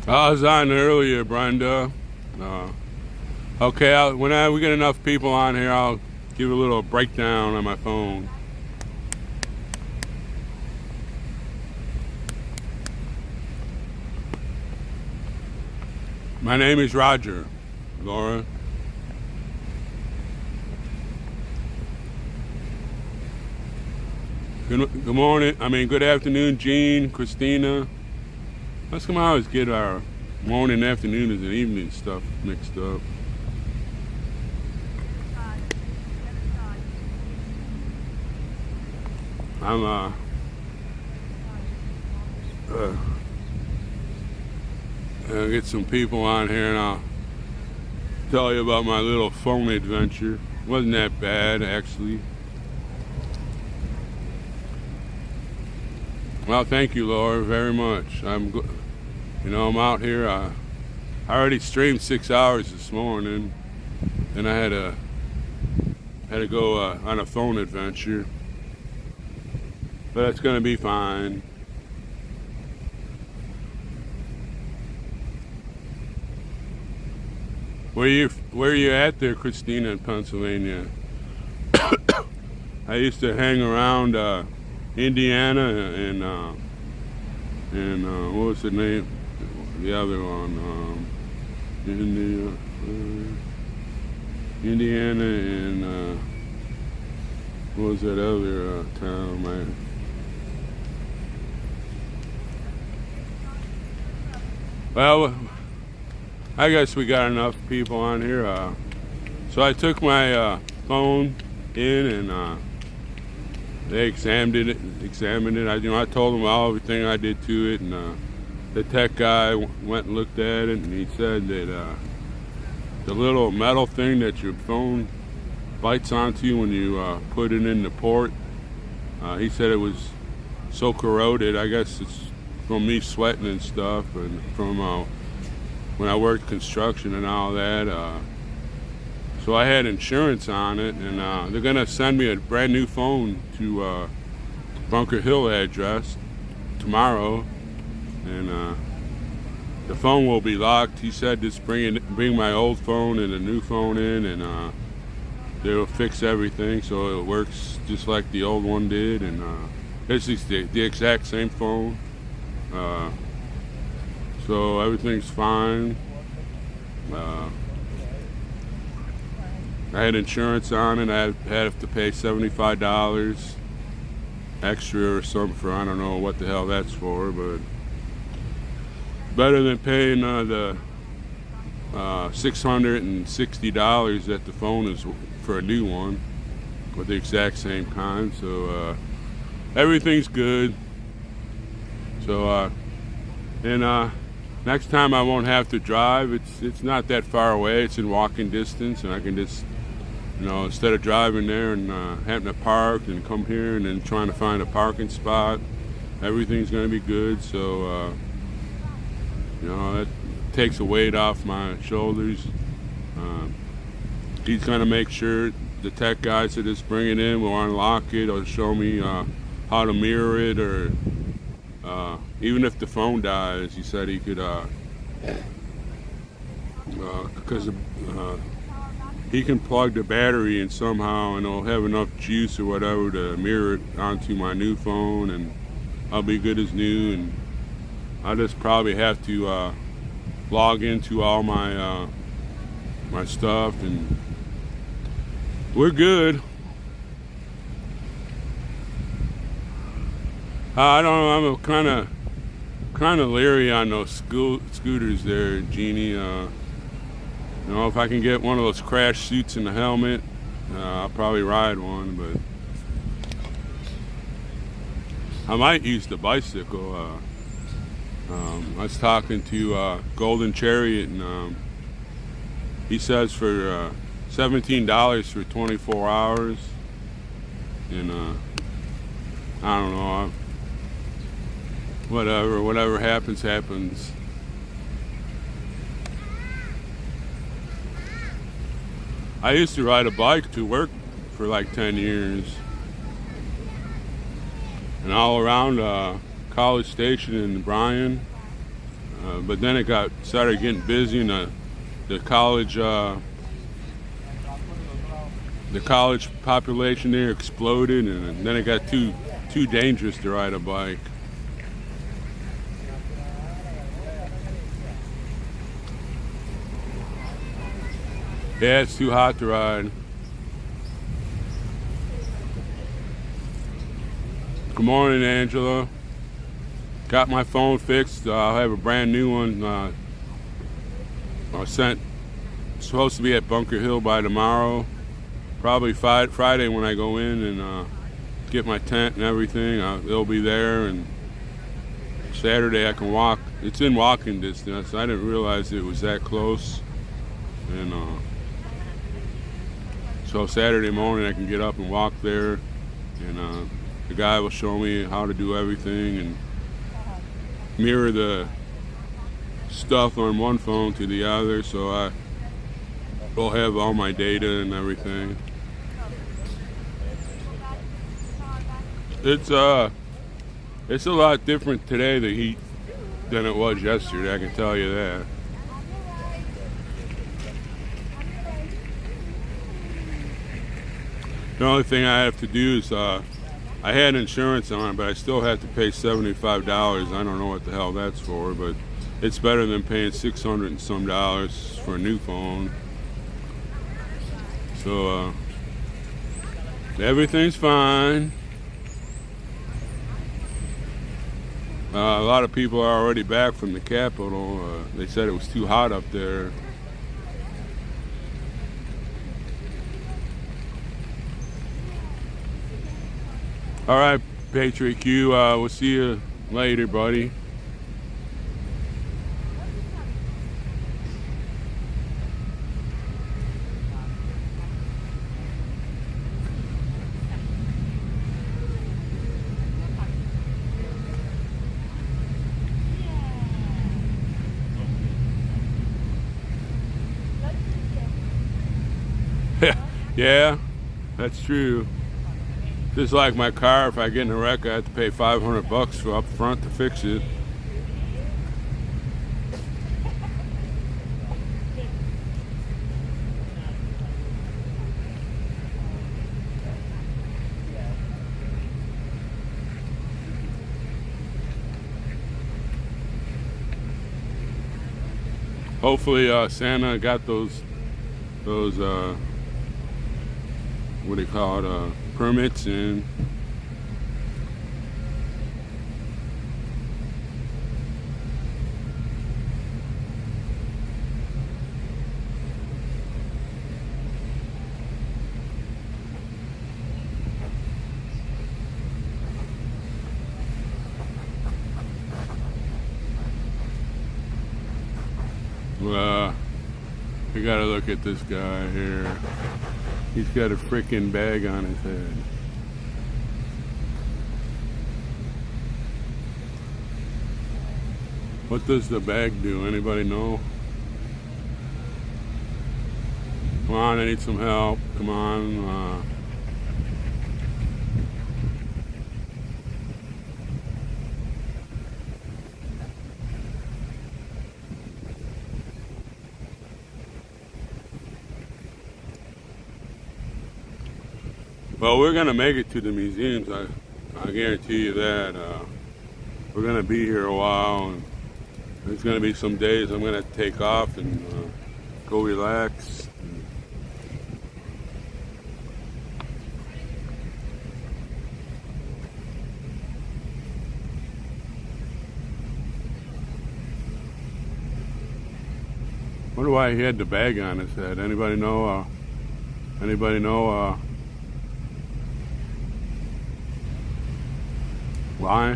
I was on earlier, Brenda. Okay, when we get enough people on here, I'll give a little breakdown on my phone. My name is Roger, Laura. Good morning. Good afternoon, Jean, Christina. Let's come always get our morning, afternoon, and evening stuff mixed up. I'm I'll get some people on here and I'll tell you about my little phone adventure. Wasn't that bad, actually. Well, thank you, Laura, very much. I'm out here. I already streamed 6 hours this morning, and I had to go on a phone adventure, but it's gonna be fine. Where are you at there, Christina, in Pennsylvania? I used to hang around Indiana and what was the name? The other one, Indiana and what was that other town? Well, I guess we got enough people on here. So I took my phone in and they examined it. I told them everything I did to it, and the tech guy went and looked at it, and he said that the little metal thing that your phone bites onto when you put it in the port, he said it was so corroded. I guess it's from me sweating and stuff, and from when I worked construction and all that. So I had insurance on it, and they're gonna send me a brand new phone to Bunker Hill address tomorrow, and the phone will be locked. He said just bring my old phone and a new phone in, and they'll fix everything so it works just like the old one did, and it's the exact same phone. So everything's fine. I had insurance on it. I had to pay $75 extra or something for, I don't know what the hell that's for, but better than paying the $660 that the phone is for a new one with the exact same kind. So everything's good. So next time I won't have to drive. It's not that far away. It's in walking distance, and I can just, instead of driving there and having to park and come here and then trying to find a parking spot, everything's going to be good. So, that takes a weight off my shoulders. He's going to make sure the tech guys that just bring it in will unlock it or show me how to mirror it, or even if the phone dies, he said he could, because he can plug the battery in somehow, and it'll have enough juice or whatever to mirror it onto my new phone, and I'll be good as new. And I just probably have to log into all my my stuff, and we're good. I don't know. I'm kind of leery on those scooters there, Jeannie. You know, if I can get one of those crash suits and the helmet, I'll probably ride one. But I might use the bicycle. I was talking to Golden Chariot, and he says for $17 for 24 hours. And I don't know. Whatever happens, happens. I used to ride a bike to work for like 10 years. And all around College Station in Bryan. But then it started getting busy, and the college population there exploded, and then it got too dangerous to ride a bike. Yeah, it's too hot to ride. Good morning, Angela. Got my phone fixed. I'll have a brand new one. Supposed to be at Bunker Hill by tomorrow. Probably Friday when I go in and get my tent and everything. It'll be there, and Saturday I can walk. It's in walking distance. I didn't realize it was that close. And so Saturday morning I can get up and walk there, and the guy will show me how to do everything and mirror the stuff on one phone to the other, so I will have all my data and everything. It's a lot different today, the heat, than it was yesterday, I can tell you that. The only thing I have to do is, I had insurance on it, but I still have to pay $75. I don't know what the hell that's for, but it's better than paying $600 and some dollars for a new phone. So, everything's fine. A lot of people are already back from the Capitol. They said it was too hot up there. All right, Patriot Q, we'll see you later, buddy. Yeah, that's true. Just like my car, if I get in a wreck, I have to pay $500 for up front to fix it. Hopefully, Santa got those what do you call it? Permits in. We gotta look at this guy here. He's got a freaking bag on his head. What does the bag do? Anybody know? Come on, I need some help. Come on. Well, we're gonna make it to the museums. I guarantee you that. We're gonna be here a while, and there's gonna be some days I'm gonna take off and go relax. Wonder why he had the bag on his head. Anybody know? Anybody know why?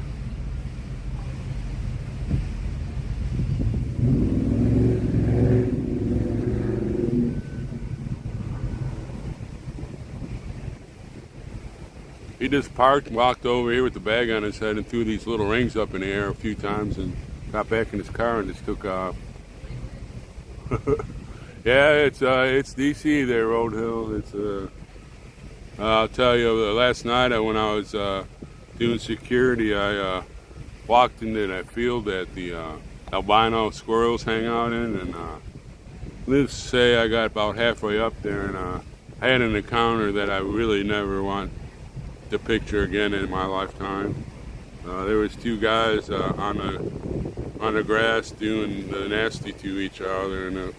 He just parked and walked over here with the bag on his head and threw these little rings up in the air a few times and got back in his car and just took off. Yeah, it's DC there, Road Hill. It's I'll tell you, last night when I was doing security, I walked into that field that the albino squirrels hang out in, and let's say I got about halfway up there, and I had an encounter that I really never want to picture again in my lifetime. There was two guys on the grass doing the nasty to each other, and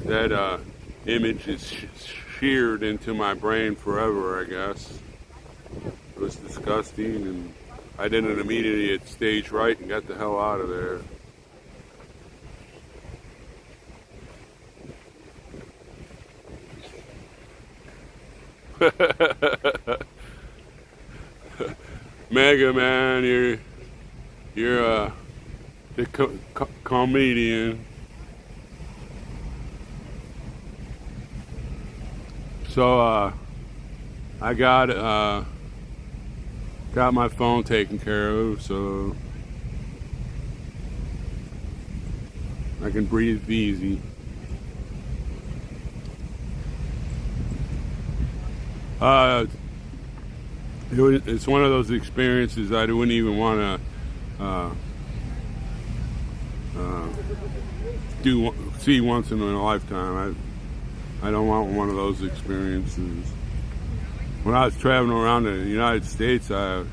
that image is sheared into my brain forever, I guess. It was disgusting, and I didn't immediately hit stage right and got the hell out of there. Mega Man, you're the comedian. So I got my phone taken care of, so I can breathe easy. It's one of those experiences I wouldn't even want to see once in a lifetime. I don't want one of those experiences. When I was traveling around the United States, I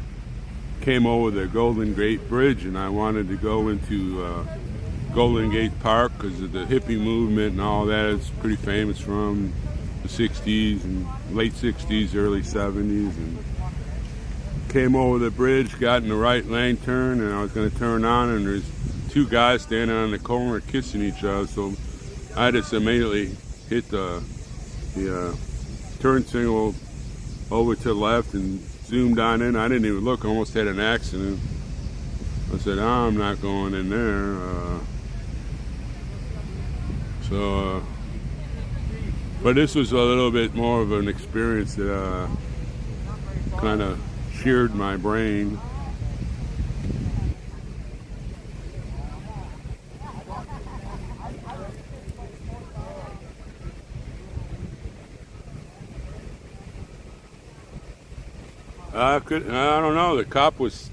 came over the Golden Gate Bridge, and I wanted to go into Golden Gate Park because of the hippie movement and all that. It's pretty famous from the 60s and late 60s, early 70s, and came over the bridge, got in the right lane turn, and I was going to turn on, and there's two guys standing on the corner kissing each other, so I just immediately hit the turn signal over to the left and zoomed on in. I didn't even look, almost had an accident. I said, I'm not going in there. But this was a little bit more of an experience that kind of sheared my brain. I don't know. The cop was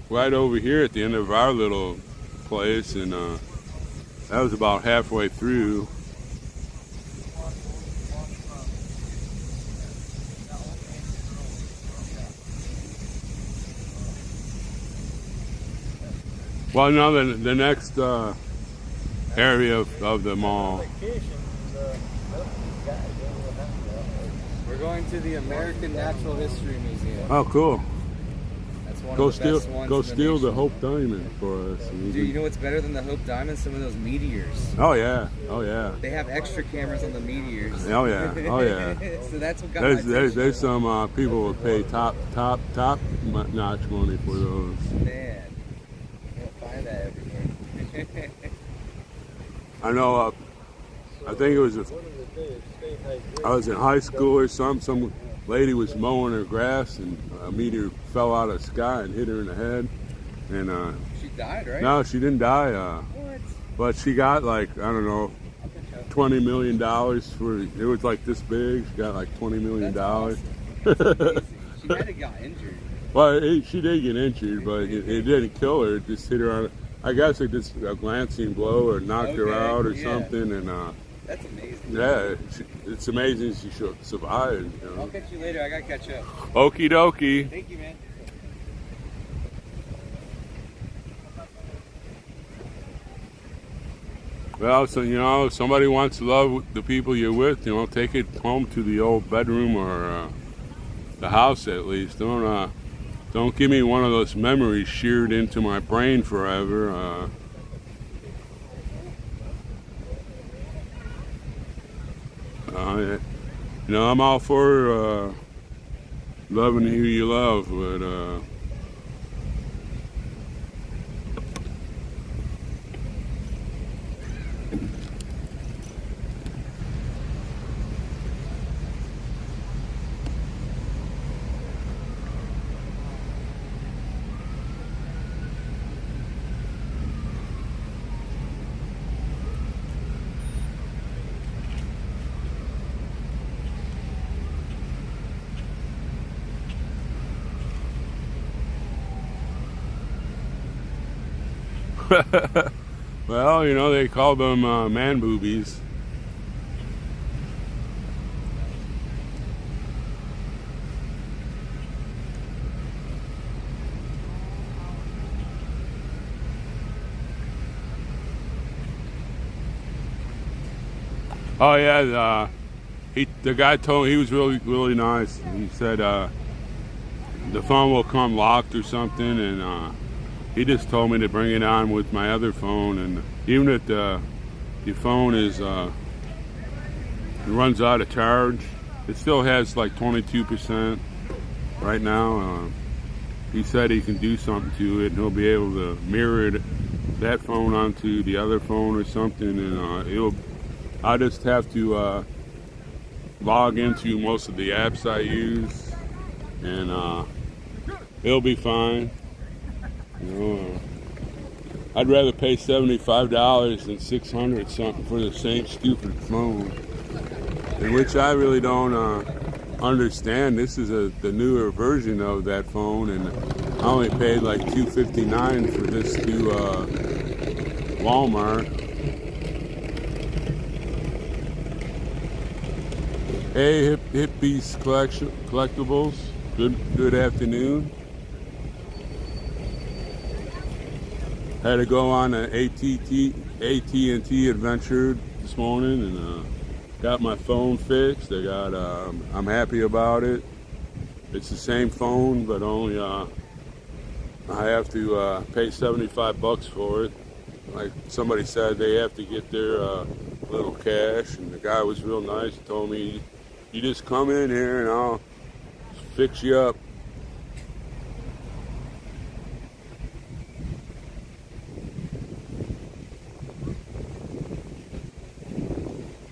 right over here at the end of our little place, and that was about halfway through. Well, no, the next area of the mall. We're going to the American Natural History Museum. Oh, cool. That's one of the best ones. Go steal the Hope Diamond for us. Dude, you know what's better than the Hope Diamond? Some of those meteors. Oh yeah, oh yeah. They have extra cameras on the meteors. Oh yeah, oh yeah. So that's what got my attention. There's some people would pay top notch money for those. Man, you don't find that everywhere. I know. I think it was I was in high school or something. Some lady was mowing her grass, and a meteor fell out of the sky and hit her in the head. And she died, right? No, she didn't die. What? But she got like, I don't know, $20 million for it. Was like this big. She got like $20 million. That's awesome. She might have got injured. Well, she did get injured, but it didn't kill her. It just hit her on. I guess it just a glancing blow or knocked her out or something, and That's amazing. Yeah, it's amazing she survived. You I'll know? catch you later. I gotta catch up. Okie dokie. Thank you, man. Well, so you know, if somebody wants to love the people you're with, you know, take it home to the old bedroom or the house at least. Don't give me one of those memories sheared into my brain forever. You know, I'm all for loving who you love, but well, you know, they call them man boobies. Oh yeah, the guy told me he was really nice. He said the phone will come locked or something, and he just told me to bring it on with my other phone. And even if the phone is runs out of charge, it still has like 22% right now. He said he can do something to it, and he'll be able to mirror that phone onto the other phone or something, and I just have to log into most of the apps I use, and it'll be fine. You know, I'd rather pay $75 than $600 something for the same stupid phone, in which I really don't understand. This is the newer version of that phone, and I only paid like $259 for this to Walmart. Hey, Hippies Collectibles. Good afternoon. Had to go on an AT&T adventure this morning, and got my phone fixed. I'm happy about it. It's the same phone, but only I have to pay $75 for it. Like somebody said, they have to get their little cash, and the guy was real nice. He told me, "You just come in here and I'll fix you up."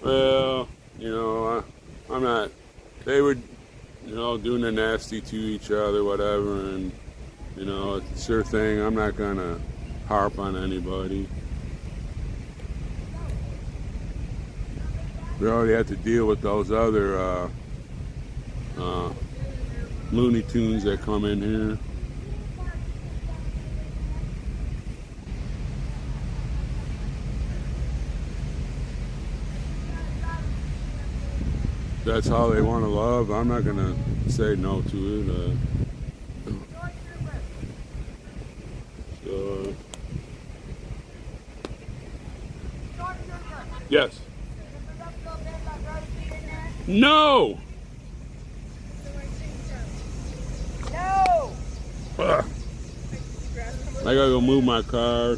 Well, you know, I'm not. They were, you know, doing the nasty to each other, whatever, and you know, it's their thing. I'm not gonna harp on anybody. We already had to deal with those other Looney Tunes that come in here. That's how they want to love. I'm not gonna say no to it. So, yes. No. No! Ugh. I gotta go move my car.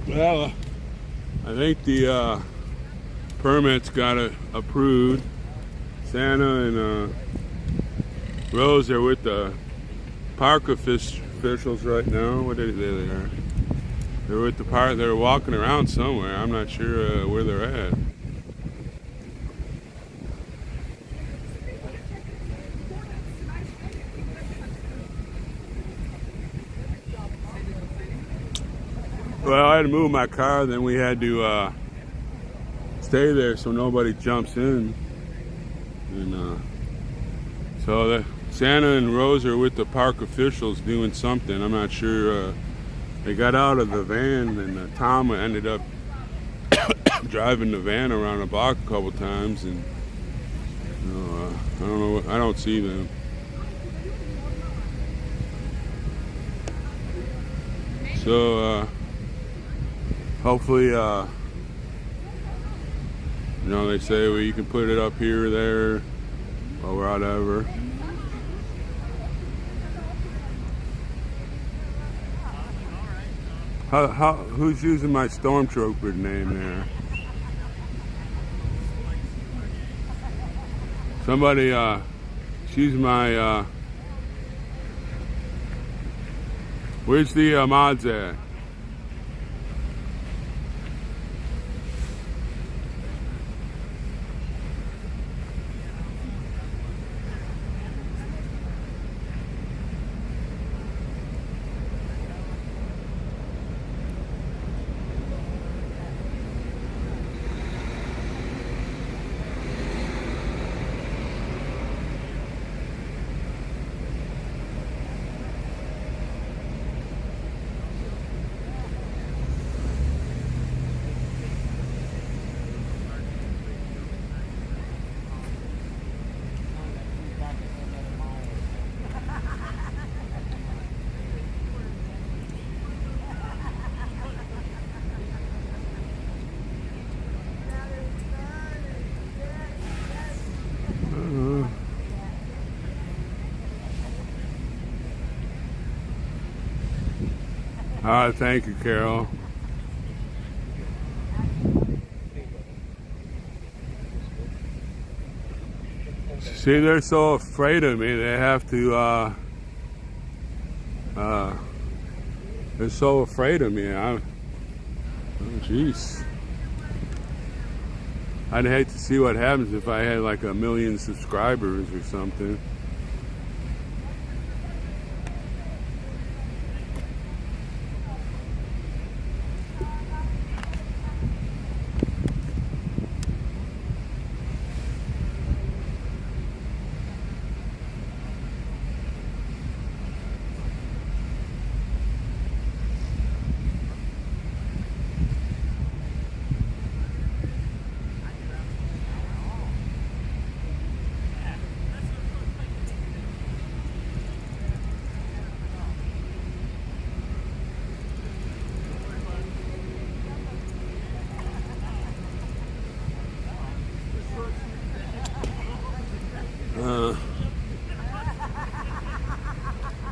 Well, I think the permits got it approved. Santa and Rose are with the park officials right now. What are they there? They're with the park. They're walking around somewhere. I'm not sure where they're at. Well, I had to move my car, then we had to stay there so nobody jumps in. And so Santa and Rose are with the park officials doing something. I'm not sure. They got out of the van, and Tom ended up driving the van around the block a couple times, and I don't know. I don't see them. So hopefully, they say, well, you can put it up here or there or whatever. Who's using my stormtrooper name there? Somebody, she's my, where's the mods at? All right, thank you, Carol. See, they're so afraid of me. They have to. They're so afraid of me. Oh, jeez. I'd hate to see what happens if I had like 1 million subscribers or something.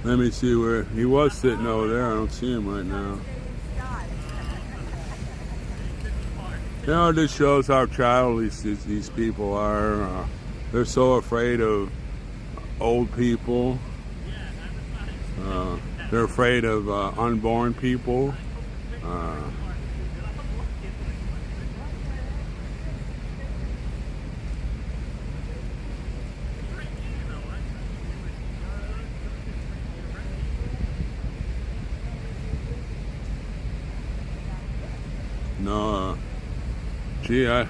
Let me see where he was sitting over there. I don't see him right now. You know, this shows how childish these people are. They're so afraid of old people. They're afraid of unborn people. No, gee, I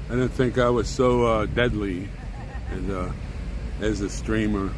didn't think I was so deadly as a streamer.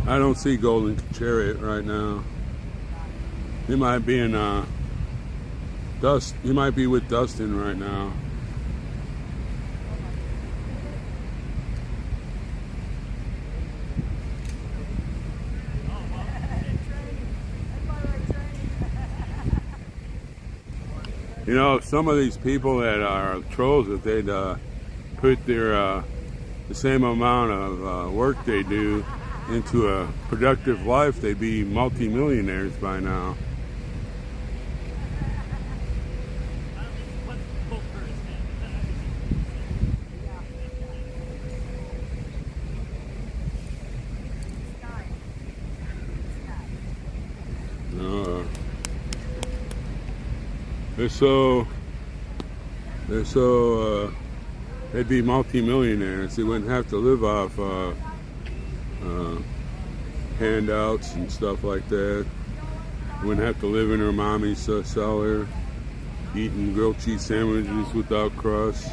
I don't see Golden Chariot right now. He might be in Dust. He might be with Dustin right now. You know, some of these people that are trolls, if they'd put their the same amount of work they do into a productive life, they'd be multi-millionaires by now. They'd be multi-millionaires. They wouldn't have to live off handouts and stuff like that. Wouldn't have to live in her mommy's cellar, eating grilled cheese sandwiches without crust.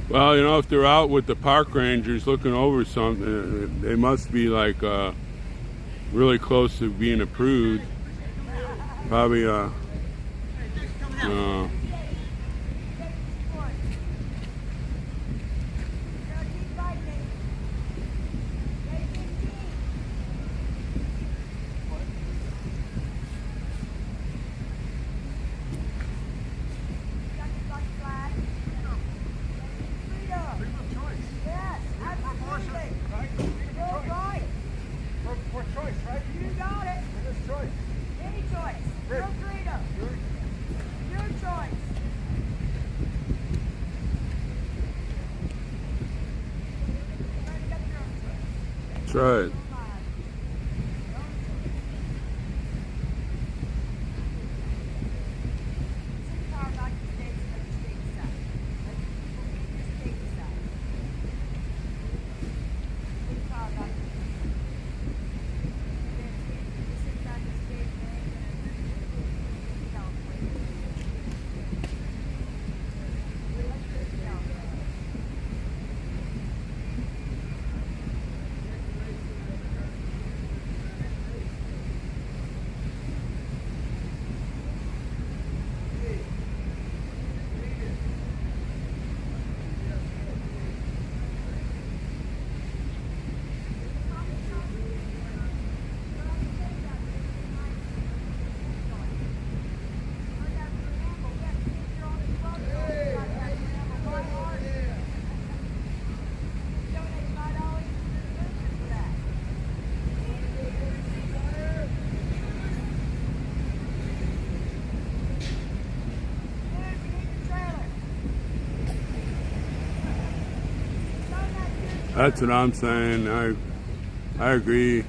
Well, you know, if they're out with the park rangers looking over something, they must be like really close to being approved. Probably that's right. That's what I'm saying. I agree.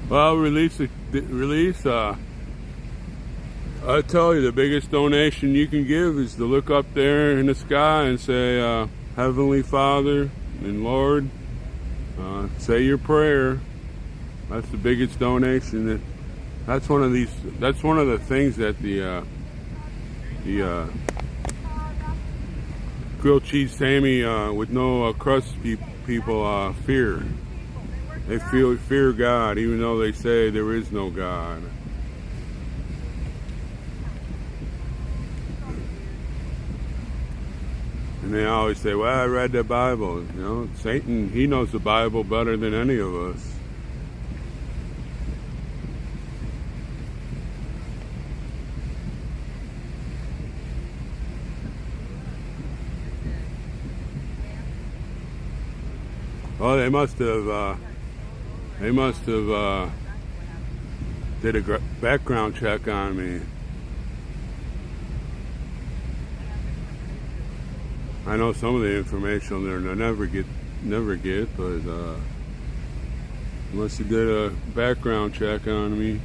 Well, I tell you, the biggest donation you can give is to look up there in the sky and say, Heavenly Father and Lord, say your prayer. That's the biggest donation. That's one of the things that the grilled cheese Sammy with no crust people fear. They fear God, even though they say there is no God. And they always say, well, I read the Bible. You know, Satan, he knows the Bible better than any of us. Oh, they must have did a background check on me. I know some of the information they'll never get, but must have did a background check on me.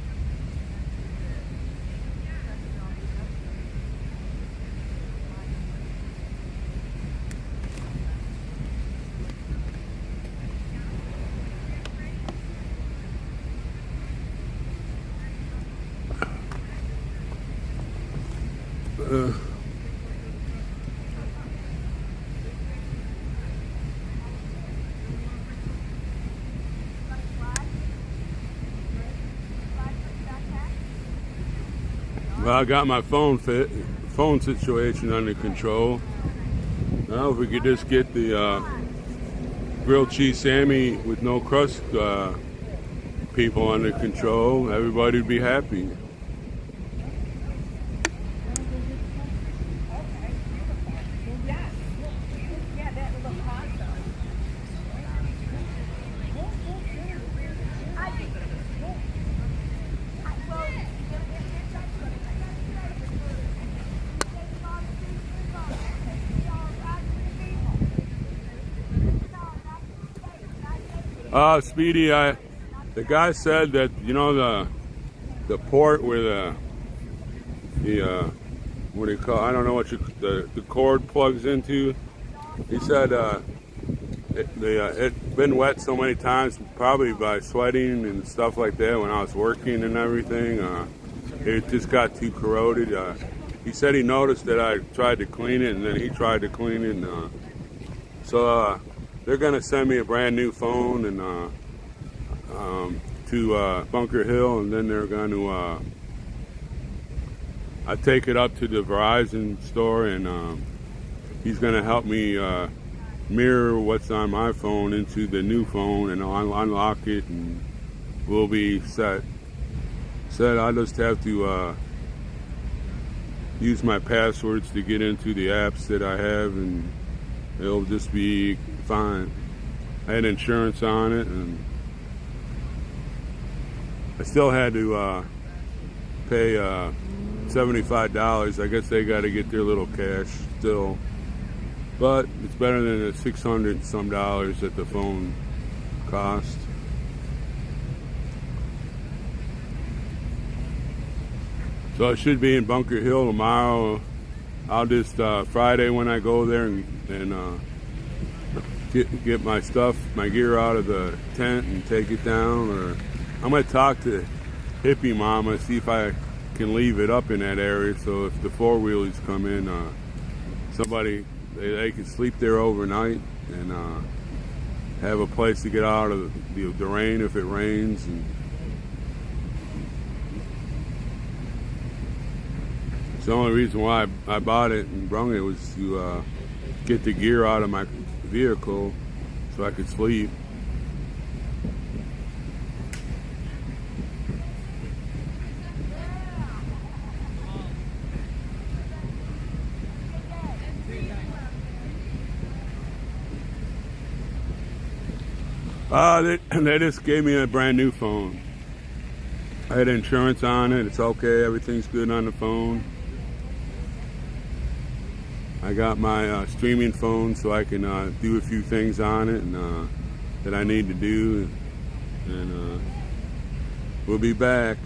Well, I got my phone situation under control. Now, if we could just get the grilled cheese Sammy with no crust people under control, everybody would be happy. Speedy, the guy said that, you know, the port where the what do you call, I don't know what the cord plugs into. He said it's been wet so many times, probably by sweating and stuff like that when I was working and everything. It just got too corroded. He said he noticed that I tried to clean it, and then he tried to clean it. And, so they're going to send me a brand new phone and to Bunker Hill, and then they're going to I take it up to the Verizon store, and he's going to help me mirror what's on my phone into the new phone, and I'll unlock it, and we'll be set. Said I just have to use my passwords to get into the apps that I have, and it'll just be fine. I had insurance on it, and I still had to pay $75. I guess they got to get their little cash still, but it's better than the $600 and some that the phone cost. So I should be in Bunker Hill tomorrow. I'll just Friday when I go there and get my stuff, my gear out of the tent and take it down. Or I'm gonna talk to Hippie Mama, see if I can leave it up in that area. So if the four wheelies come in, somebody they can sleep there overnight and have a place to get out of the rain if it rains. And the only reason why I bought it and brung it was to get the gear out of my vehicle so I could sleep. They just gave me a brand new phone. I had insurance on it. It's okay. Everything's good on the phone. I got my streaming phone so I can do a few things on it and that I need to do. And we'll be back.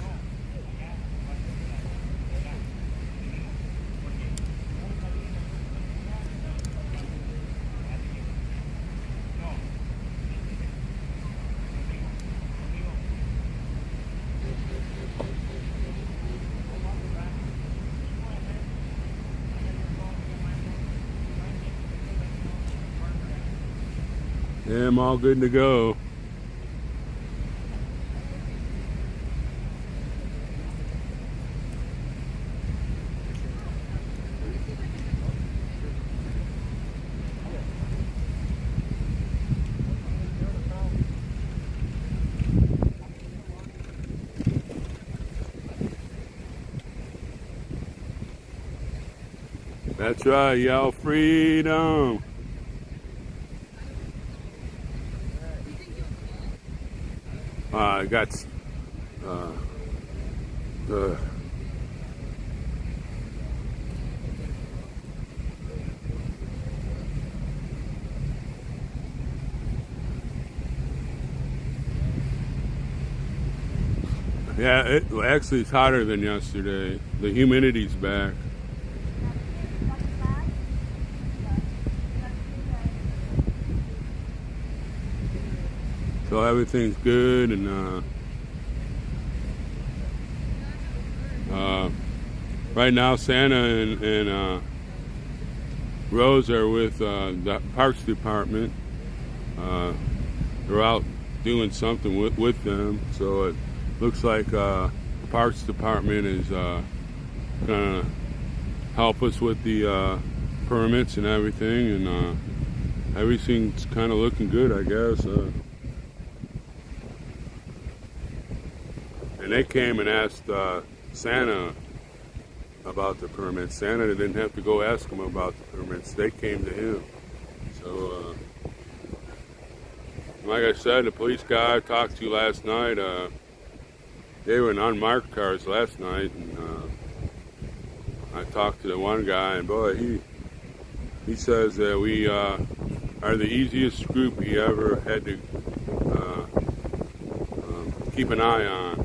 Yeah, I'm all good to go. That's right, yell freedom. I got yeah, actually it's hotter than yesterday. The humidity's back. So everything's good, and right now Santa and Rose are with the Parks Department. They're out doing something with them, so it looks like the Parks Department is gonna help us with the permits and everything, and everything's kind of looking good, I guess. And they came and asked Santa about the permits. Santa didn't have to go ask him about the permits. They came to him. So, like I said, the police guy I talked to last night, they were in unmarked cars last night, and I talked to the one guy, and boy, he says that we are the easiest group he ever had to keep an eye on.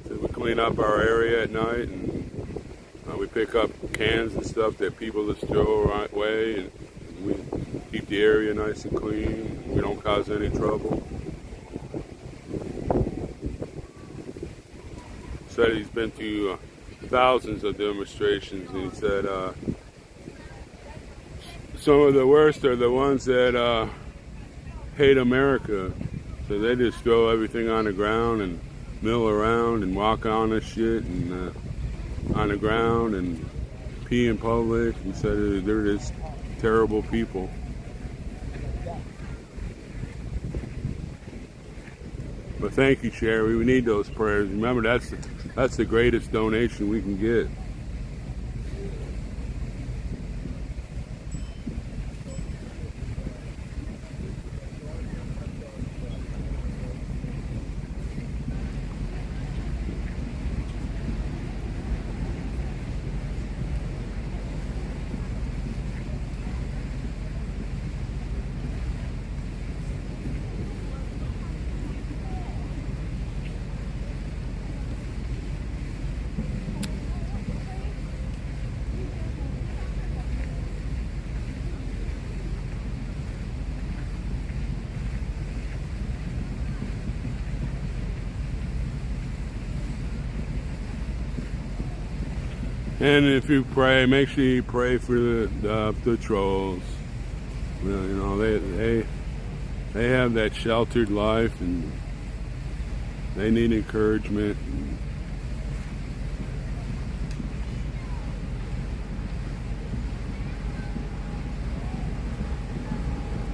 So we clean up our area at night, and we pick up cans and stuff that people just throw away, and we keep the area nice and clean. We don't cause any trouble. Said he's been to thousands of demonstrations, and he said some of the worst are the ones that hate America. So they just throw everything on the ground and mill around and walk on this shit and on the ground and pee in public. He said they're just terrible people. But thank you, Sherry. We need those prayers. Remember, that's the greatest donation we can get. And if you pray, make sure you pray for the trolls. You know, they have that sheltered life, and they need encouragement.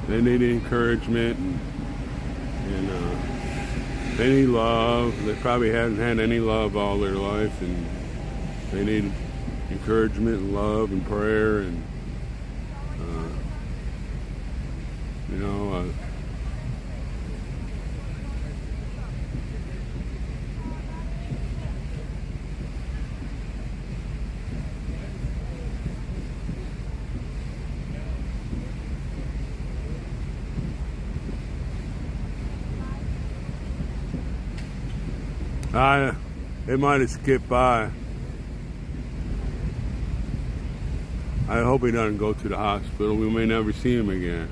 They need encouragement, and they need love. They probably haven't had any love all their life, and they need encouragement and love and prayer, and It might have skipped by. I hope he doesn't go to the hospital. We may never see him again.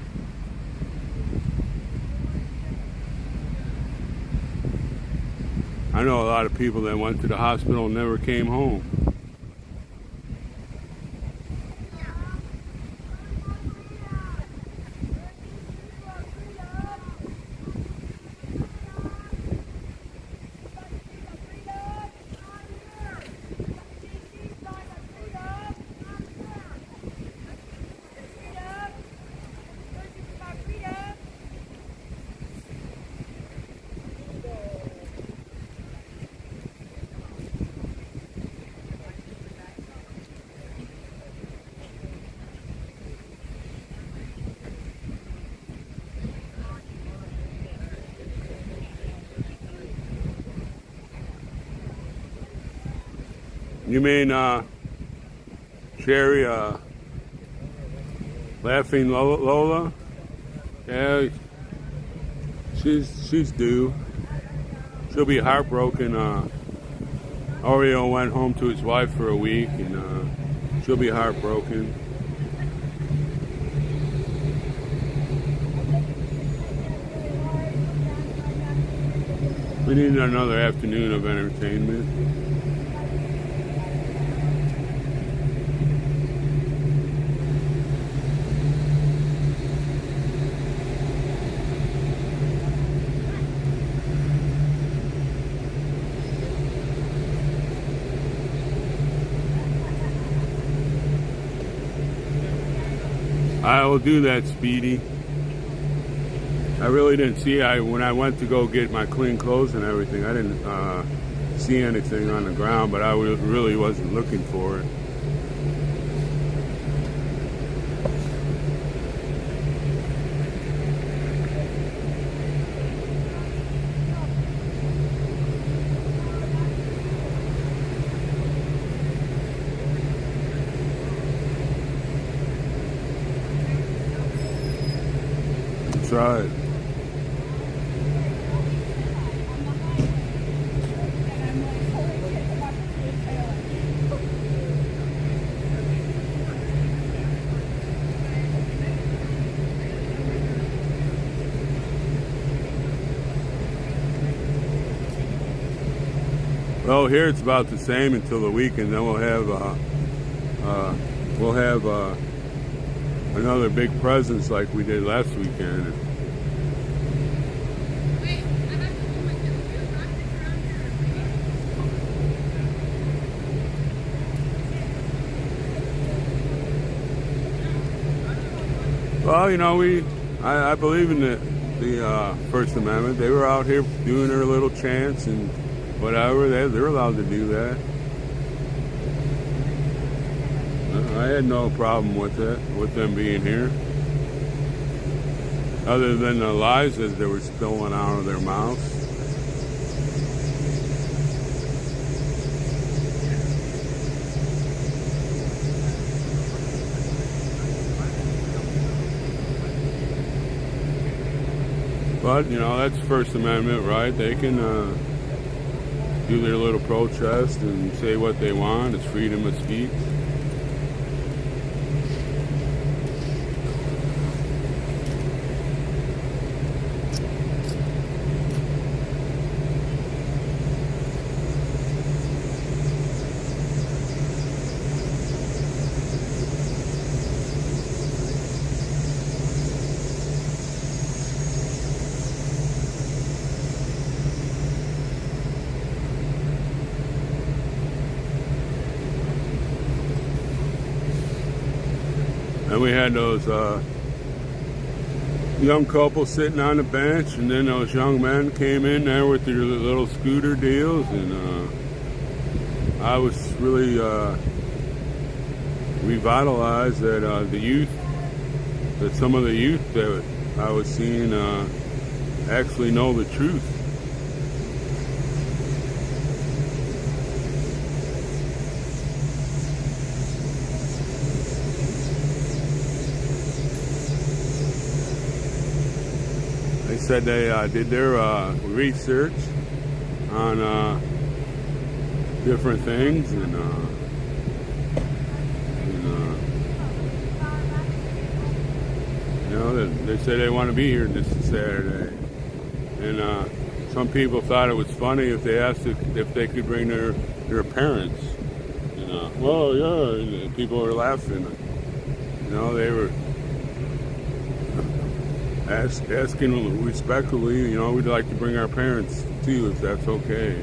I know a lot of people that went to the hospital and never came home. You mean Sherry, Laughing Lola? Yeah, she's due. She'll be heartbroken. Oreo went home to his wife for a week, and she'll be heartbroken. We need another afternoon of entertainment. I will do that, Speedy. I really didn't see. When I went to go get my clean clothes and everything, I didn't see anything on the ground, but I really wasn't looking for it. That's right. Well, here it's about the same until the weekend. Then we'll have another big presence like we did last weekend. Well, you know, I believe in the First Amendment. They were out here doing their little chants and whatever. They're allowed to do that. I had no problem with it, with them being here. Other than the lies that they were spilling out of their mouths. But, you know, that's First Amendment, right? They can do their little protest and say what they want. It's freedom of speech. And we had those young couples sitting on the bench, and then those young men came in there with their little scooter deals, and I was really revitalized that the youth, that some of the youth that I was seeing actually know the truth. They said they did their research on different things, and you know, they say they want to be here this Saturday, and some people thought it was funny if they asked if they could bring their parents. You know, well, yeah, and people were laughing. You know, they were asking respectfully. You know, we'd like to bring our parents too, if that's okay.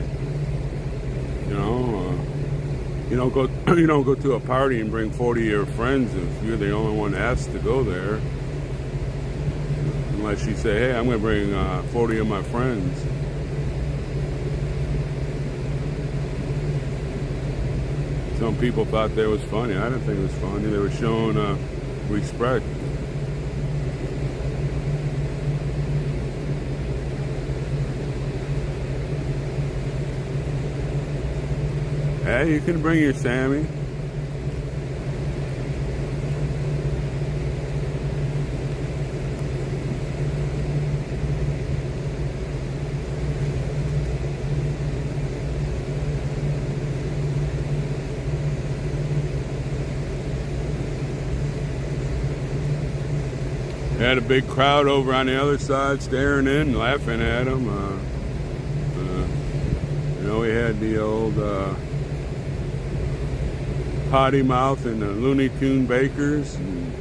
You know, you don't go to a party and bring 40 of your friends if you're the only one asked to go there. Unless you say, hey, I'm going to bring 40 of my friends. Some people thought that was funny. I didn't think it was funny. They were showing respect. Hey, you can bring your Sammy. They had a big crowd over on the other side staring in and laughing at them. You know, we had the old potty mouth and the Looney Tune bakers. And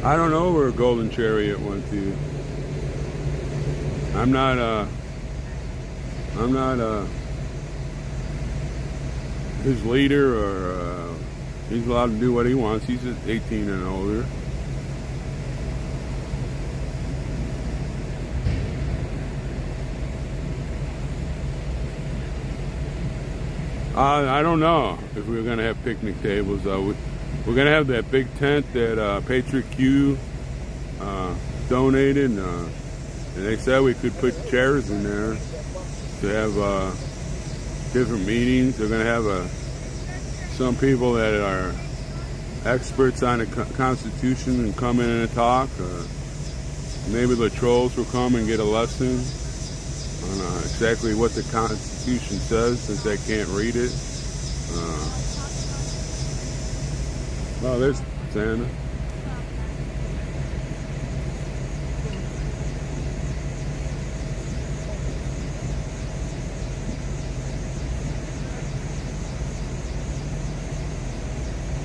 I don't know where Golden Chariot went to. I'm not his leader, or he's allowed to do what he wants. He's 18 and older. I don't know if we're going to have picnic tables. We're going to have that big tent that Patriot Q donated, and they said we could put chairs in there to have different meetings. They're going to have some people that are experts on the Constitution and come in and talk. Maybe the trolls will come and get a lesson on exactly what the Constitution says, since they can't read it. Oh, there's Santa.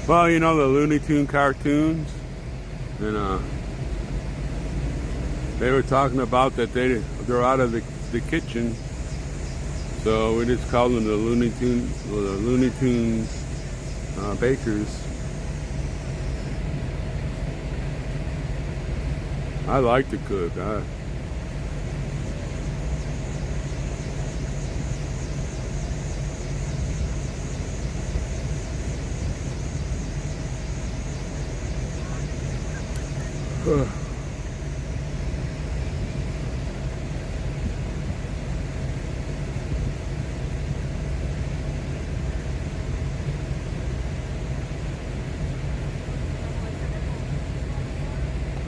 Well, you know, the Looney Tune cartoons, and they were talking about that they're out of the kitchen, so we just called them the Looney Tunes bakers. I like to cook.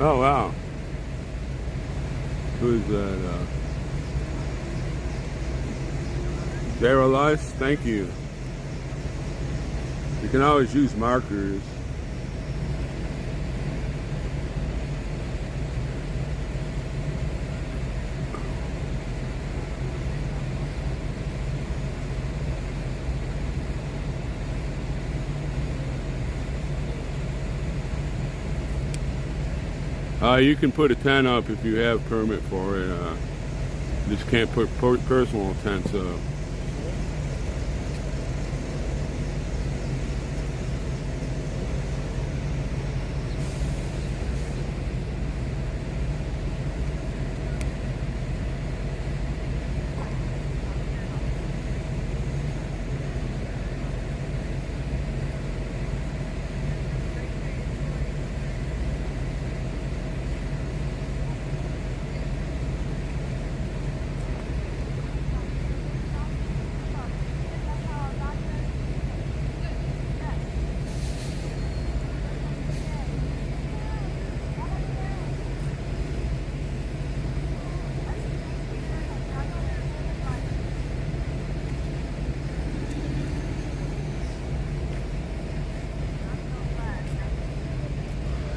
Oh, wow. Who's that? Daryl Ice, thank you. You can always use markers. You can put a tent up if you have permit for it. Just can't put personal tents up.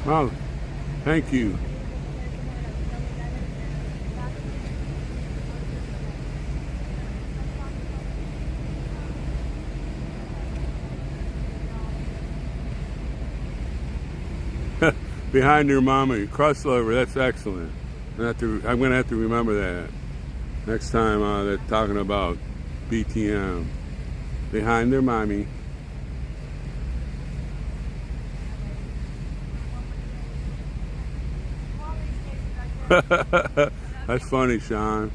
Well, thank you. Behind your mama, crust lover. That's excellent. I'm gonna have to remember that next time they're talking about BTM. Behind their mommy. That's funny, Sean.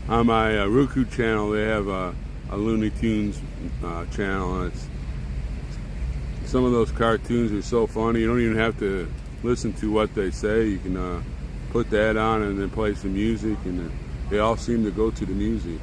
On my Roku channel, they have a Looney Tunes channel, and it's some of those cartoons are so funny. You don't even have to listen to what they say. You can put that on and then play some music, and they all seem to go to the music.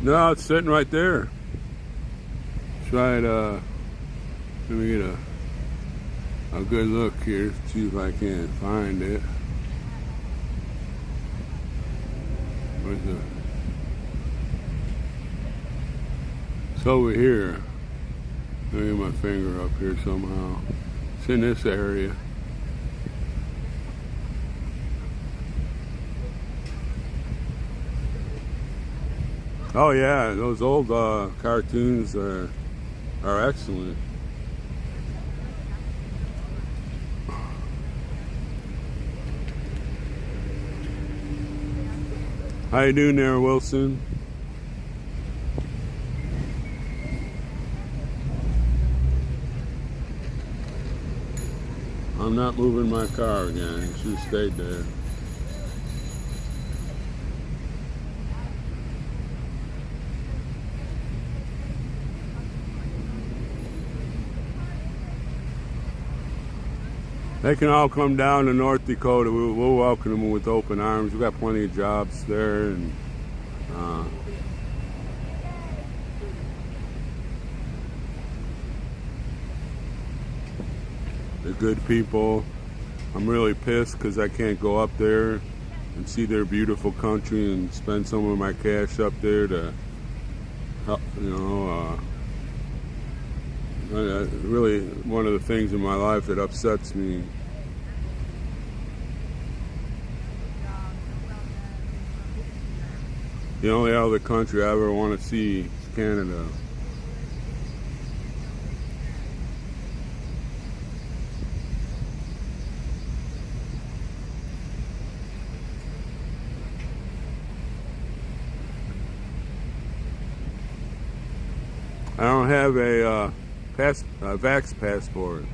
No, it's sitting right there. Try it, let me get a good look here, see if I can find it. Where's the... It's over here. Let me get my finger up here somehow. It's in this area. Oh yeah, those old cartoons are excellent. How you doing there, Wilson? I'm not moving my car again. It should have stayed there. They can all come down to North Dakota. We'll welcome them with open arms. We've got plenty of jobs there, and they're good people. I'm really pissed because I can't go up there and see their beautiful country and spend some of my cash up there to help, really one of the things in my life that upsets me. The only other country I ever want to see is Canada. I don't have a Vax passport.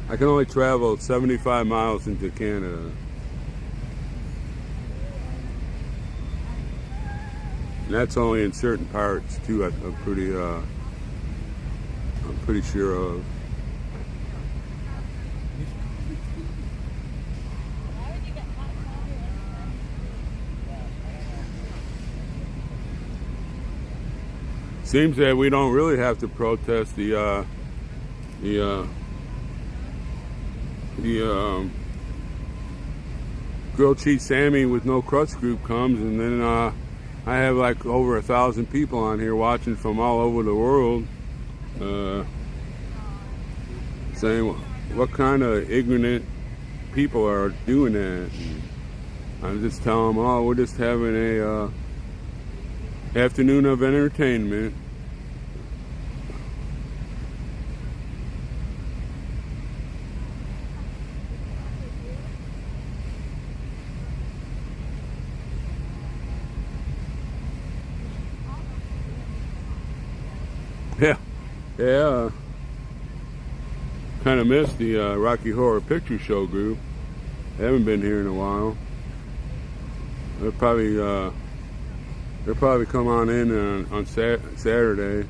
I can only travel 75 miles into Canada. And that's only in certain parts too. I'm pretty sure of. Seems that we don't really have to protest the grilled cheese Sammy with no crust group comes, and then I have like over 1,000 people on here watching from all over the world, saying what kind of ignorant people are doing that. And I just tell them, oh, we're just having a afternoon of entertainment. Yeah. Kind of missed the Rocky Horror Picture Show group. They haven't been here in a while. They'll probably come on in on Saturday.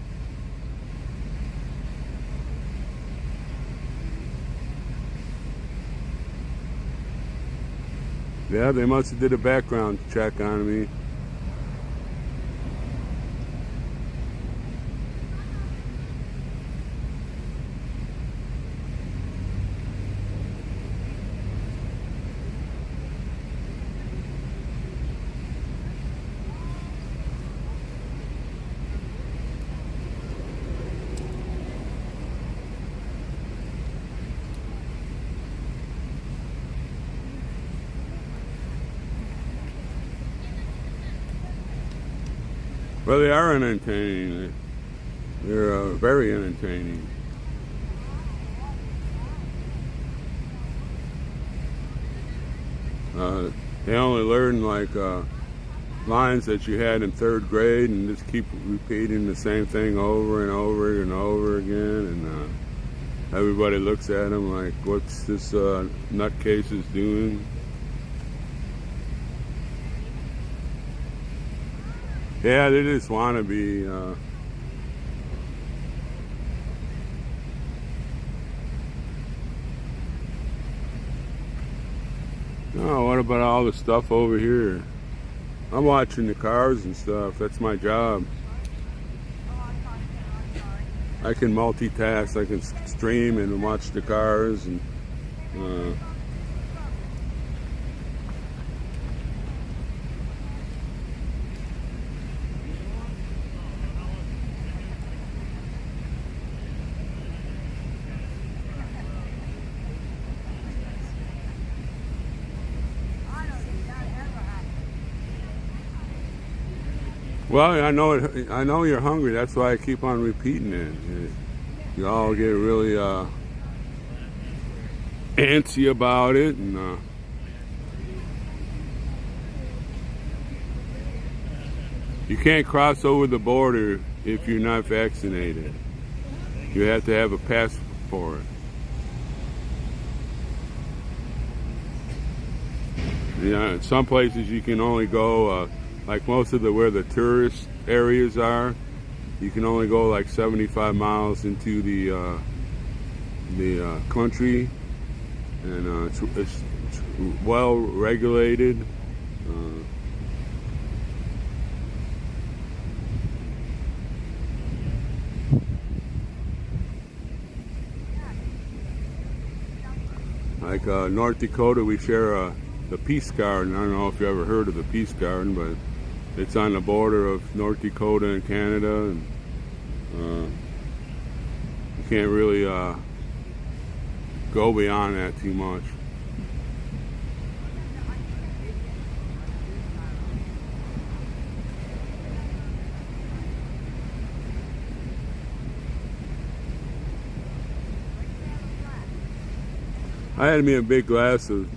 Yeah, they must have did a background check on me. Well, they are entertaining. They're very entertaining. They only learn like lines that you had in 3rd grade and just keep repeating the same thing over and over and over again, and everybody looks at them like, what's this nutcase is doing? Yeah, they just want to be oh, what about all the stuff over here? I'm watching the cars and stuff. That's my job. I can multitask. I can stream and watch the cars and well, I know it. I know you're hungry. That's why I keep on repeating it. You all get really antsy about it, and you can't cross over the border if you're not vaccinated. You have to have a passport. Yeah, in some places you can only go. Like most of where the tourist areas are, you can only go like 75 miles into the country, and it's well regulated. Like North Dakota, we share the Peace Garden. I don't know if you ever heard of the Peace Garden, but it's on the border of North Dakota and Canada, and you can't really go beyond that too much. I had me a big glass of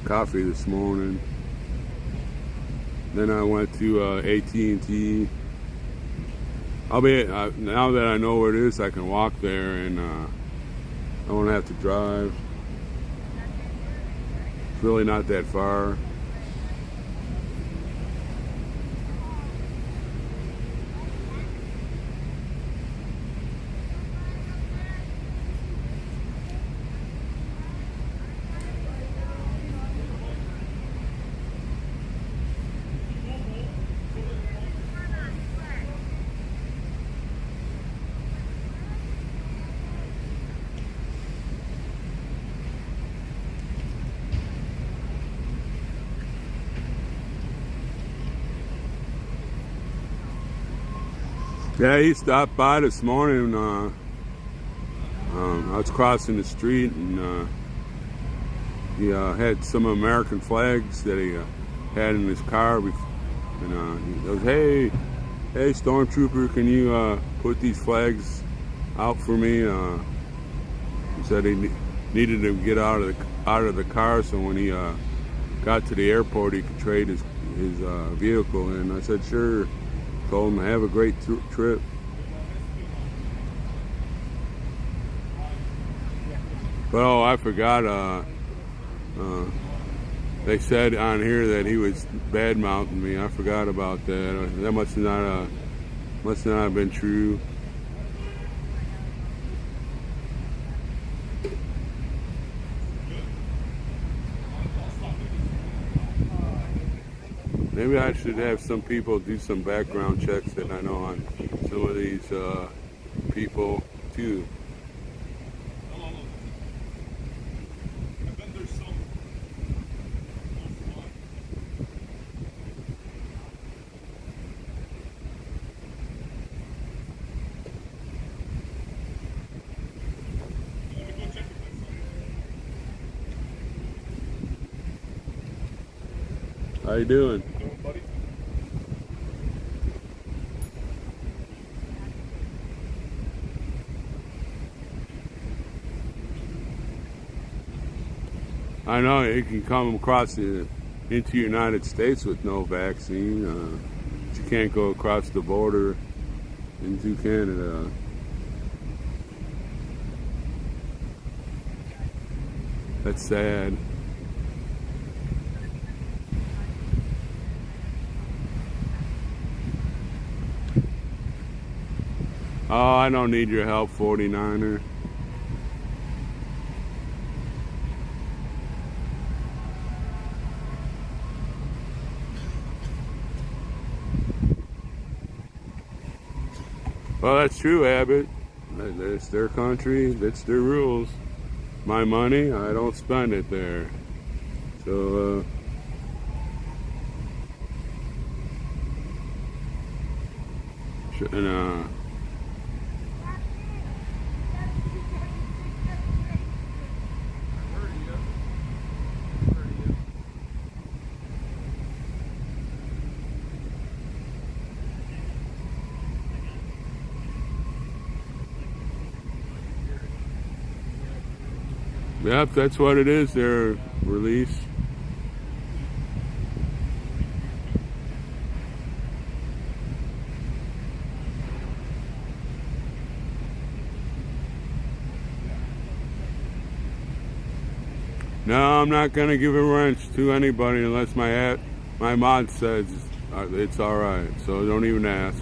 coffee this morning. Then I went to AT&T. I'll be now that I know where it is, I can walk there, and I won't have to drive. It's really not that far. Yeah, he stopped by this morning. I was crossing the street, and he had some American flags that he had in his car. And he goes, "Hey, stormtrooper, can you put these flags out for me?" He said he needed to get out of the car, so when he got to the airport, he could trade his vehicle. And I said, "Sure." Told him to have a great trip. But oh, I forgot. They said on here that he was bad mouthing me. I forgot about that. That must not have been true. Maybe I should have some people do some background checks that I know on some of these people too. How you doing? I know it can come across into the United States with no vaccine. But you can't go across the border into Canada. That's sad. Oh, I don't need your help, 49er. Well, that's true, Abbott. It's their country. That's their rules. My money, I don't spend it there. So, and, yep, that's what it is, their release. No, I'm not gonna give a wrench to anybody unless my mod says it's all right. So don't even ask.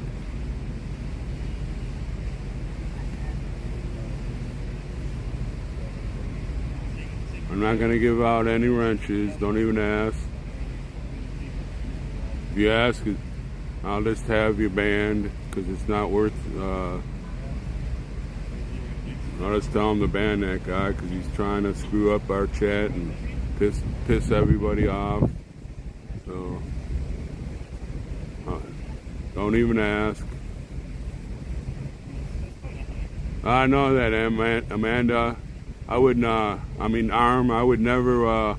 I'm not gonna give out any wrenches. Don't even ask. If you ask, I'll just have you banned because it's not worth. I'll just tell him to ban that guy because he's trying to screw up our chat and piss everybody off. So don't even ask. I know that, Amanda. I would Arm, I would never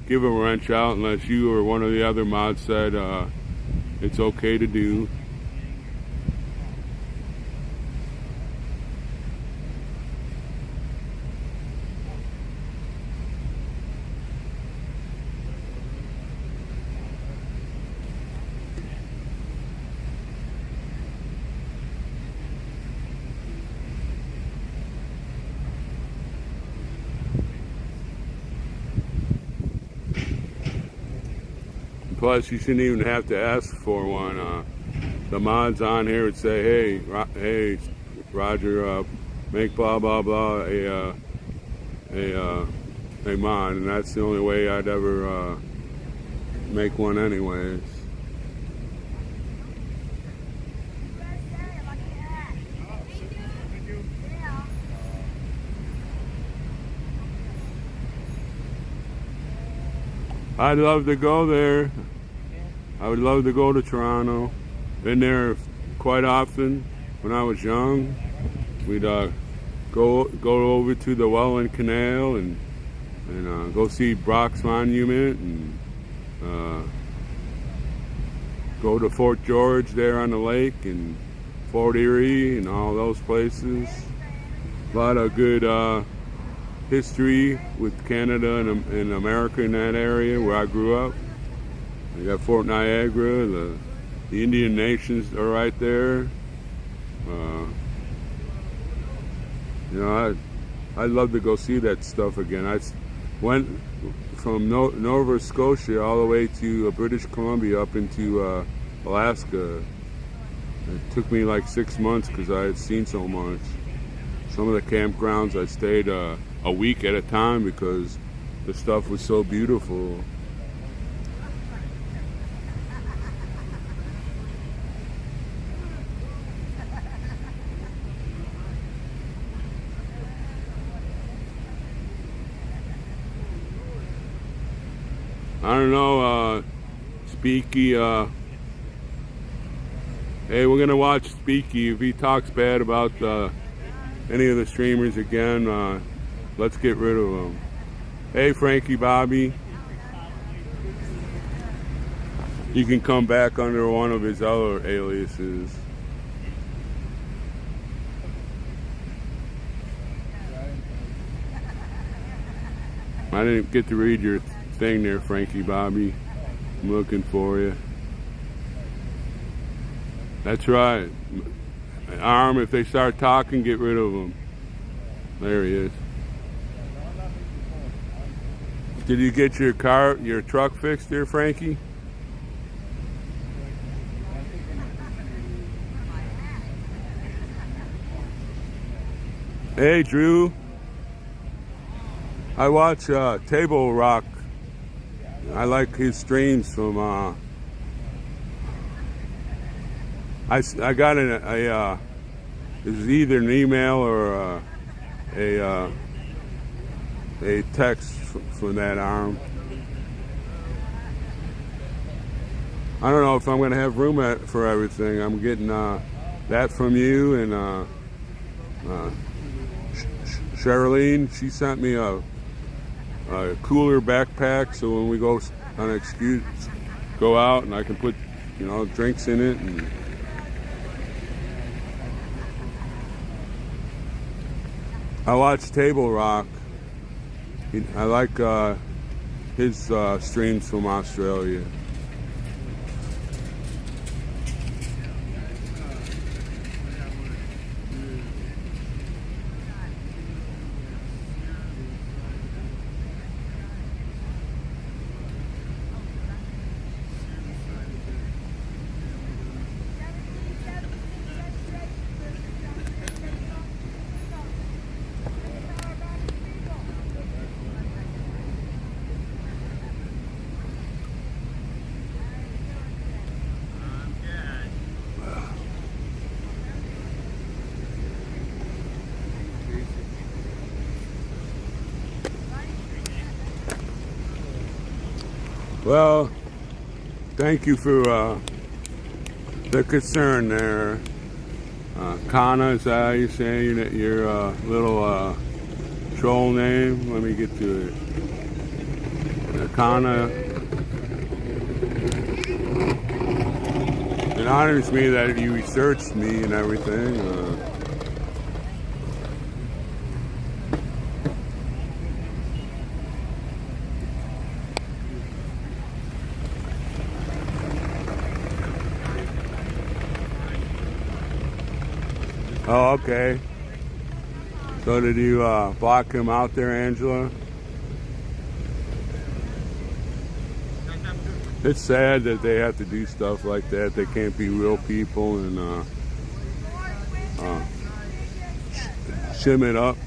give a wrench out unless you or one of the other mods said it's okay to do. Plus, you shouldn't even have to ask for one. The mods on here would say, "Hey, Roger, make blah blah blah a mod," and that's the only way I'd ever make one, anyways. I'd love to go there. I would love to go to Toronto. Been there quite often when I was young. We'd go over to the Welland Canal and go see Brock's Monument and go to Fort George there on the lake and Fort Erie and all those places. A lot of good history with Canada and America in that area where I grew up. You got Fort Niagara, the Indian nations are right there. I'd love to go see that stuff again. I went from Nova Scotia all the way to British Columbia up into Alaska. It took me like 6 months because I had seen so much. Some of the campgrounds I stayed a week at a time because the stuff was so beautiful. I don't know, Speaky, hey, we're gonna watch Speaky. If he talks bad about any of the streamers again, let's get rid of him. Hey, Frankie Bobby. You can come back under one of his other aliases. I didn't get to read your thing there, Frankie Bobby. I'm looking for you. That's right. Arm, if they start talking, get rid of them. There he is. Did you get your truck fixed there, Frankie? Hey, Drew. I watch Table Rock. I like his streams from. I got it was either an email or a text from that arm. I don't know if I'm going to have room for everything. I'm getting that from you and Charlene. She sent me a cooler backpack, so when we go on an go out, and I can put drinks in it. And I watch Table Rock. I like his streams from Australia. Well, thank you for the concern there. Kana, is that how you say your little troll name? Let me get to it. Kana. It honors me that you researched me and everything. Oh, okay. So did you block him out there, Angela? It's sad that they have to do stuff like that. They can't be real people and shim it up.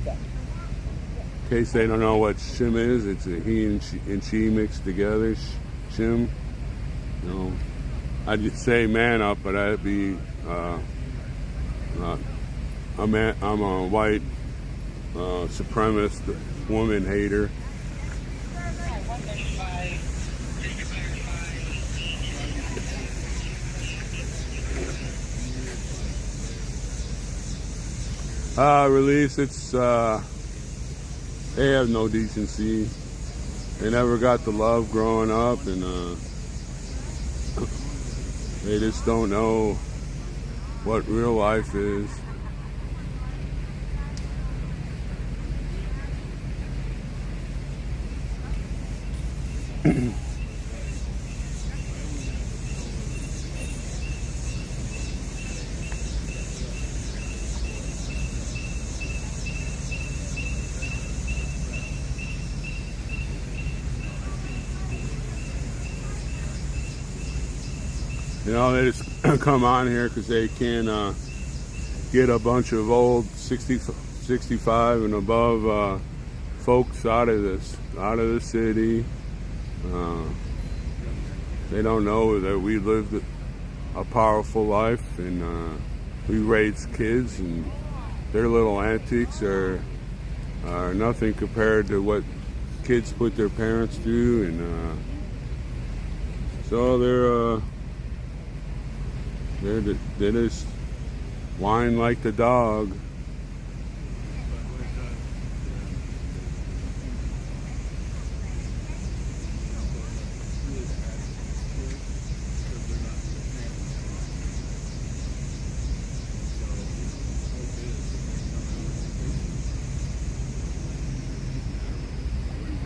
In case they don't know what shim is, it's a he and she mixed together. Shim. I'd just say man up, but I'd be I'm a white supremacist woman hater. Release, it's they have no decency. They never got the love growing up, and they just don't know what real life is. They just come on here because they can get a bunch of old 65 and above folks out of the city. They don't know that we lived a powerful life, and we raised kids, and their little antics are nothing compared to what kids put their parents through, and so they just whine like the dog.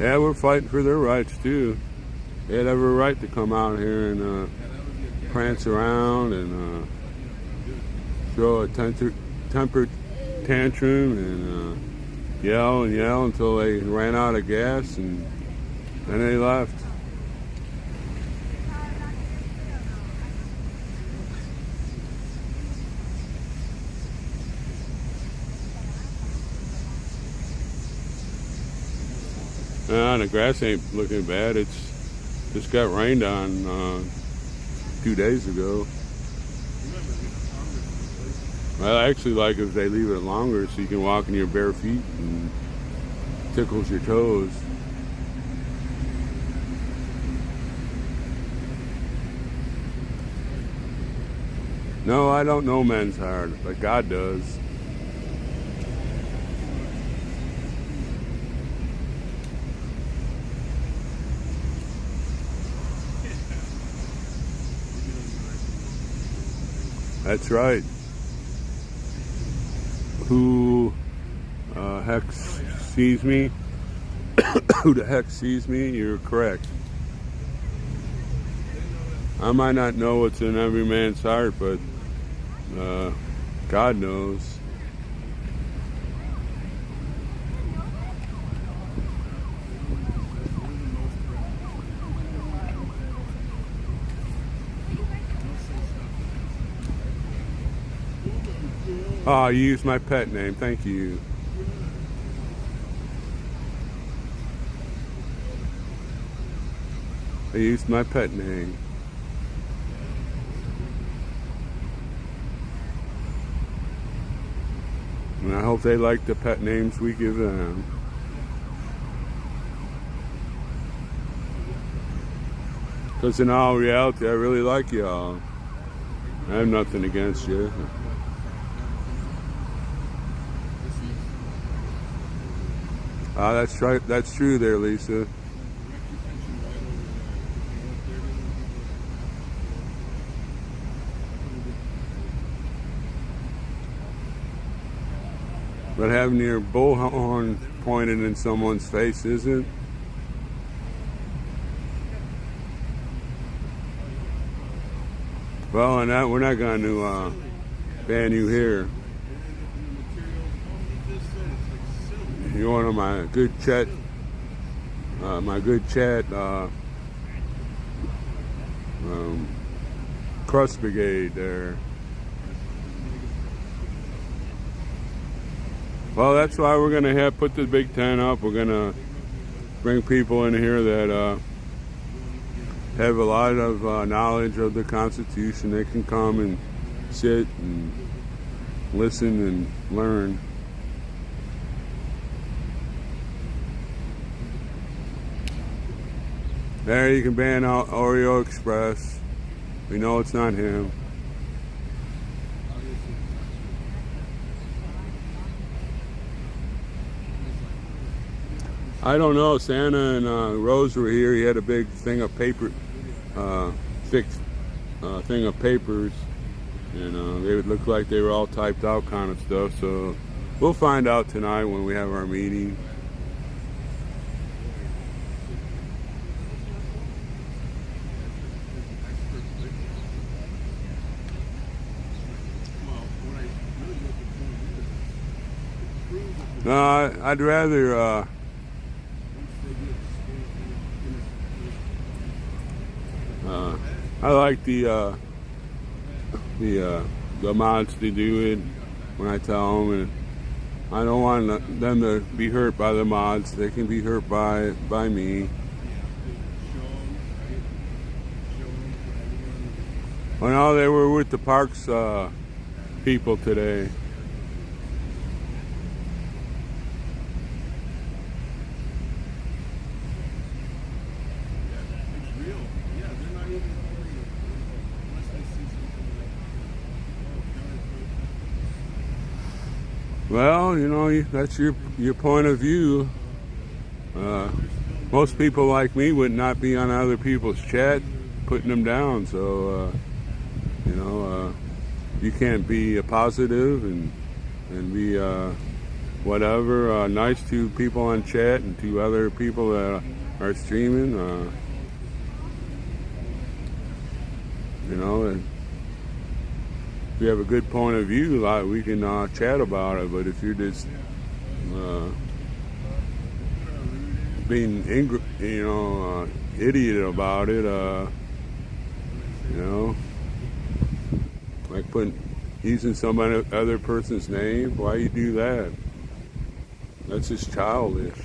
Yeah, we're fighting for their rights too. They had every right to come out here and prance around and throw a temper tantrum and yell and yell until they ran out of gas, and then they left. The grass ain't looking bad. It's just got rained on 2 days ago. I actually like if they leave it longer so you can walk in your bare feet and tickles your toes. No, I don't know men's heart, but God does. That's right. Who heck sees me? Who the heck sees me? You're correct. I might not know what's in every man's heart, but God knows. Oh, you used my pet name. Thank you. I used my pet name. And I hope they like the pet names we give them. Because in all reality, I really like y'all. I have nothing against you. That's right. That's true there, Lisa. But having your bullhorn pointed in someone's face isn't. Well, and that we're not going to ban you here. You're one of my good chat, crust brigade there. Well, that's why we're gonna have put the big tent up. We're gonna bring people in here that have a lot of knowledge of the Constitution. They can come and sit and listen and learn. There, you can ban out Oreo Express. We know it's not him. I don't know. Santa and Rose were here. He had a big thing of paper, thick thing of papers, and they would look like they were all typed out kind of stuff. So we'll find out tonight when we have our meeting. No, I'd rather I like the mods to do it when I tell them, and I don't want them to be hurt by the mods. They can be hurt by me. Well, no, they were with the parks people today. Well, you know, that's your point of view. Most people like me would not be on other people's chat putting them down. So, you know, you can't be a positive and be whatever. Nice to people on chat and to other people that are streaming. You know, and if you have a good point of view, like, we can chat about it. But if you're just being idiot about it, like using somebody other person's name, why you do that? That's just childish.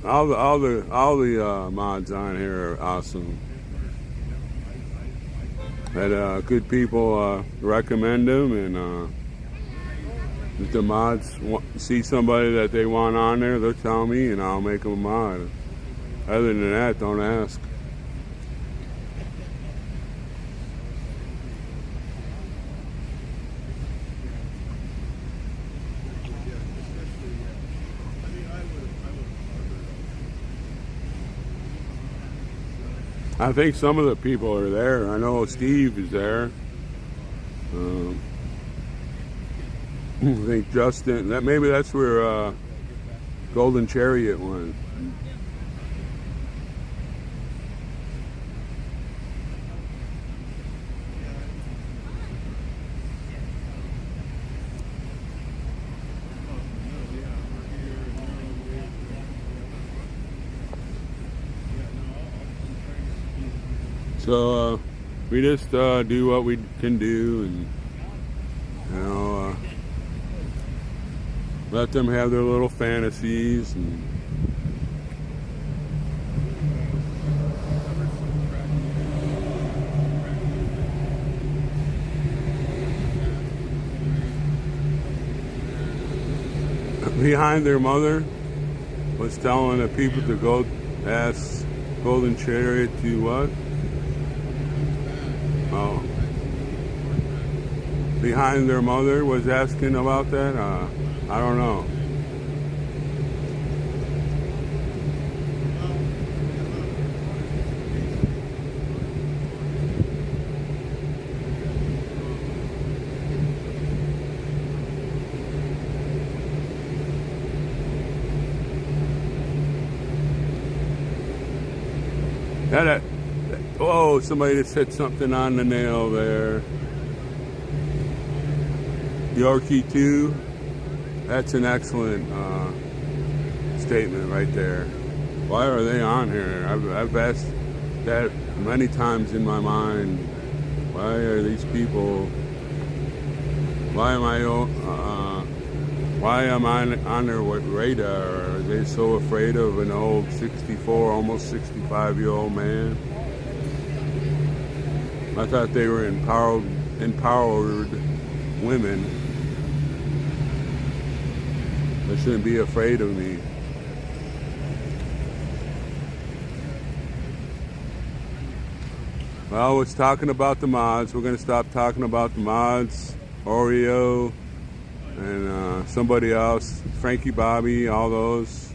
All the mods on here are awesome. That good people recommend them, and if the mods see somebody that they want on there, they'll tell me, and I'll make them a mod. Other than that, don't ask. I think some of the people are there. I know Steve is there. I think Justin. Maybe that's where Golden Chariot went. So we just do what we can do, and let them have their little fantasies. And behind their mother was telling the people to go ask Golden Chariot to what? Oh. Behind their mother was asking about that? I don't know. Oh, somebody just hit something on the nail there. Yorkie 2, that's an excellent statement right there. Why are they on here? I've asked that many times in my mind. Why are these people? Why am I on their radar? Are they so afraid of an old 64, almost 65-year-old man? I thought they were empowered women. They shouldn't be afraid of me. Well, it's talking about the mods. We're going to stop talking about the mods. Oreo and somebody else, Frankie Bobby, all those.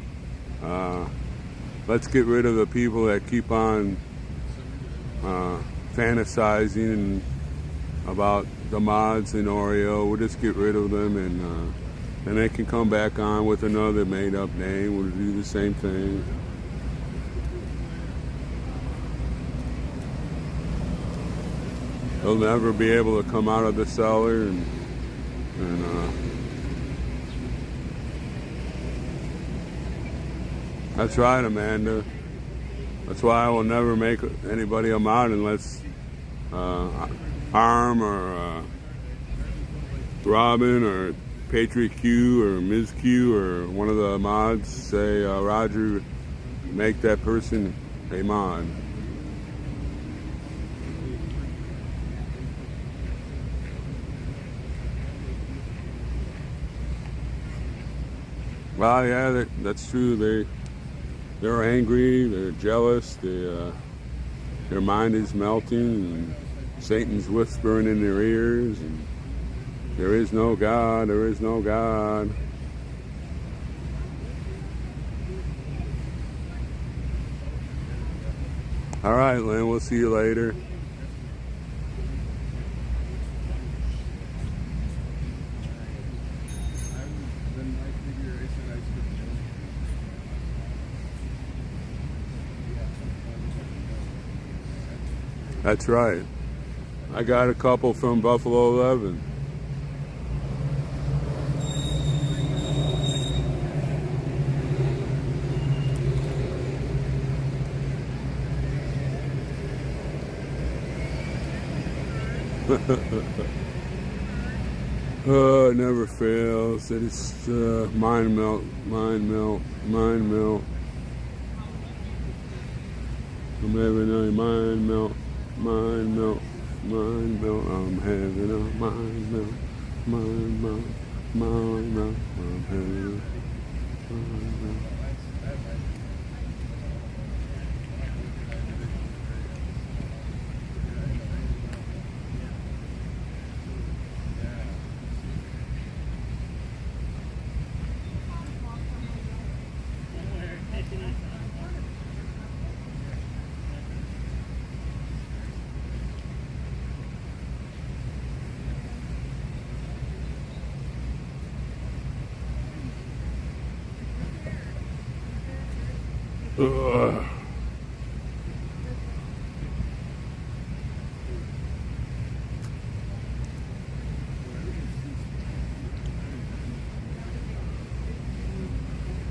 Let's get rid of the people that keep on fantasizing about the mods and Oreo. We'll just get rid of them, and then they can come back on with another made-up name. We'll do the same thing. They'll never be able to come out of the cellar, and that's right, Amanda. That's why I will never make anybody a mod unless Arm or Robin or Patriot Q or Ms. Q or one of the mods say, Roger, make that person a mod. Well, yeah, that's true. They're angry, they're jealous, their mind is melting, and Satan's whispering in their ears, and there is no God, there is no God. All right, Lynn, we'll see you later. That's right. I got a couple from Buffalo 11. Oh, it never fails. It's mind melt, mind melt, mind melt. I'm having a mind melt, mind melt, mind melt. I'm having a mind melt, mind melt, mind melt. I'm having a mind melt. Ugh.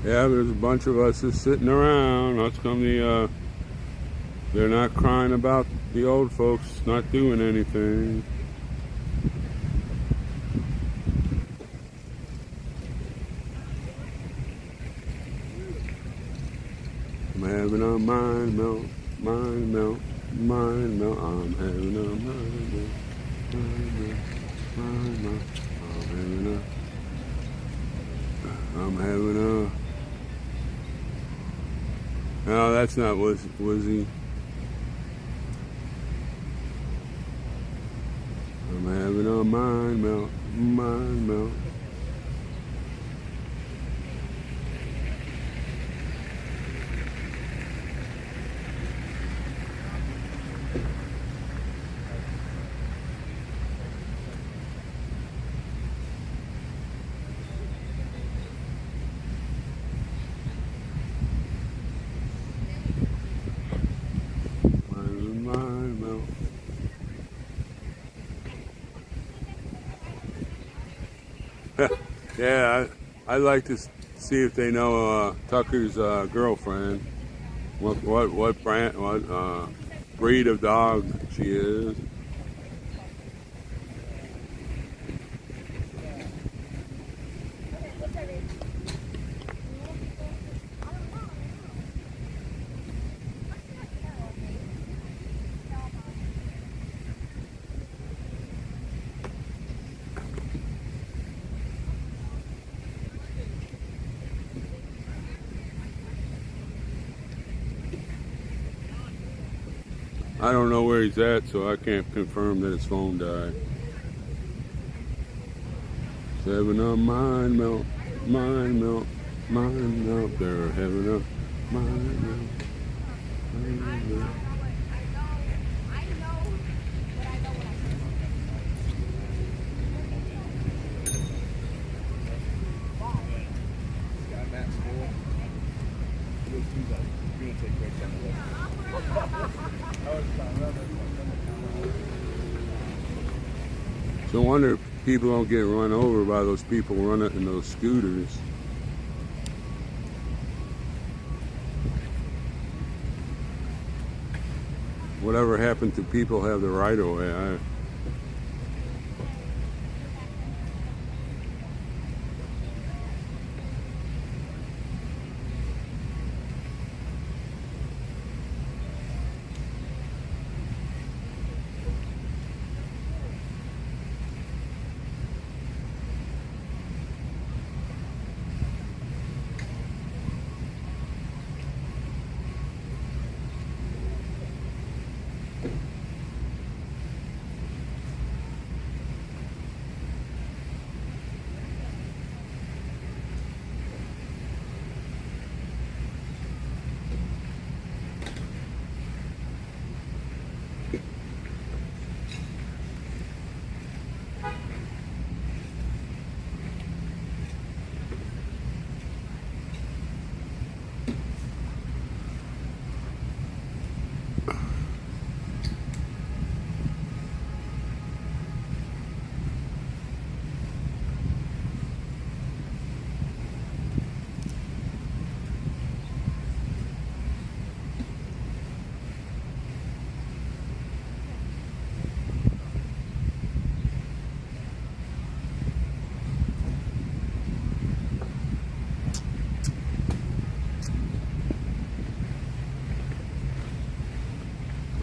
Yeah, there's a bunch of us just sitting around. That's come they're not crying about the old folks not doing anything. I'm having a mind melt, mind melt, mind melt. I'm having a mind melt, mind melt, mind melt. I'm having a. No, that's not Wizzy. I'm having a mind melt, mind melt. Mind melt. Yeah, I'd like to see if they know Tucker's girlfriend. What brand, what breed of dog she is. I don't know where he's at, so I can't confirm that his phone died. Having a mind melt, mind melt, mind melt. They're having a mind melt, mind melt. So I wonder if people don't get run over by those people running in those scooters. Whatever happened to people have the right of way?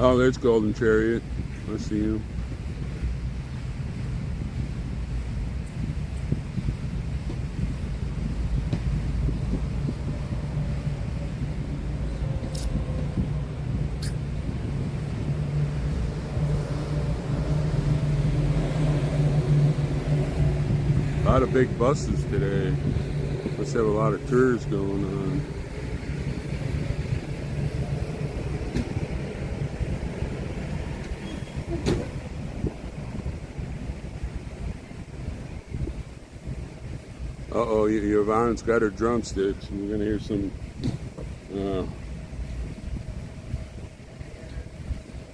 Oh, there's Golden Chariot. I see him. A lot of big buses today. Must have a lot of tours going on. Uh-oh, Yvonne's got her drumsticks, and we're gonna hear some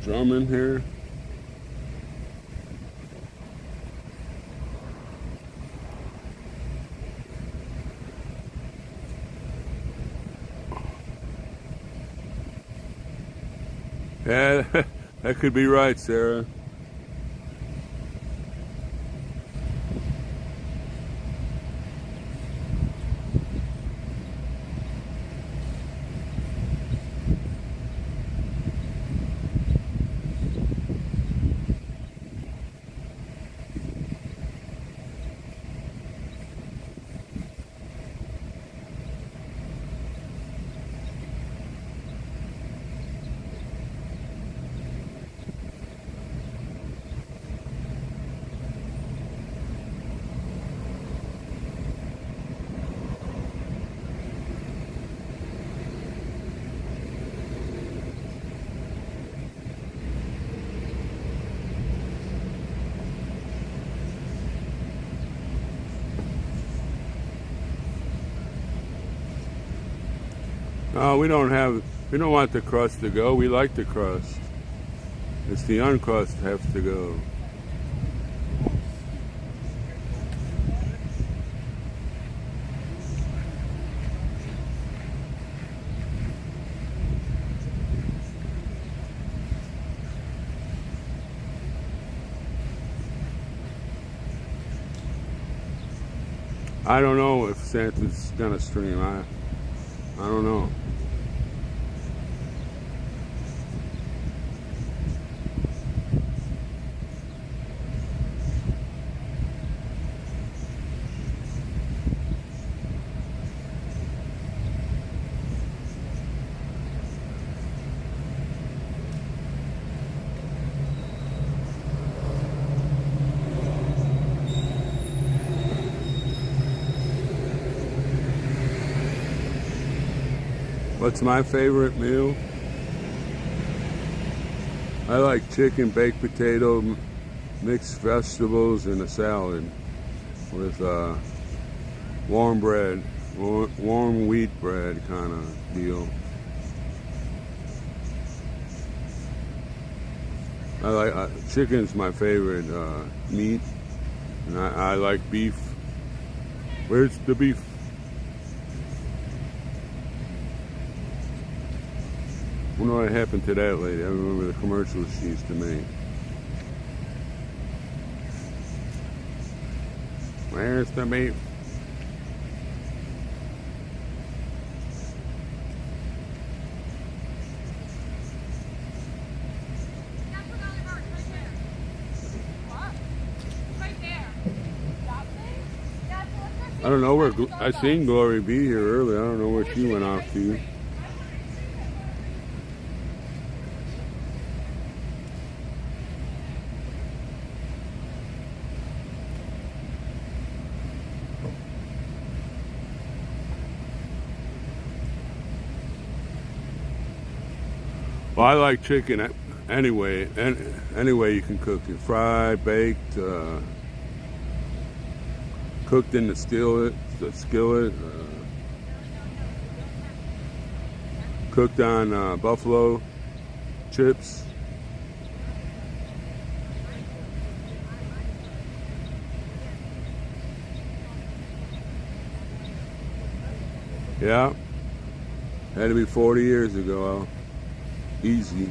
drumming here. Yeah, that could be right, Sarah. No, we don't want the crust to go. We like the crust. It's the uncrust have to go. I don't know if Santa's gonna stream. I don't know. What's my favorite meal? I like chicken, baked potato, mixed vegetables, and a salad with warm bread, warm wheat bread kind of deal. I like chicken's my favorite meat, and I like beef. Where's the beef? I wonder what happened to that lady. I remember the commercials she used to make. Where's the beef? I don't know where I seen Glory B here earlier. I don't know where she went off to. Well, I like chicken anyway. Any way you can cook it: fried, baked, cooked in the skillet, cooked on buffalo chips. Yeah, had to be 40 years ago. Easy.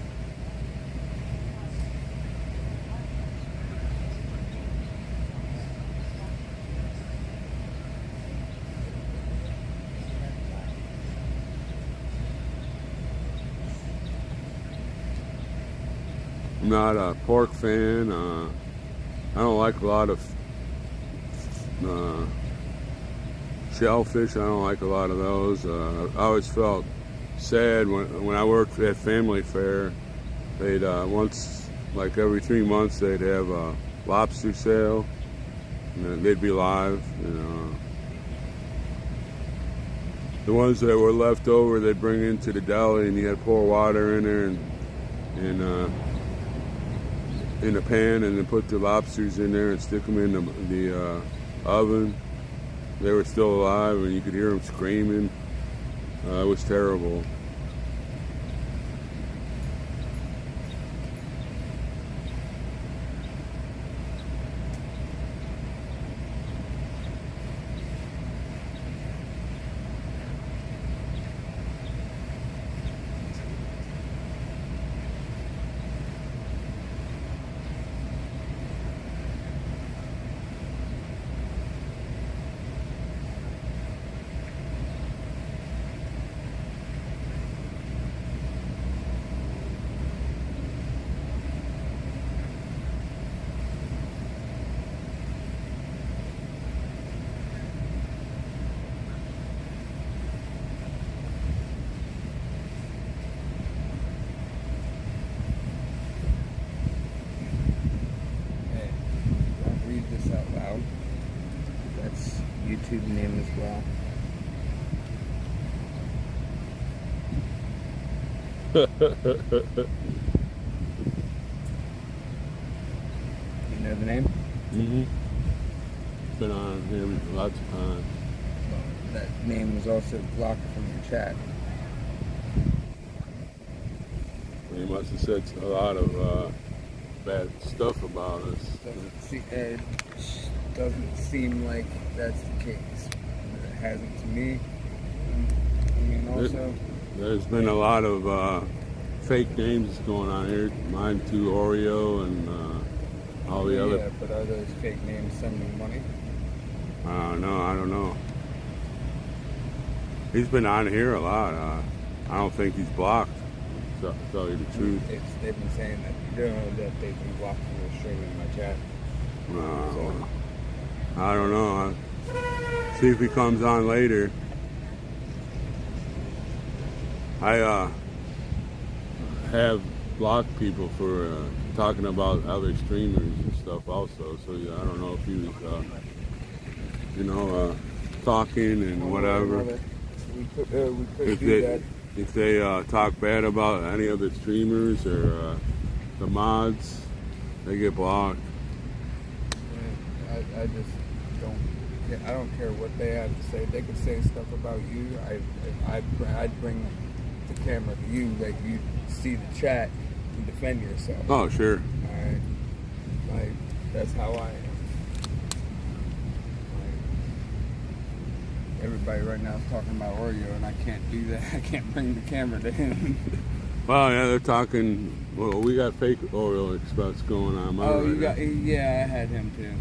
I'm not a pork fan. I don't like a lot of shellfish. I don't like a lot of those. I always felt sad when I worked at Family Fair. They'd once, like every 3 months, they'd have a lobster sale, and they'd be live. The ones that were left over, they'd bring into the deli, and you had to pour water in there and in a pan, and then put the lobsters in there and stick them in the oven. They were still alive, and you could hear them screaming. It was terrible. YouTube name as well. You know the name? Mm-hmm. Been on here lots of times. Well, that name was also blocked from your chat. He must have said a lot of bad stuff about us. Doesn't seem like that's the case. It hasn't to me. I mean, also... There's been a lot of fake names going on here. Mine too, Oreo, and all the other... Yeah, but are those fake names sending money? I don't know. He's been on here a lot. I don't think he's blocked, to tell you the truth. They've been saying that they've been blocked from the stream in my chat. So, I don't know. See if he comes on later. I have blocked people for talking about other streamers and stuff also. So I don't know if he was, talking and whatever. We could do that. If they talk bad about any of the streamers or the mods, they get blocked. I just don't care what they have to say. They could say stuff about you. I'd bring the camera to you, let you see the chat and defend yourself. Oh, sure. Alright. Like, that's how I am. Everybody right now is talking about Oreo, and I can't do that. I can't bring the camera to him. Well, yeah, they're talking. Well, we got fake Oreo Express going on. Yeah, I had him too.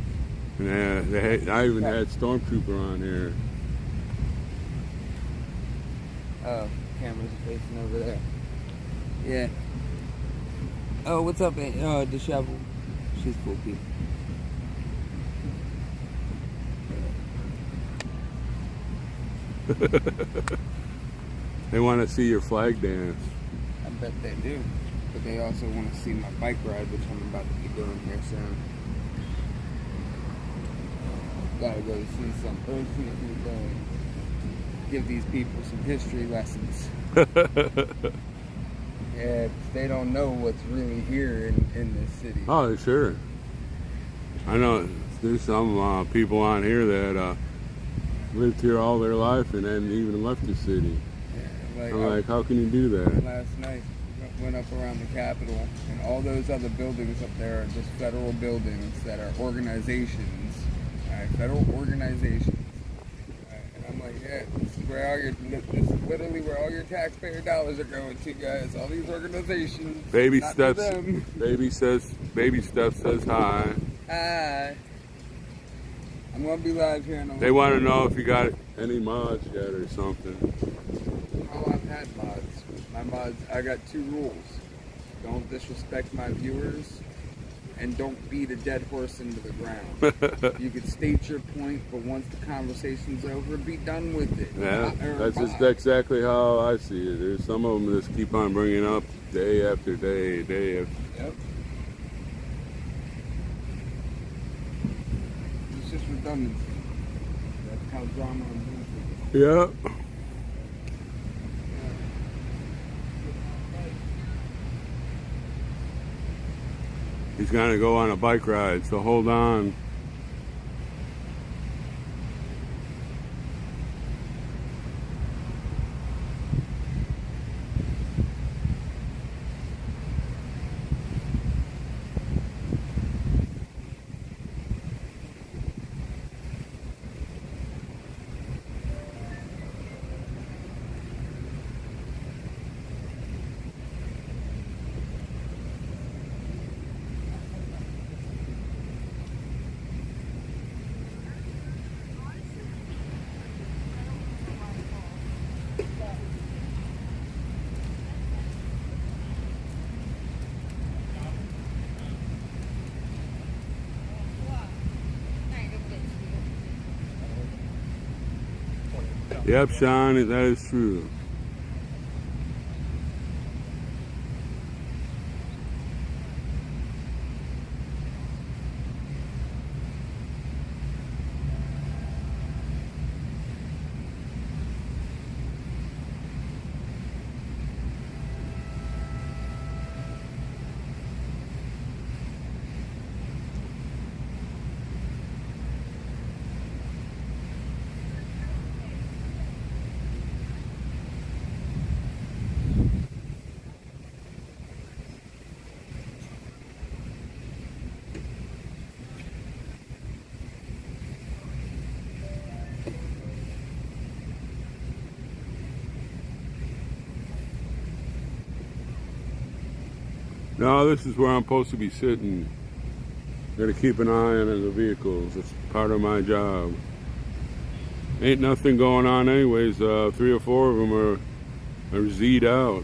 And I even had Stormtrooper on here. Oh, camera's facing over there. Yeah. Oh, what's up, Disheveled? She's cool people. They want to see your flag dance. I bet they do. But they also want to see my bike ride, which I'm about to be doing here soon. Gotta go see some give these people some history lessons. Yeah, they don't know what's really here in this city. Oh, sure. I know there's some people on here that lived here all their life and hadn't even left the city. Yeah, I'm like, how can you do that? Last night, went up around the Capitol, and all those other buildings up there are just federal buildings that are organizations. Federal organizations. And I'm like, yeah, this is literally where all your taxpayer dollars are going to, guys. All these organizations. Baby not steps. to them. Baby steps says hi. Hi. I'm gonna be live here in a They want to know if you got any mods yet or something. Oh, I've had mods. My mods, I got 2 rules. Don't disrespect my viewers, and don't beat a dead horse into the ground. You could state your point, but once the conversation's over, be done with it. Yeah, that's just exactly how I see it. There's some of them that just keep on bringing up day after day, day after. Yep. It's just redundancy. That's how drama is. Yeah. He's gonna go on a bike ride, so hold on. Yep, Sean, that is true. No, this is where I'm supposed to be sitting. Gotta keep an eye on the vehicles. It's part of my job. Ain't nothing going on anyways. 3 or 4 of them are Z'd out.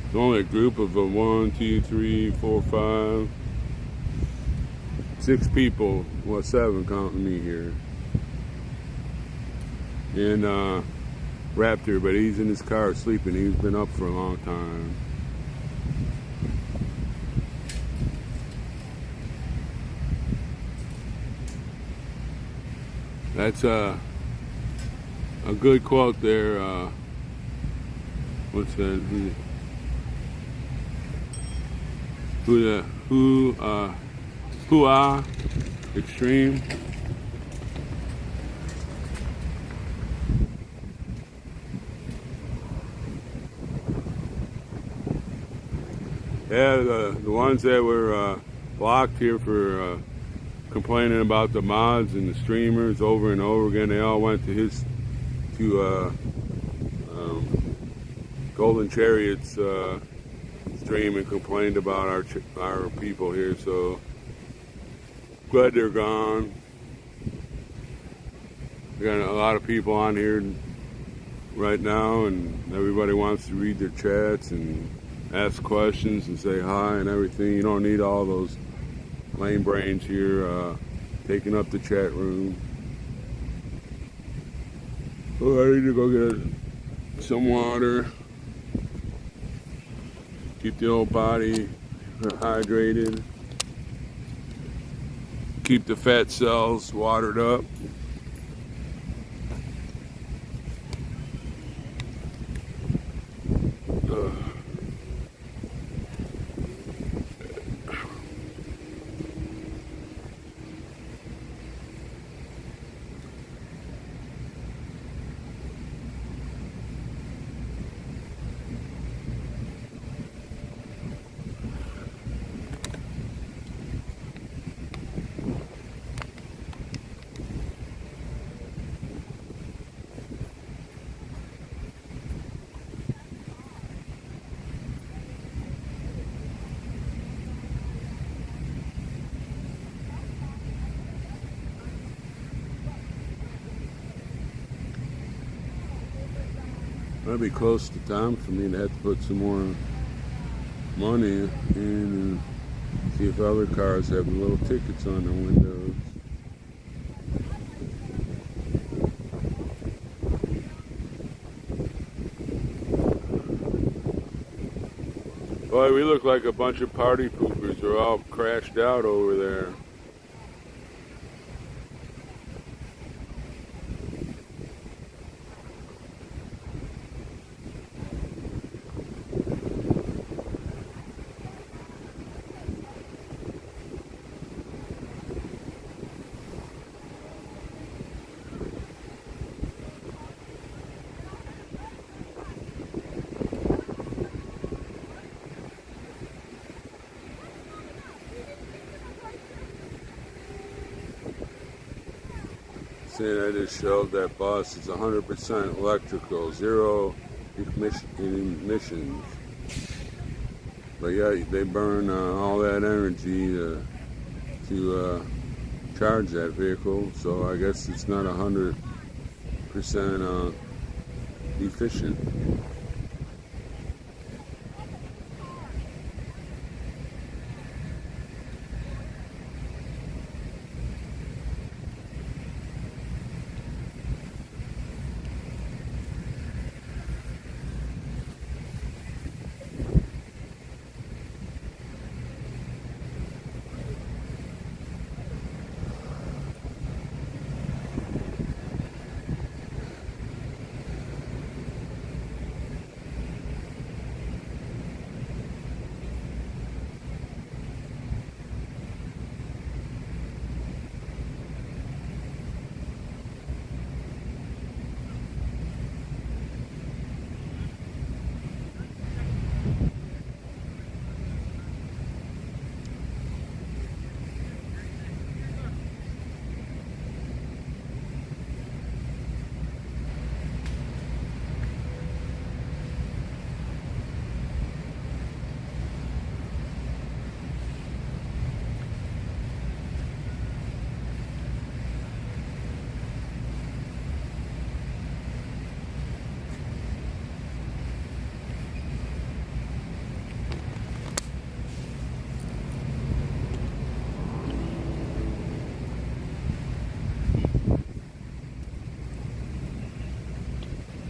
It's only a group of 1, 2, 3, 4, 5, 6 people. Well, 7 counting me here. And Raptor, but he's in his car sleeping. He's been up for a long time. That's a good quote there. What's that? Who extreme. Yeah, the ones that were blocked here for complaining about the mods and the streamers over and over again, they all went to Golden Chariot's stream and complained about our people here. So glad they're gone. We got a lot of people on here right now, and everybody wants to read their chats and ask questions and say hi and everything. You don't need all those lame brains here taking up the chat room. Oh, I need to go get some water. Keep the old body hydrated. Keep the fat cells watered up. Might be close to time for me to have to put some more money in and see if other cars have the little tickets on their windows. Boy, we look like a bunch of party poopers. We're all crashed out over there. Saying I just showed that bus. It's 100% electrical, zero emissions. But yeah, they burn all that energy to charge that vehicle. So I guess it's not 100% efficient.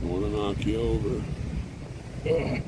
I want to knock you over. Ugh.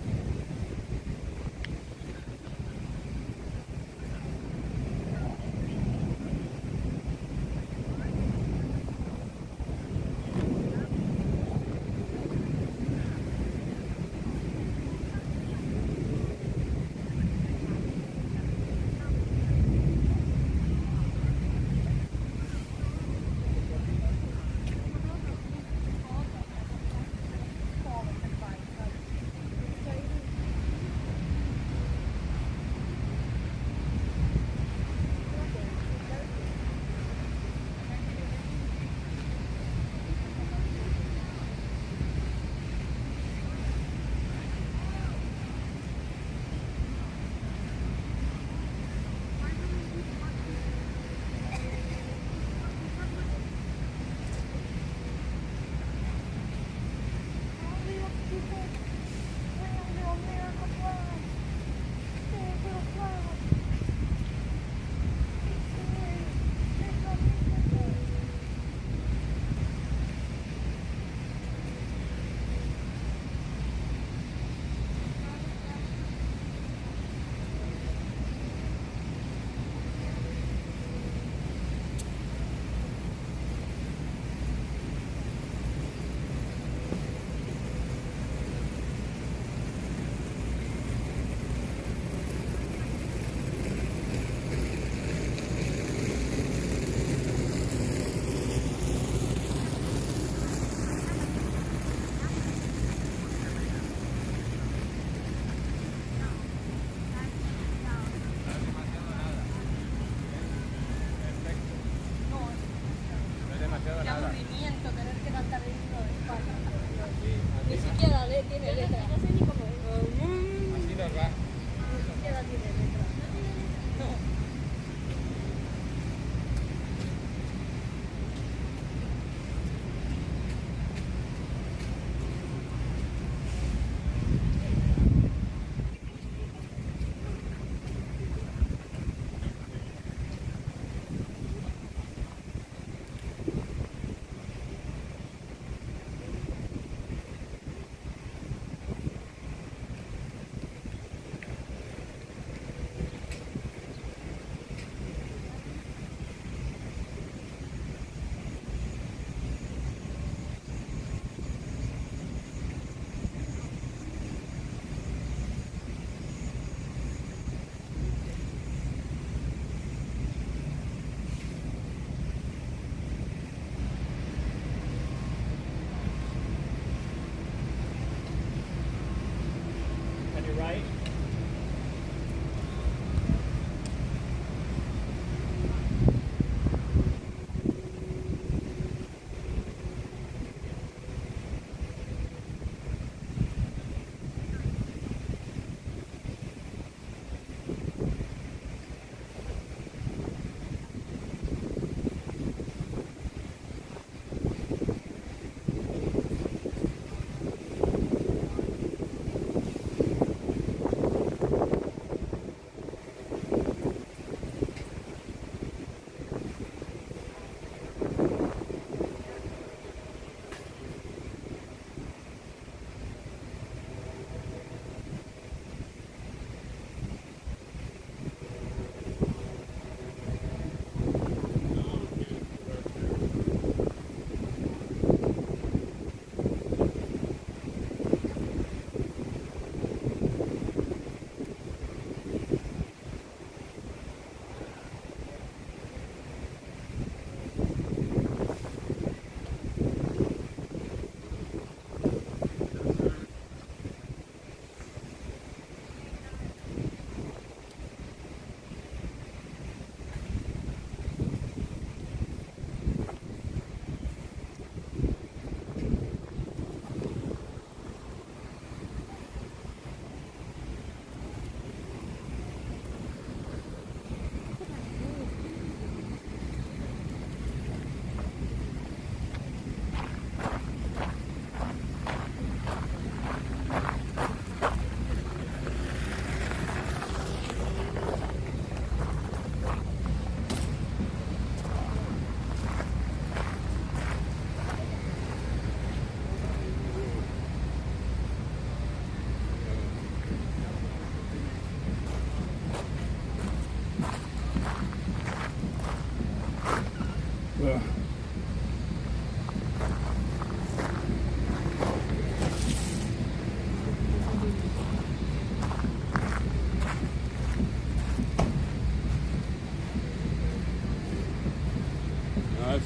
That's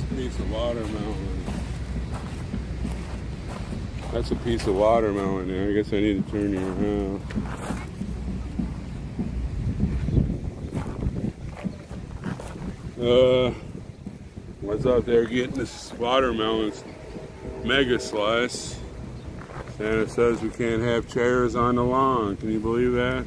a piece of watermelon. That's a piece of watermelon there. I guess I need to turn you around. Was out there getting this watermelon mega slice. Santa says we can't have chairs on the lawn. Can you believe that?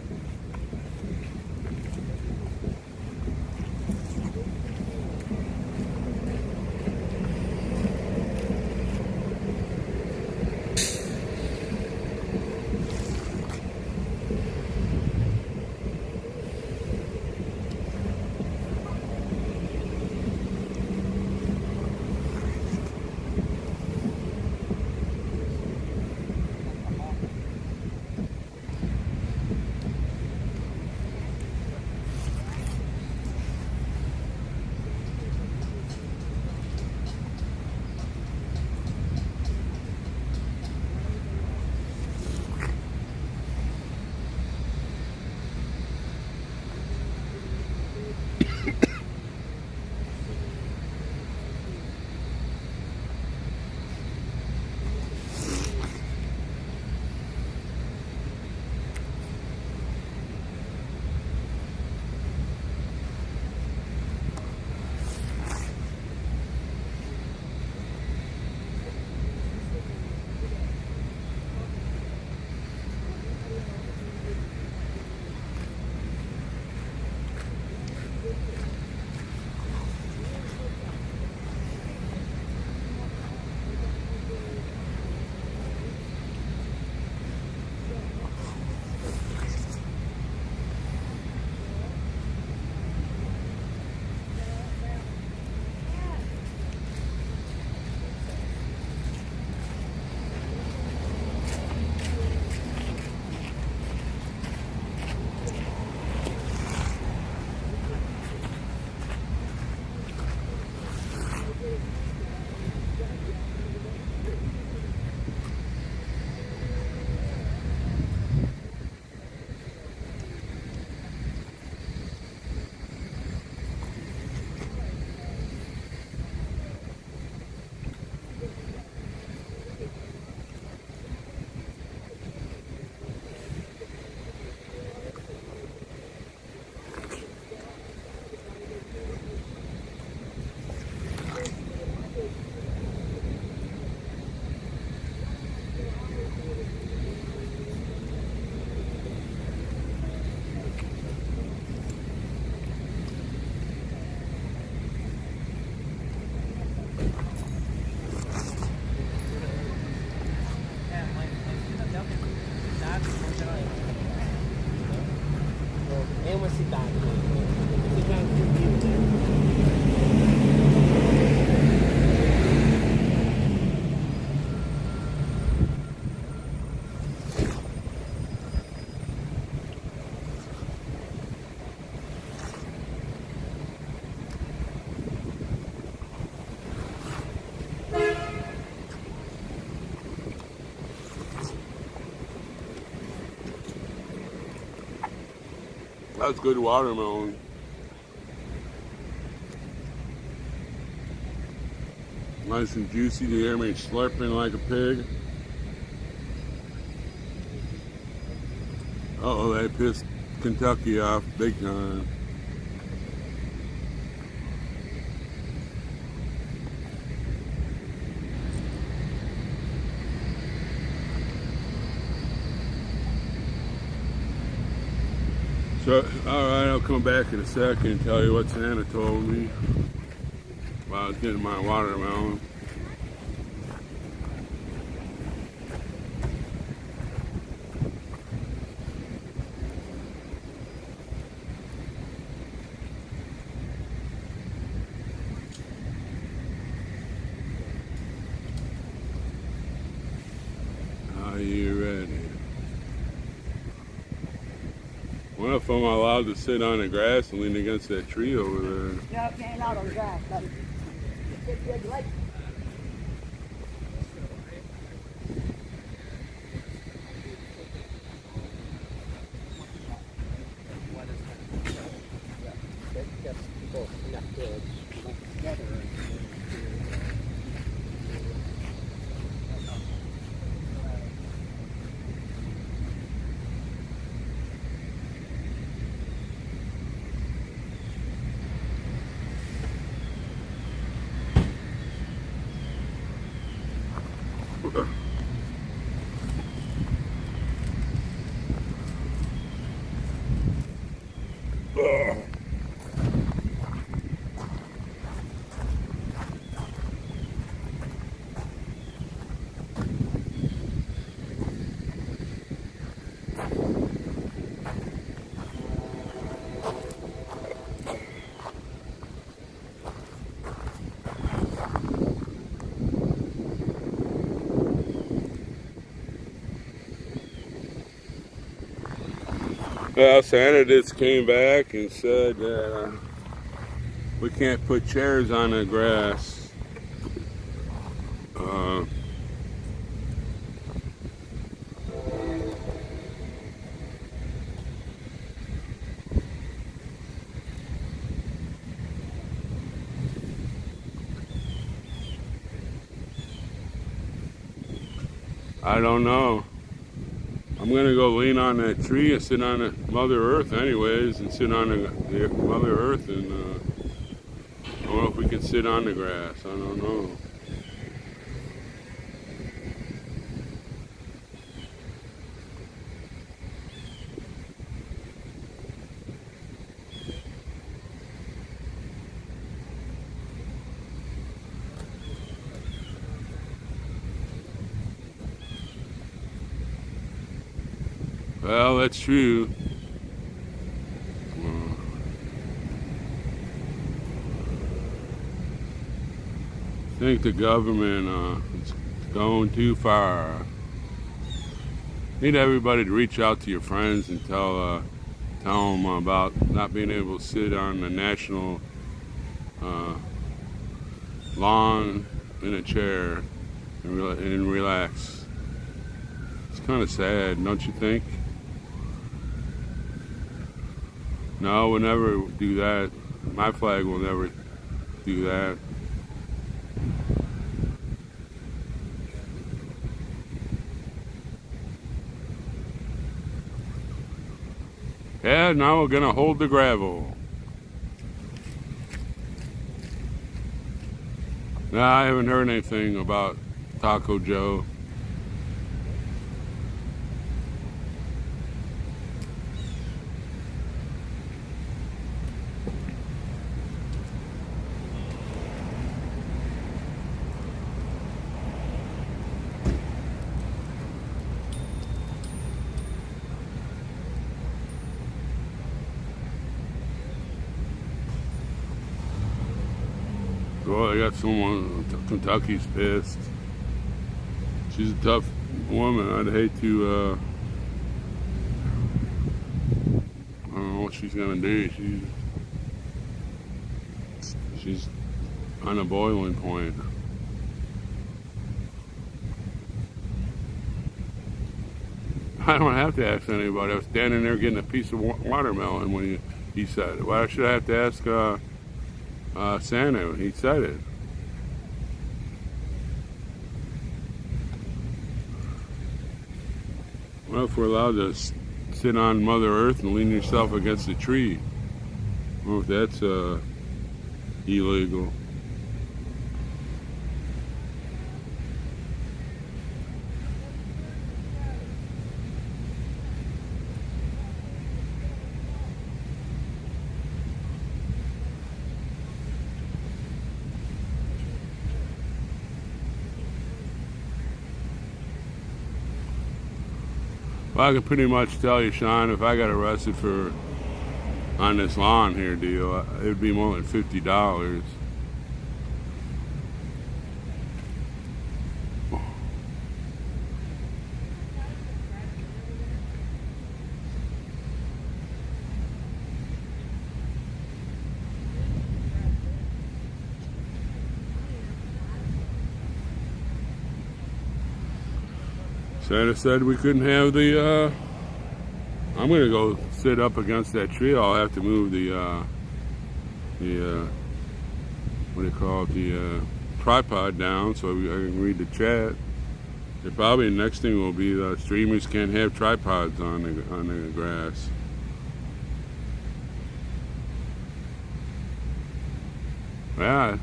É uma cidade, você já viu, né? That's good watermelon. Nice and juicy. Do you hear me slurping like a pig? Uh-oh, they pissed Kentucky off big time. So, alright, I'll come back in a second and tell you what Santa told me while I was getting my watermelon. Are you ready? What if I'm allowed to sit on the grass and lean against that tree over there? No, you ain't allowed on the grass, buddy. Well, Santa just came back and said that we can't put chairs on the grass. I don't know. I'm gonna go lean on that tree and sit on the Mother Earth anyways, and sit on the Mother Earth, and I don't know if we can sit on the grass. I don't know. Well, that's true. I think the government is going too far. Need everybody to reach out to your friends and tell them about not being able to sit on the national lawn in a chair and relax. It's kind of sad, don't you think? No, we'll never do that. My flag will never do that. Yeah, now we're gonna hold the gravel. Nah, I haven't heard anything about Taco Joe. Well, I got someone, Kentucky's pissed. She's a tough woman. I'd hate to, I don't know what she's gonna do. She's on a boiling point. I don't have to ask anybody. I was standing there getting a piece of watermelon when he said it. Why should I have to ask Santa? He said it. Well, if we're allowed to sit on Mother Earth and lean yourself against a tree, well, if that's illegal. Well, I can pretty much tell you, Sean, if I got arrested for on this lawn here deal, it'd be more than $50. Santa said we couldn't have the, I'm gonna go sit up against that tree. I'll have to move the what do you call it, the tripod down so I can read the chat. And probably the next thing will be the streamers can't have tripods on the grass. Yeah,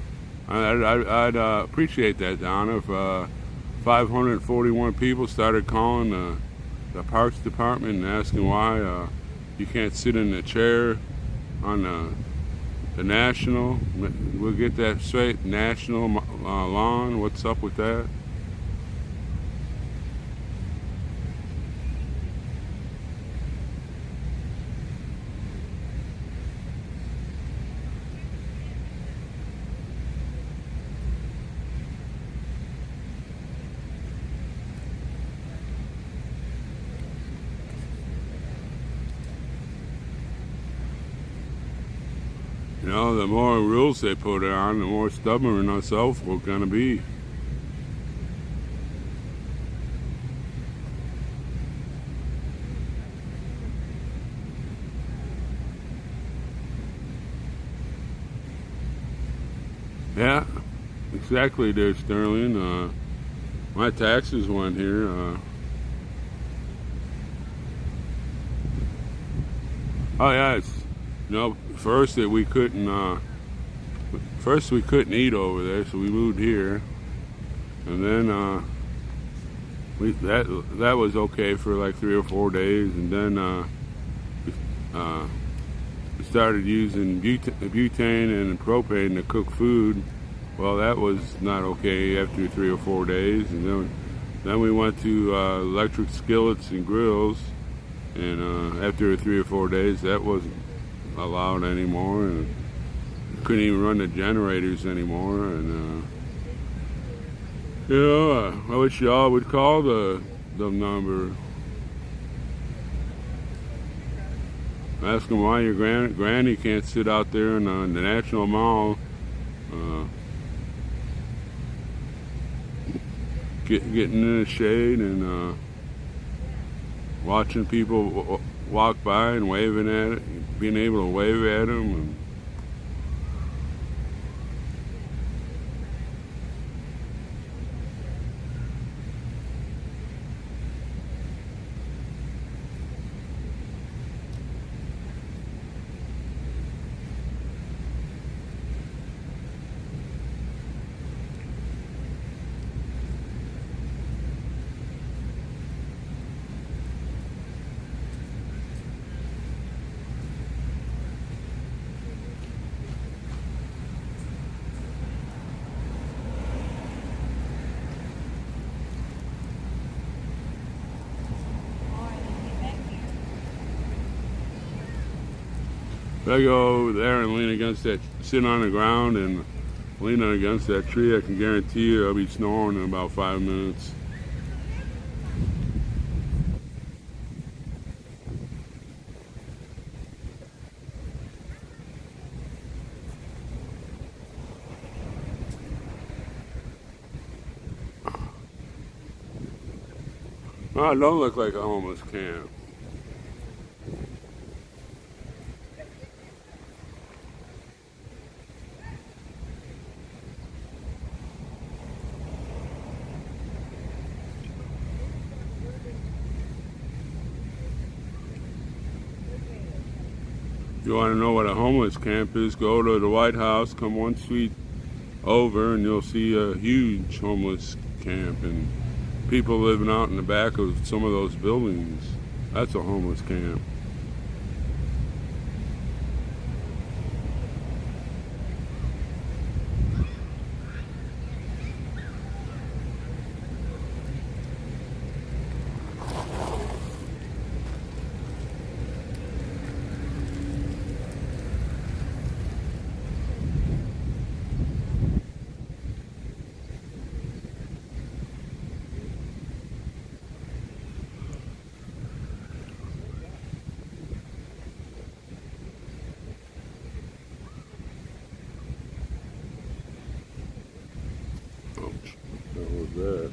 I'd appreciate that, Donna, if 541 people started calling the Parks Department and asking why you can't sit in the chair on the national. We'll get that straight. National lawn. What's up with that? You know, the more rules they put on, the more stubborn ourselves we're gonna be. Yeah, exactly there, Sterling. My taxes went here. Oh yeah, it's, you know, first we couldn't eat over there, so we moved here, and then that was okay for like 3 or 4 days, and then we started using butane and propane to cook food. Well, that was not okay after 3 or 4 days, and then we went to electric skillets and grills, and after 3 or 4 days, that wasn't allowed anymore, and couldn't even run the generators anymore. And you know, I wish y'all would call the number. Ask them why your granny can't sit out there in the National Mall, getting in the shade and watching people walk by and waving at it, being able to wave at them. And if I go over there and lean against that, sit on the ground and lean against that tree, I can guarantee you I'll be snoring in about 5 minutes. Oh, it don't look like a homeless camp. If you want to know what a homeless camp is, go to the White House, come one street over, and you'll see a huge homeless camp and people living out in the back of some of those buildings. That's a homeless camp. Ouch, what was that?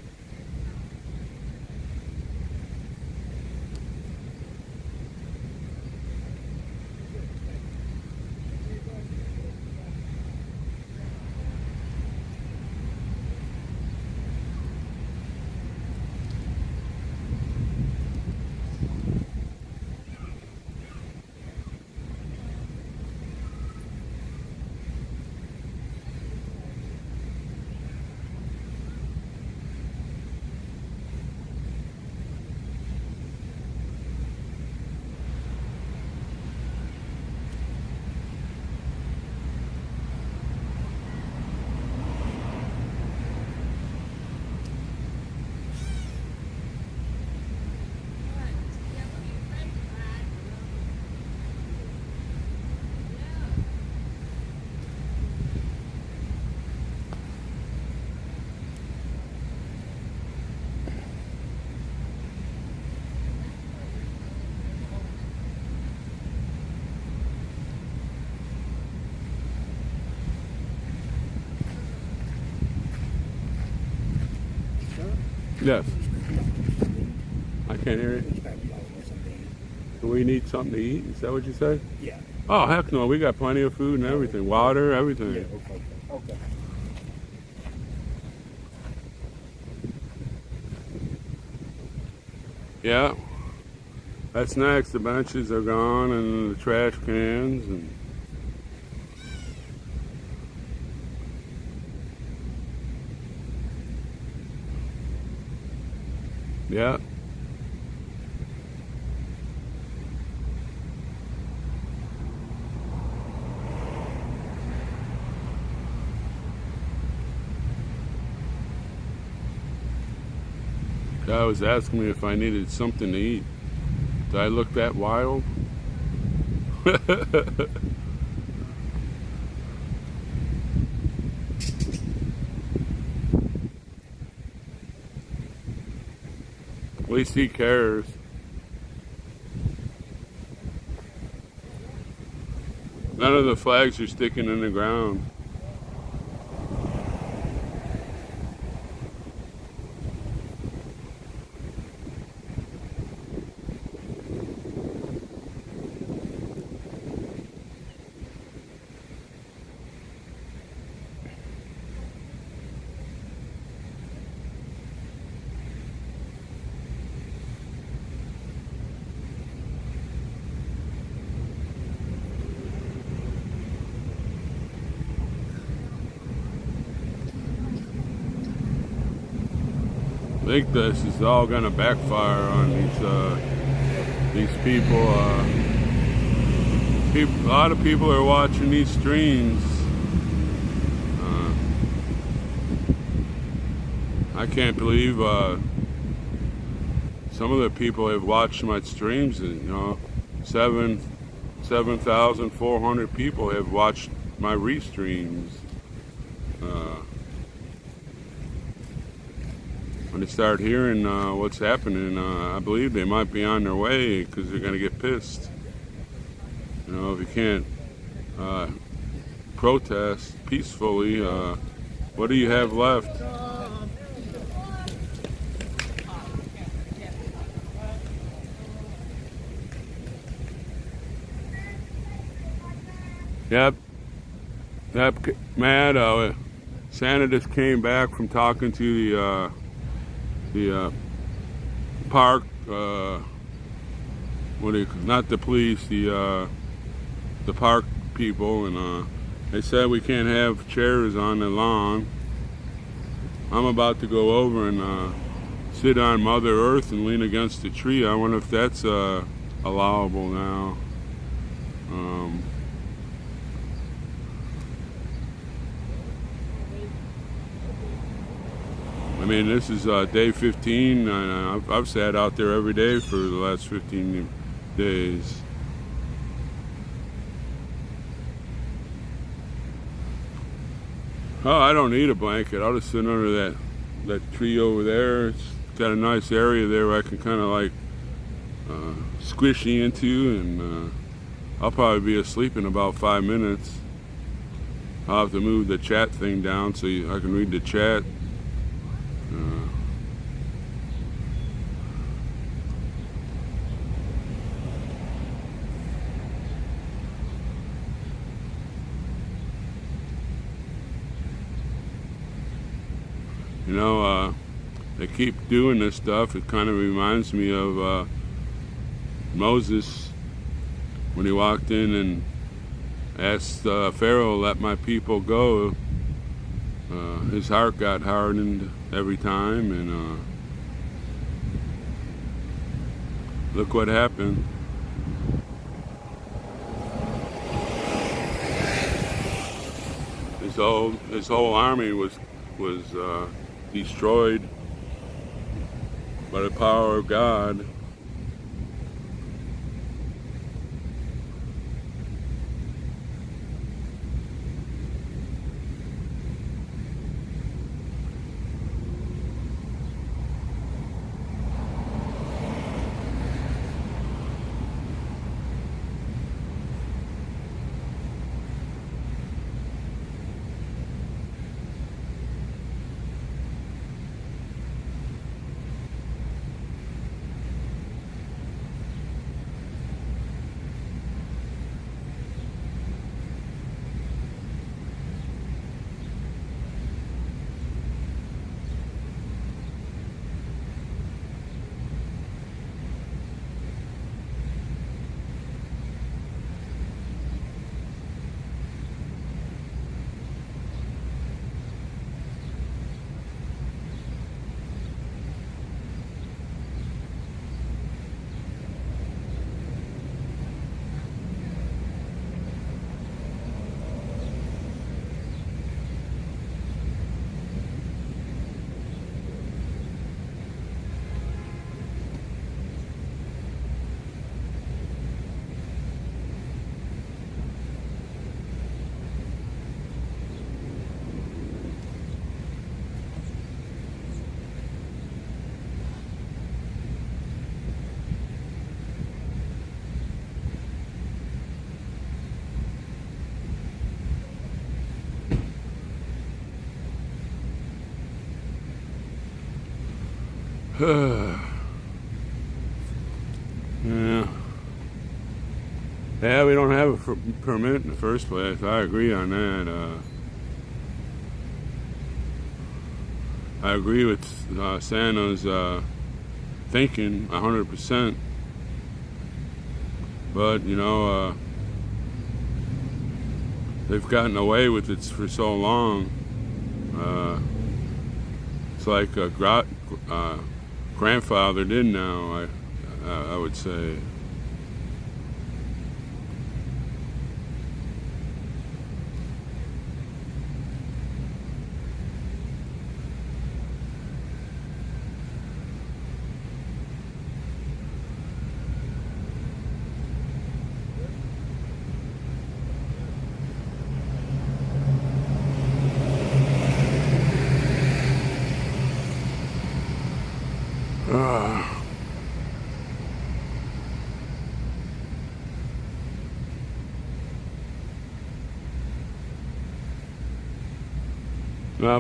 Yes. I can't hear you. We need something to eat. Is that what you said? Yeah. Oh, heck no. We got plenty of food and everything. Water, everything. Okay. Yeah. That's next. The benches are gone and the trash cans and yeah. Guy was asking me if I needed something to eat. Did I look that wild? At least he cares. None of the flags are sticking in the ground. I think this is all going to backfire on these people. A lot of people are watching these streams. I can't believe some of the people have watched my streams. And, 7,400 people have watched my restreams. When they start hearing what's happening, I believe they might be on their way because they're going to get pissed. If you can't protest peacefully, what do you have left? Yep, Matt, Santa just came back from talking to the park, not the police, the park people, and they said we can't have chairs on the lawn. I'm about to go over and sit on Mother Earth and lean against a tree. I wonder if that's allowable now. I mean, this is day 15, and I've sat out there every day for the last 15 days. Oh, I don't need a blanket. I'll just sit under that tree over there. It's got a nice area there where I can kind of like squishy into, and I'll probably be asleep in about 5 minutes. I'll have to move the chat thing down so I can read the chat. They keep doing this stuff. It kind of reminds me of Moses when he walked in and asked Pharaoh, "Let my people go." His heart got hardened every time, and look what happened. His whole army was destroyed by the power of God. Yeah. Yeah, we don't have a permit in the first place. I agree on that. I agree with Santa's thinking 100%. But, you know, they've gotten away with it for so long. It's like a grandfathered in now, I would say.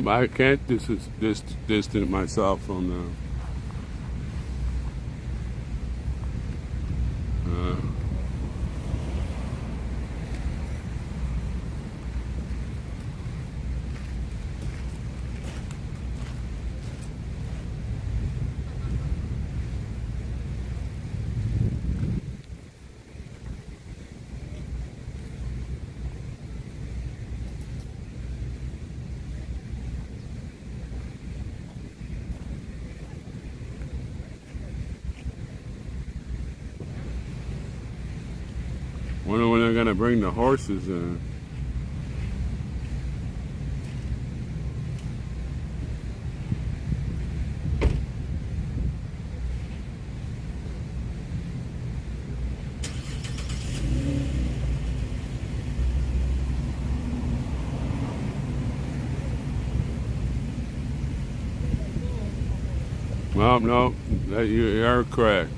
I can't distance myself from them. Wonder when they're gonna bring the horses in. Well, no, you are correct.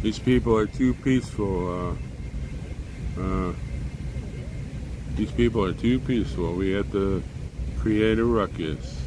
These people are too peaceful. These people are too peaceful. We have to create a ruckus.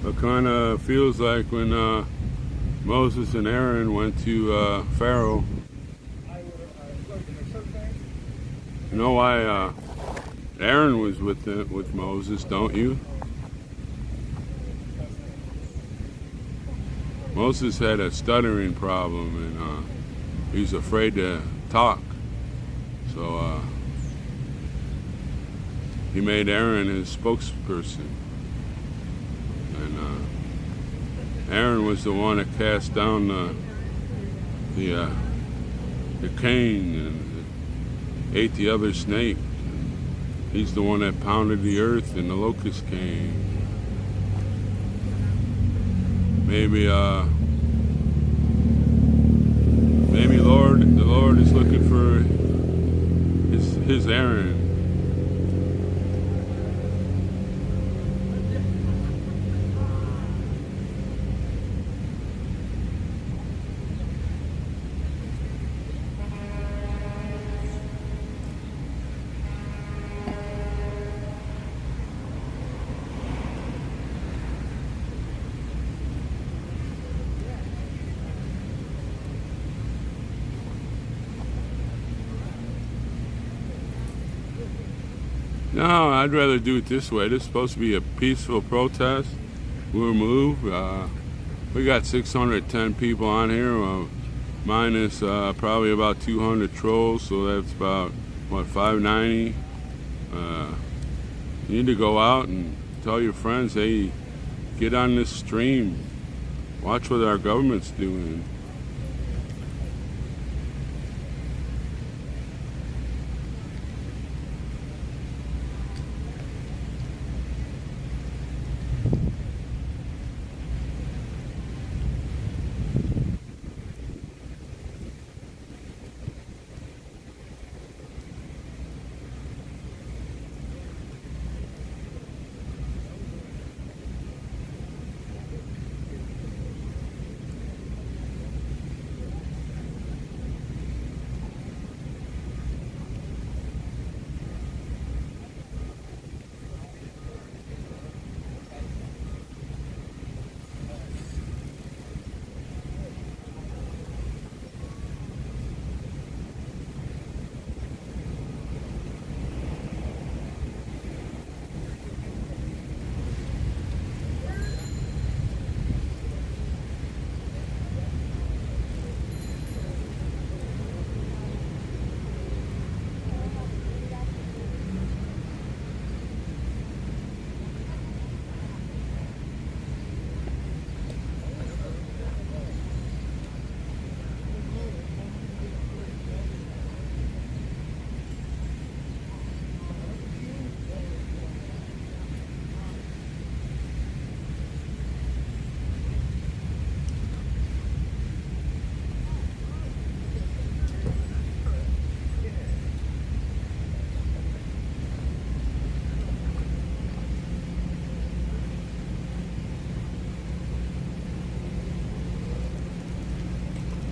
It kind of feels like when Moses and Aaron went to Pharaoh. You know why Aaron was with Moses, don't you? Moses had a stuttering problem and he's afraid to talk. So he made Aaron his spokesperson. And Aaron was the one that cast down the cane and ate the other snake. He's the one that pounded the earth and the locust came. Maybe the Lord is looking for his Aaron. No, I'd rather do it this way. This is supposed to be a peaceful protest. We'll move. We got 610 people on here, minus probably about 200 trolls, so that's about, what, 590? You need to go out and tell your friends, hey, get on this stream. Watch what our government's doing.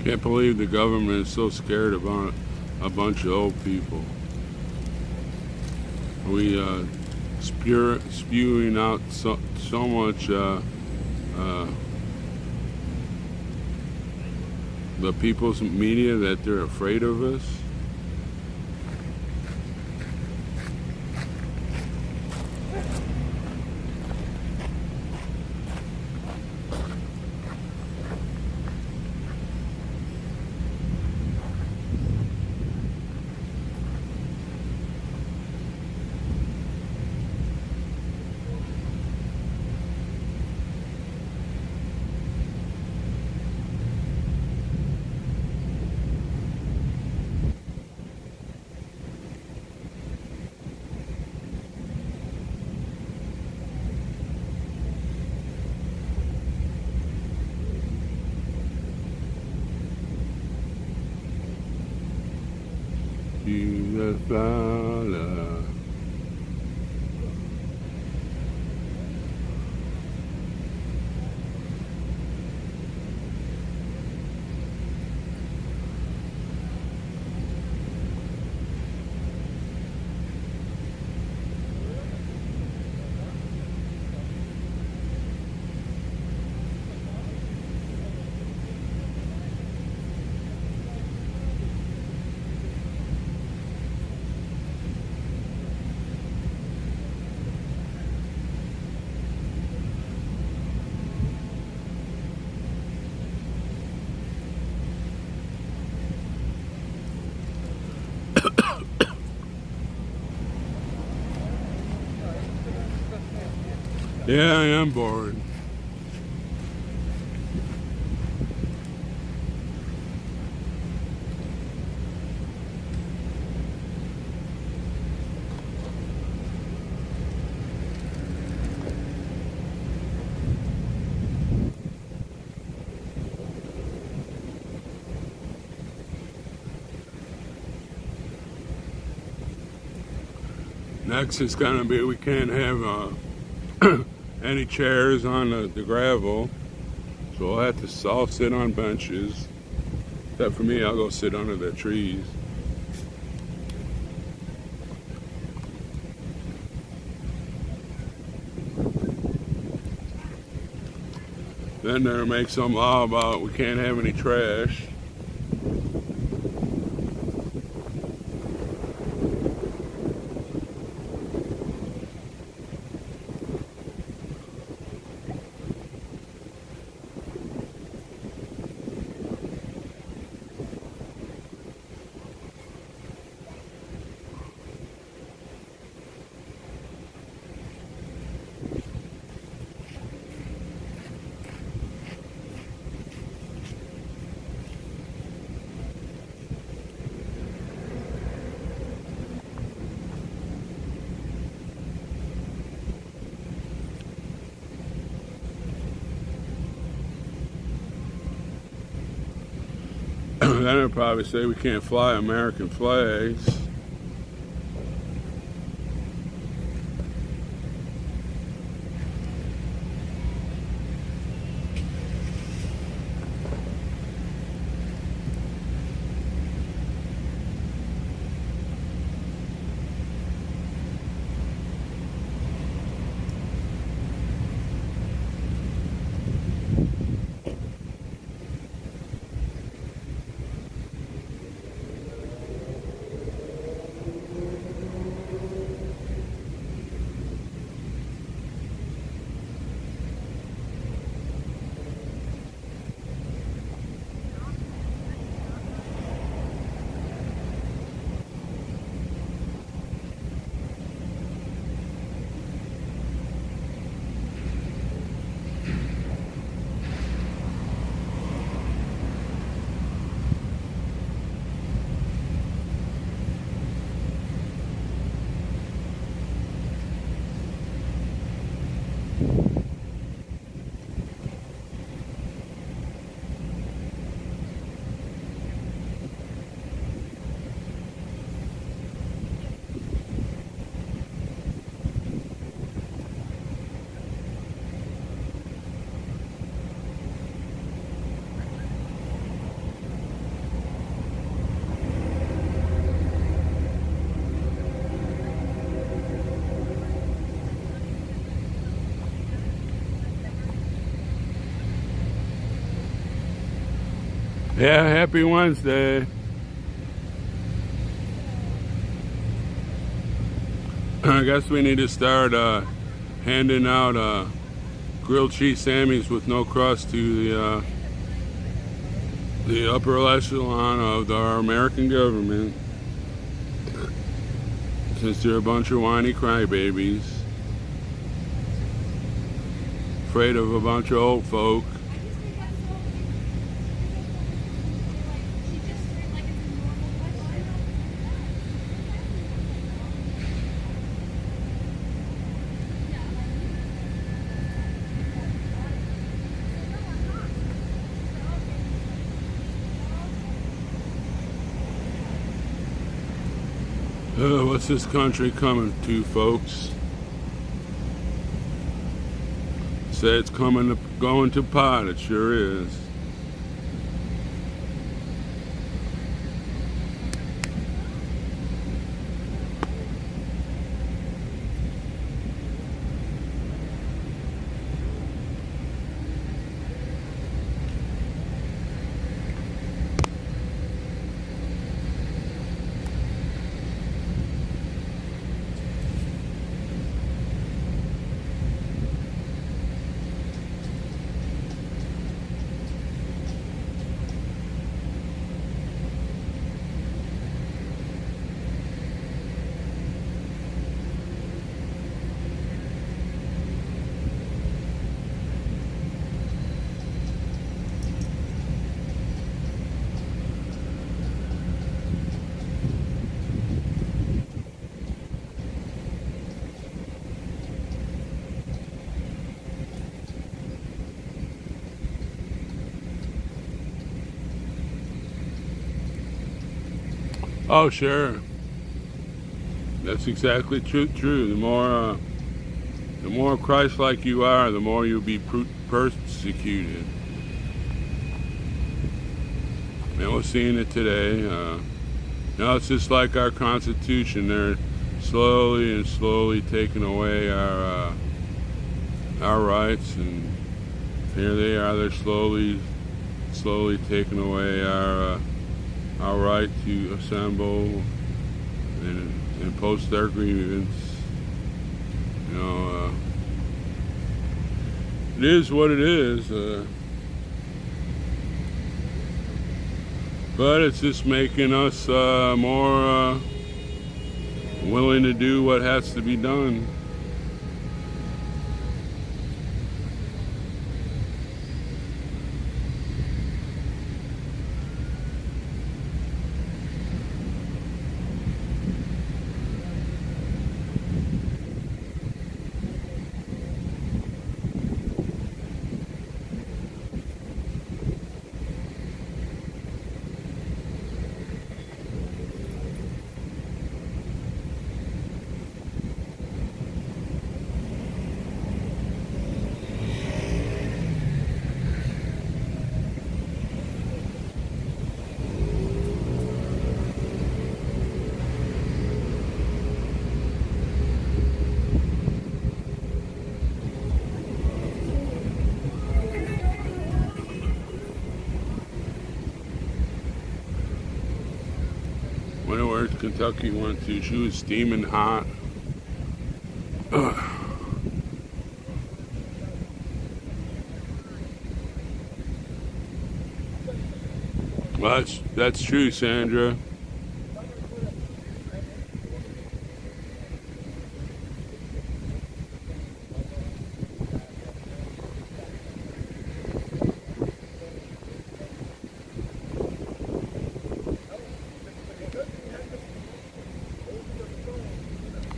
Can't believe the government is so scared about a bunch of old people. We spewing out so much the people's media that they're afraid of us. Yeah, I am bored. Next is gonna be, we can't have any chairs on the gravel, so I'll have to all sit on benches. Except for me, I'll go sit under the trees. Then they'll make some law about we can't have any trash. Then they'll probably say we can't fly American flags. Yeah, happy Wednesday. I guess we need to start handing out grilled cheese Sammys with no crust to the upper echelon of our American government, since they're a bunch of whiny crybabies, afraid of a bunch of old folk. What's this country coming to, folks? Say it's going to pot. It sure is. Oh, sure. That's exactly true. The more Christ-like you are, the more you'll be persecuted. And we're seeing it today. It's just like our Constitution. They're slowly taking away our rights, and here they are. They're slowly taking away our right to assemble and post their grievance. It is what it is. But it's just making us more willing to do what has to be done. Kentucky went to. She was steaming hot. Well, that's true, Sandra.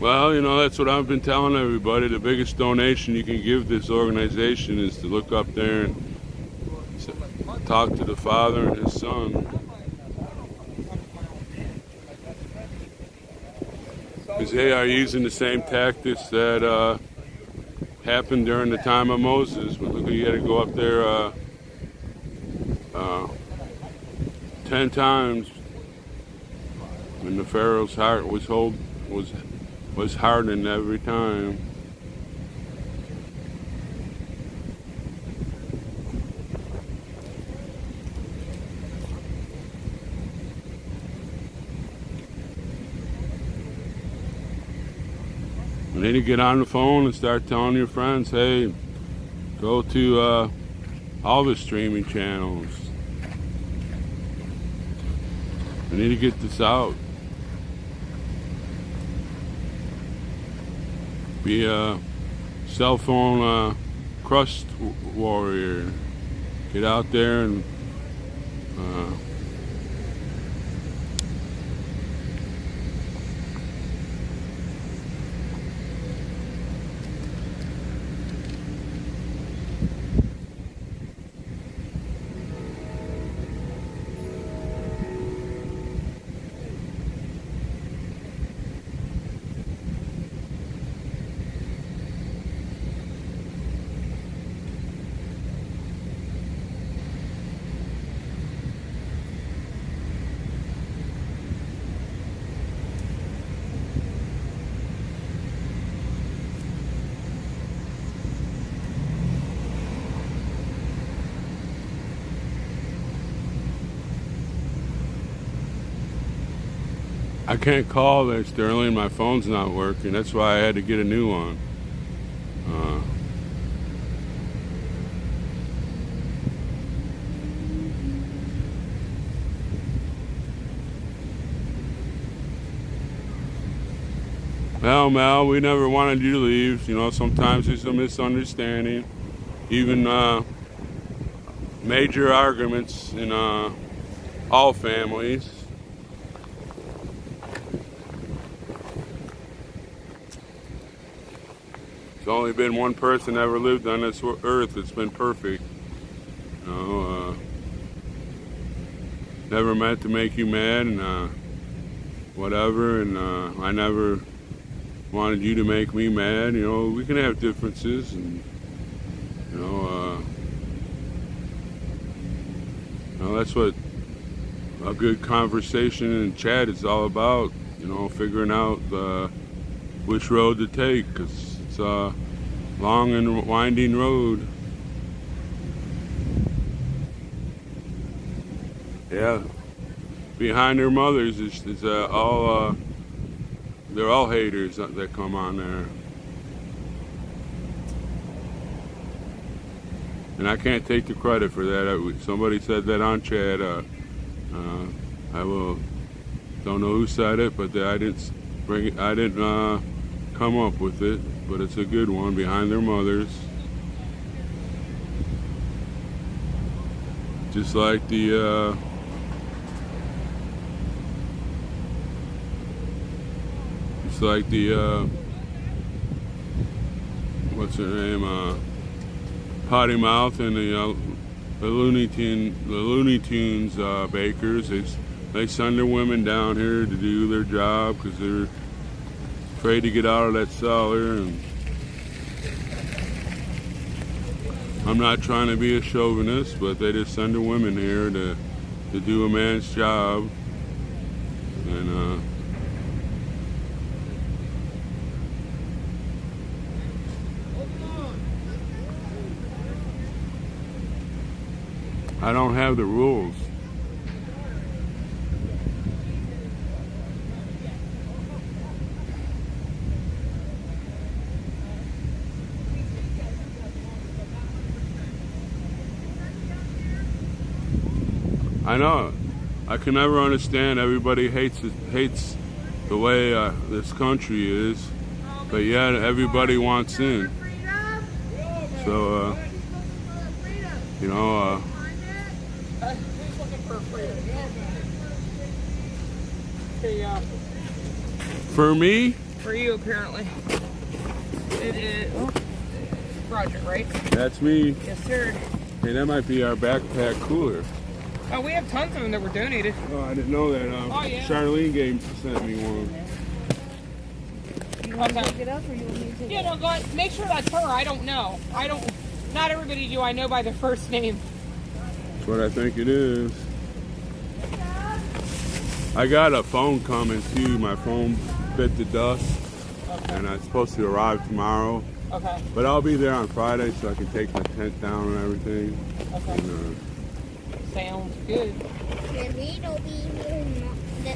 Well, you know, that's what I've been telling everybody. The biggest donation you can give this organization is to look up there and talk to the Father and His Son. Because they are using the same tactics that happened during the time of Moses. But look, you got to go up there 10 times, and the Pharaoh's heart was hardened every time. You need to get on the phone and start telling your friends, hey, go to all the streaming channels. We need to get this out. Be a cell phone crust warrior. Get out there and I can't call there, Sterling. My phone's not working. That's why I had to get a new one. Well, Mel, we never wanted you to leave. You know, sometimes there's a misunderstanding. Even major arguments in all families. There's only been one person ever lived on this earth that's been perfect. You know, never meant to make you mad and whatever, and I never wanted you to make me mad. You know, we can have differences, and you know, that's what a good conversation and chat is all about. You know, figuring out which road to take, because it's a long and winding road. Yeah, behind their mothers is all they're all haters that come on there, and I can't take the credit for that. Somebody said that on chat. I don't know who said it, but I didn't bring it. I didn't come up with it, but it's a good one. Behind their mothers, just like the what's her name, Potty Mouth and the Looney Tunes bakers. They send their women down here to do their job because they're afraid to get out of that cellar. And I'm not trying to be a chauvinist, but they just send their women here to do a man's job. And I don't have the rules. I know. I can never understand. Everybody hates the way this country is, but yet everybody wants in. So, you know. Who's looking for freedom? Okay, For me, for you, apparently. It is Roger, right? that's me. Yes, sir. Hey, that might be our backpack cooler. Oh, we have tons of them that were donated. Oh, I didn't know that. Oh, yeah. Charlene sent me one. You want to pick it up or you want me to take Yeah, it? no, go ahead. Make sure that's her. I don't know. Not everybody do I know by their first name. That's what I think it is. I got a phone coming too. My phone bit the dust, and it's supposed to arrive tomorrow. Okay. But I'll be there on Friday so I can take my tent down and everything. Okay. And, Sounds good. Yeah,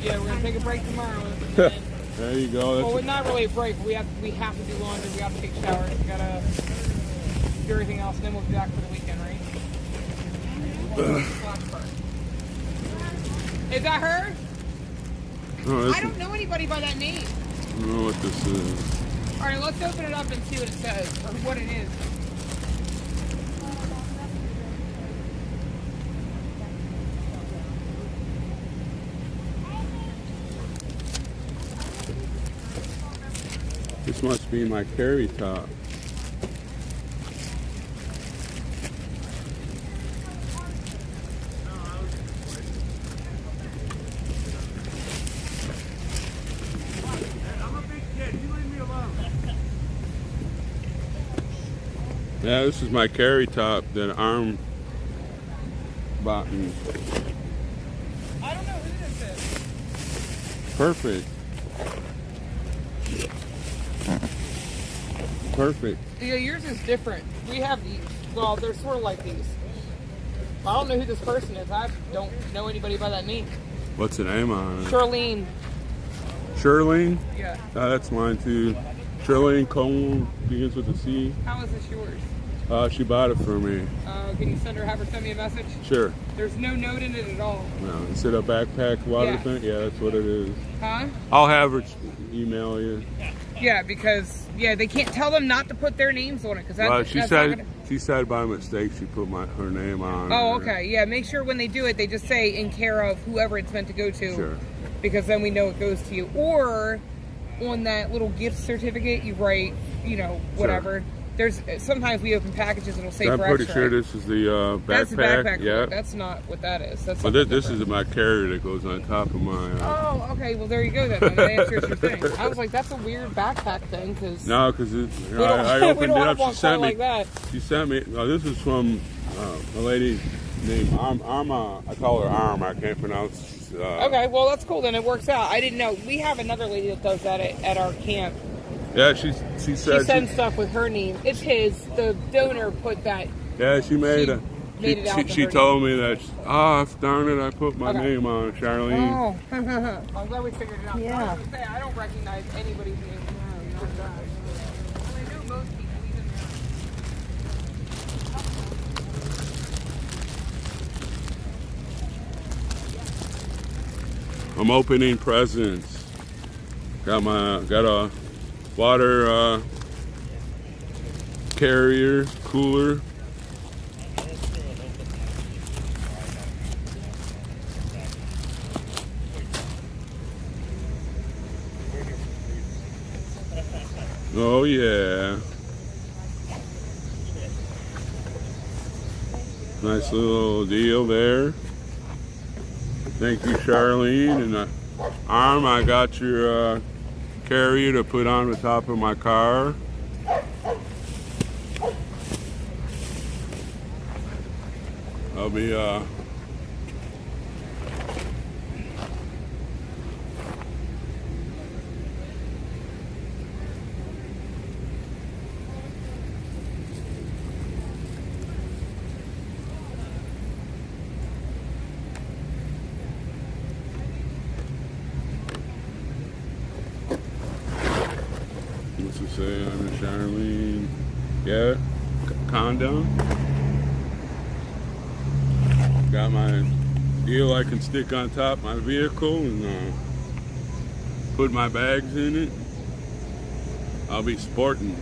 Yeah, we're gonna take a break tomorrow. there you go. Well, That's not really a break. We have to do laundry. We have to take showers. We gotta do everything else. Then we'll be back for the weekend, right? Is that her? I don't know anybody by that name. I don't know what this is. All right, let's open it up and see what it says or what it is. This must be my carry top. Yeah, this is my carry top, that arm button. I don't know who this is. Perfect. Perfect. Yeah, yours is different. We have these. Well, they're sort of like these. I don't know who this person is. I don't know anybody by that name. What's the name on it? Charlene. Shirlene? Yeah. That's mine too. Shirlene Cone begins with a C. How is this yours? She bought it for me. Can you have her send me a message? Sure. There's no note in it at all. No, is it a backpack water Yeah. thing? Yeah, that's what it is. Huh? I'll have her email you. Yeah, because they can't tell them not to put their names on it because that's. Well, she that's said not gonna... she said by mistake she put her name on. Oh, it. okay. Yeah, make sure when they do it, they just say in care of whoever it's meant to go to. Sure. Because then we know it goes to you. Or on that little gift certificate, you write, whatever. Sure. There's sometimes we open packages and it'll say I'm for pretty extra. sure this is the backpack. That's the backpack. Yeah. That's not what that is. That's But something this is different. my carrier that goes on top of my. Oh, okay. Well, there you go then. That answers your thing. I was like, that's a weird backpack thing because No, because I we opened don't it have up. one like that. She sent me. This is from a lady named Arma. I call her Arm. I can't pronounce. Okay, well that's cool. Then it works out. I didn't know. We have another lady that does that at our camp. Yeah, she said She sends stuff with her name. It's his. The donor put that. Yeah, she made made it out to She her told me that. Darn it! I put my Okay. name on it, Charlene. Oh, I'm glad we figured it out. Yeah. I was gonna say, I don't recognize anybody's name. No, not that. I know most people even. I'm opening presents. Got a water carrier cooler. Oh yeah. Nice little deal there. Thank you, Charlene. And Arm, I got your carrier to put on the top of my car. I'll be what's it say on the Charlene? Yeah, condom. Got my deal I can stick on top of my vehicle and put my bags in it. I'll be sporting.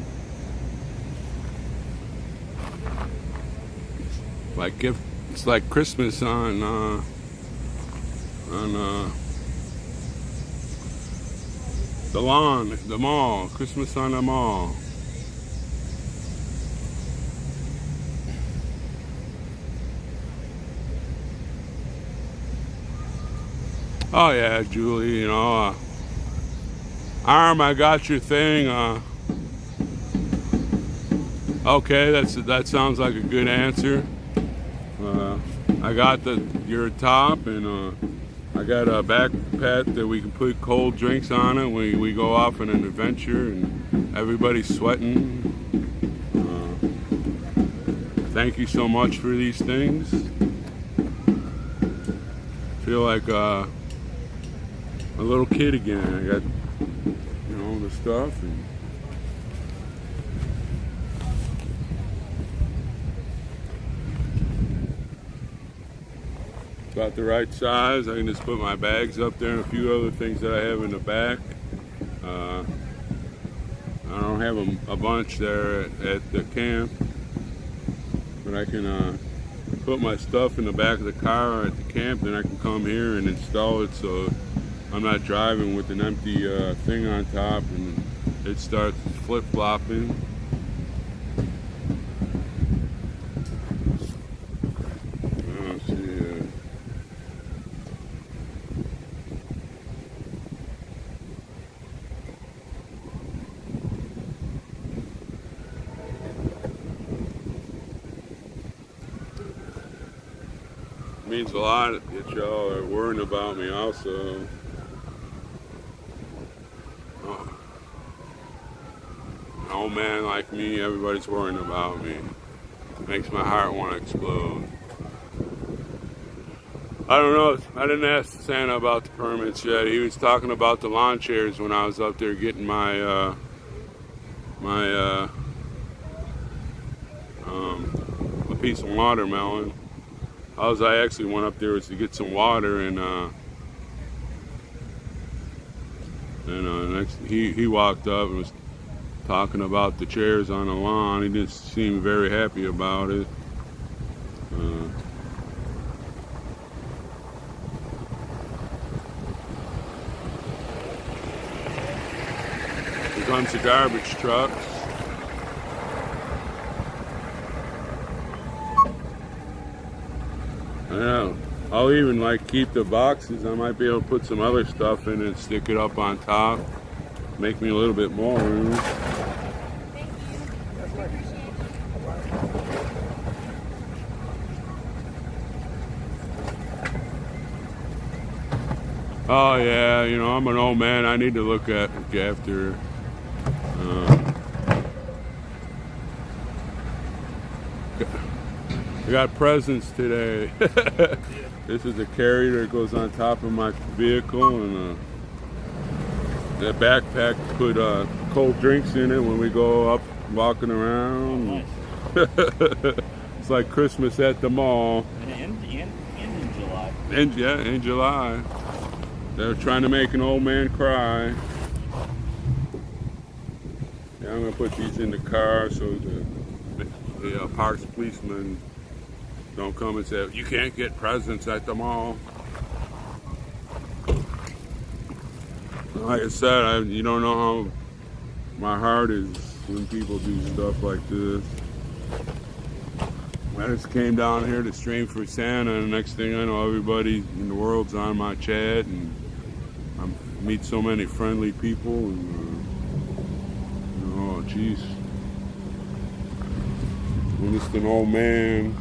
Like if it's like Christmas on the lawn, the mall. Christmas on the mall. Oh yeah, Julie, you know, Arm, I got your thing. Okay, that sounds like a good answer. I got your top, and I got a backpack that we can put cold drinks on it when we go off on an adventure, and everybody's sweating. Thank you so much for these things. Feel like a little kid again. I got, you know, the stuff. And about the right size. I can just put my bags up there and a few other things that I have in the back. I don't have a bunch there at the camp, but I can put my stuff in the back of the car at the camp, then I can come here and install it so I'm not driving with an empty thing on top and it starts flip-flopping. Let's see. Means a lot that y'all are worrying about me also. An old man like me, everybody's worrying about me. It makes my heart want to explode. I don't know, I didn't ask Santa about the permits yet. He was talking about the lawn chairs when I was up there getting my a piece of watermelon. All I actually went up there was to get some water, and next he walked up and was talking about the chairs on the lawn. He didn't seem very happy about it. Here comes the garbage trucks. Yeah, I'll even like keep the boxes. I might be able to put some other stuff in and stick it up on top. Make me a little bit more room. Thank you. Appreciate you. Oh yeah, you know, I'm an old man. I need to look after. I got presents today. This is a carrier that goes on top of my vehicle, and that backpack put cold drinks in it when we go up walking around. Oh, nice. It's like Christmas at the mall. And in July. And yeah, in July. They're trying to make an old man cry. Yeah, I'm gonna put these in the car so the parks policemen don't come and say, you can't get presents at the mall. Like I said, you don't know how my heart is when people do stuff like this. I just came down here to stream for Santa, and the next thing I know, everybody in the world's on my chat, and I meet so many friendly people, and oh jeez, I'm just an old man.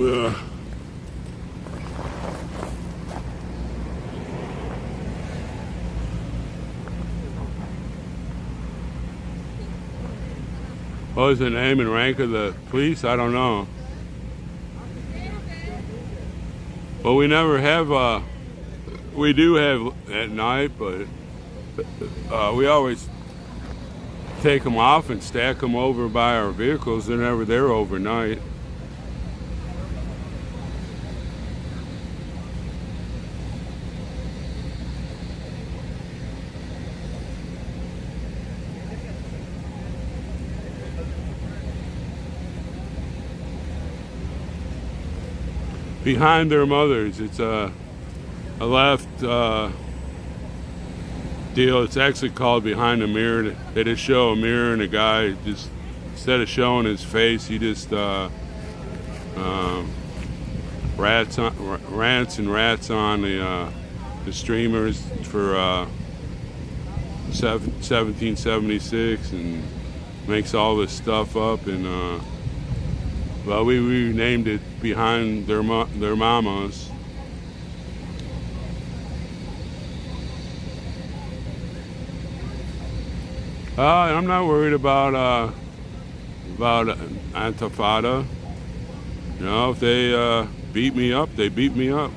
Ugh. What was the name and rank of the police? I don't know. Well, we never have, we do have at night, but we always take them off and stack them over by our vehicles. They're never there overnight. Behind their mothers, it's a left deal. It's actually called Behind the Mirror. They just show a mirror and a guy just, instead of showing his face, he just rants and rats on the streamers for 1776 and makes all this stuff up. And well, we named it Behind Their Mamas. I'm not worried about Antifada. You know, if they beat me up, they beat me up.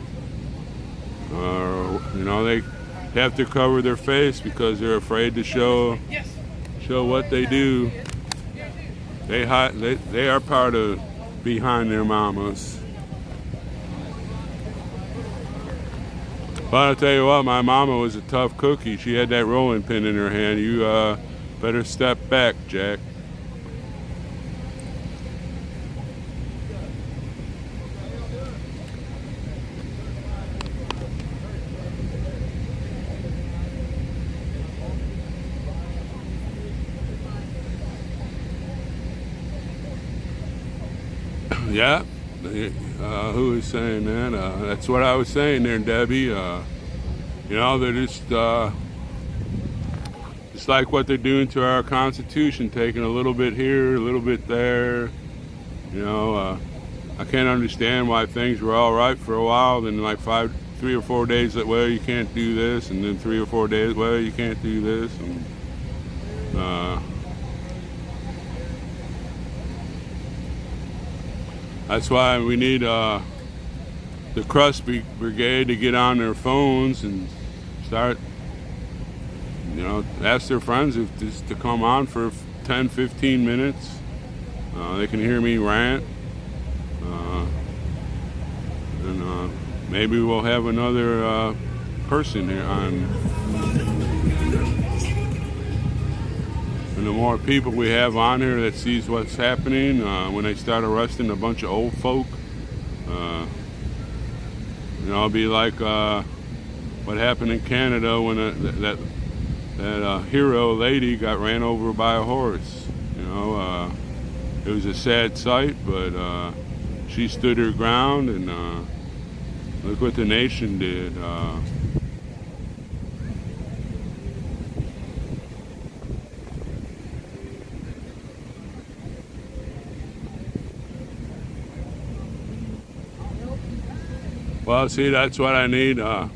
You know, they have to cover their face because they're afraid to show what they do. They are part of Behind Their Mamas. But I'll tell you what, my mama was a tough cookie. She had that rolling pin in her hand. You better step back, Jack. Yeah, who was saying that? That's what I was saying there, Debbie. You know, they're just it's like what they're doing to our Constitution, taking a little bit here, a little bit there. You know, I can't understand why things were all right for a while, then like 3 or 4 days that, well, you can't do this, and then 3 or 4 days, well, you can't do this, and that's why we need the Crust Brigade to get on their phones and start, you know, ask their friends if just to come on for 10, 15 minutes. They can hear me rant. And maybe we'll have another person here on. And the more people we have on here that sees what's happening, when they start arresting a bunch of old folk, you know, it'll be like what happened in Canada when that hero lady got ran over by a horse. You know, it was a sad sight, but she stood her ground, and look what the nation did. Well, see, that's what I need. To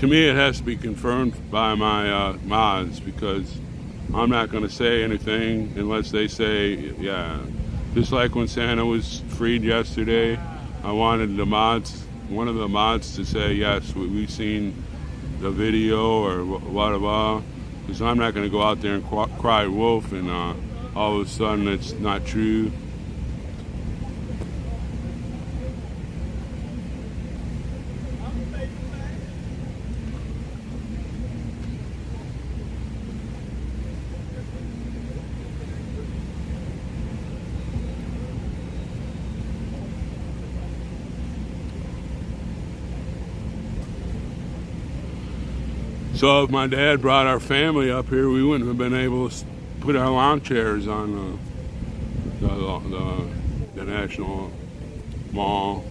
me, it has to be confirmed by my mods, because I'm not going to say anything unless they say, yeah. Just like when Santa was freed yesterday, I wanted the mods, one of the mods, to say, yes, we've seen the video or whatever, because I'm not going to go out there and cry wolf and all of a sudden it's not true. So if my dad brought our family up here, we wouldn't have been able to put our lawn chairs on the National Mall.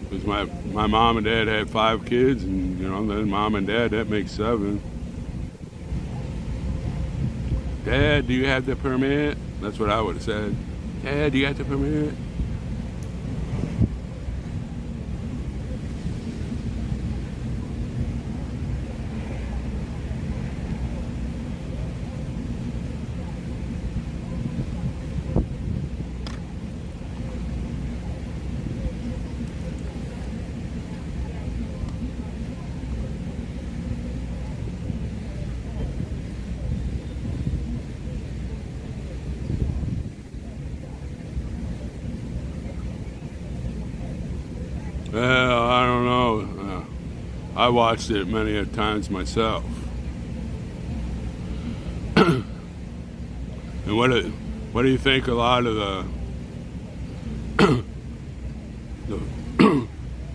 Because my mom and dad had 5 kids, and you know, then mom and dad, that makes 7. Dad, do you have the permit? That's what I would have said. Dad, do you have the permit? Well, I don't know. I watched it many a times myself. And what do you think a lot of the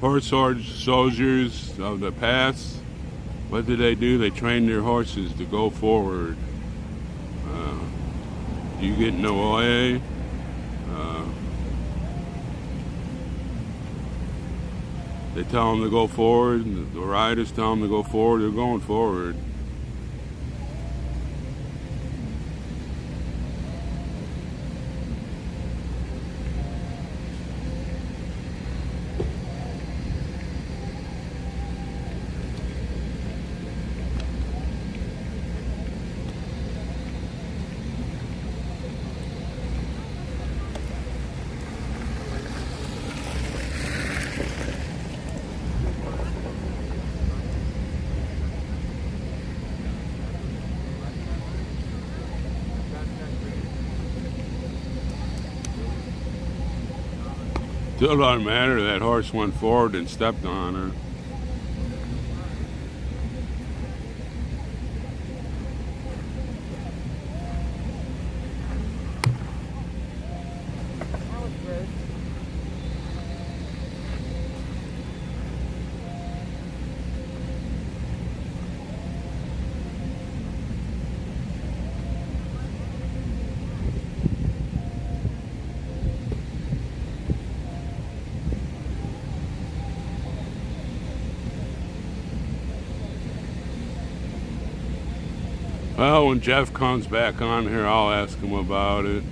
horse soldiers of the past, what did they do? They trained their horses to go forward. You get in the way. They tell them to go forward, and the riders tell them to go forward, they're going forward. Still doesn't matter, that horse went forward and stepped on her. That was gross. Well, when Jeff comes back on here, I'll ask him about it.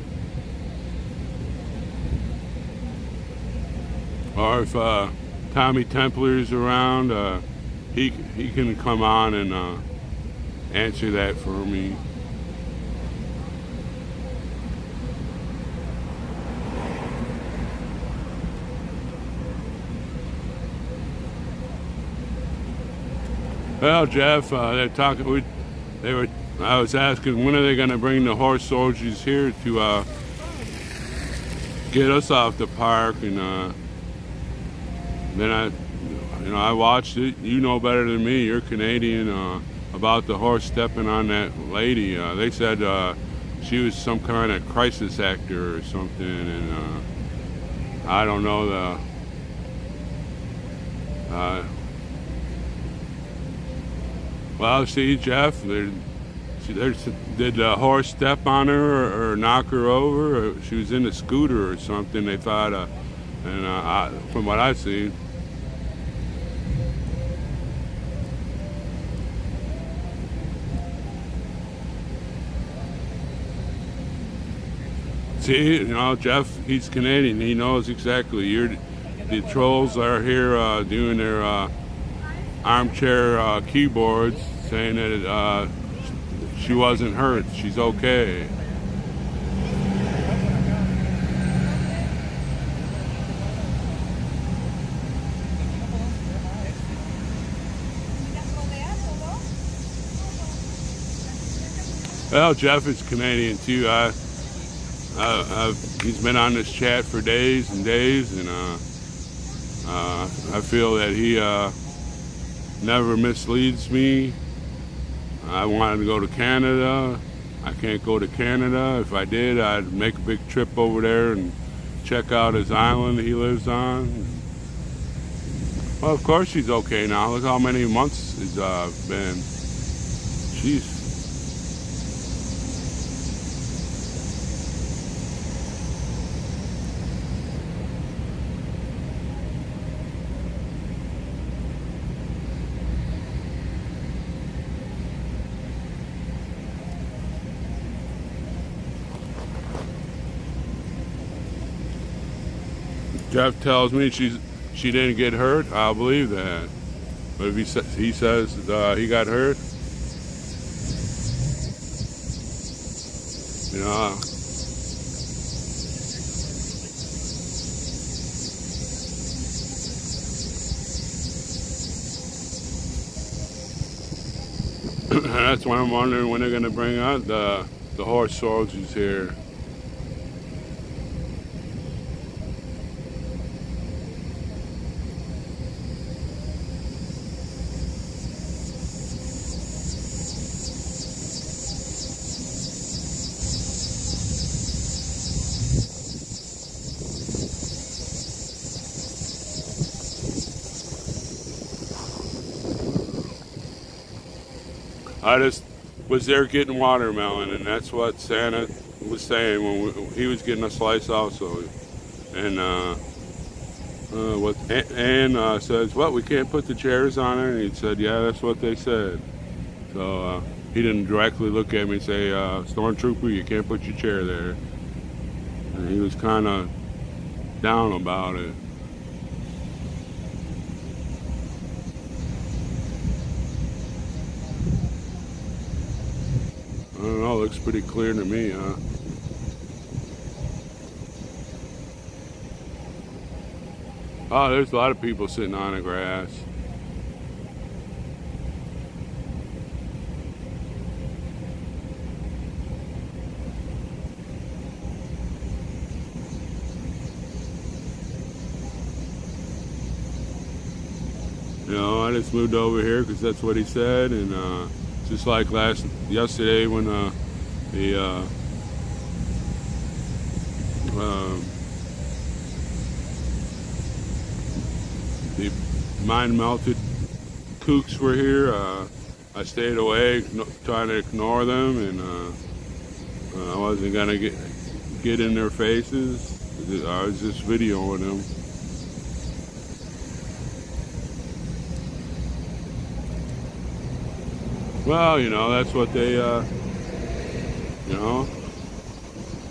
Or if Tommy Templer's around, he can come on and answer that for me. Well, Jeff, they're talking. I was asking, when are they going to bring the horse soldiers here to get us off the park? And then I watched it. You know better than me. You're Canadian. About the horse stepping on that lady. They said she was some kind of crisis actor or something, and I don't know well, see, Jeff, did the horse step on her or knock her over? Or she was in a scooter or something, they thought, from what I see. See, Jeff, he's Canadian. He knows exactly. The trolls are here doing their armchair keyboards, saying that she wasn't hurt. She's okay. Well, Jeff is Canadian too. He's been on this chat for days and days, and I feel that he never misleads me. I wanted to go to Canada. I can't go to Canada. If I did, I'd make a big trip over there and check out his island he lives on. Well, of course she's okay now. Look how many months it's been. Jeez. Jeff tells me she didn't get hurt. I'll believe that. But if he says he got hurt, you know. That's why I'm wondering when they're going to bring out the horse soldiers here. I just was there getting watermelon, and that's what Santa was saying when he was getting a slice also. And what Ann says, "What? We can't put the chairs on it?" And he said, "Yeah, that's what they said." So he didn't directly look at me and say, "Stormtrooper, you can't put your chair there." And he was kind of down about it. I don't know, looks pretty clear to me, huh? Oh, there's a lot of people sitting on the grass. You know, I just moved over here because that's what he said, and just like yesterday when the mind melted kooks were here, I stayed away, trying to ignore them, and I wasn't gonna get in their faces. I was just videoing them. Well, you know, that's what they, you know,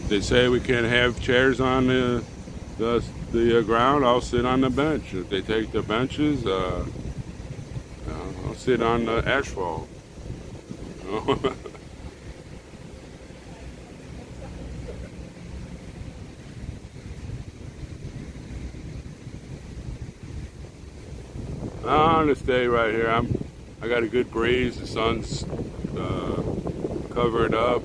they say we can't have chairs on the ground. I'll sit on the bench. If they take the benches, I'll sit on the asphalt. You know? I'm gonna stay right here. I got a good breeze. The sun's covered up.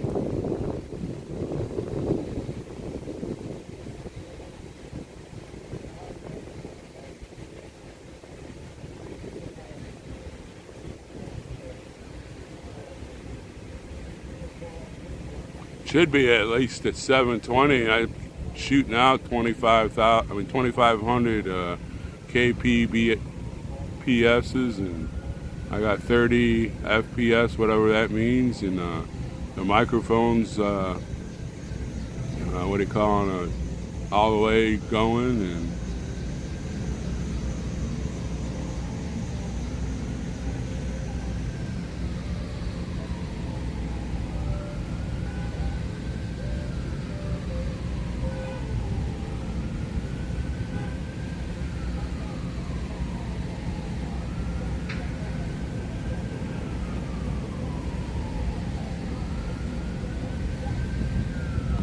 Should be at least at 720. I'm shooting out 2,500 kpbps's, and I got 30 FPS, whatever that means, and the microphone's what do you call it, all the way going, and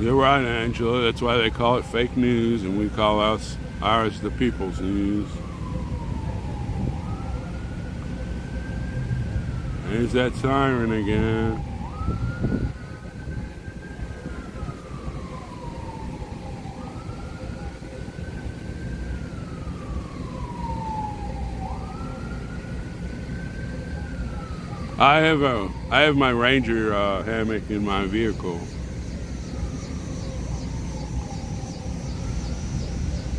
you're right, Angela. That's why they call it fake news, and we call ours the people's news. There's that siren again. I have my Ranger hammock in my vehicle.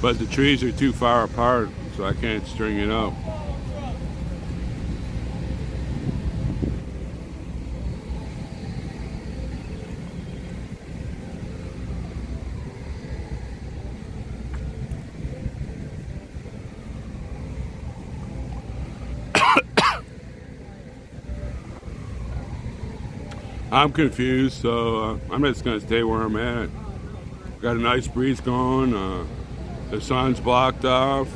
But the trees are too far apart, so I can't string it up. I'm confused, so I'm just gonna stay where I'm at. Got a nice breeze going. The sun's blocked off.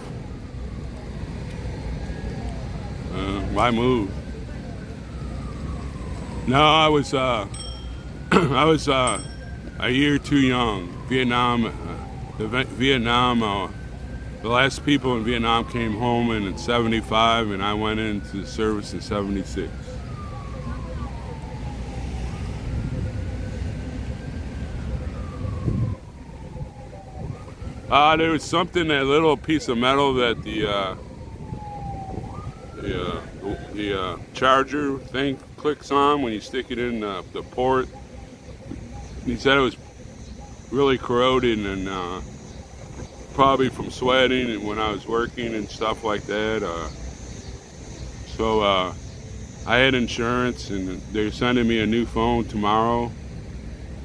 Why move? No, I was I was a year too young. Vietnam, the last people in Vietnam came home in '75, and I went into service in '76. There was something, that little piece of metal that the charger thing clicks on when you stick it in the port. He said it was really corroded, and probably from sweating and when I was working and stuff like that. So I had insurance, and they're sending me a new phone tomorrow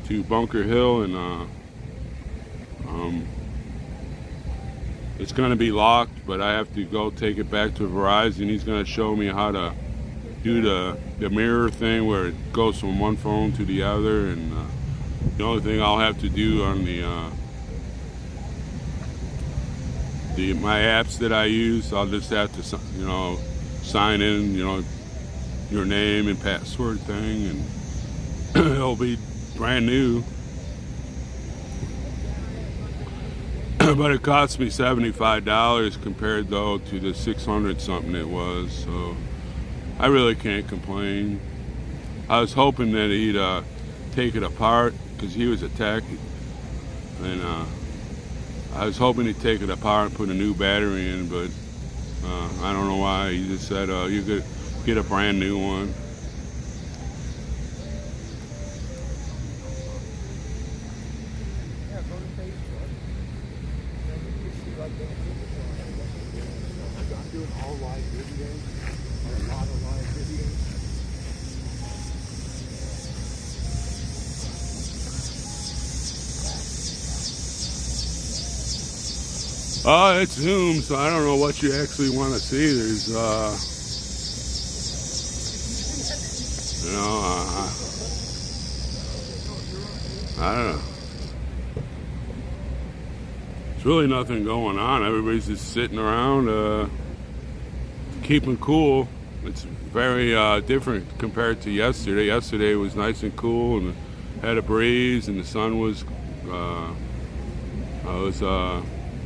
to Bunker Hill, and it's going to be locked, but I have to go take it back to Verizon. He's going to show me how to do the mirror thing where it goes from one phone to the other, and the only thing I'll have to do on my apps that I use, I'll just have to sign in, your name and password thing, and it'll be brand new. But it cost me $75 compared, though, to the $600 something it was. So I really can't complain. I was hoping that he'd take it apart, because he was a tech, and I was hoping he'd take it apart and put a new battery in, but I don't know why. He just said you could get a brand new one. I'm doing all live videos, a lot of live videos. It's Zoom, so I don't know what you actually want to see. There's, I don't know. There's really nothing going on. Everybody's just sitting around, keeping cool. It's very different compared to yesterday. Yesterday was nice and cool, and had a breeze, and the sun was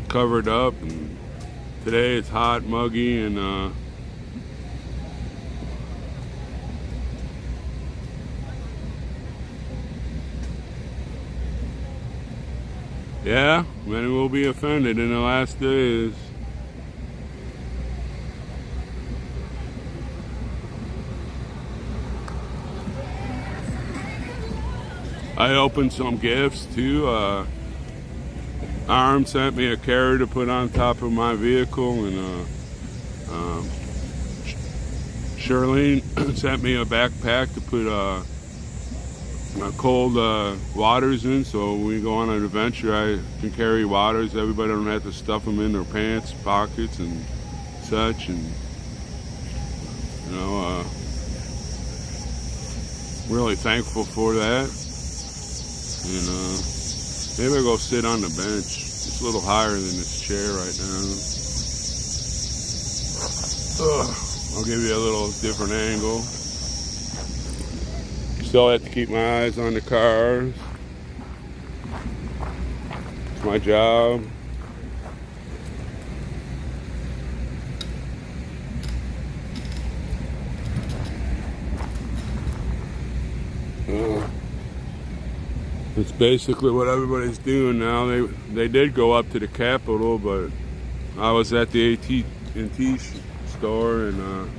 covered up. And today it's hot, muggy, and yeah, many will be offended in the last days. I opened some gifts too. Arm sent me a carrier to put on top of my vehicle, and Charlene sent me a backpack to put cold waters in, so when we go on an adventure I can carry waters. Everybody don't have to stuff them in their pants pockets and such, and really thankful for that. And maybe I'll go sit on the bench. It's a little higher than this chair right now. I'll give you a little different angle. Still have to keep my eyes on the cars. It's my job. It's basically what everybody's doing now. They did go up to the Capitol, but I was at the AT&T store, and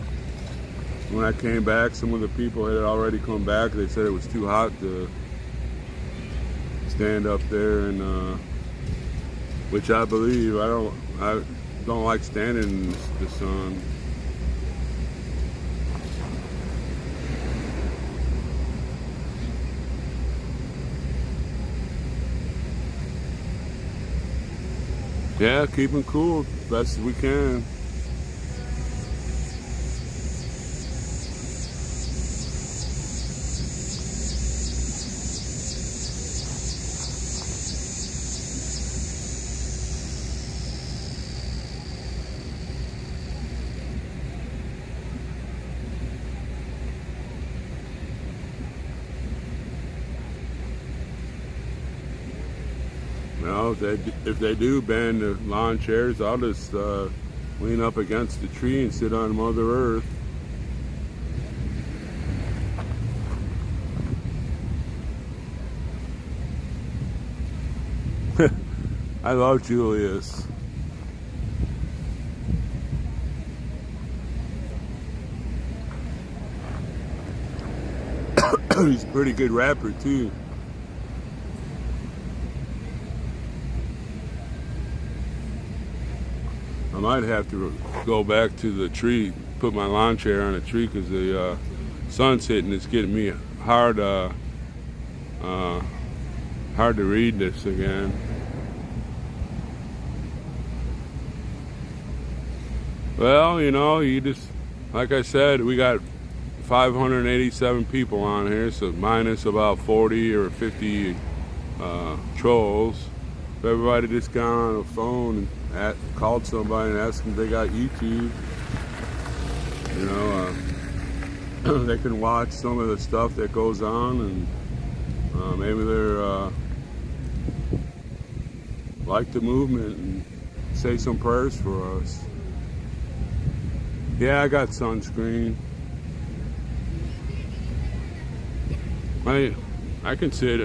when I came back, some of the people had already come back. They said it was too hot to stand up there, and which I believe. I don't like standing in the sun. Yeah, keeping cool best as we can. know, if they do ban the lawn chairs, I'll just lean up against the tree and sit on Mother Earth. I love Julius. He's a pretty good rapper too. I might have to go back to the tree, put my lawn chair on a tree because the sun's hitting. It's getting me hard to read this again. Well, you know, you just, like I said, we got 587 people on here, so minus about 40 or 50 trolls. If everybody just got on a phone and called somebody and asked them if they got YouTube, you know, they can watch some of the stuff that goes on, and maybe they're like the movement and say some prayers for us. Yeah, I got sunscreen. I can sit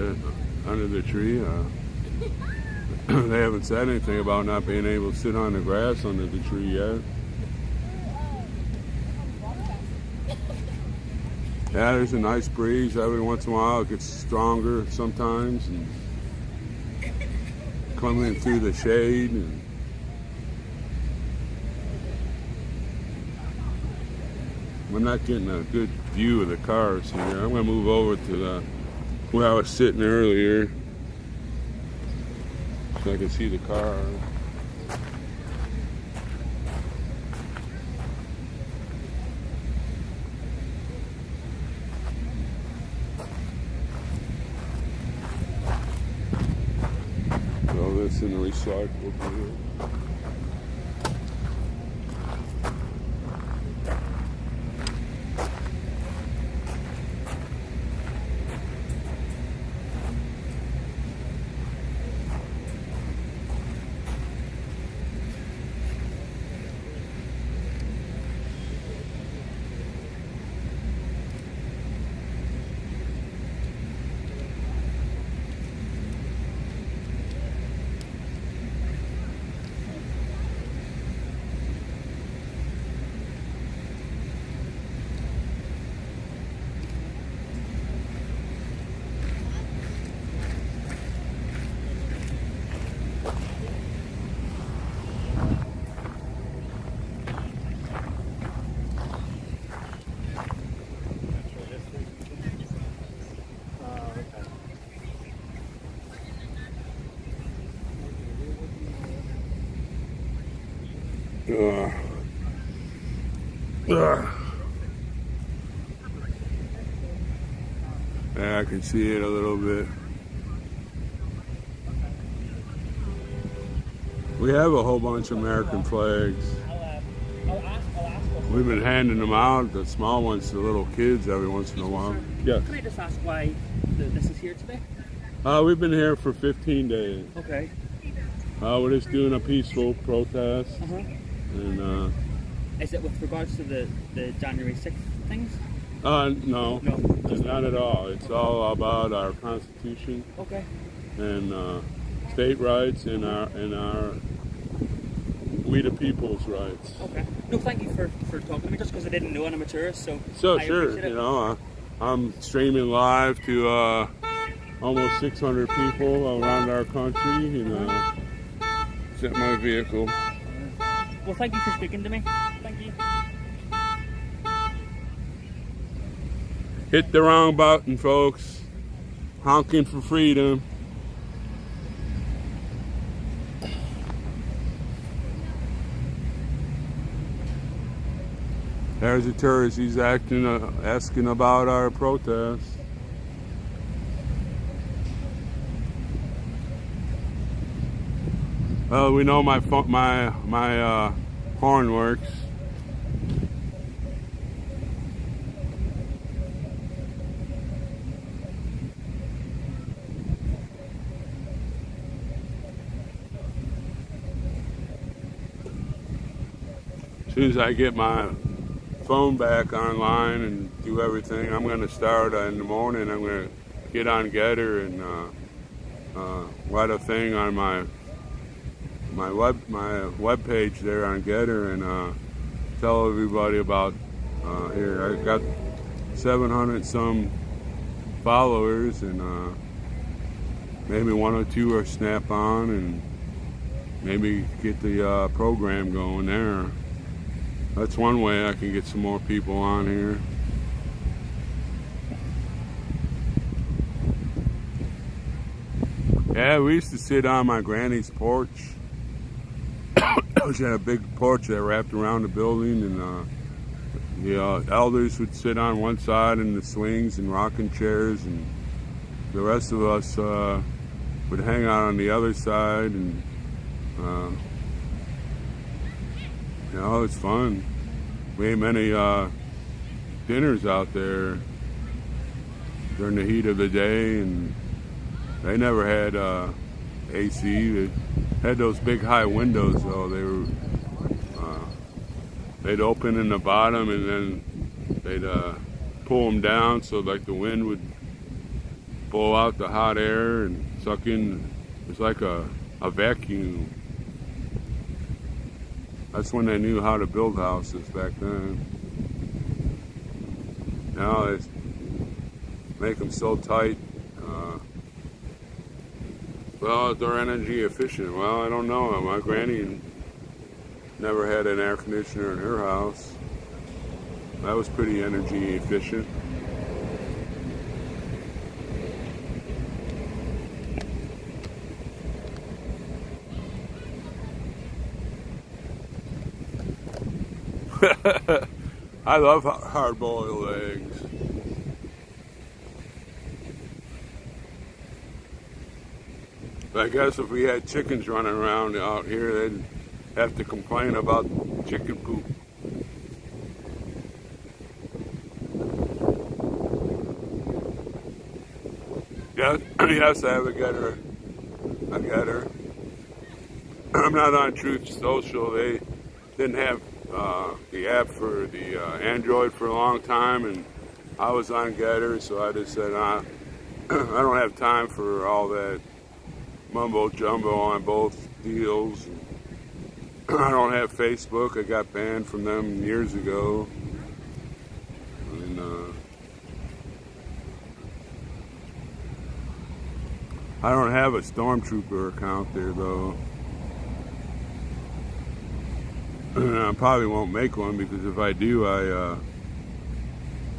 under the tree. They haven't said anything about not being able to sit on the grass under the tree yet. Yeah, there's a nice breeze. Every once in a while it gets stronger sometimes, and coming through the shade. And I'm not getting a good view of the cars here. I'm going to move over to where I was sitting earlier so I can see the car. Throw this in the recycle bin. Yeah, I can see it a little bit. We have a whole bunch of American flags. We've been handing them out, the small ones to little kids every once in a while. Yeah. Can I just ask why this is here today? We've been here for 15 days. Okay. We're just doing a peaceful protest. And is it with regards to the January 6th things? no, not at all. It's all about our Constitution. Okay. And state rights and our we the people's rights. Okay. No, thank you for talking to me, just because I didn't know, and I'm a tourist, so I Sure, appreciate it. you know, I'm streaming live to almost 600 people around our country, and it's at my vehicle. Well, thank you for speaking to me. Thank you. Hit the wrong button, folks. Honking for freedom. There's a tourist. He's asking about our protest. Well, we know my horn works. As soon as I get my phone back online and do everything, I'm going to start in the morning. I'm going to get on Getter and write a thing on my web page there on Getter and tell everybody about here. I got 700 some followers and maybe one or two are snap on and maybe get the program going there. That's one way I can get some more people on here. Yeah, we used to sit on my granny's porch. She had a big porch that wrapped around the building, and the elders would sit on one side in the swings and rocking chairs, and the rest of us would hang out on the other side, and you know, it's fun. We ate many dinners out there during the heat of the day, and they never had AC. They had those big high windows though. They were they'd open in the bottom and then they'd pull them down so like the wind would blow out the hot air and suck in. It's like a vacuum. That's when they knew how to build houses back then. Now they make them so tight. Well, they're energy efficient. Well, I don't know. My granny never had an air conditioner in her house. That was pretty energy efficient. I love hard-boiled eggs. I guess if we had chickens running around out here, they'd have to complain about chicken poop. Yes, yes, I have a getter. A getter. I'm not on Truth Social. They didn't have the app for the Android for a long time, and I was on Getter, so I just said, I don't have time for all that mumbo jumbo on both deals. I don't have Facebook. I got banned from them years ago. And I don't have a Stormtrooper account there though. I probably won't make one because if I do,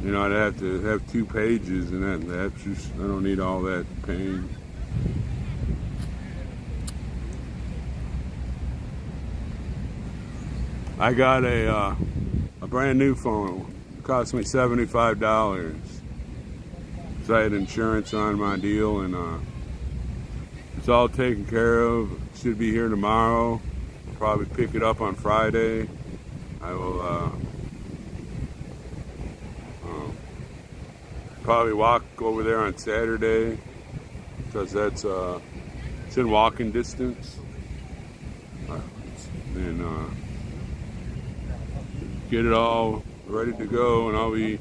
you know, I'd have to have 2 pages, and that's just, I don't need all that pain. I got a brand new phone. It cost me $75. So I had insurance on my deal, and it's all taken care of. Should be here tomorrow. I'll probably pick it up on Friday. I will probably walk over there on Saturday because that's it's in walking distance. And get it all ready to go, and I'll be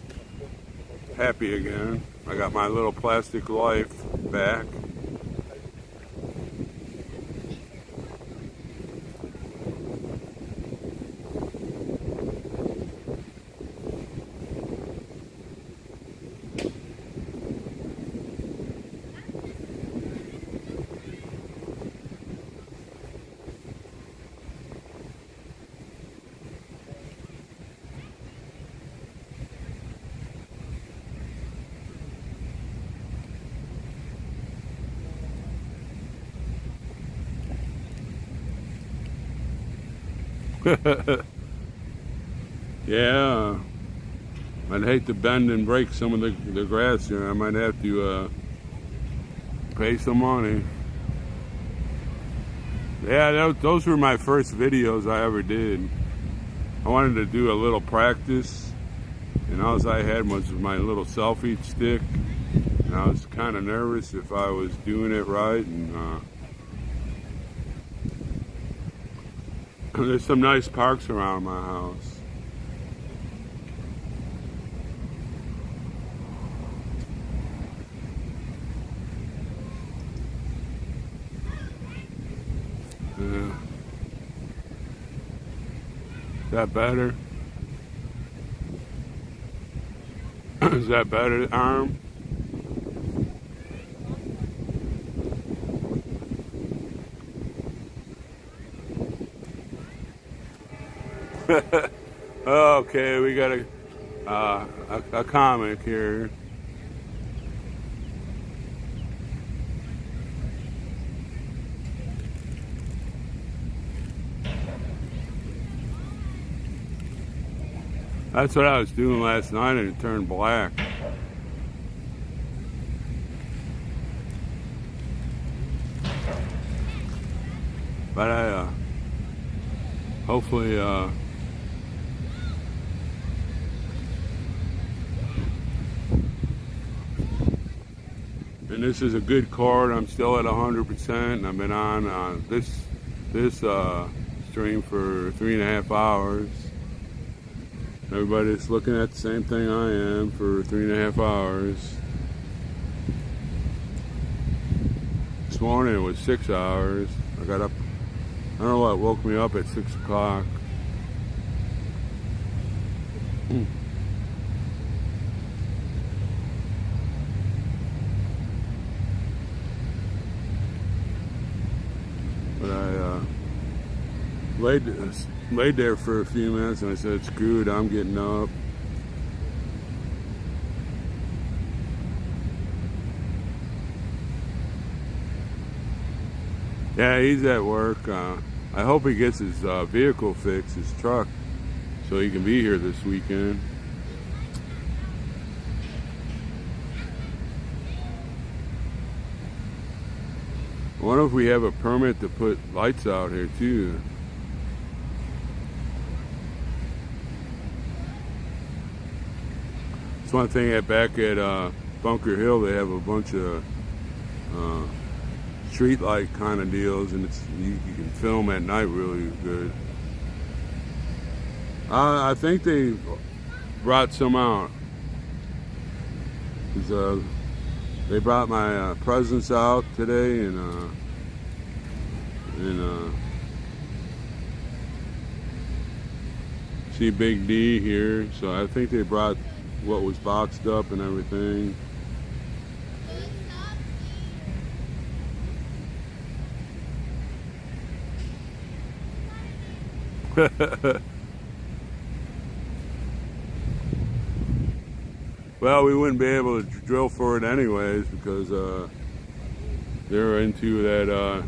happy again. I got my little plastic life back. Yeah, I'd hate to bend and break some of the grass here. I might have to pay some money. Yeah, those were my first videos I ever did. I wanted to do a little practice, and all I had was my little selfie stick, and I was kind of nervous if I was doing it right, and There's some nice parks around my house. Yeah. Is that better? Is that better, arm? Okay, we got a comic here. That's what I was doing last night, and it turned black. But I hopefully and this is a good cord. I'm still at 100%, and I've been on this stream for 3.5 hours. Everybody's looking at the same thing I am for 3.5 hours. This morning it was 6 hours. I got up, I don't know what woke me up at 6 o'clock. But I laid there for a few minutes, and I said, screw it, I'm getting up. Yeah, he's at work. I hope he gets his vehicle fixed, his truck, so he can be here this weekend. I wonder if we have a permit to put lights out here too. It's one thing that back at Bunker Hill they have a bunch of street light kind of deals, and you can film at night really good. I think they brought some out. They brought my presents out today, and see Big D here, so I think they brought what was boxed up and everything. Well, we wouldn't be able to drill for it anyways, because they're into that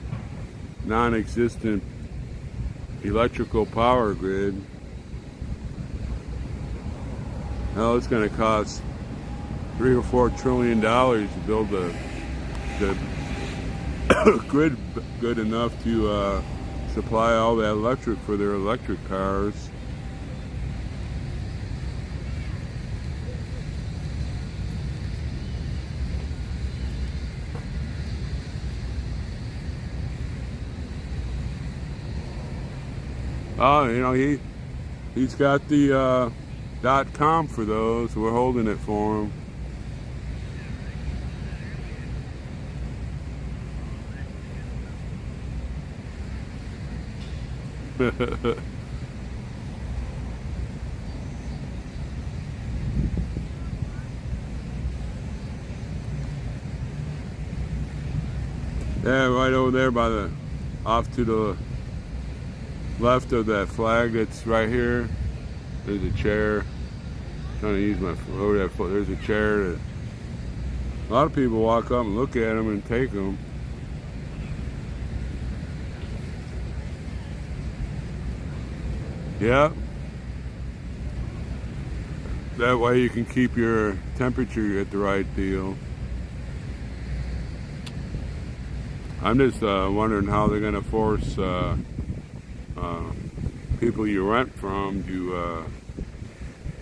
non-existent electrical power grid. Hell, it's going to cost $3 or $4 trillion to build the grid good enough to supply all that electric for their electric cars. Oh, you know, he's got the .com for those. We're holding it for him. Yeah, right over there by the, off to the left of that flag that's right here, there's a chair. I'm trying to use my over that foot. There's a chair that a lot of people walk up and look at them and take them. Yeah. That way you can keep your temperature at the right deal. I'm just wondering how they're going to force people you rent from to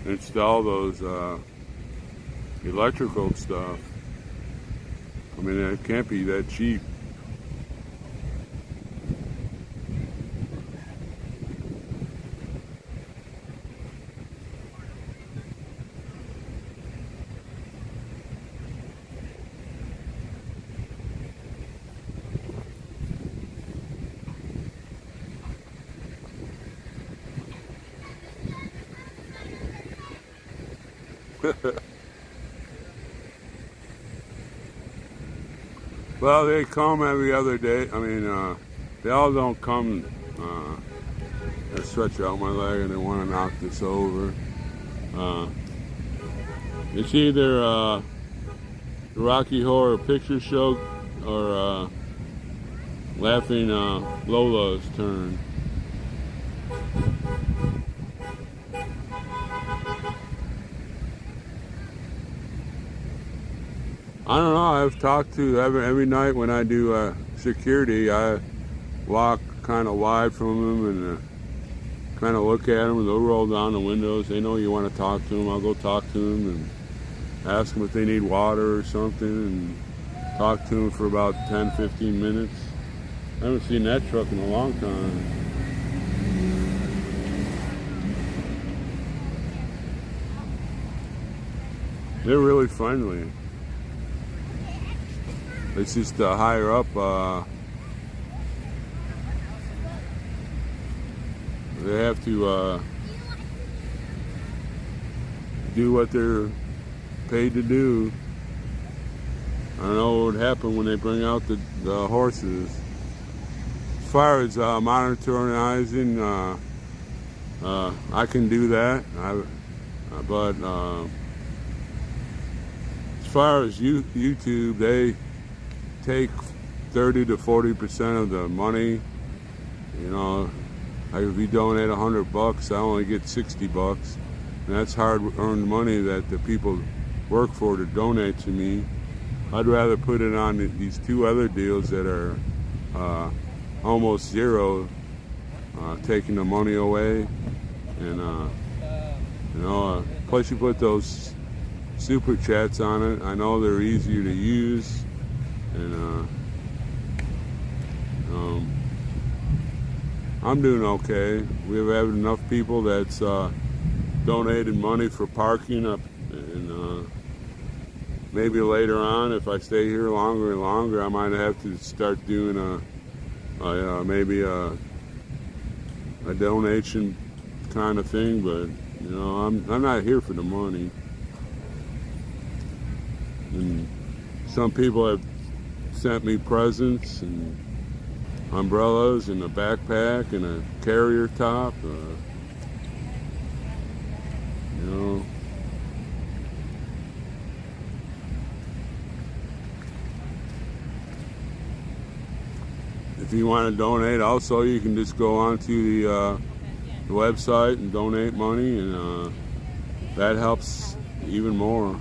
install those electrical stuff. I mean, it can't be that cheap. Well, they come every other day. I mean, they all don't come. I stretch out my leg and they want to knock this over. It's either the Rocky Horror Picture Show or Laughing Lola's turn. I don't know. I've talked to every night when I do security. I walk kind of wide from them and kind of look at them, and they'll roll down the windows. They know you want to talk to them. I'll go talk to them and ask them if they need water or something, and talk to them for about 10-15 minutes. I haven't seen that truck in a long time. They're really friendly. It's just higher up. They have to do what they're paid to do. I don't know what would happen when they bring out the horses. As far as monitoring, I can do that. But as far as YouTube, they take 30 to 40% of the money. You know, if you donate $100, I only get $60, and that's hard-earned money that the people work for to donate to me. I'd rather put it on these two other deals that are almost zero, taking the money away, and plus you put those super chats on it. I know they're easier to use, and I'm doing okay. We have had enough people that's donated money for parking up, and maybe later on, if I stay here longer and longer, I might have to start doing maybe a donation kind of thing. But you know, I'm not here for the money. And some people have sent me presents and umbrellas and a backpack and a carrier top. You know. If you want to donate, also you can just go onto the website and donate money, and that helps even more.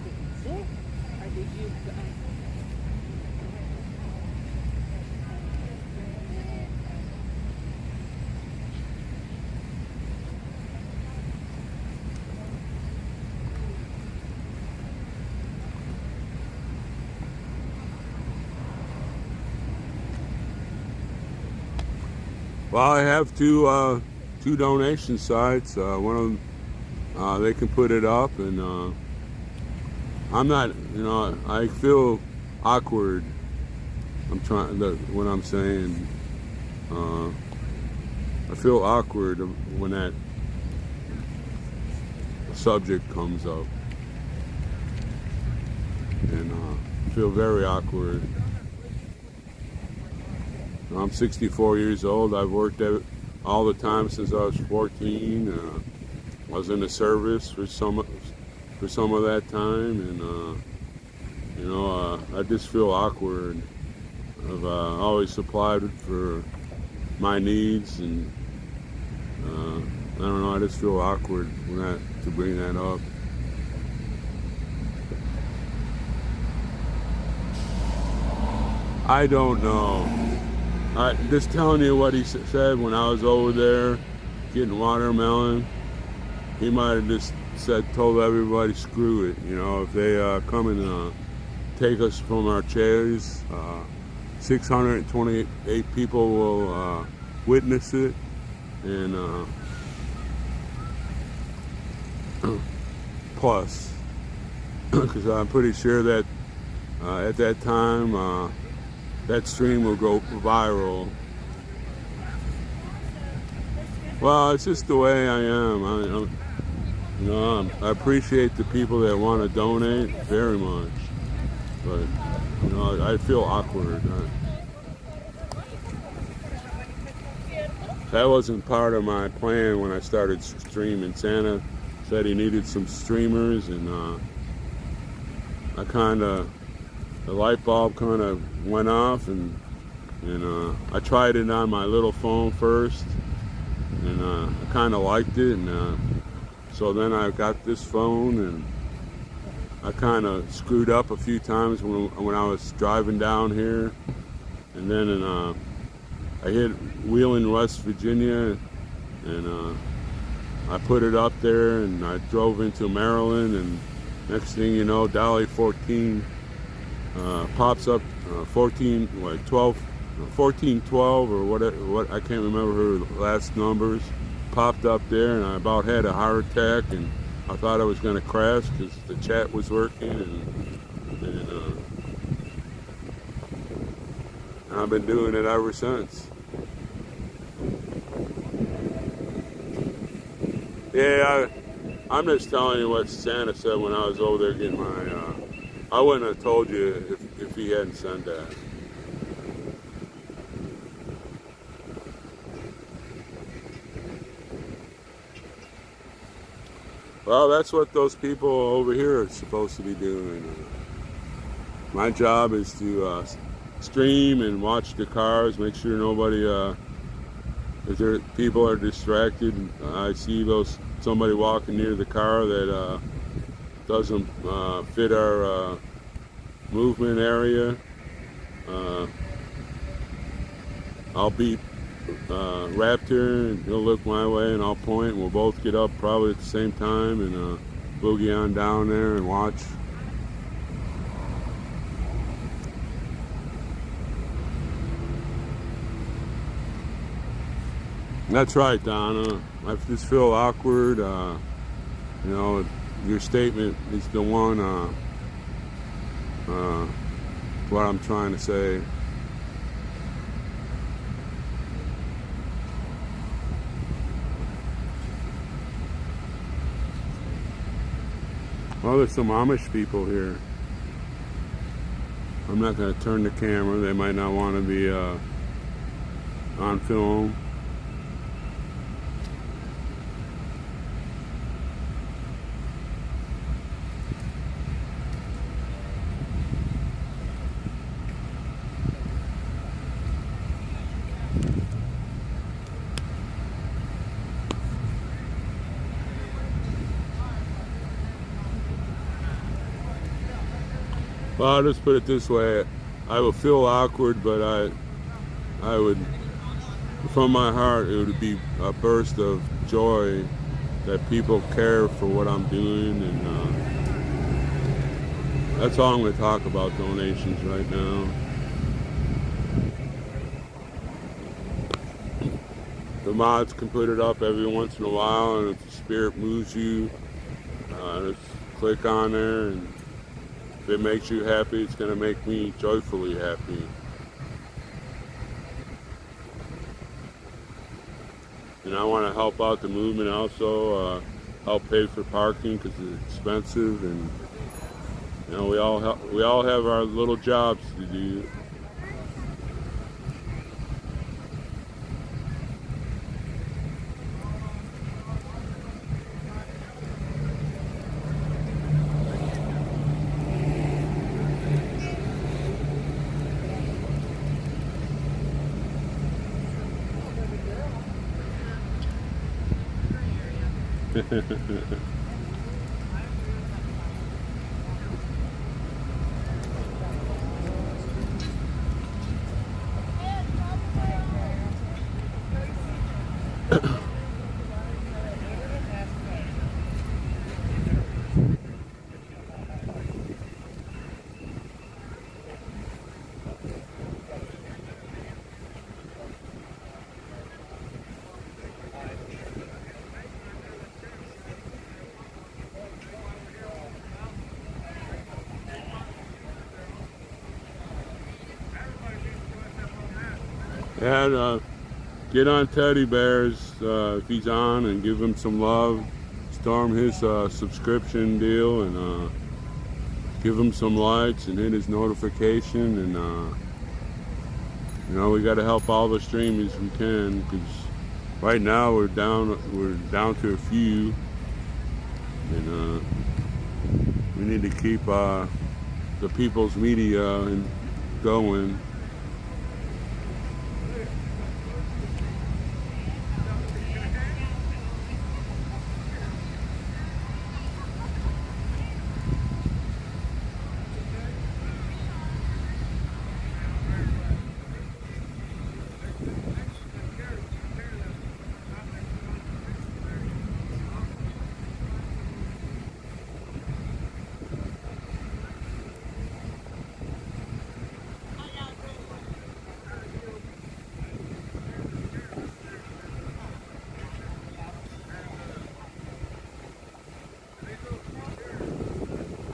Well, I have two donation sites. One of them, they can put it up, and I'm not, you know, I feel awkward. What I'm saying. I feel awkward when that subject comes up, and I feel very awkward. I'm 64 years old. I've worked all the time since I was 14. I was in the service for some of that time, and you know, I just feel awkward. I've always supplied for my needs, and I don't know. I just feel awkward to bring that up. I don't know. Just telling you what he said when I was over there getting watermelon. He might have just told everybody, screw it. You know, if they come and take us from our chairs, 628 people will witness it, and plus, because I'm pretty sure that at that time, that stream will go viral. Well, it's just the way I am. You know, I appreciate the people that want to donate very much, but you know, I feel awkward. That wasn't part of my plan when I started streaming. Santa said he needed some streamers, and the light bulb kind of went off, and I tried it on my little phone first, and I kind of liked it, and so then I got this phone, and I kind of screwed up a few times when I was driving down here, and then I hit Wheeling, West Virginia, and I put it up there, and I drove into Maryland, and next thing you know, Dolly 14 pops up, 1412 or what I can't remember her last numbers, popped up there, and I about had a heart attack, and I thought I was going to crash because the chat was working, and I've been doing it ever since. Yeah, I'm just telling you what Santa said when I was over there getting my, I wouldn't have told you if he hadn't said that. Well, that's what those people over here are supposed to be doing. My job is to stream and watch the cars, make sure nobody, if people are distracted. I see somebody walking near the car that doesn't fit our movement area. I'll beep Raptor, and he'll look my way, and I'll point, and we'll both get up probably at the same time, and boogie on down there and watch. That's right, Donna. I just feel awkward. You know, your statement is the one. What I'm trying to say. Well, there's some Amish people here. I'm not going to turn the camera. They might not want to be on film. Well, I'll just put it this way. I will feel awkward, but I would, from my heart, it would be a burst of joy that people care for what I'm doing, and that's all I'm going to talk about donations right now. The mods can put it up every once in a while, and if the spirit moves you, just click on there, and if it makes you happy, it's going to make me joyfully happy. And I want to help out the movement also, help pay for parking because it's expensive, and you know, we all have our little jobs to do. And get on Teddy Bears if he's on, and give him some love. storm his subscription deal and give him some likes and hit his notification, and you know, we got to help all the streamers we can, because right now we're down to a few, and we need to keep the people's media going.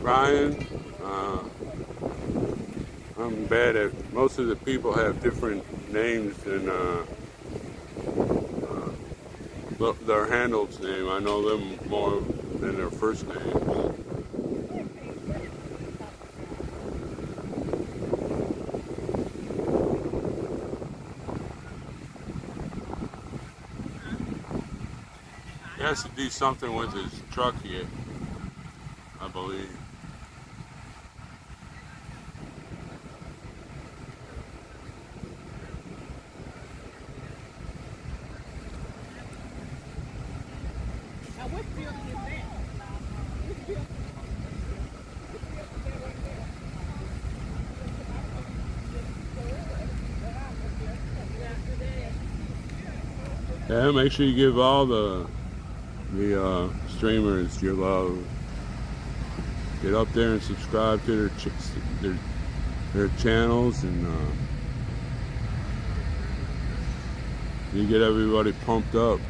Brian, I'm bad at, most of the people have different names than their handle's name. I know them more than their first name. He has to do something with his truck here, I believe. Yeah, make sure you give all the streamers your love. Get up there and subscribe to their channels, and you get everybody pumped up.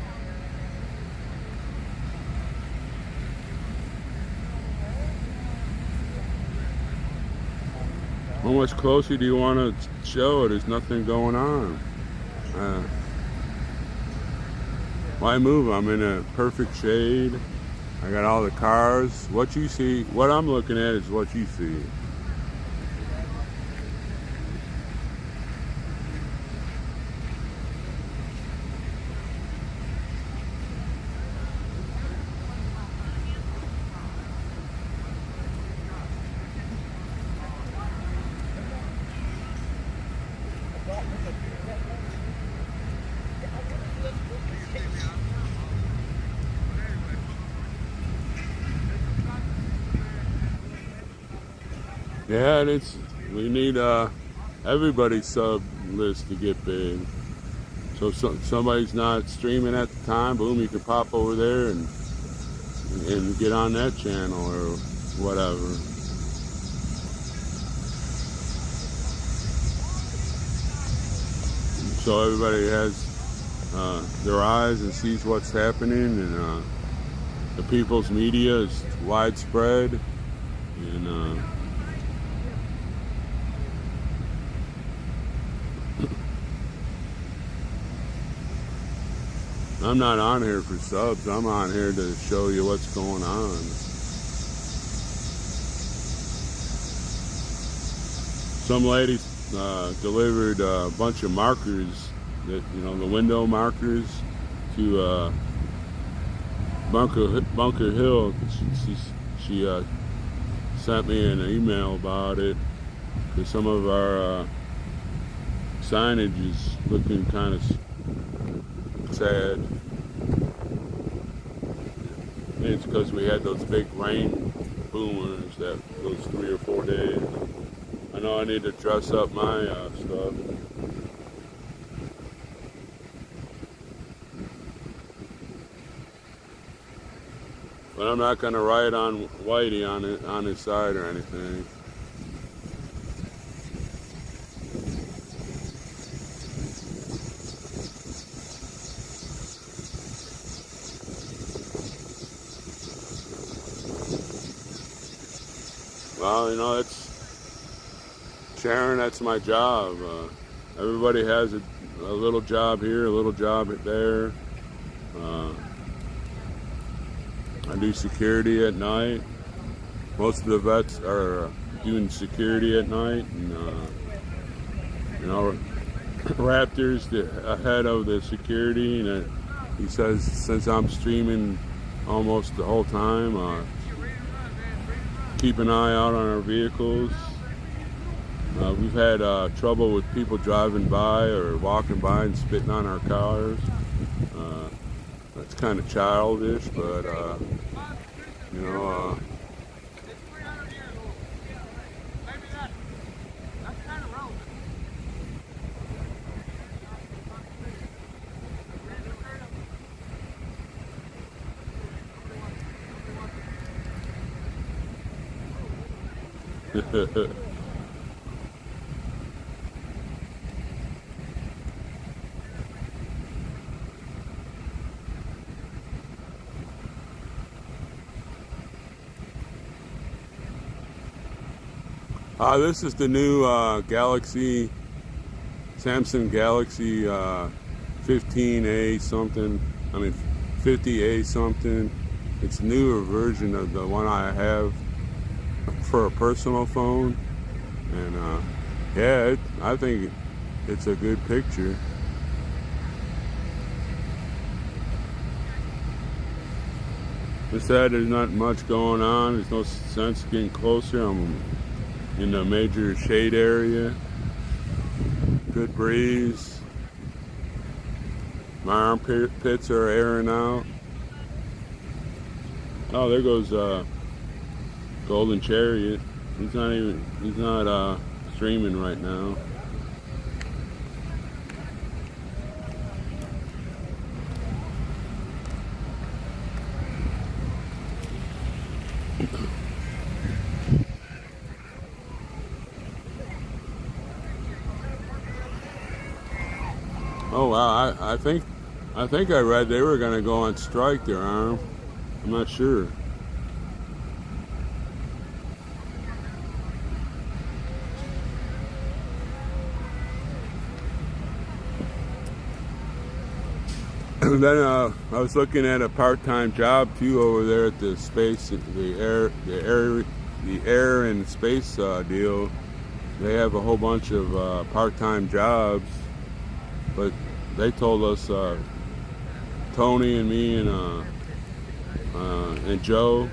How much closer do you want to show it? There's nothing going on. Why move? I'm in a perfect shade. I got all the cars. What you see, what I'm looking at is what you see. Yeah, we need everybody's sub list to get big. So if somebody's not streaming at the time, boom, you can pop over there and get on that channel or whatever. So everybody has their eyes and sees what's happening, and the people's media is widespread, and I'm not on here for subs. I'm on here to show you what's going on. Some lady delivered a bunch of markers, that, you know, the window markers, to Bunker Hill. She sent me an email about it, because some of our signage is looking kind of sad. Maybe it's because we had those big rain boomers those 3 or 4 days. I know I need to dress up my stuff. But I'm not going to write on Whitey on his side or anything. Well, you know, Sharon, that's my job. Everybody has a little job here, a little job there. I do security at night. Most of the vets are doing security at night, and you know, Raptor's the head of the security, and he says since I'm streaming almost the whole time, keep an eye out on our vehicles. We've had trouble with people driving by or walking by and spitting on our cars. That's kind of childish, but you know. This is the new Galaxy, Samsung Galaxy 15A something, 50A something. It's a newer version of the one I have for a personal phone, and yeah, I think it's a good picture. Besides, there's not much going on. There's no sense getting closer. I'm in the major shade area. Good breeze. My armpits are airing out. Oh, there goes Golden Chariot. He's not streaming right now. Oh wow, I think I read they were gonna go on strike there, Arm. I'm not sure. And then I was looking at a part-time job too over there at the space, the air and space deal. They have a whole bunch of part-time jobs, but they told us, Tony and me and Joe,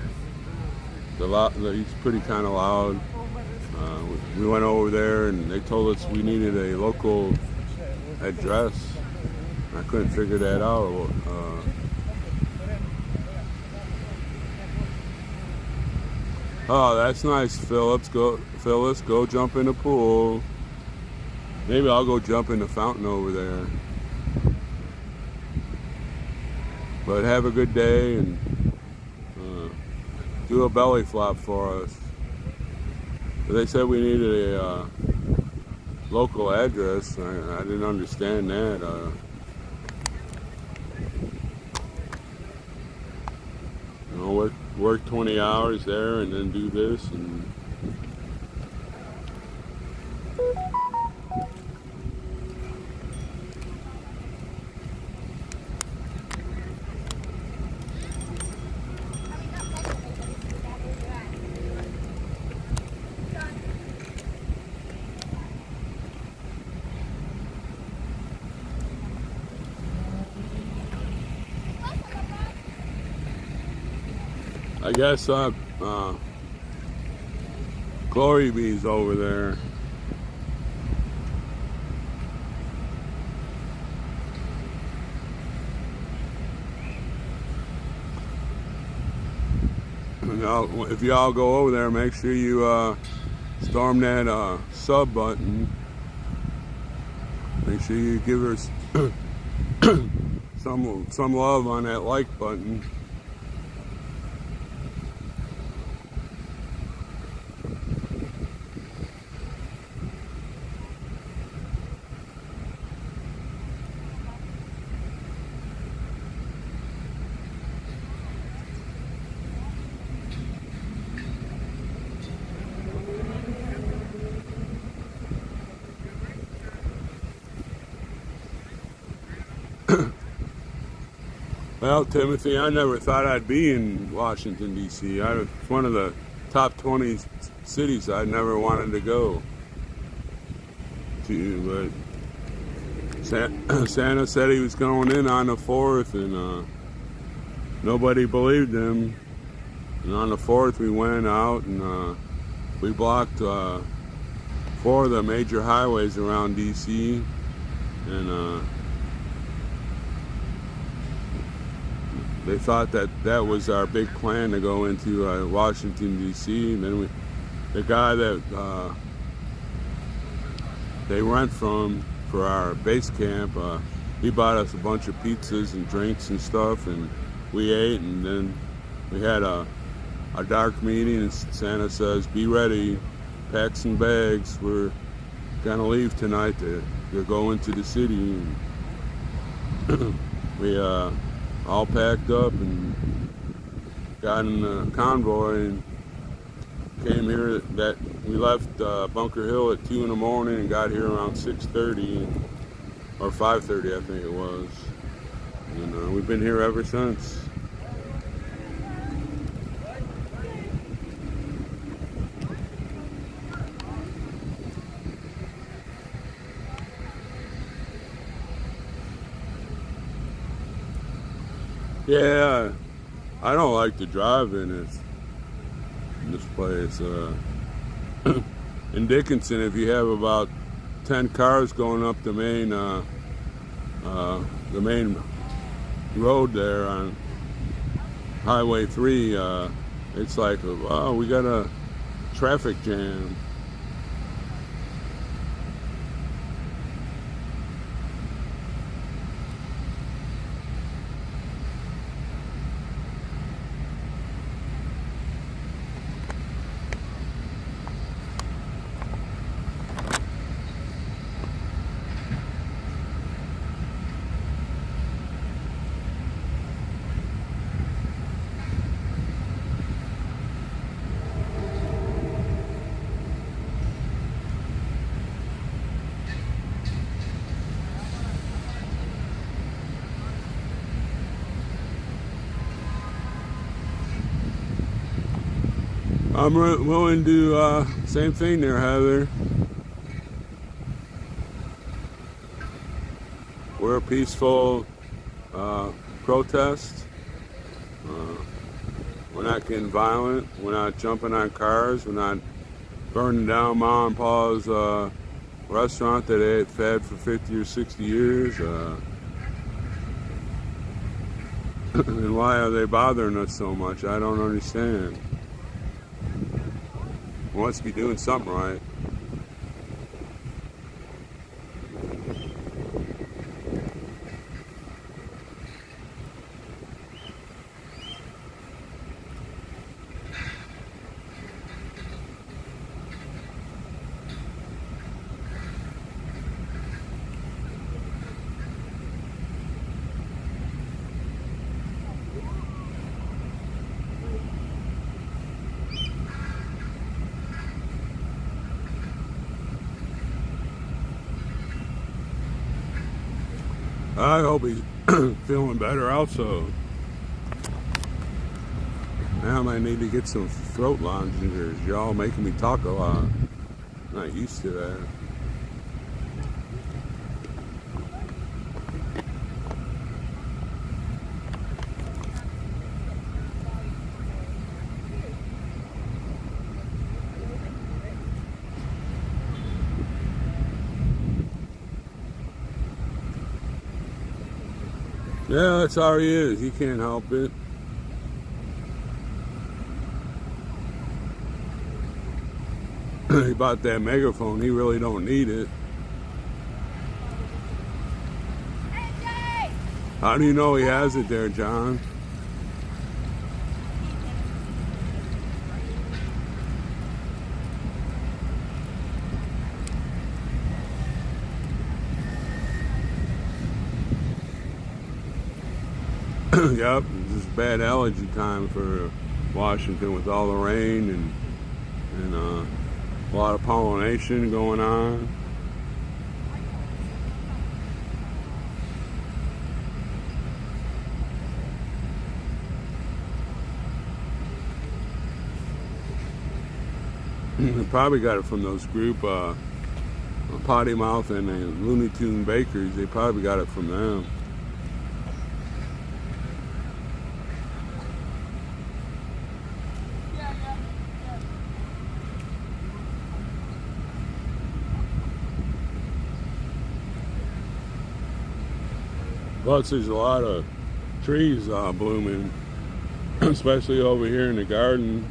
he's pretty kind of loud. We went over there and they told us we needed a local address. I couldn't figure that out. Oh, that's nice, Phyllis. Go jump in the pool. Maybe I'll go jump in the fountain over there. But have a good day and do a belly flop for us. But they said we needed a local address. I didn't understand that. You know, work 20 hours there and then do this and. I guess Glory Bee's over there. Now, if y'all go over there, make sure you storm that sub button. Make sure you give her some love on that like button. Well, Timothy, I never thought I'd be in Washington, D.C. It's one of the top 20 cities I never wanted to go to, but Santa said he was going in on the 4th, and nobody believed him. And on the 4th, we went out and we blocked 4 of the major highways around D.C. and they thought that was our big plan to go into Washington, D.C. And then the guy that they rent from for our base camp, he bought us a bunch of pizzas and drinks and stuff, and we ate, and then we had a dark meeting, and Santa says, be ready, pack some bags, we're gonna leave tonight to go into the city. And we all packed up and got in the convoy and came here. That we left Bunker Hill at 2 in the morning and got here around 6:30 or 5:30, I think it was. And we've been here ever since. Yeah, I don't like to drive in this place. In Dickinson, if you have about 10 cars going up the main road there on Highway 3, it's like, oh, we got a traffic jam. I'm willing to do same thing there, Heather. We're a peaceful protest. We're not getting violent. We're not jumping on cars. We're not burning down Mom and Pa's restaurant that they've had for 50 or 60 years. And why are they bothering us so much? I don't understand. We must be doing something right. I hope he's feeling better also. Now I might need to get some throat lozenges. Y'all making me talk a lot. I'm not used to that. Yeah, that's how he is. He can't help it. He bought that megaphone. He really don't need it. How do you know he has it there, John? Yep, this is bad allergy time for Washington with all the rain and a lot of pollination going on. They probably got it from those group Potty Mouth and Looney Tune Bakers. They probably got it from them. Plus, there's a lot of trees blooming, especially over here in the garden.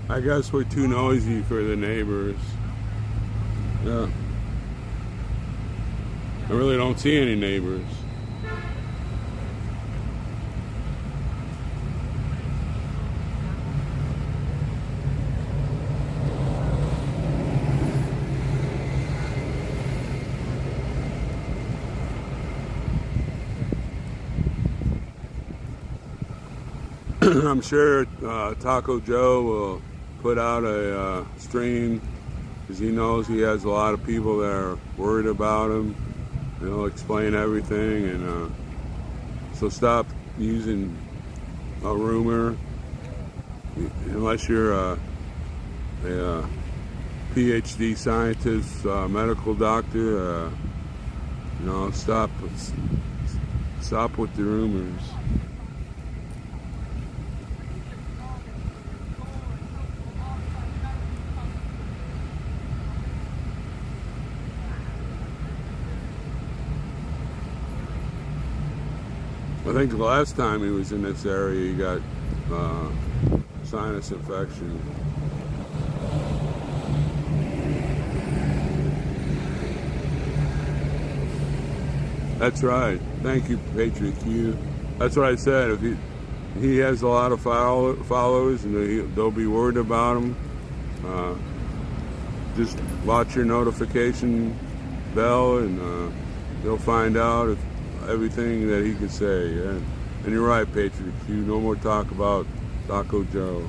I guess we're too noisy for the neighbors. Yeah. I really don't see any neighbors. I'm sure Taco Joe will put out a stream because he knows he has a lot of people that are worried about him. And he'll explain everything, and so stop using a rumor unless you're a PhD scientist, medical doctor. Stop with the rumors. I think the last time he was in this area, he got sinus infection. That's right. Thank you, Patriot Q. That's what I said. If he has a lot of followers, and they'll be worried about him. Just watch your notification bell, and you'll find out if everything that he could say. Yeah. And you're right, Patriot Q. No more talk about Taco Joe.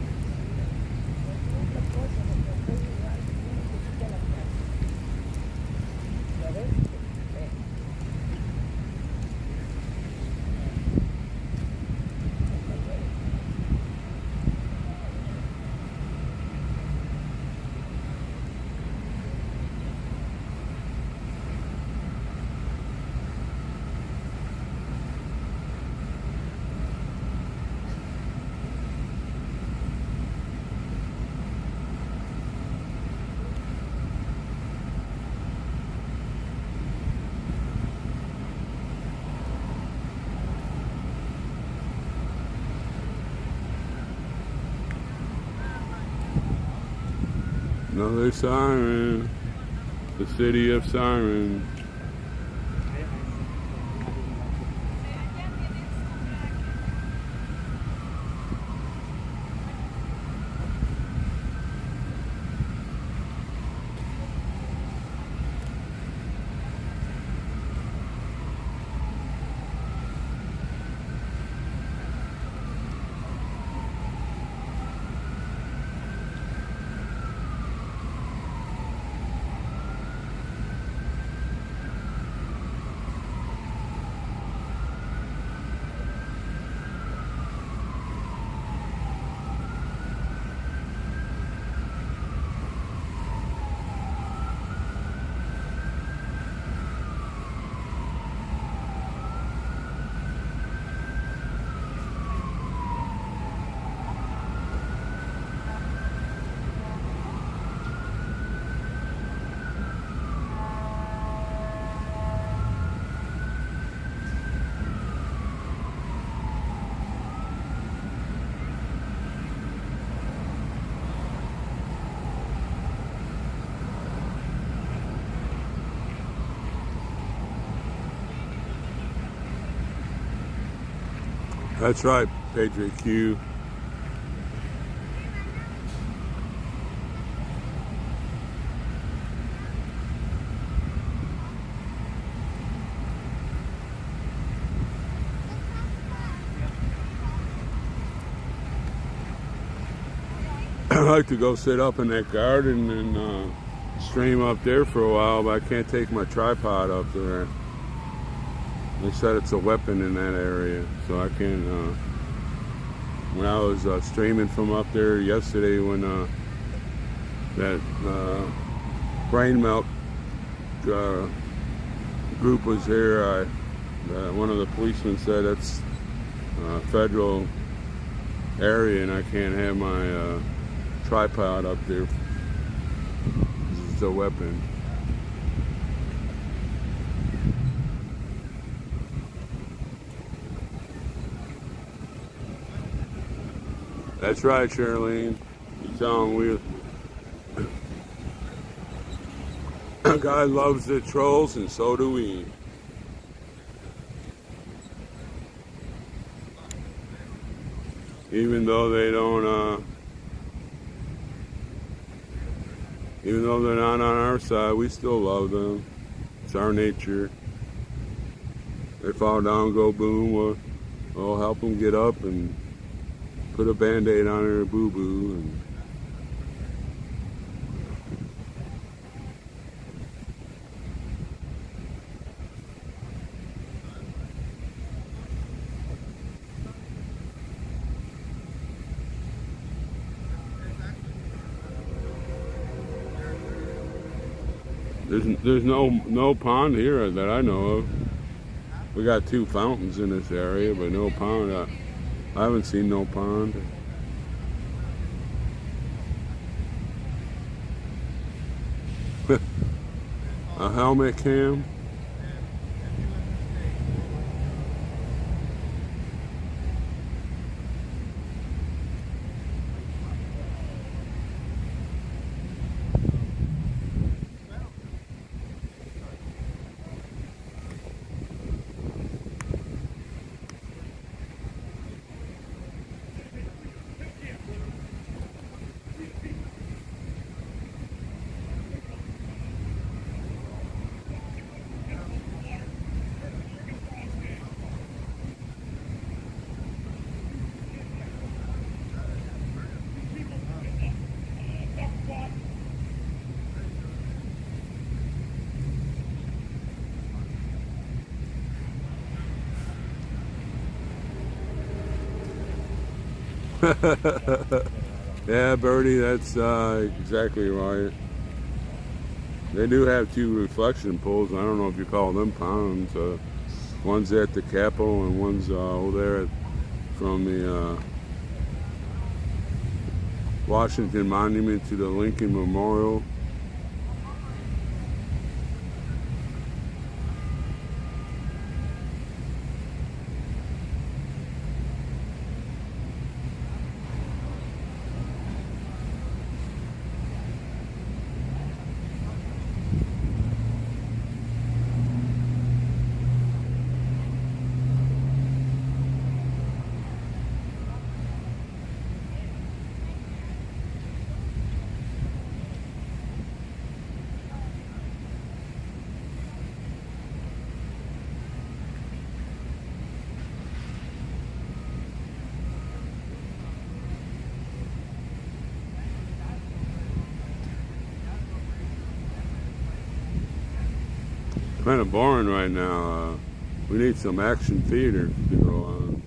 Another siren. The city of sirens. That's right, Patriot Q. I like to go sit up in that garden and stream up there for a while, but I can't take my tripod up there. They said it's a weapon in that area, so I can't. When I was streaming from up there yesterday, when that brain melt group was here, one of the policemen said that's a federal area, and I can't have my tripod up there. It's a weapon. That's right, Charlene. You tell him we. Guy loves the trolls, and so do we. Even though they don't, even though they're not on our side, we still love them. It's our nature. They fall down, go boom. We'll help them get up and put a band-aid on their boo-boo. And there's no pond here that I know of. We got 2 fountains in this area, but no pond. I haven't seen no pond. A helmet cam. Yeah, Birdie, that's exactly right. They do have 2 reflection pools. I don't know if you call them ponds. One's at the Capitol and one's over there from the Washington Monument to the Lincoln Memorial. Kind of boring right now. We need some action theater to go on.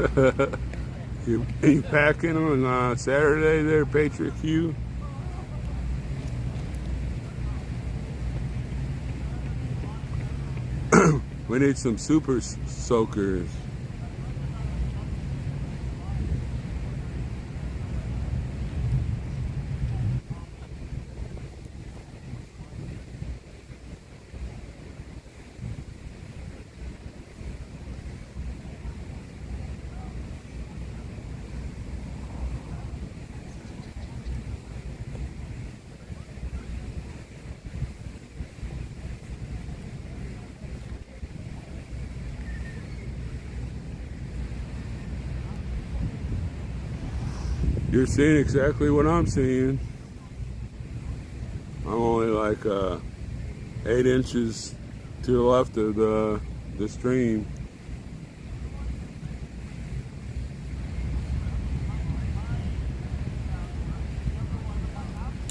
You packing on Saturday there, Patriot Q? We need some super soakers. You're seeing exactly what I'm seeing. I'm only like 8 inches to the left of the stream.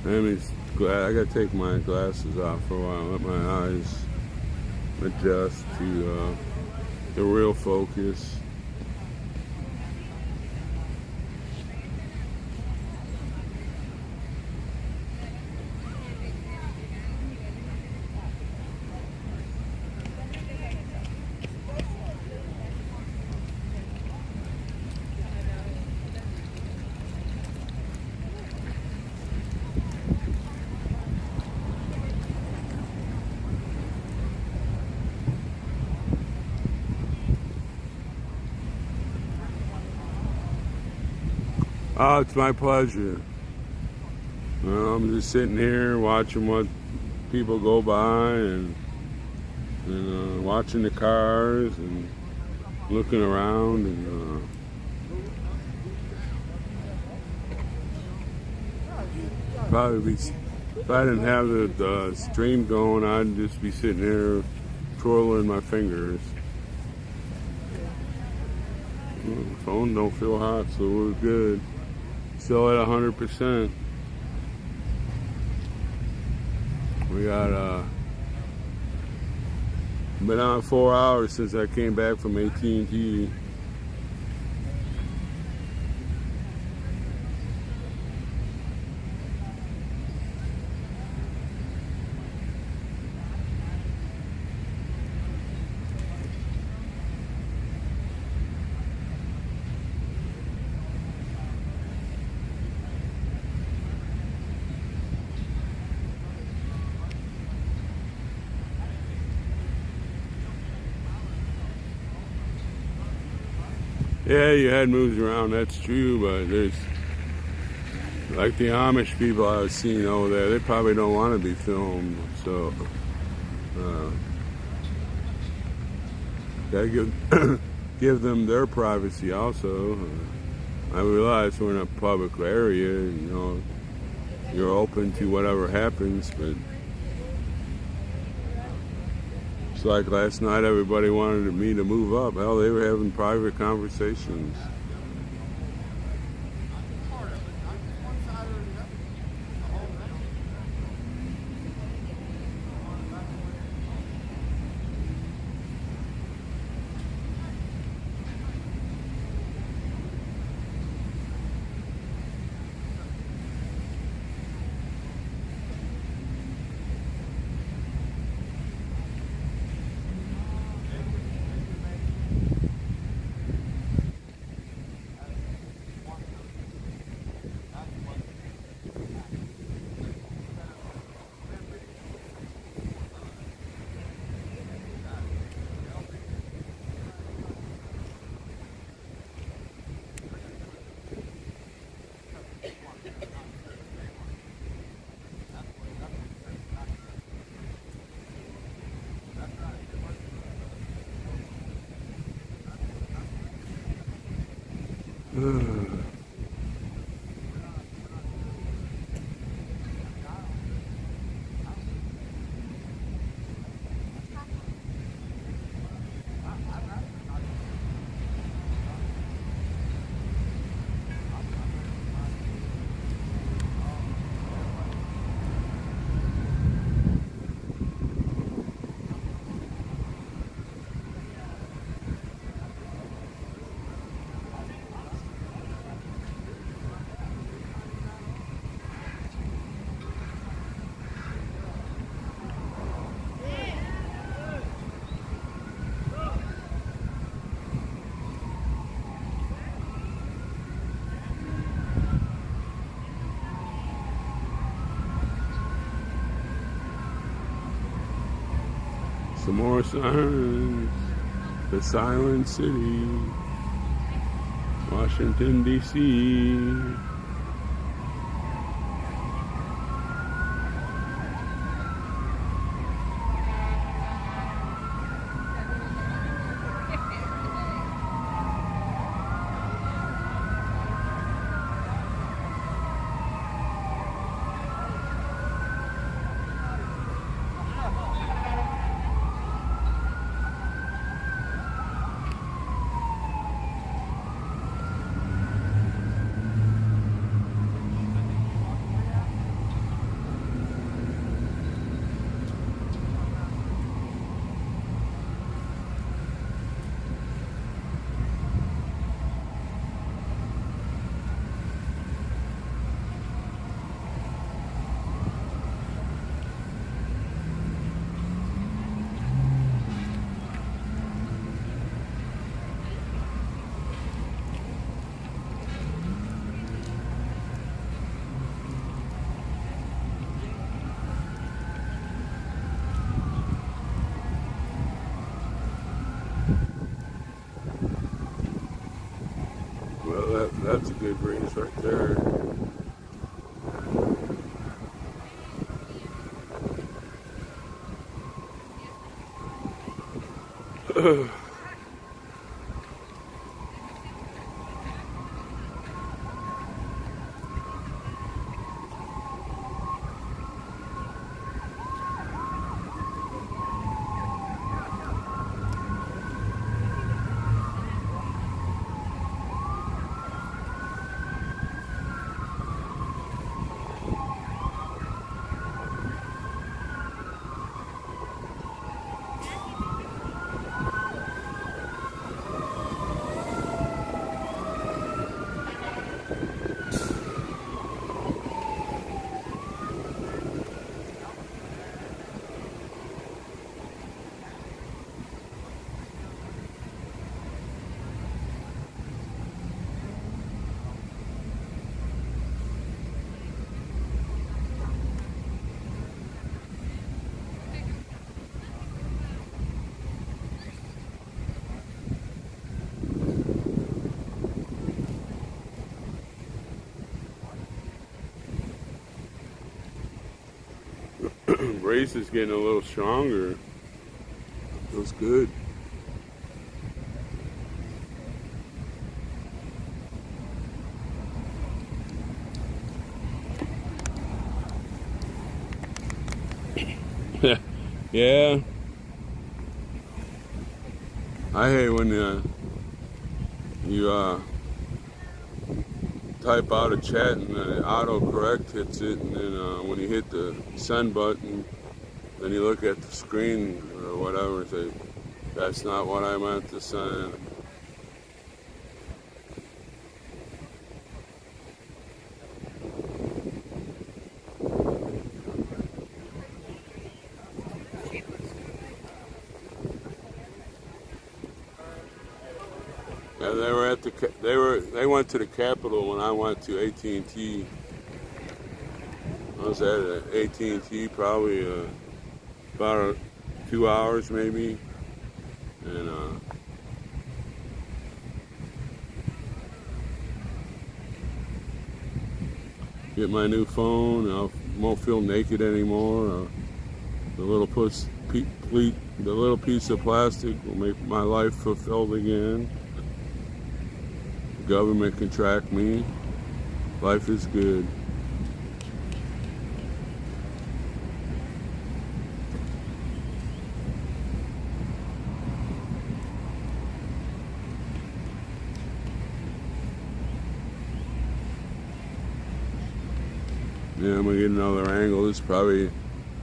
I gotta take my glasses off for a while, let my eyes adjust to the real focus. Oh, it's my pleasure. Well, I'm just sitting here watching what people go by and watching the cars and looking around and probably if I didn't have the stream going, I'd just be sitting here twirling my fingers. Well, the phone don't feel hot, so we're good. Still at 100%. We got been on 4 hours since I came back from AT&T. Yeah, you had moves around, that's true, but there's, like the Amish people I was seeing over there, they probably don't want to be filmed, so, gotta give them their privacy also. I realize we're in a public area, you're open to whatever happens, but it's like last night everybody wanted me to move up. Hell, they were having private conversations. Some more signs. The Silent City, Washington, D.C. Well, that's a good race right there. Race is getting a little stronger. Feels good. Yeah. I hate when you type out a chat and the autocorrect hits it, and then when you hit the send button, then you look at the screen or whatever and say, that's not what I meant to send. Yeah, they were at they went to the Capitol when I went to AT&T. I was at AT&T probably about 2 hours maybe, and get my new phone. I won't feel naked anymore. The little piece of plastic will make my life fulfilled again. The government can track me. Life is good. Yeah, I'm gonna get another angle. This is probably,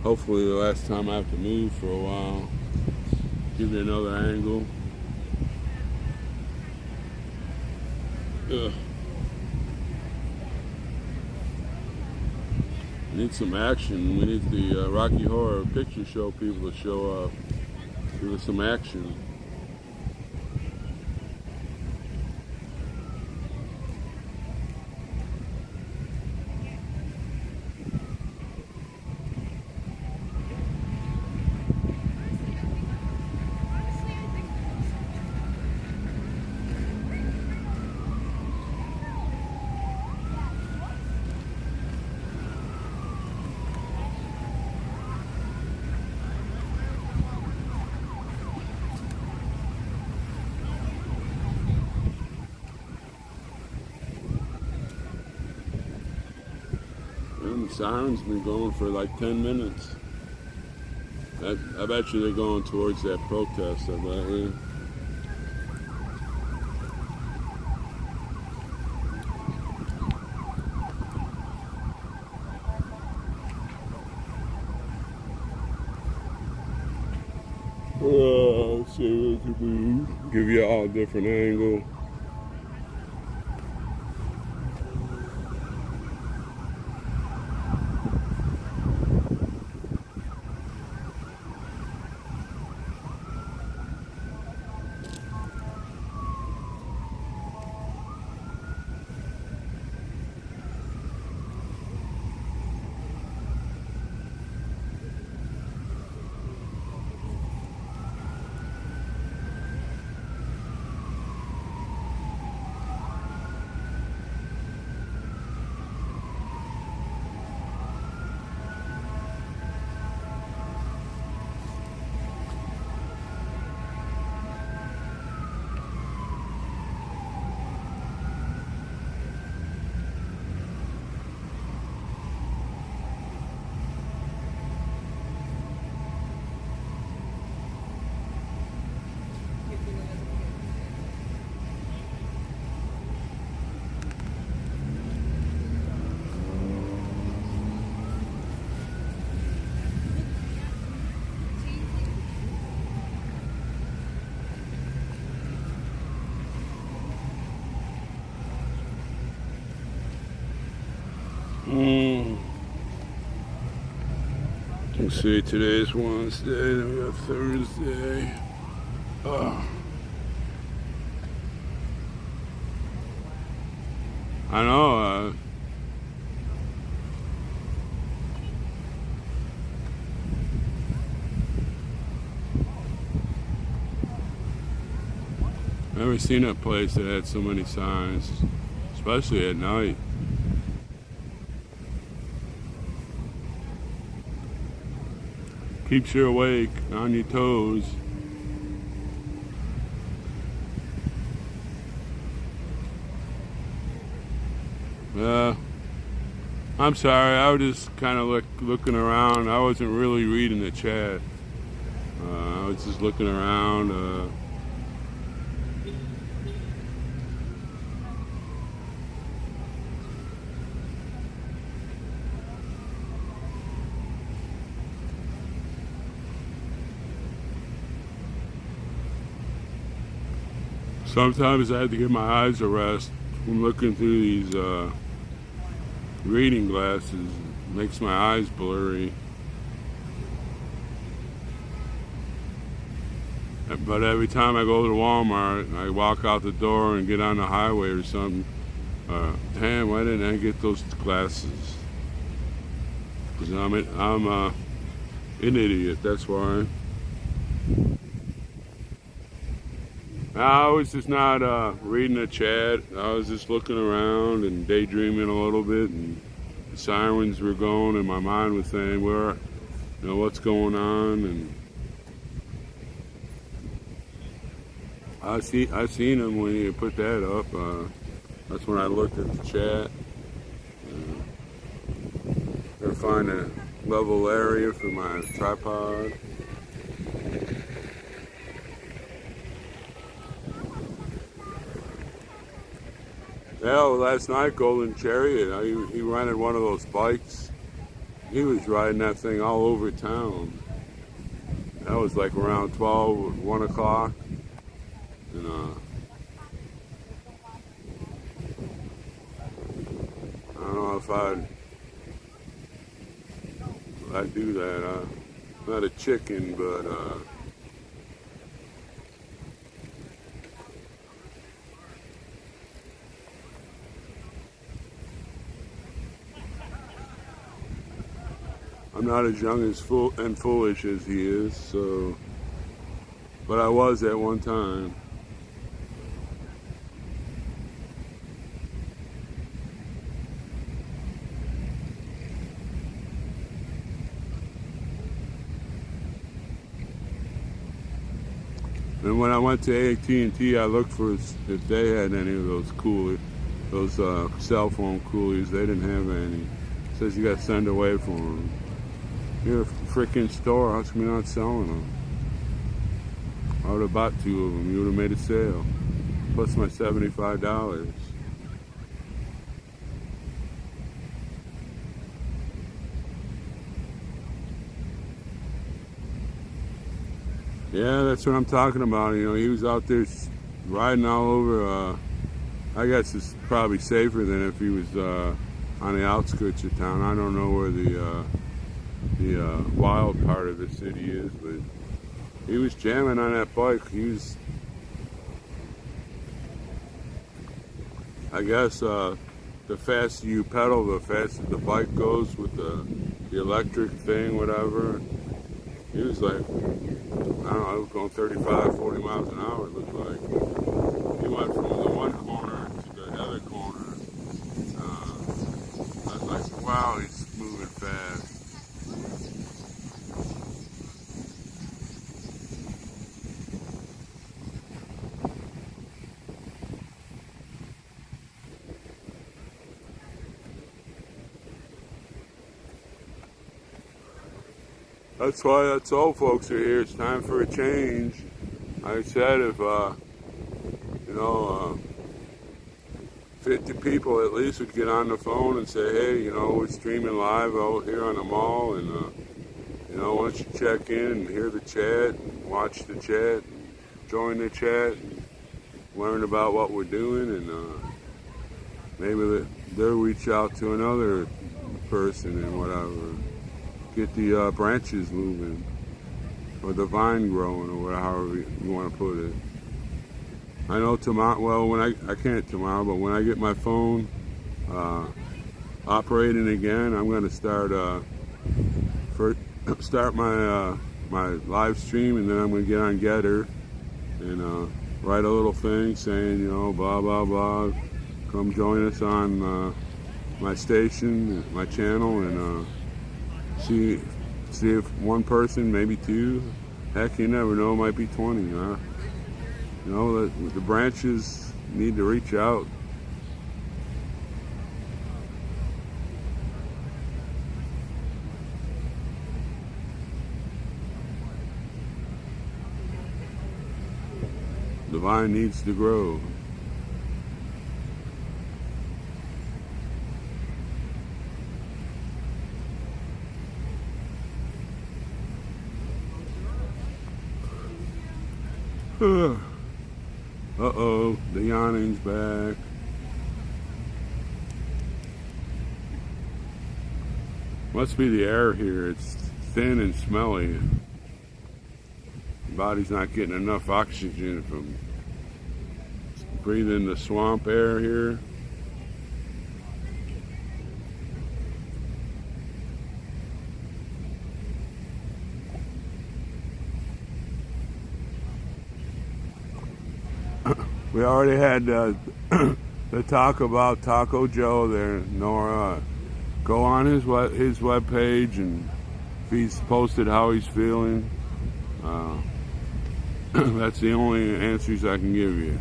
hopefully, the last time I have to move for a while. Give you another angle. Ugh. We need some action. We need the Rocky Horror Picture Show people to show up. Give us some action. siren's been going for like 10 minutes. I bet you they're going towards that protest, I bet you. Let's see what we can do. Give you all a different angle. Let's see, today's Wednesday, then we got Thursday. I know, never seen a place that had so many signs, especially at night. Keeps you awake, on your toes. I'm sorry, I was just kind of looking around. I wasn't really reading the chat. I was just looking around. Sometimes I have to give my eyes a rest from looking through these reading glasses. It makes my eyes blurry. But every time I go to Walmart, I walk out the door and get on the highway or something. Damn, why didn't I get those glasses? Because I'm an idiot, that's why. I was just not reading the chat. I was just looking around and daydreaming a little bit, and the sirens were going, and my mind was saying, "Where, what's going on?" And I seen them when you put that up. That's when I looked at the chat. Gotta find a level area for my tripod. Yeah, last night, Golden Chariot, he rented one of those bikes. He was riding that thing all over town. That was like around 12, 1 o'clock. And I don't know if I'd do that. I'm not a chicken, but I'm not as young and foolish as he is, so, but I was at one time. And when I went to AT&T, I looked for if they had any of those cell phone coolies. They didn't have any. Says you got to send away for them. You're a freaking store. How come you're not selling them? I would have bought 2 of them. You would have made a sale. Plus my $75. Yeah, that's what I'm talking about. You know, he was out there riding all over. I guess it's probably safer than if he was on the outskirts of town. I don't know where the wild part of the city is, but he was jamming on that bike. He was, I guess, the faster you pedal, the faster the bike goes with the electric thing, whatever. He was like, I don't know, I was going 35, 40 miles an hour, it looked like. He went from the one corner to the other corner. I was like, wow, he's moving fast. That's why that's all folks are here. It's time for a change. I said if, 50 people at least would get on the phone and say, hey, we're streaming live out here on the mall, and, why don't you check in and hear the chat, and watch the chat, and join the chat, and learn about what we're doing, and maybe they'll reach out to another person and whatever. Get the branches moving, or the vine growing, or however you want to put it. I know tomorrow, well, when I can't tomorrow, but when I get my phone operating again, I'm going to start my live stream, and then I'm going to get on Getter and write a little thing saying, blah, blah, blah. Come join us on my station, my channel, and see if one person, maybe 2, heck, you never know, it might be 20, huh? The branches need to reach out. The vine needs to grow. Uh-oh, the yawning's back. Must be the air here. It's thin and smelly. The body's not getting enough oxygen from breathing the swamp air here. We already had the talk about Taco Joe there, Nora. Go on his webpage, and if he's posted how he's feeling, that's the only answers I can give you.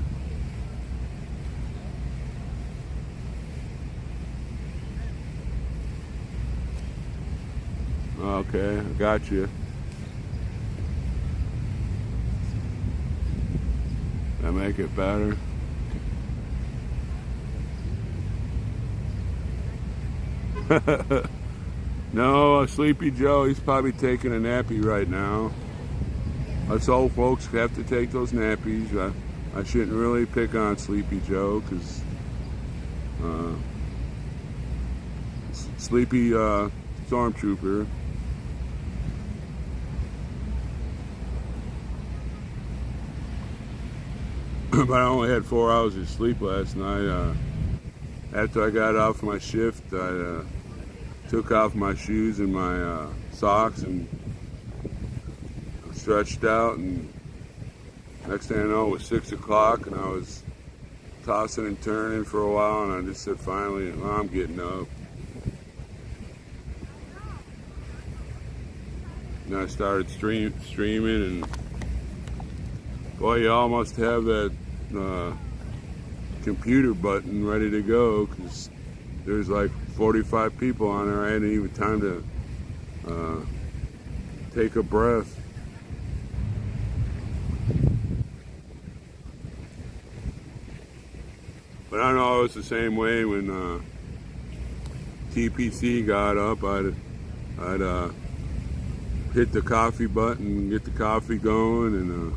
Okay, I got you. That make it better. No, Sleepy Joe, he's probably taking a nappy right now. Us old folks have to take those nappies. I shouldn't really pick on Sleepy Joe, because Sleepy Stormtrooper. But I only had 4 hours of sleep last night. After I got off my shift, I took off my shoes and my socks and stretched out, and next thing I know, it was 6 o'clock, and I was tossing and turning for a while, and I just said, finally, well, I'm getting up. And I started streaming, and boy, you almost have that computer button ready to go, because there's like 45 people on there. I hadn't even time to take a breath. But I know it's the same way when TPC got up. I'd hit the coffee button, get the coffee going, and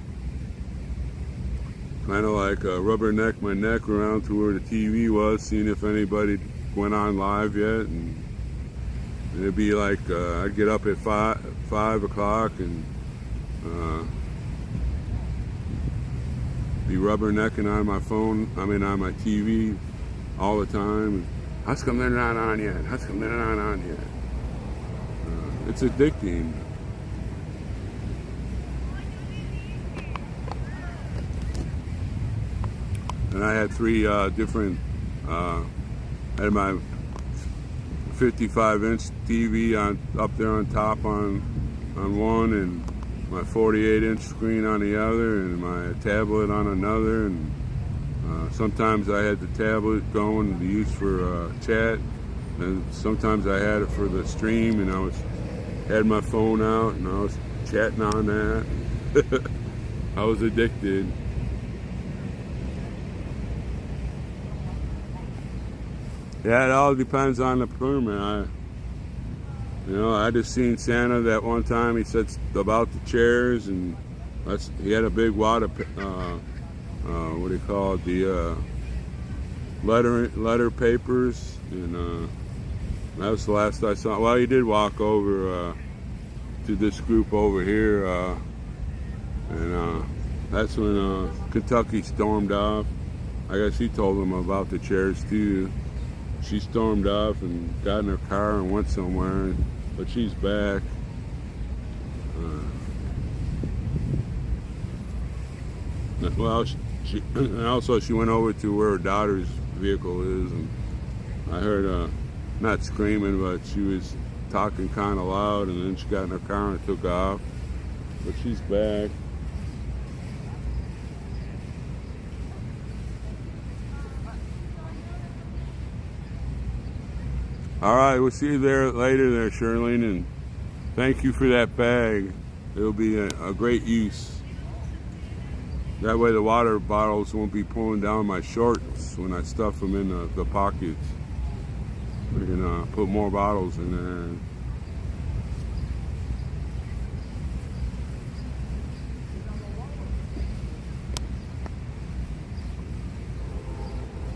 kind of like rubberneck my neck around to where the TV was, seeing if anybody went on live yet. And it'd be like I'd get up at 5 o'clock and be rubbernecking on my phone, on my TV all the time. How come they're not on yet? How come they're not on yet? It's addicting. And I had 3 different, I had my 55-inch TV up there on top on one, and my 48-inch screen on the other, and my tablet on another. And sometimes I had the tablet going to use for chat, and sometimes I had it for the stream, and had my phone out and I was chatting on that. I was addicted. Yeah, it all depends on the permit. I just seen Santa that one time. He said about the chairs, and he had a big wad of what do you call it? The letter papers, and that was the last I saw. Well, he did walk over to this group over here, and that's when Kentucky stormed off. I guess he told them about the chairs too. She stormed off and got in her car and went somewhere, but she's back. Well, and also she went over to where her daughter's vehicle is, and I heard not screaming, but she was talking kind of loud, and then she got in her car and took off. But she's back. All right, we'll see you there later there, Shirlene, and thank you for that bag. It'll be a great use. That way the water bottles won't be pulling down my shorts when I stuff them in the pockets. We can put more bottles in there.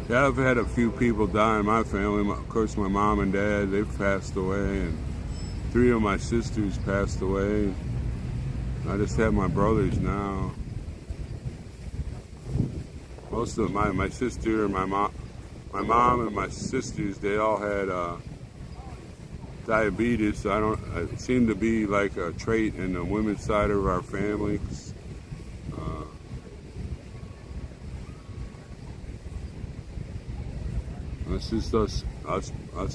Yeah, I've had a few people die in my family. Of course, my mom and dad, they've passed away, and 3 of my sisters passed away. I just have my brothers now. Most of my sister and my mom and my sisters, they all had diabetes. So it seemed to be like a trait in the women's side of our family. It's just us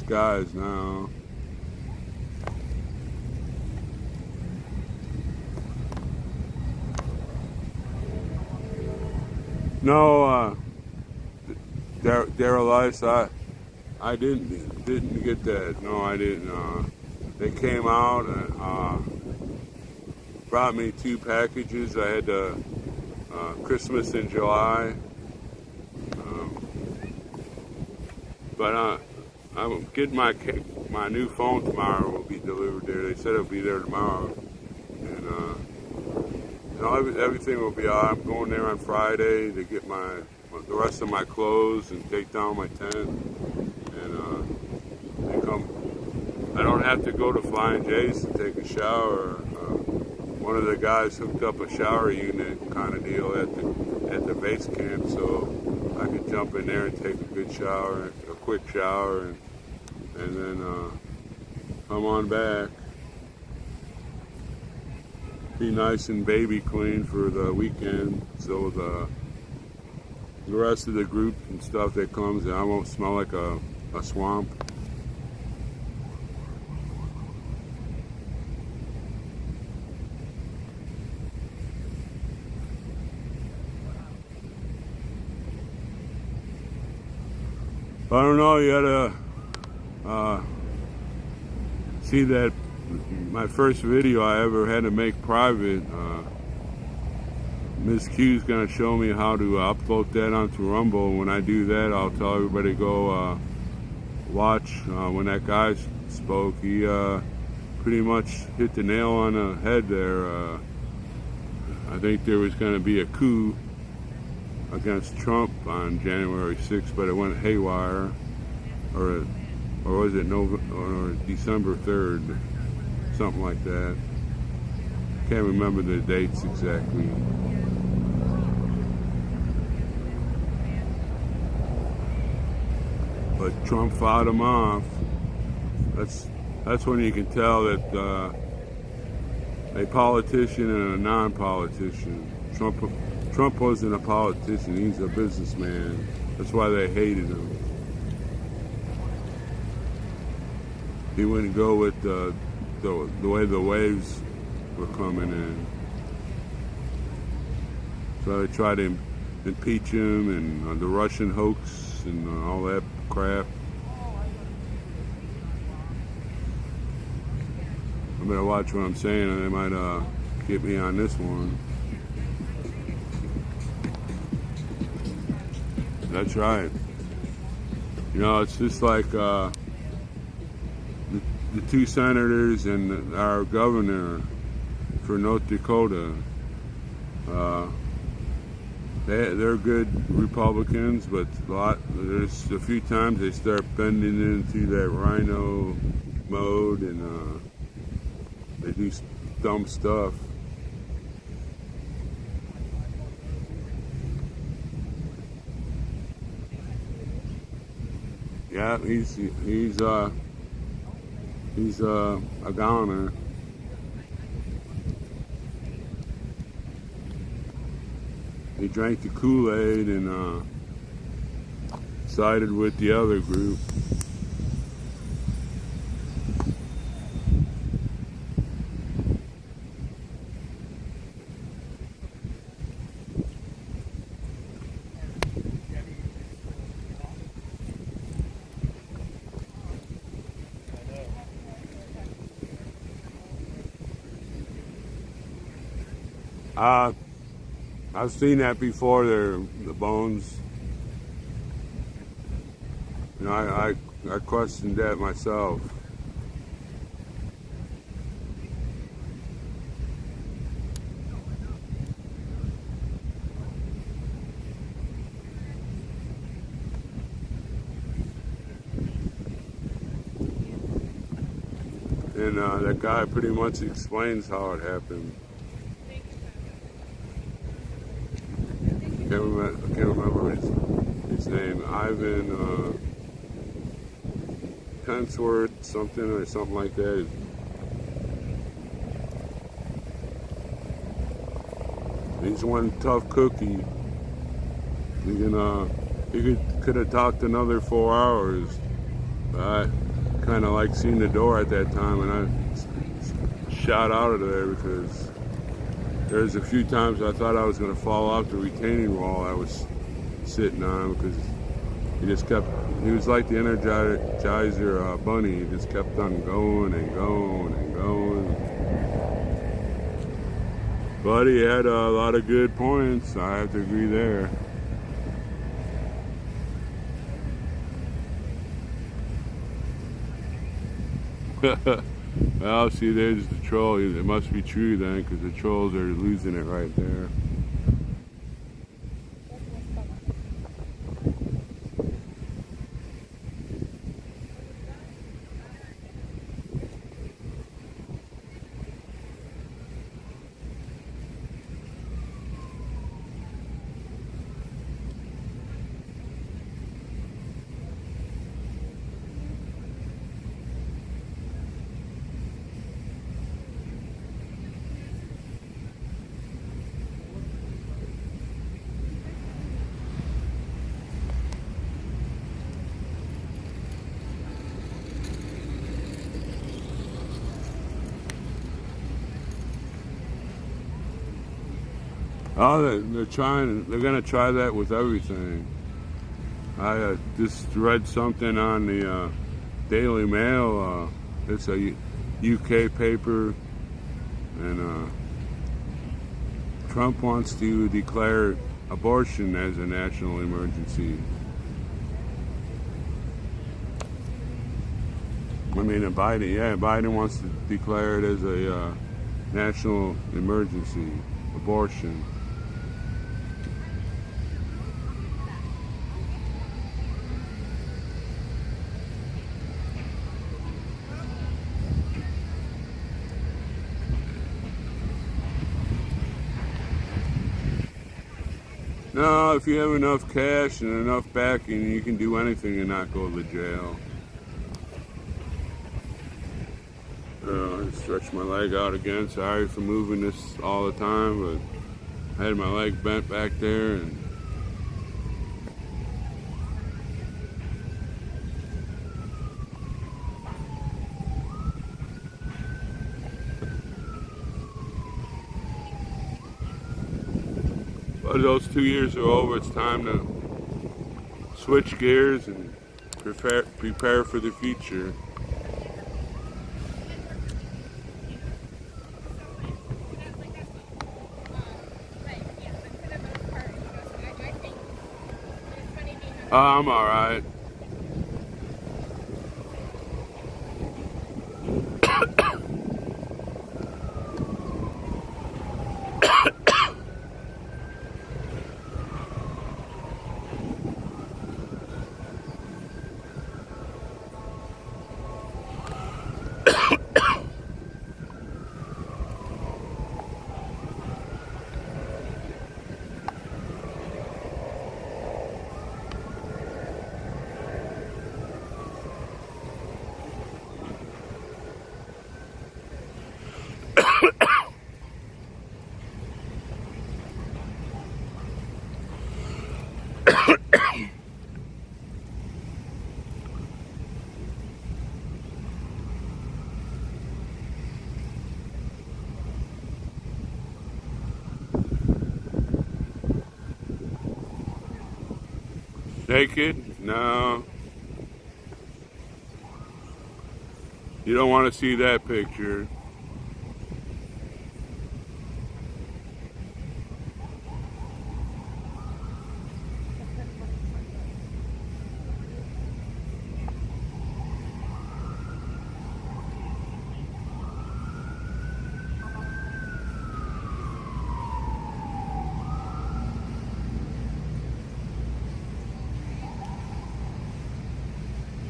guys now. No, Daryl Ice, I didn't get that. No, I didn't. They came out and brought me 2 packages. I had Christmas in July. But I'm getting my new phone tomorrow. Will be delivered there. They said it'll be there tomorrow, and everything will be all right. I'm going there on Friday to get the rest of my clothes and take down my tent, and they come. I don't have to go to Flying J's to take a shower. One of the guys hooked up a shower unit kind of deal at the base camp, so I could jump in there and take a good shower, a quick shower, and then come on back. Be nice and baby clean for the weekend, so the rest of the group and stuff that comes, I won't smell like a swamp. I don't know, you gotta see that my first video I ever had to make private. Ms. Q's gonna show me how to upload that onto Rumble. When I do that, I'll tell everybody to go watch when that guy spoke. He pretty much hit the nail on the head there. I think there was going to be a coup against Trump on January 6th, but it went haywire. Or was it or December 3rd? Something like that. Can't remember the dates exactly. But Trump fought him off. That's when you can tell that a politician and a non-politician. Trump wasn't a politician; he's a businessman. That's why they hated him. He wouldn't go with the way the waves were coming in. So they tried to impeach him, and the Russian hoax and all that crap. I better watch what I'm saying, or they might get me on this one. That's right. You know, it's just like the two senators and our governor for North Dakota. They're good Republicans, but there's a few times they start bending into that rhino mode, and they do dumb stuff. Yeah, he's a goner. He drank the Kool-Aid and sided with the other group. I've seen that before. The bones. You know, I questioned that myself. And that guy pretty much explains how it happened. I can't remember his name. Ivan Pensworth something like that. He's one tough cookie. He could have talked another 4 hours. But I kind of like seeing the door at that time, and I shot out of there because there's a few times I thought I was going to fall off the retaining wall I was sitting on, because he was like the Energizer bunny. He just kept on going and going and going. But he had a lot of good points. I have to agree there. Well, see, there's the troll. It must be true then, because the trolls are losing it right there. Oh, they're gonna try that with everything. I just read something on the Daily Mail. It's a UK paper, and Trump wants to declare abortion as a national emergency. I mean, Biden wants to declare it as a national emergency, abortion. No, if you have enough cash and enough backing, you can do anything and not go to jail. I stretched my leg out again. Sorry for moving this all the time, but I had my leg bent back there, and but those 2 years are over. It's time to switch gears and prepare for the future. I'm all right. Naked? No. You don't want to see that picture.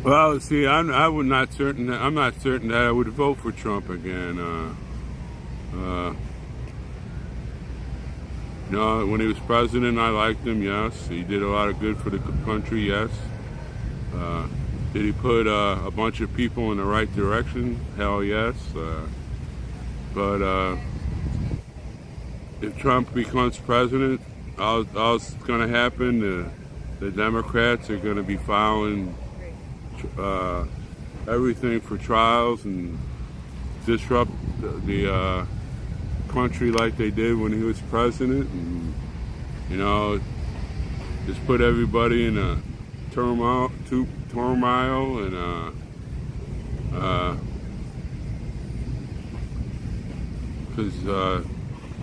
Well, see, I'm not certain that I would vote for Trump again. No, when he was president, I liked him. Yes, he did a lot of good for the country. Yes. Did he put a bunch of people in the right direction? Hell, yes. But if Trump becomes president, all's going to happen. The Democrats are going to be filing everything for trials and disrupt the country like they did when he was president, and just put everybody in a turmoil and because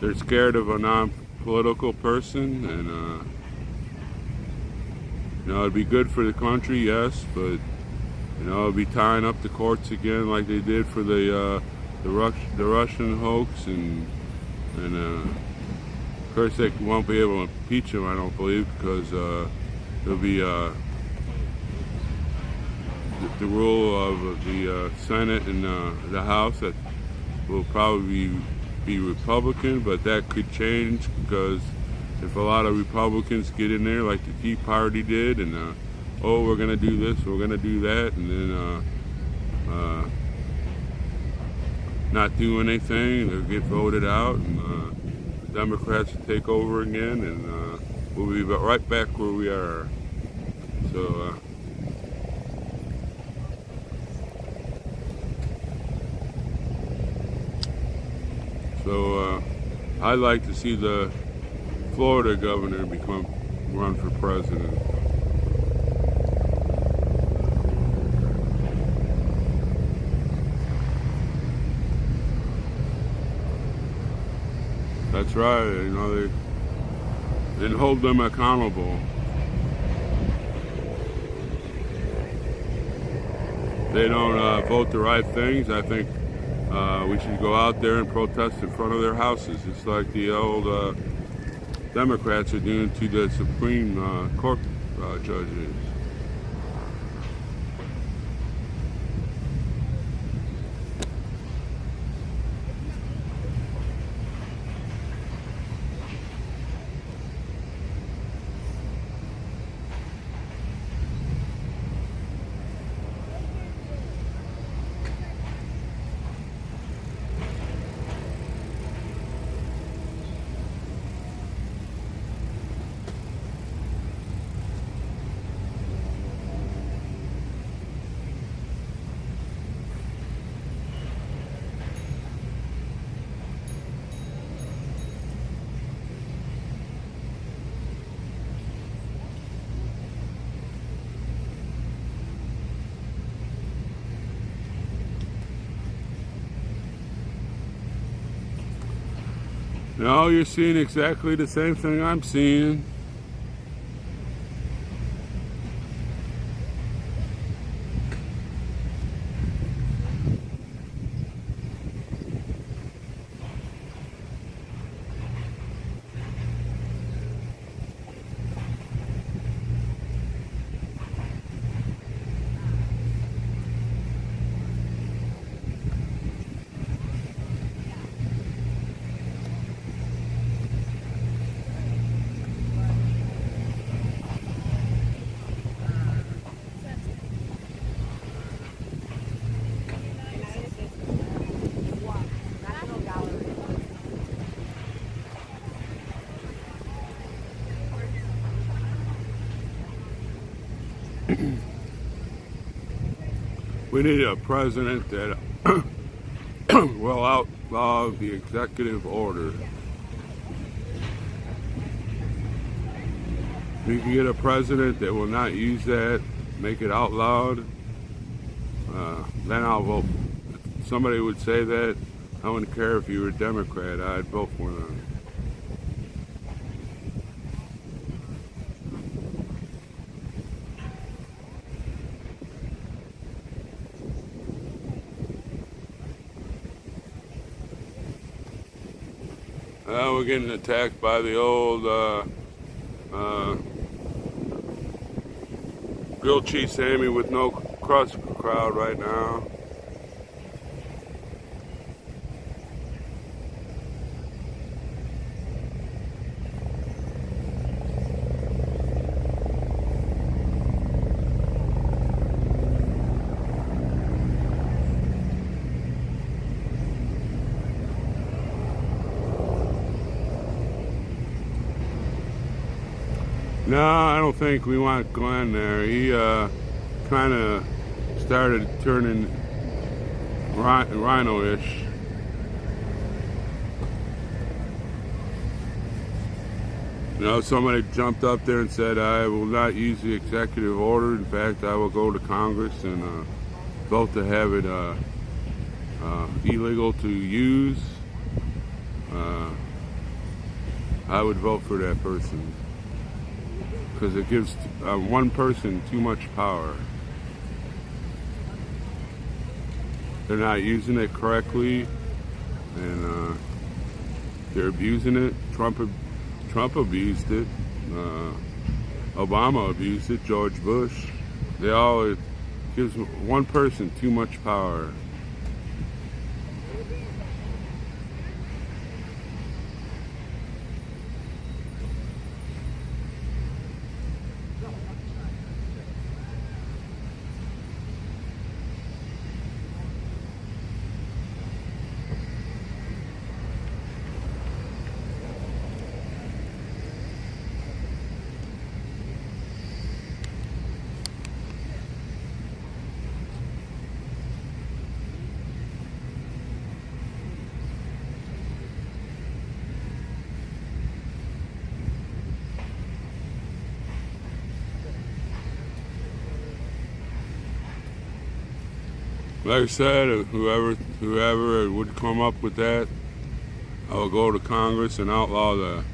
they're scared of a non-political person, and it'd be good for the country, yes, but it'll be tying up the courts again like they did for the Russian hoax, and of course they won't be able to impeach him, I don't believe, because there'll be the rule of the Senate and the House that will probably be Republican, but that could change, because if a lot of Republicans get in there like the Tea Party did, and we're going to do this, we're going to do that, and then not do anything, they'll get voted out, and the Democrats will take over again, and we'll be right back where we are. So I'd like to see the Florida governor run for president. That's right. You know, and hold them accountable. They don't vote the right things. I think we should go out there and protest in front of their houses, just like the old Democrats are doing to the Supreme Court judges. No, you're seeing exactly the same thing I'm seeing. We need a president that will outlaw the executive order. We can get a president that will not use that, make it outlawed, then I'll vote. If somebody would say that, I wouldn't care if you were a Democrat, I'd vote for them. We're getting attacked by the old grilled cheese Sammy with no crust crowd right now. No, I don't think we want Glenn there. He kind of started turning rhino-ish. You know, somebody jumped up there and said, I will not use the executive order. In fact, I will go to Congress and vote to have it illegal to use. I would vote for that person, because it gives one person too much power. They're not using it correctly, and they're abusing it. Trump abused it. Obama abused it. George Bush. It gives one person too much power. Like I said, whoever would come up with that, I will go to Congress and outlaw the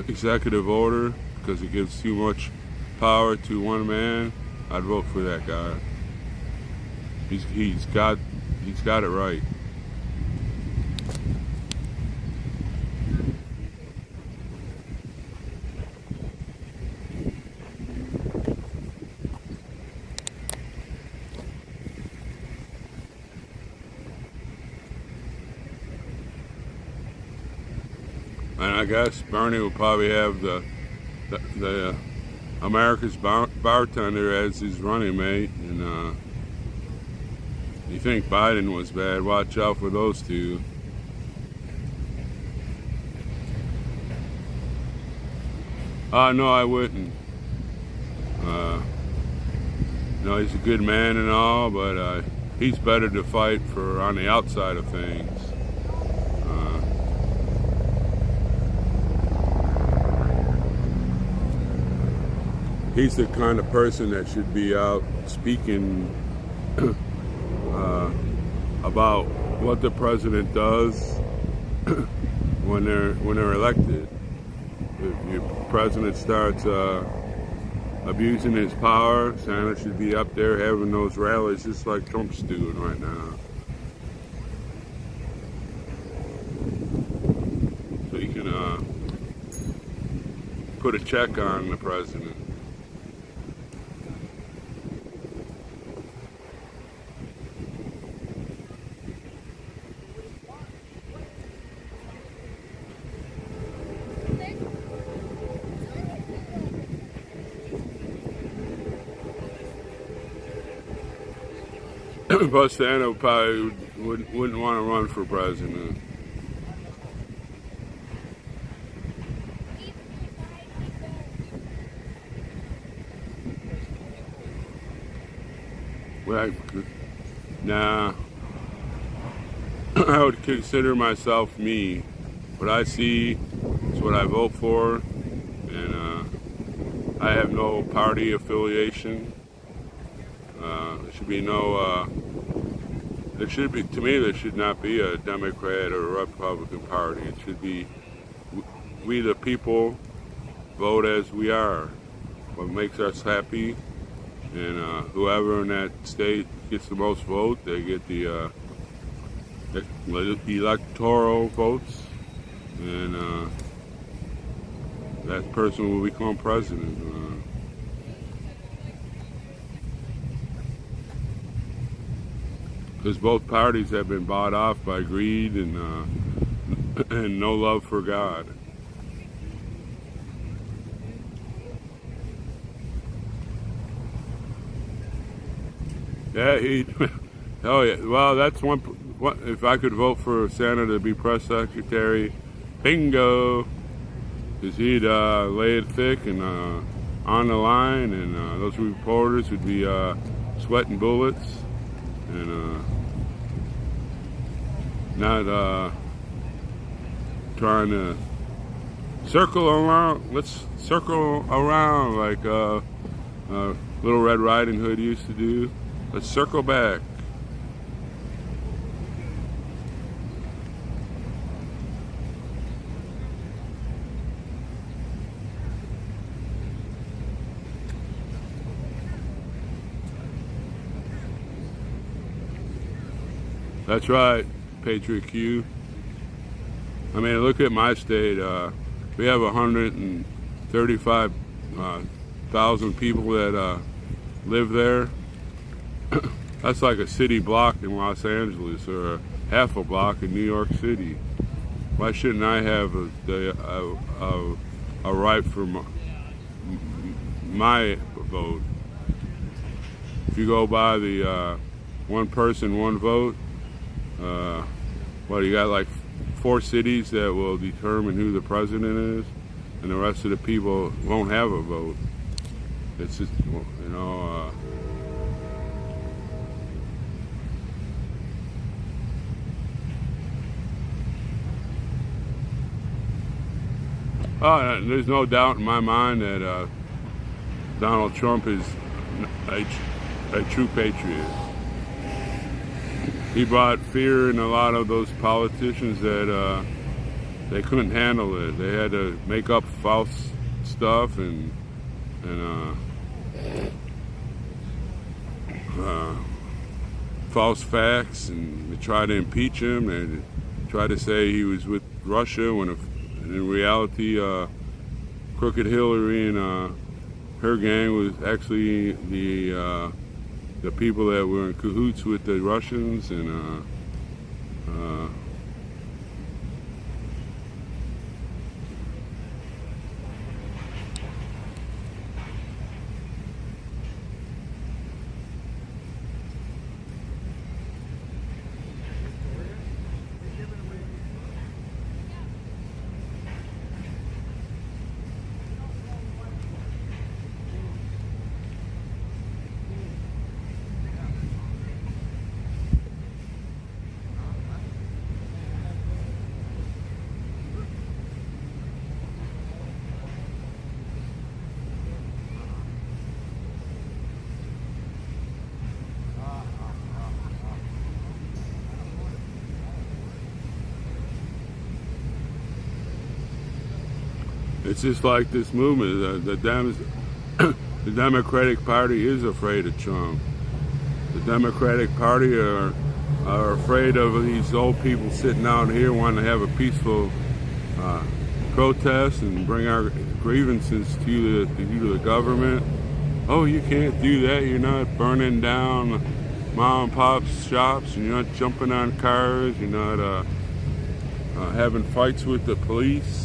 executive order because it gives too much power to one man. I'd vote for that guy. He's got it right. And I guess Bernie will probably have the America's bartender as his running mate. And you think Biden was bad? Watch out for those two. No, I wouldn't. No, he's a good man and all, but he's better to fight for on the outside of things. He's the kind of person that should be out speaking about what the president does when they're elected. If your president starts abusing his power, Santa should be up there having those rallies just like Trump's doing right now. So you can put a check on the president. But Santa probably wouldn't want to run for president. Well, nah. I would consider myself me. What I see is what I vote for, and I have no party affiliation. There should be no. There should be, to me, there should not be a Democrat or a Republican Party. It should be we the people vote as we are. What makes us happy, and whoever in that state gets the most vote, they get the electoral votes, and that person will become president. Because both parties have been bought off by greed and no love for God. Yeah, oh yeah. Well, that's one. If I could vote for Santa to be press secretary, bingo, because he'd lay it thick and on the line, and those reporters would be sweating bullets. And not trying to circle around. Let's circle around like Little Red Riding Hood used to do. Let's circle back. That's right, Patriot Q. I mean, look at my state. We have 135,000 people that live there. That's like a city block in Los Angeles or half a block in New York City. Why shouldn't I have a right for my vote? If you go by the one person, one vote, you got like 4 cities that will determine who the president is, and the rest of the people won't have a vote. It's just, you know, there's no doubt in my mind that Donald Trump is a true patriot. He brought fear in a lot of those politicians that they couldn't handle it. They had to make up false stuff and false facts, and they tried to impeach him and tried to say he was with Russia when in reality Crooked Hillary and her gang was actually the people that were in cahoots with the Russians, and it's just like this movement. The Democratic Party is afraid of Trump. The Democratic Party are afraid of these old people sitting out here wanting to have a peaceful protest and bring our grievances to the government. Oh, you can't do that. You're not burning down mom and pop shops. You're not jumping on cars. You're not having fights with the police.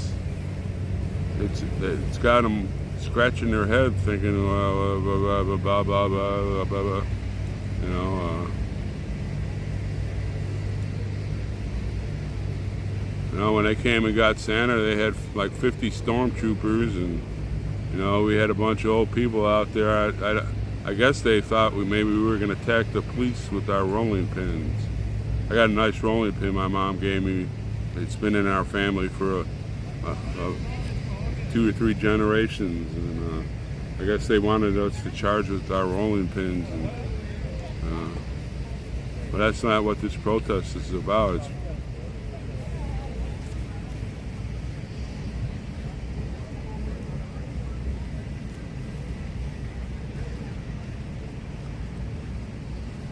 It's got them scratching their head, thinking blah blah blah blah blah blah, blah. You know, when they came and got Santa, they had like 50 stormtroopers, and we had a bunch of old people out there. I guess they thought maybe we were going to attack the police with our rolling pins. I got a nice rolling pin my mom gave me. It's been in our family for 2 or 3 generations, and I guess they wanted us to charge with our rolling pins, but that's not what this protest is about.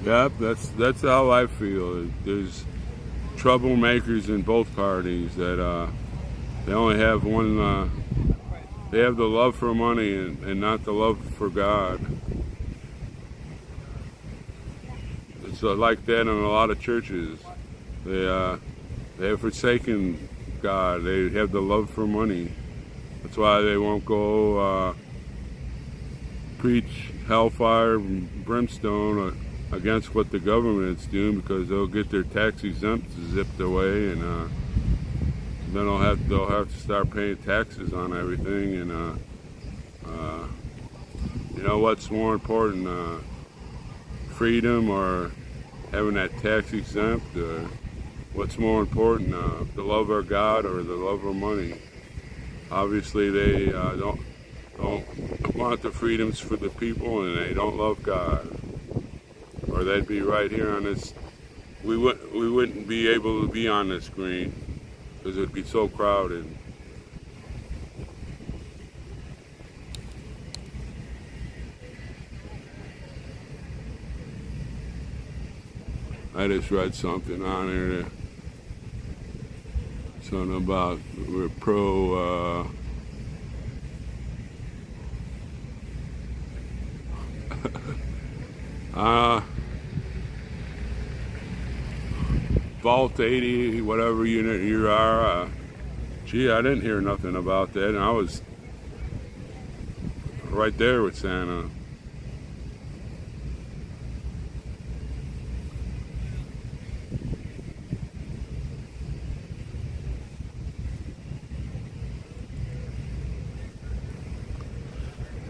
Yep, that's how I feel. There's troublemakers in both parties that they only have one. They have the love for money and not the love for God. It's like that in a lot of churches. They have forsaken God. They have the love for money. That's why they won't go preach hellfire and brimstone against what the government's doing, because they'll get their tax exempt zipped away, and then they'll have to start paying taxes on everything. And what's more important, freedom or having that tax exempt? What's more important, the love of God or the love of money? Obviously, they don't want the freedoms for the people, and they don't love God. Or they'd be right here on this. We wouldn't be able to be on this screen because it'd be so crowded. I just read something on here that something about we're pro Vault 80, whatever unit you are. Gee, I didn't hear nothing about that, and I was right there with Santa.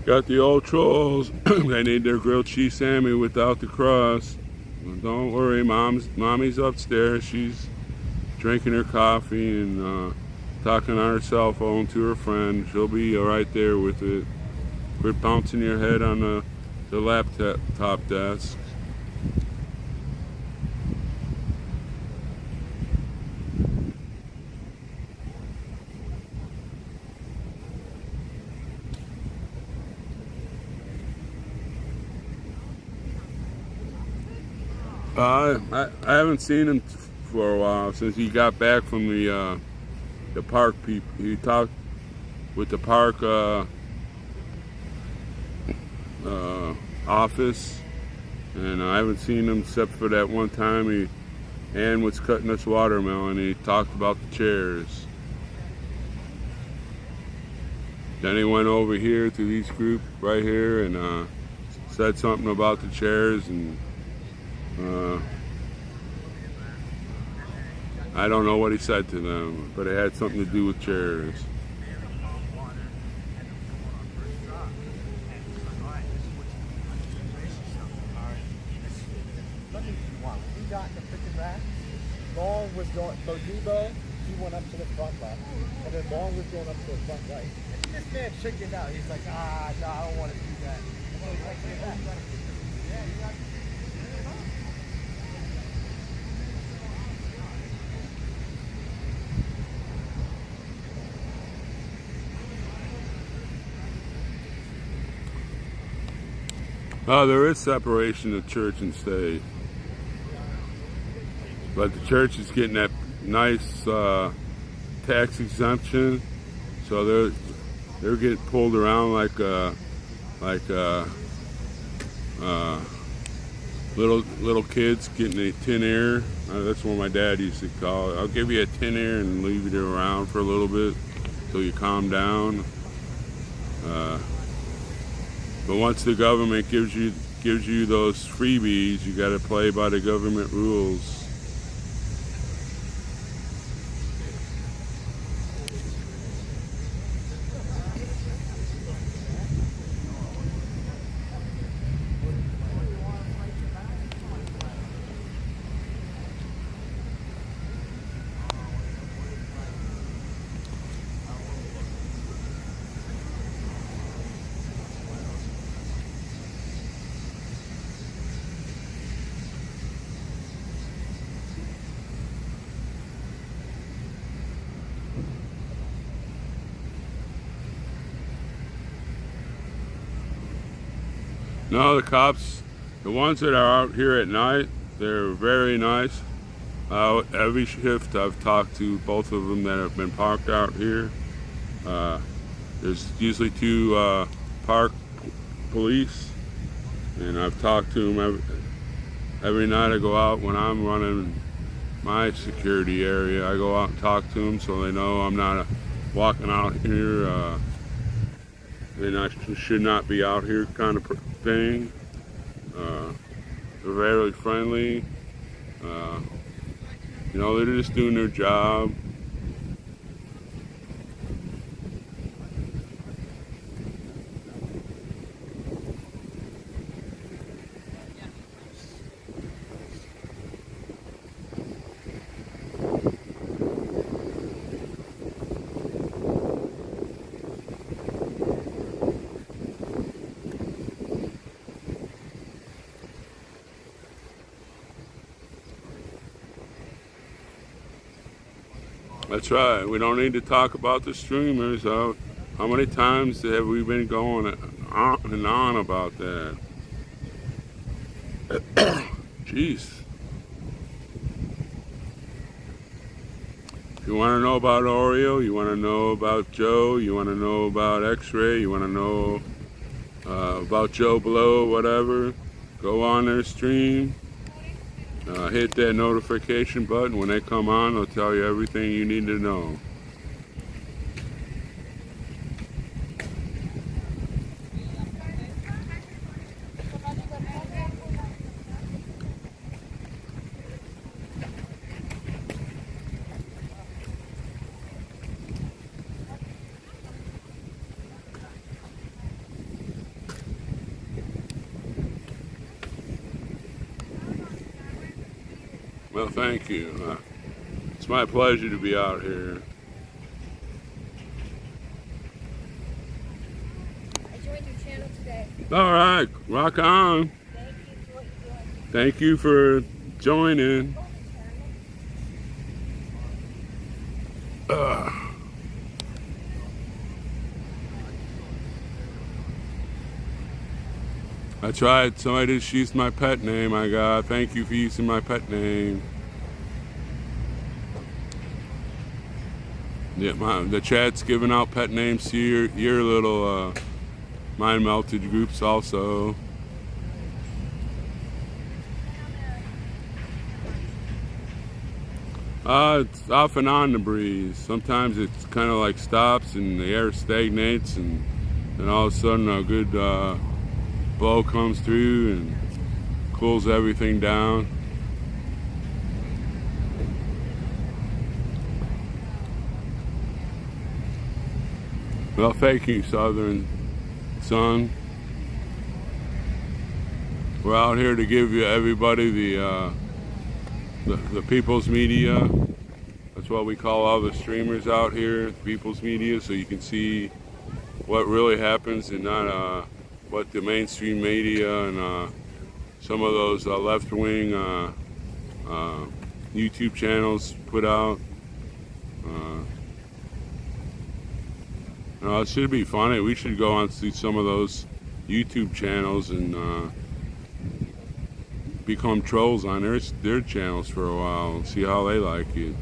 Got the old trolls. They need their grilled cheese Sammy without the crust. Don't worry, mommy's upstairs. She's drinking her coffee and talking on her cell phone to her friend. She'll be right there with it. Quit bouncing your head on the laptop desk. I haven't seen him for a while since he got back from the park people. He talked with the park office, and I haven't seen him except for that one time Ann was cutting us watermelon. He talked about the chairs. Then he went over here to these group right here and said something about the chairs, and I don't know what he said to them, but it had something to do with chairs. We got the freaking rack. Long was going, so Debo, he went up to the front left, and then Long was going up to the front right. This man chickened out. He's like, no, I don't want to do that. And then he's like, "Hey, back." Yeah, you got There is separation of church and state, but the church is getting that nice tax exemption, so they're getting pulled around like little kids getting a tin ear. That's what my dad used to call it. I'll give you a tin ear and leave it around for a little bit till you calm down. But once the government gives you those freebies, you got to play by the government rules. No, the cops, the ones that are out here at night, they're very nice. Every shift I've talked to both of them that have been parked out here. There's usually two park police, and I've talked to them every night. I go out when I'm running my security area. I go out and talk to them so they know I'm not walking out here. And I should not be out here kind of thing. They're very friendly. They're just doing their job. That's right. We don't need to talk about the streamers. How many times have we been going on and on about that? Jeez. If you want to know about Oreo, you want to know about Joe, you want to know about X-Ray, you want to know about Joe Blow, whatever, go on their stream. Hit that notification button. When they come on, they'll tell you everything you need to know. Well, thank you. It's my pleasure to be out here. I joined your channel today. All right, rock on. Thank you for what you're doing. Thank you for joining. That's right. Somebody just used my pet name. I got. Thank you for using my pet name. Yeah, the chat's giving out pet names to your little mind melted groups also. It's off and on the breeze. Sometimes it's kind of like stops and the air stagnates, and then all of a sudden a good blow comes through and cools everything down. Well, thank you, Southern Sun. We're out here to give you everybody the people's media. That's what we call all the streamers out here, people's media, so you can see what really happens and not what the mainstream media and some of those left-wing YouTube channels put out. It should be funny. We should go on to some of those YouTube channels and become trolls on their channels for a while and see how they like it.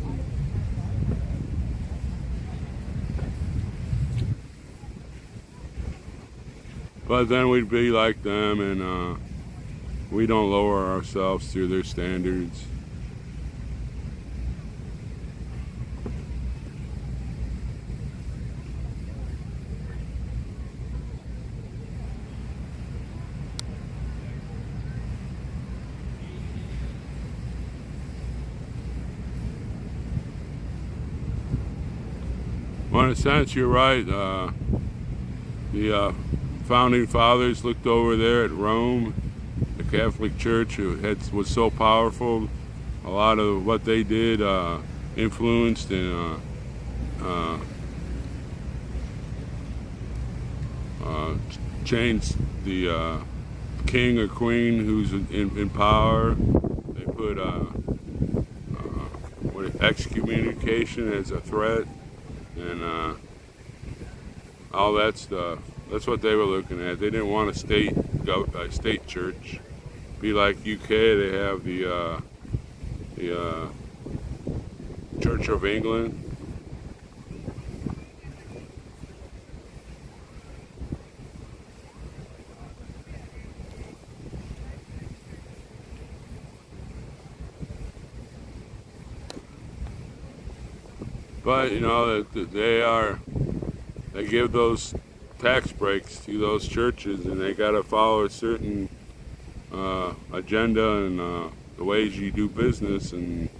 But then we'd be like them, and we don't lower ourselves to their standards. Well, in a sense, you're right. The founding fathers looked over there at Rome. The Catholic Church was so powerful. A lot of what they did influenced and changed the king or queen who's in power. They put excommunication as a threat. And all that stuff. That's what they were looking at. They didn't want a state church. Be like UK. They have the Church of England. But they give those tax breaks to those churches, and they got to follow a certain agenda and the ways you do business, and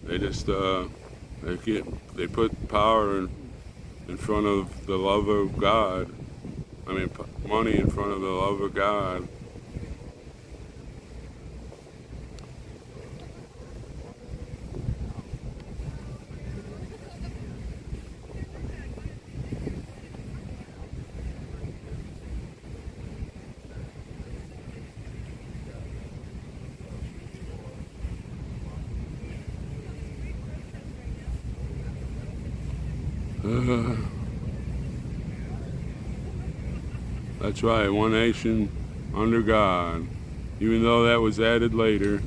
they just they put power in front of the love of God. I mean, money in front of the love of God. That's right, one nation under God, even though that was added later.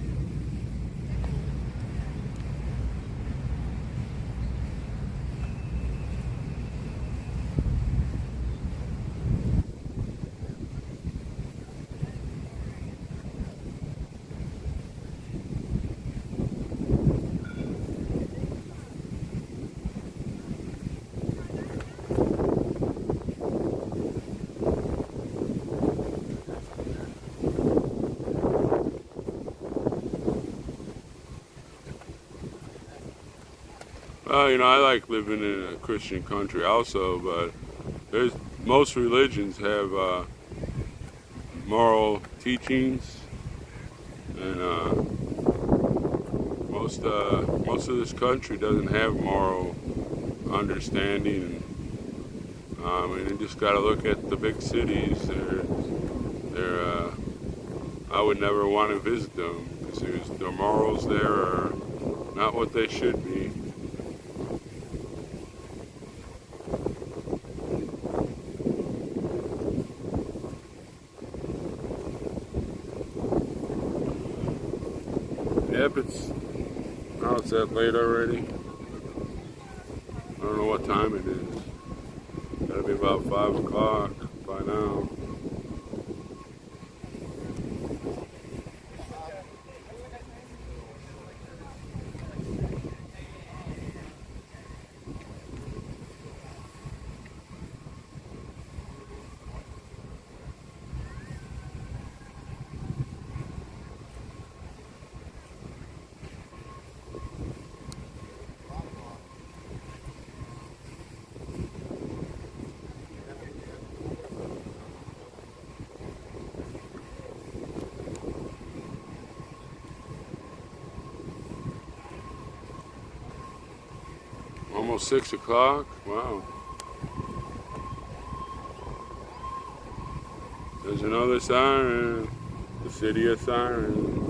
I like living in a Christian country also, but most religions have moral teachings, and most of this country doesn't have moral understanding. And you just got to look at the big cities. I would never want to visit them because their morals there are not what they should be. Yep, now it's that late already. I don't know what time it is. Gotta be about 5 o'clock by now. Almost 6 o'clock. Wow. There's another siren. The city of sirens.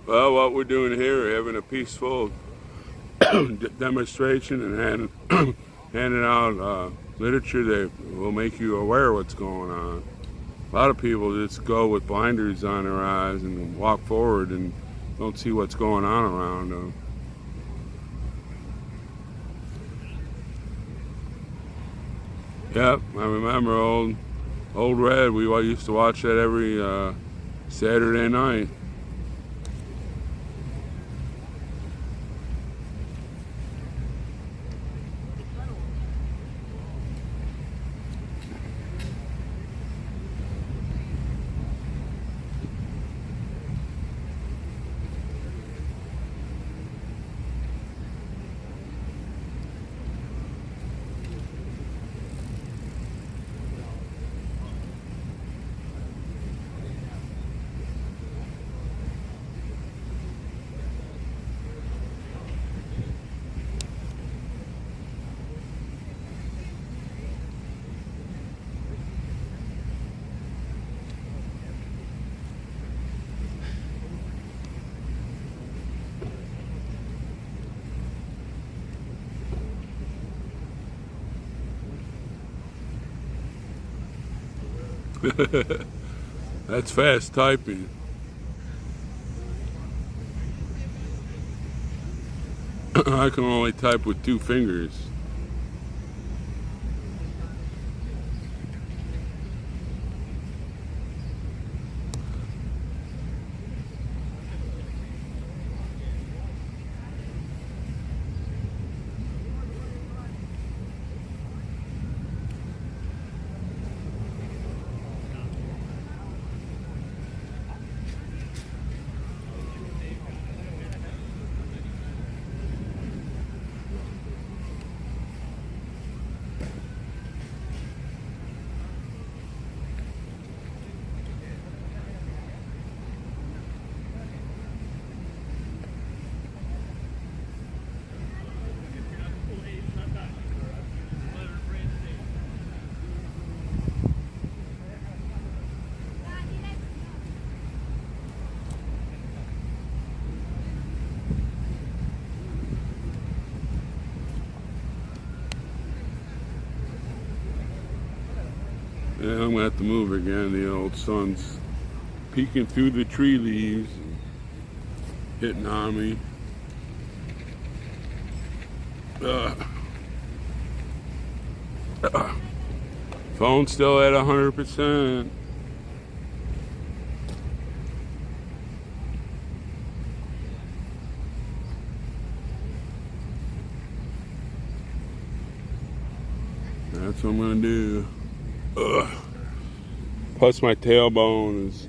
Well, what we're doing here, we're having a peaceful demonstration and handing out literature that will make you aware of what's going on. A lot of people just go with blinders on their eyes and walk forward and don't see what's going on around them. Yep, I remember old Red. We used to watch that every Saturday night. That's fast typing. I can only type with 2 fingers. Yeah, I'm gonna have to move again. The old sun's peeking through the tree leaves and hitting on me. Phone's still at 100%. That's what I'm gonna do. Plus my tailbone is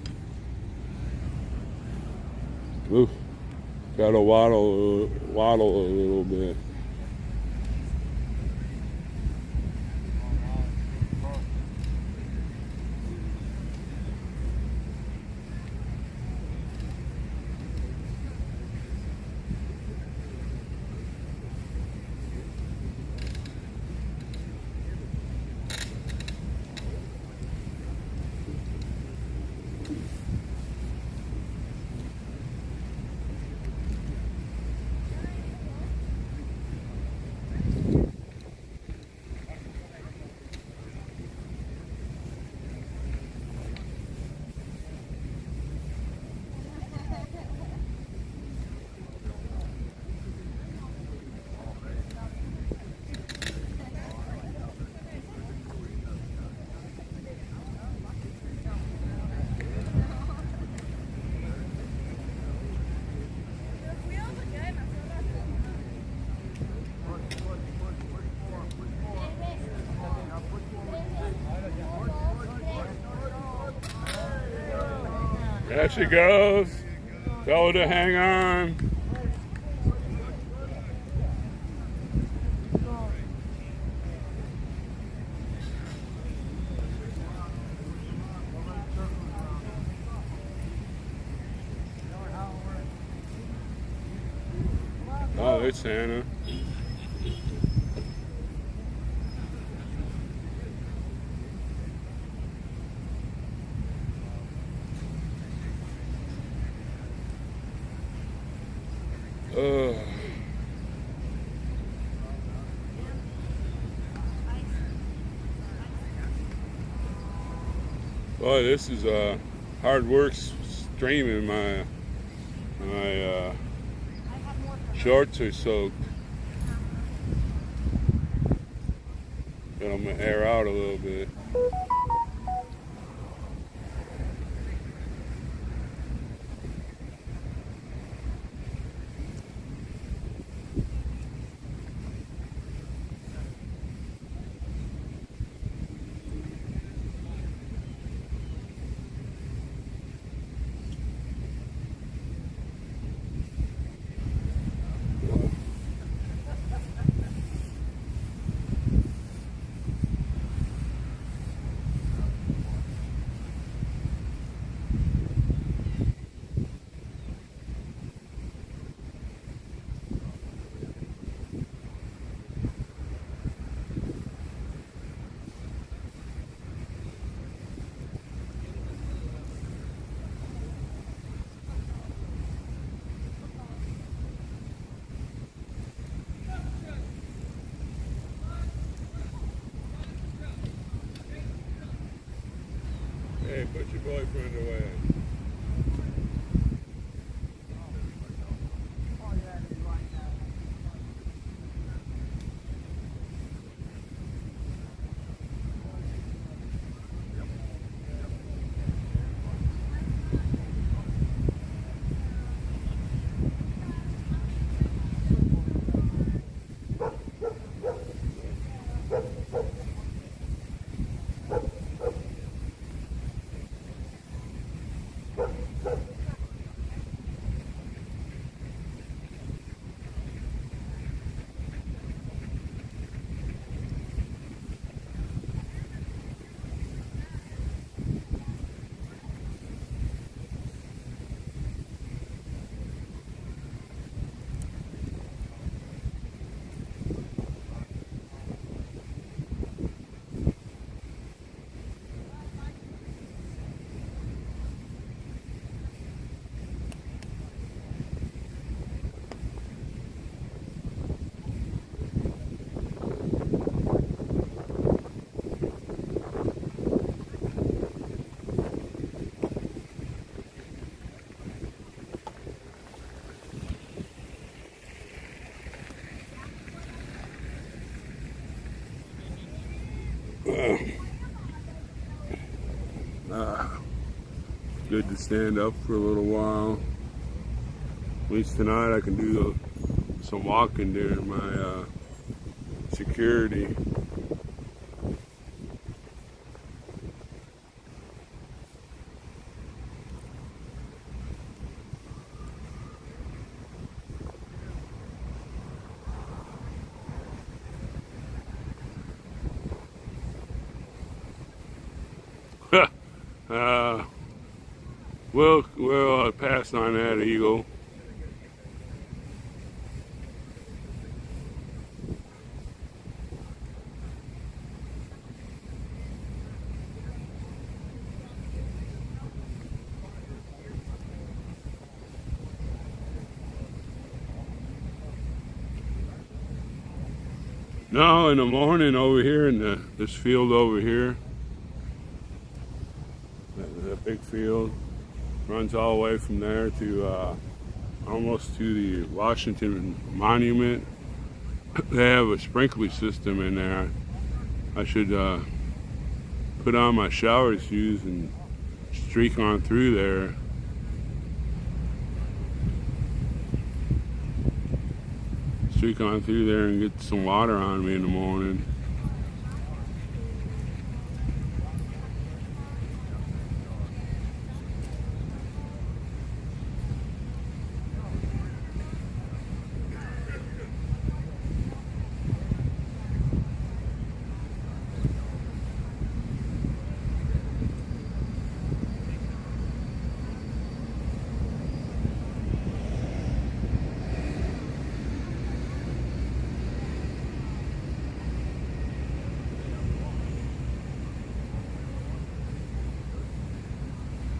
gotta waddle a little bit. There she goes. Told her to hang on. Oh, there's Santa. Boy, this is hard work streaming. My shorts are soaked. But I'm gonna air out a little bit. Hey, put your boyfriend away. Good to stand up for a little while. At least tonight I can do some walking during my security. Well, I passed on that eagle. No, in the morning over here in this field over here, that big field runs all the way from there to almost to the Washington Monument. They have a sprinkler system in there. I should put on my shower shoes and streak on through there. Streak on through there and get some water on me in the morning.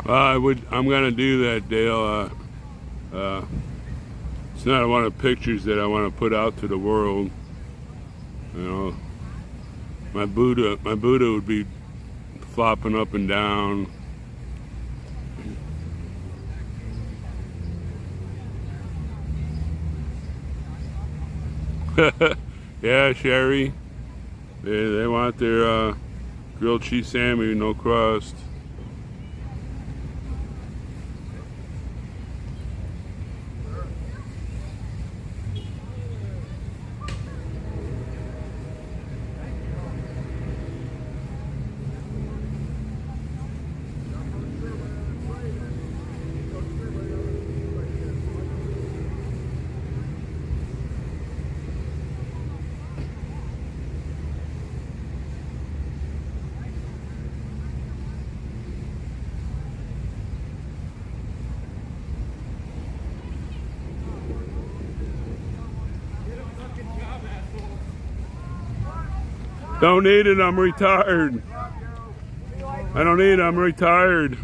I'm gonna do that, Dale. It's not one of the pictures that I want to put out to the world. You know, my Buddha would be flopping up and down. Yeah, Sherry. They want their grilled cheese sandwich, no crust. Don't need it, I'm retired. I don't need it, I'm retired.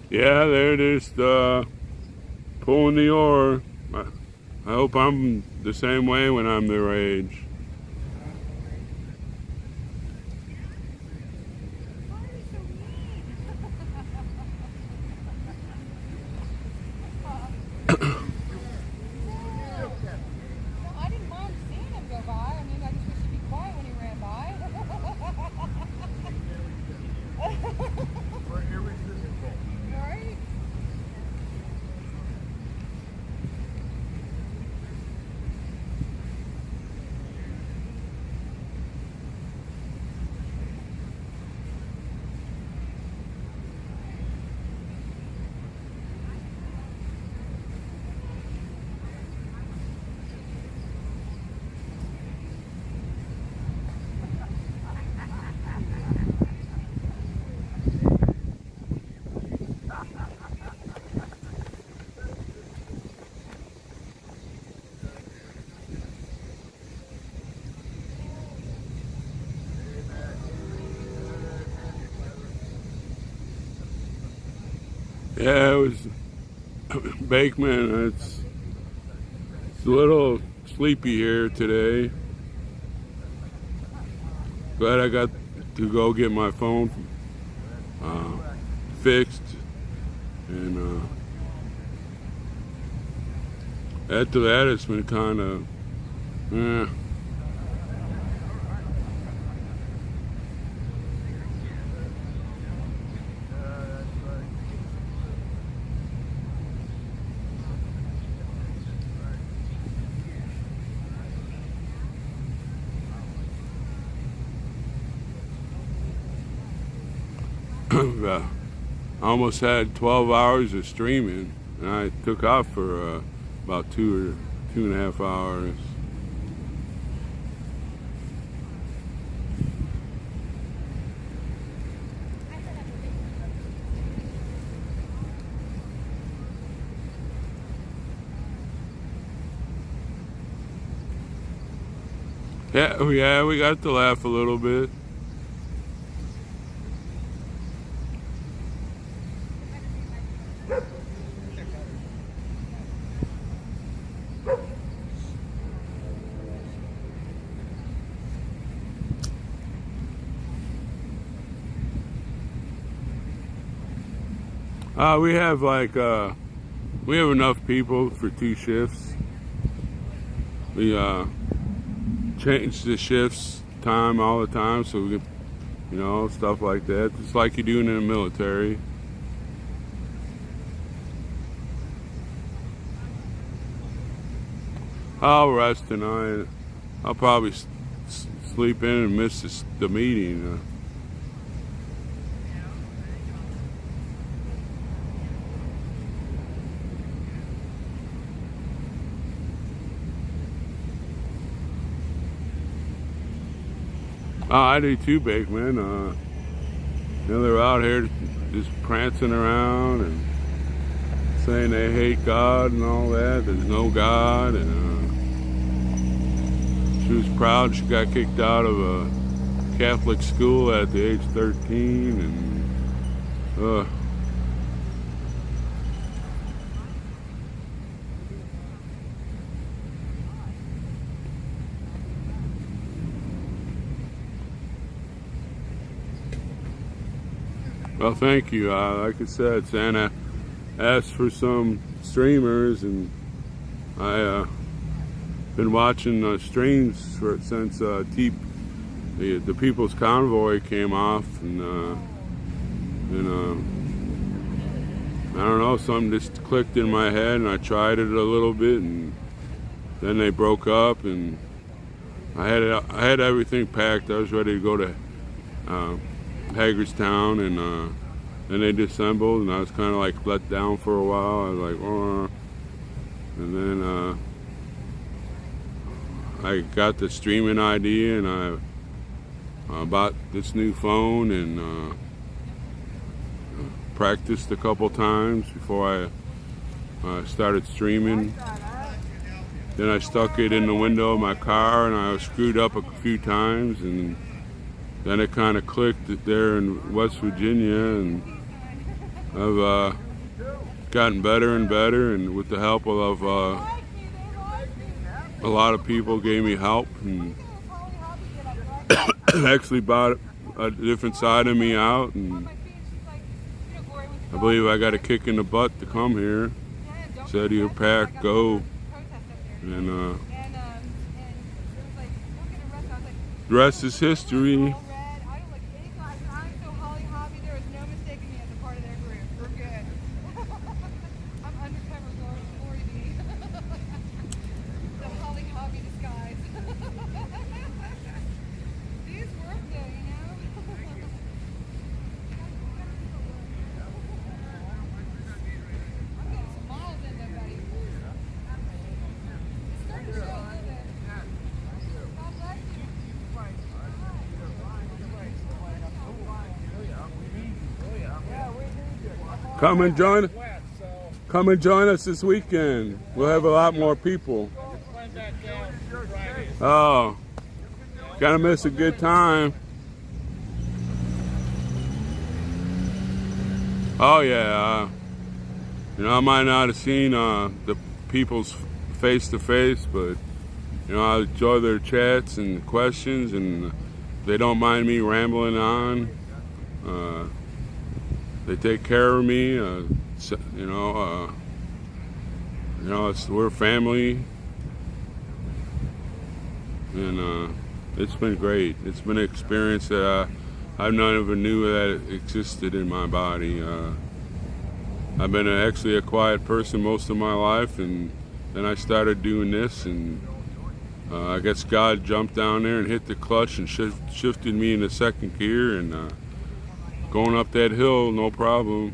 Yeah, they're just pulling the oar. I hope I'm the same way when I'm their age. I didn't mind seeing him go by. I mean, I just wish he'd be quiet when he ran by. We're irresistible. Right? Yeah, it was Bakeman. It's a little sleepy here today. Glad I got to go get my phone fixed, and after that it's been kind of I almost had 12 hours of streaming, and I took off for about 2.5 hours. Yeah, we got to laugh a little bit. We have enough people for 2 shifts. We change the shifts time all the time, so we get, stuff like that. Just like you do in the military. I'll rest tonight. I'll probably sleep in and miss the meeting. I do too, Bakeman. They're out here just prancing around and saying they hate God and all that. There's no God, and she was proud she got kicked out of Catholic school at the age 13, and well, thank you. Like I said, Santa asked for some streamers, and I been watching streams since the People's Convoy came off, and I don't know, something just clicked in my head, and I tried it a little bit, and then they broke up, and I had everything packed. I was ready to go to Hagerstown, and then they disassembled, and I was kind of like let down for a while. I was like, oh, and then I got the streaming idea, and I bought this new phone, and practiced a couple times before I started streaming. Then I stuck it in the window of my car, and I was screwed up a few times, and then it kind of clicked there in West Virginia, and I've gotten better and better, and with the help of a lot of people gave me help, and actually brought a different side of me out, and I believe I got a kick in the butt to come here. Said you pack, go, and the rest is history. Come and join us this weekend. We'll have a lot more people. Oh, gotta miss a good time. Oh yeah, I might not have seen the people's face to face, but I enjoy their chats and questions, and they don't mind me rambling on. They take care of me, we're family, and it's been great. It's been an experience that I never knew that existed in my body. I've been actually a quiet person most of my life, and then I started doing this, and I guess God jumped down there and hit the clutch and shifted me into second gear, and going up that hill, no problem.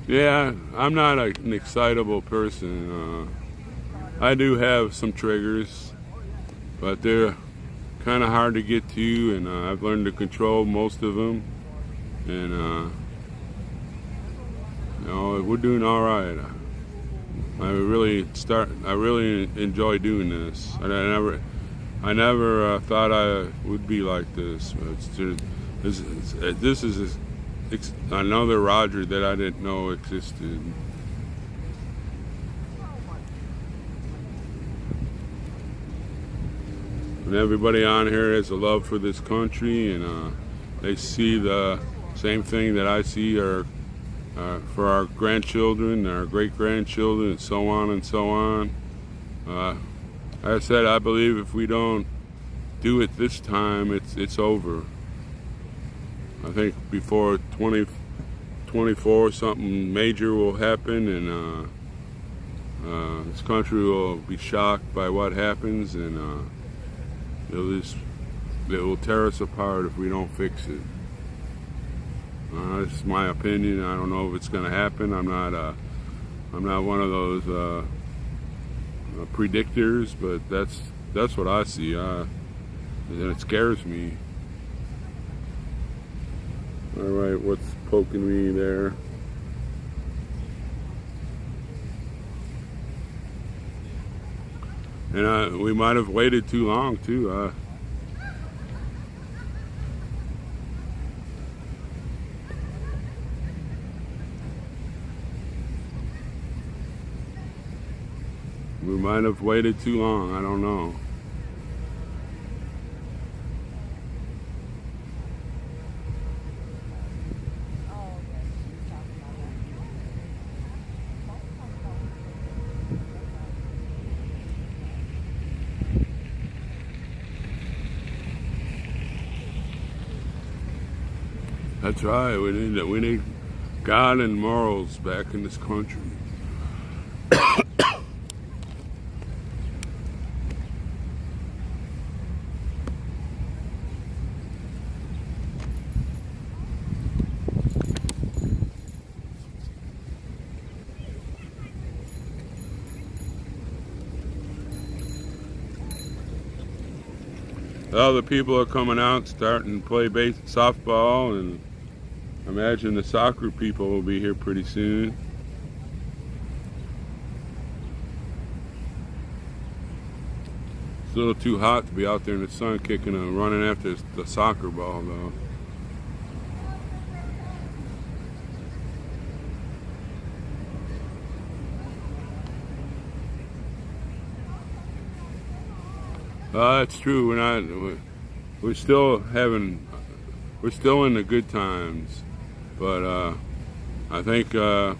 Yeah, I'm not an excitable person. I do have some triggers, but they're kind of hard to get to, and I've learned to control most of them. And we're doing all right. I really enjoy doing this. I never thought I would be like this. But this is another Roger that I didn't know existed. And everybody on here has a love for this country, and they see the same thing that I see for our grandchildren, our great-grandchildren, and so on and so on. Like I said, I believe if we don't do it this time, it's over. I think before 2024, something major will happen, and this country will be shocked by what happens, and it will tear us apart if we don't fix it. That's my opinion. I don't know if it's going to happen. I'm not one of those predictors, but that's what I see, and it scares me. Alright, what's poking me there? And we might have waited too long too. We might have waited too long, I don't know. That's right. We need God and morals back in this country. Well, the people are coming out, starting to play softball, and I imagine the soccer people will be here pretty soon. It's a little too hot to be out there in the sun kicking and running after the soccer ball, though. That's true. We're still in the good times, but I think we're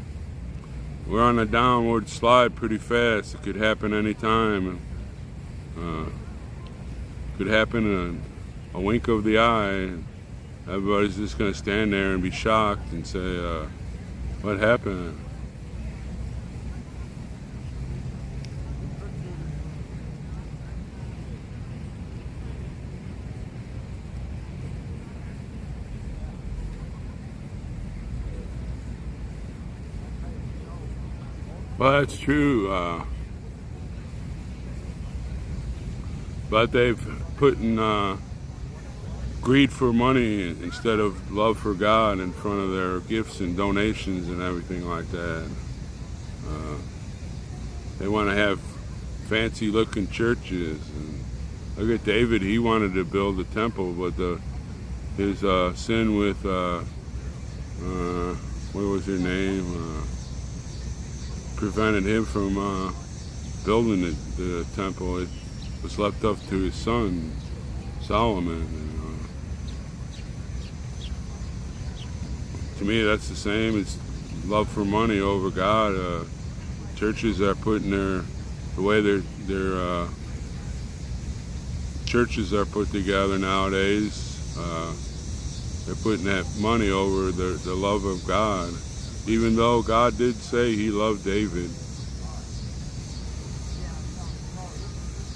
on a downward slide pretty fast. It could happen anytime. Could happen in a wink of the eye. Everybody's just going to stand there and be shocked and say, "What happened?" Well, that's true. But they've put in greed for money instead of love for God in front of their gifts and donations and everything like that. They want to have fancy looking churches. And look at David, he wanted to build a temple, but his sin with, what was her name? Prevented him from building the temple. It was left up to his son, Solomon. And, to me, that's the same. It's love for money over God. Churches are putting the way their churches are put together nowadays. They're putting that money over the love of God. Even though God did say he loved David.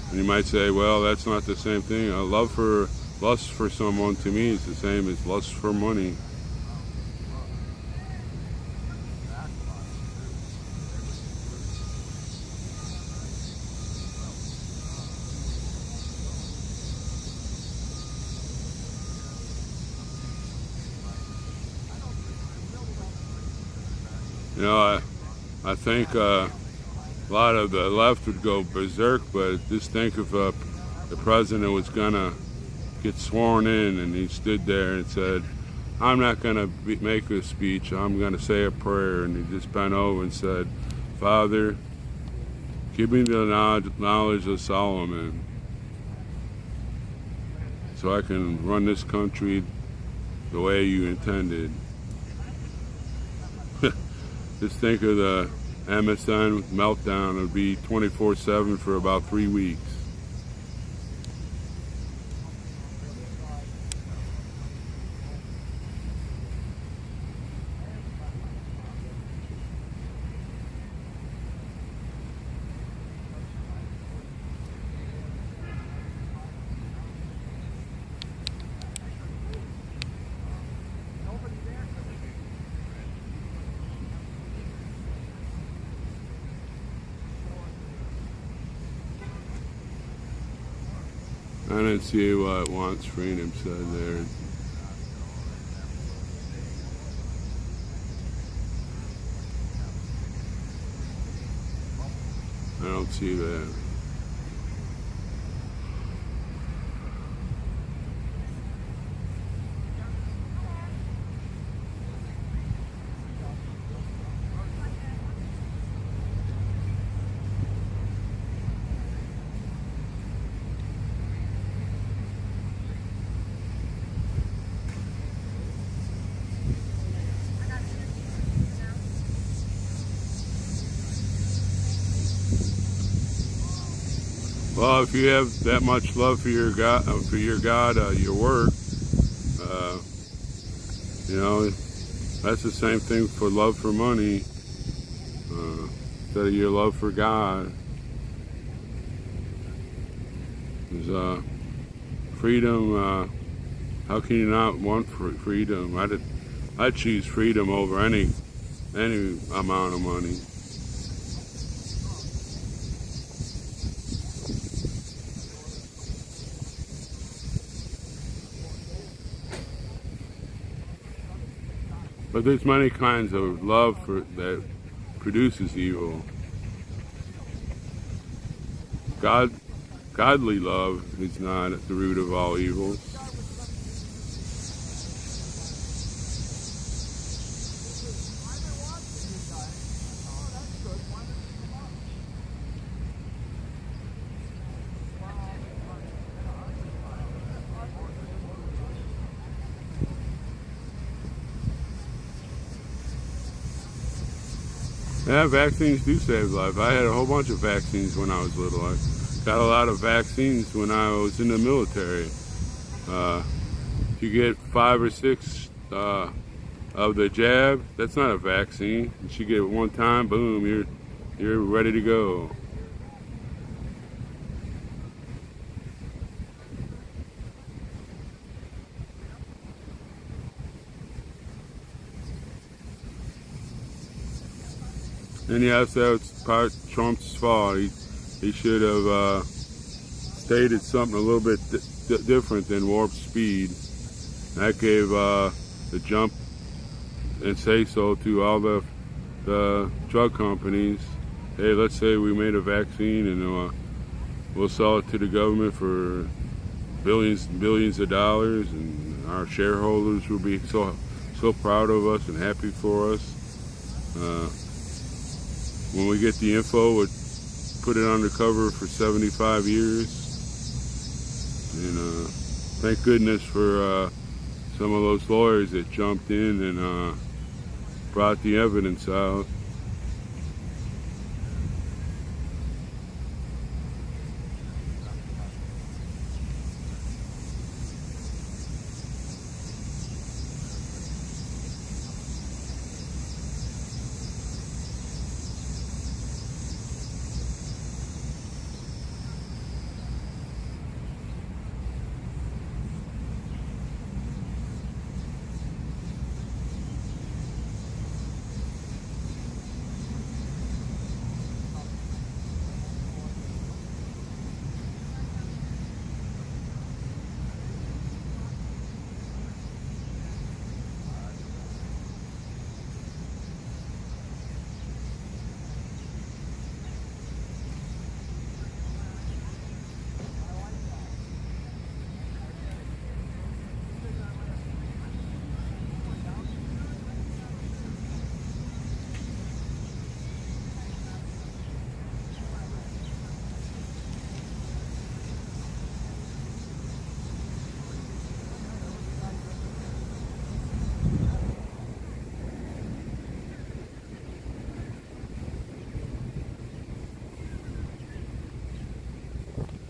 And you might say, well, that's not the same thing. Lust for someone to me is the same as lust for money. You know, I think a lot of the left would go berserk, but just think if the president was gonna get sworn in and he stood there and said, "I'm not gonna make a speech, I'm gonna say a prayer," and he just bent over and said, "Father, give me the knowledge of Solomon so I can run this country the way you intended." Just think of the MSN meltdown. It would be 24/7 for about 3 weeks. I didn't see what Wants Freedom said there. I don't see that. Well, if you have that much love for your God, your work, you know, that's the same thing for love for money. Instead of your love for God, is freedom. How can you not want freedom? I'd choose freedom over any amount of money. But there's many kinds of love that produces evil. Godly love is not at the root of all evil. Yeah, vaccines do save life. I had a whole bunch of vaccines when I was little. I got a lot of vaccines when I was in the military. If you get 5 or 6 of the jab, that's not a vaccine. You should get it one time, boom, you're ready to go. And yes, that's part of Trump's fault. He should have stated something a little bit different than warp speed. That gave the jump and say so to all the drug companies. Hey, let's say we made a vaccine and we'll sell it to the government for billions and billions of dollars, and our shareholders will be so proud of us and happy for us. When we get the info, we'd put it undercover for 75 years. And thank goodness for some of those lawyers that jumped in and brought the evidence out.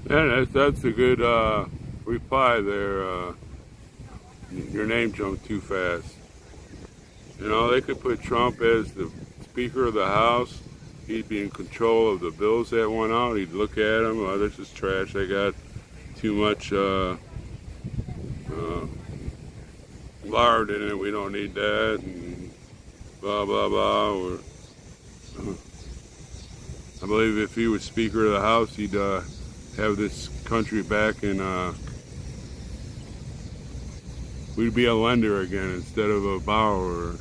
Yeah, that's a good reply there. Your name jumped too fast. You know, they could put Trump as the Speaker of the House. He'd be in control of the bills that went out. He'd look at them. Oh, this is trash. I got too much lard in it. We don't need that. And blah, blah, blah. Or, I believe if he was Speaker of the House, he'd have this country back and we'd be a lender again instead of a borrower.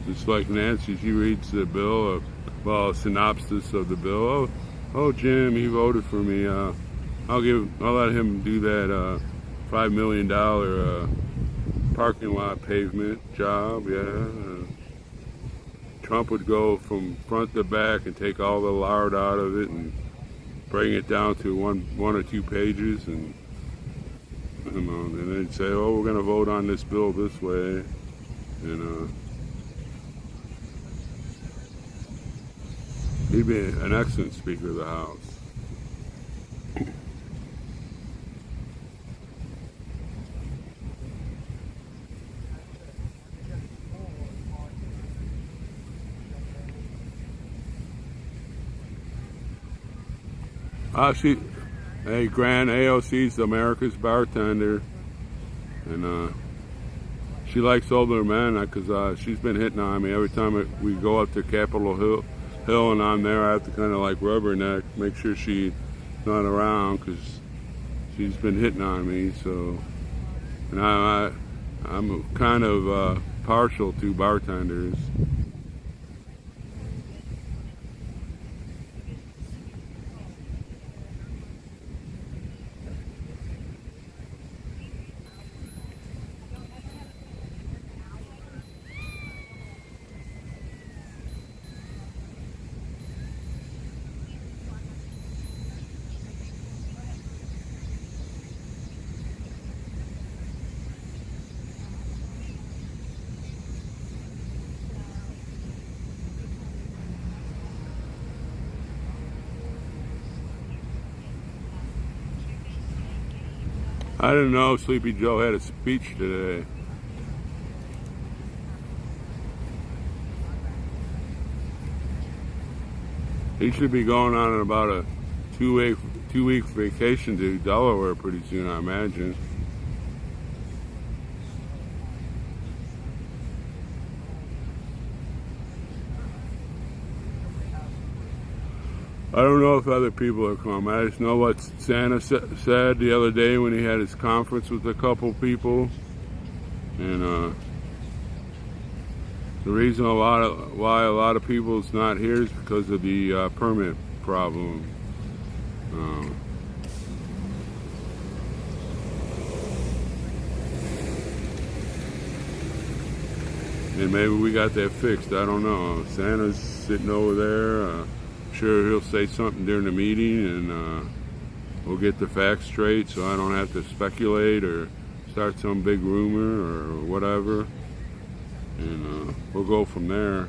Just like Nancy, she reads the bill, well, a synopsis of the bill. Oh, Jim, he voted for me. I'll let him do that $5 million parking lot pavement job. Yeah. Trump would go from front to back and take all the lard out of it and bring it down to one or two pages, and and they'd say, "Oh, we're going to vote on this bill this way," and he'd be an excellent Speaker of the House. Hey, Grant, AOC's America's bartender, and she likes older men because she's been hitting on me every time we go up to Capitol Hill and I'm there. I have to kind of like rubberneck, make sure she's not around because she's been hitting on me. So, and I'm kind of partial to bartenders. I didn't know Sleepy Joe had a speech today. He should be going on about a two-week vacation to Delaware pretty soon, I imagine. I don't know if other people are coming. I just know what Santa said the other day when he had his conference with a couple people, and the reason why a lot of people's not here is because of the permit problem. And maybe we got that fixed. I don't know. Santa's sitting over there. Sure, he'll say something during the meeting, and we'll get the facts straight, so I don't have to speculate or start some big rumor or whatever, and we'll go from there.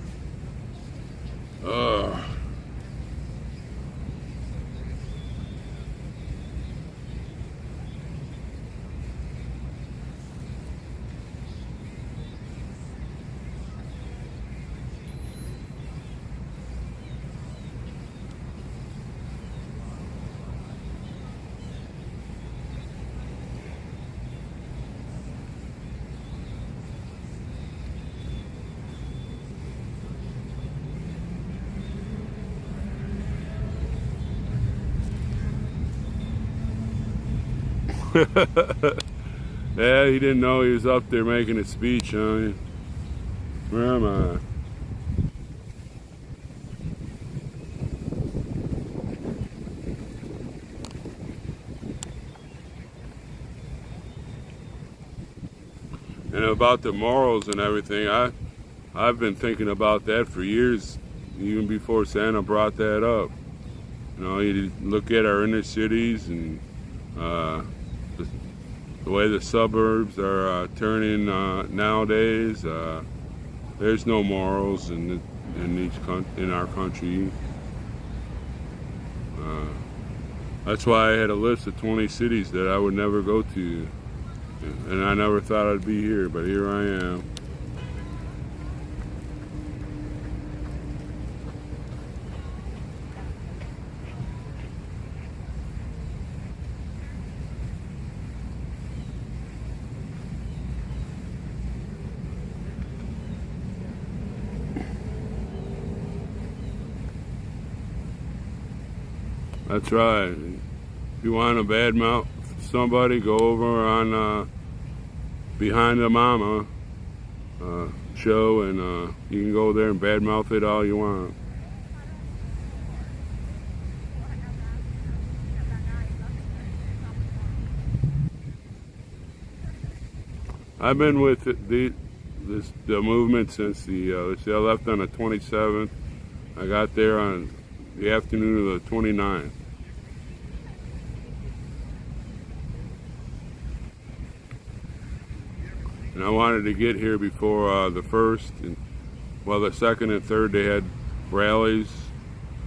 Yeah, he didn't know he was up there making a speech, huh? Where am I? And about the morals and everything, I've been thinking about that for years, even before Santa brought that up. You know, you look at our inner cities and the way the suburbs are turning nowadays. There's no morals in our country. That's why I had a list of 20 cities that I would never go to, and I never thought I'd be here, but here I am. That's right. If you want to badmouth somebody, go over on Behind the Mama. show, and you can go there and badmouth it all you want. I've been with the movement since let's see, I left on the 27th. I got there on the afternoon of the 29th. And I wanted to get here before the first, and well, the second and third they had rallies.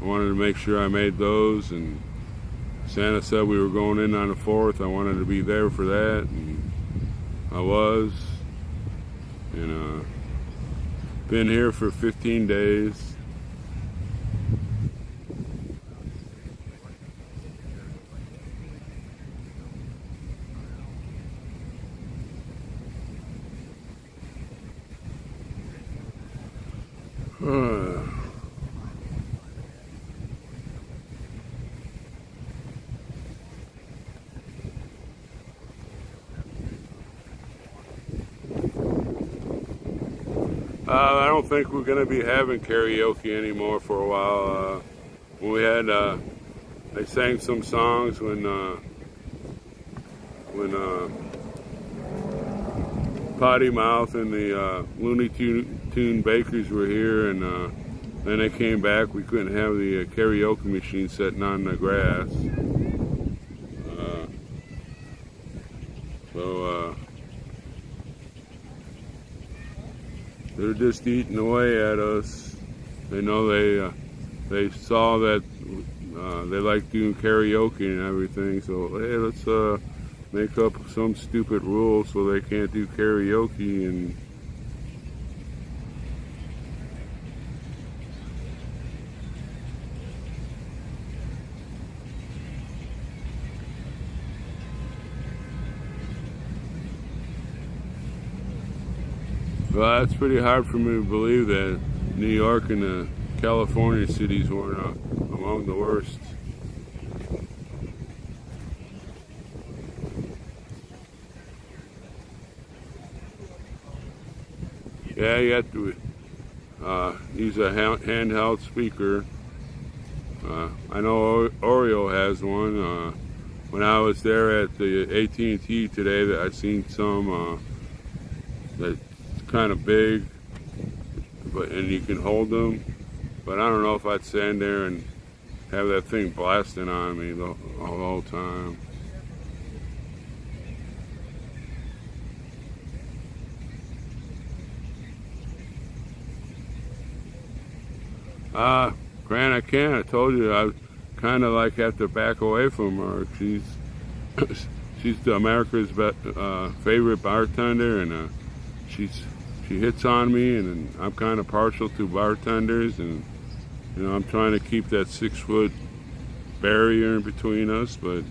I wanted to make sure I made those, and Santa said we were going in on the 4th. I wanted to be there for that, and I was. And been here for 15 days. I don't think we're going to be having karaoke anymore for a while. We had, they sang some songs when Potty Mouth and the Looney Tune Bakers were here, and then they came back. We couldn't have the karaoke machine sitting on the grass. So they're just eating away at us. They know they saw that they like doing karaoke and everything. So hey, let's make up some stupid rule so they can't do karaoke. And well, that's pretty hard for me to believe that New York and the California cities weren't among the worst. Yeah, you have to use a handheld speaker. I know Oreo has one. When I was there at the AT&T today, that I seen some that's kind of big, and you can hold them. But I don't know if I'd stand there and have that thing blasting on me the whole time. Grant, I can't. I told you I kind of like have to back away from her. She's America's favorite bartender, and she hits on me, and I'm kind of partial to bartenders, and you know I'm trying to keep that 6-foot barrier in between us, but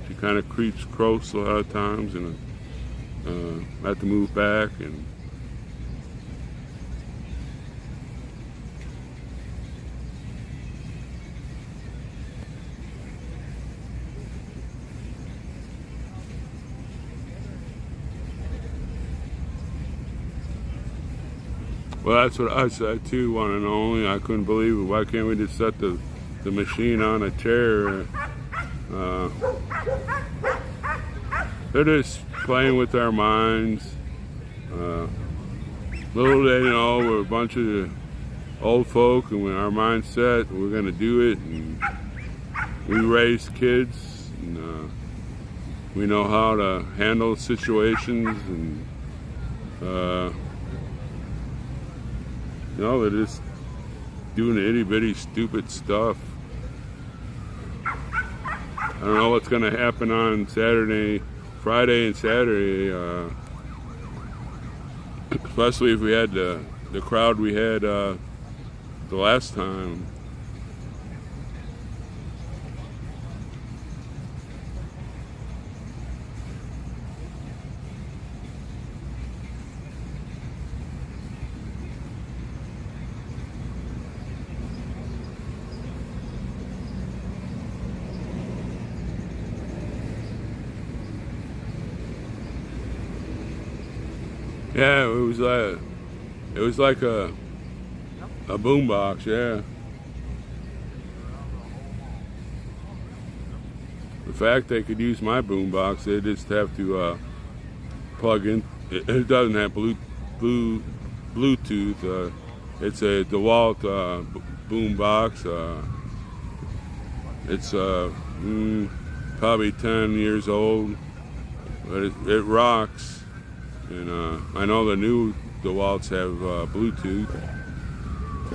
she kind of creeps close a lot of times, and I have to move back. And well, that's what I said too, one and only. I couldn't believe it. Why can't we just set the machine on a chair? They're just playing with our minds. Little they know we're a bunch of old folk, and when our mind's set, we're going to do it. And we raise kids, and we know how to handle situations, and you know, they're just doing itty-bitty stupid stuff. I don't know what's going to happen on Friday and Saturday, especially if we had the crowd we had the last time. Yeah, it was It was like a boombox, yeah. In fact, they could use my boombox. They just have to plug in. It doesn't have Bluetooth. It's a DeWalt boombox. It's probably 10 years old, but it rocks. And I know the new DeWalts have Bluetooth.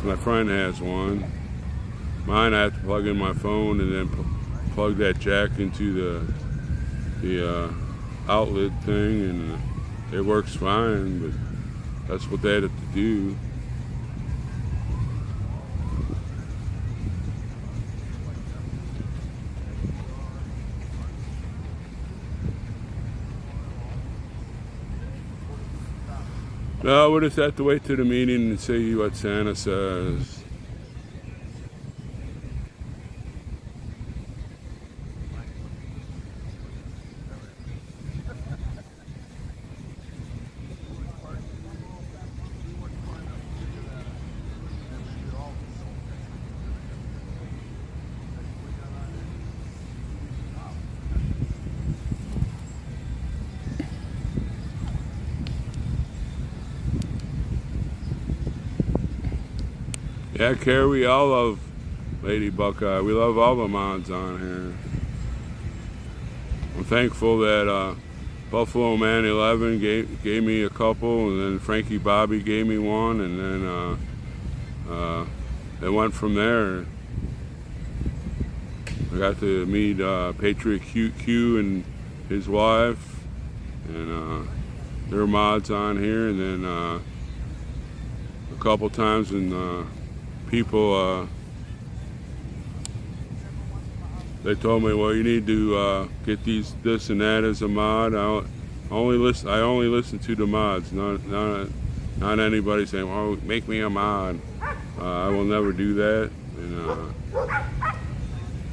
My friend has one. Mine, I have to plug in my phone and then plug that jack into the outlet thing, and it works fine. But that's what they had to do. No, we'll just have to wait to the meeting and see what Santa says. Yeah, Carrie, we all love Lady Buckeye. We love all the mods on here. I'm thankful that Buffalo Man 11 gave me a couple, and then Frankie Bobby gave me one, and then it went from there. I got to meet Patriot Q and his wife, and their mods on here, and then a couple times when people they told me, well, you need to get this and that as a mod. I only listen to the mods, not anybody saying, well, make me a mod. I will never do that.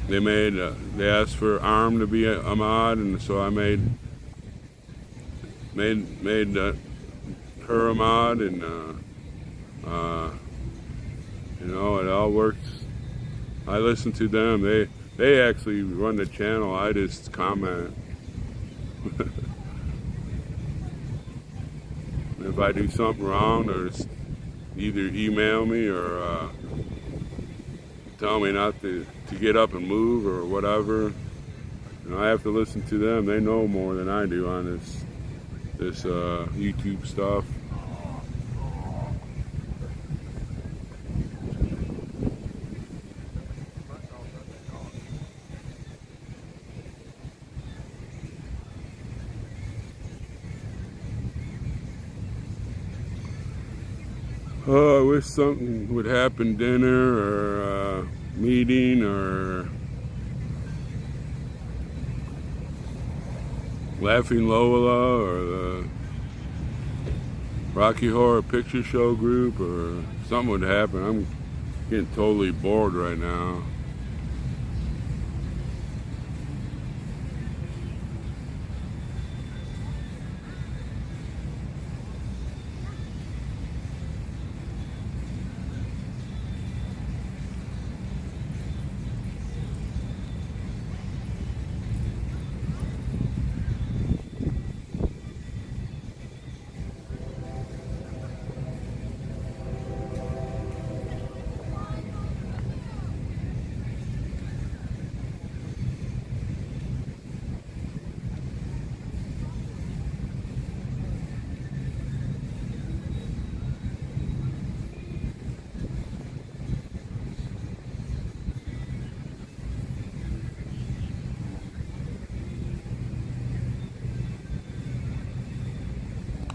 And they asked for Arm to be a mod, and so I made her a mod, and you know, it all works. I listen to them. They actually run the channel. I just comment. If I do something wrong, or either email me or tell me not to get up and move or whatever, and I have to listen to them. They know more than I do on this YouTube stuff. Oh, I wish something would happen, dinner or meeting or Laughing Lola or the Rocky Horror Picture Show group, or something would happen. I'm getting totally bored right now.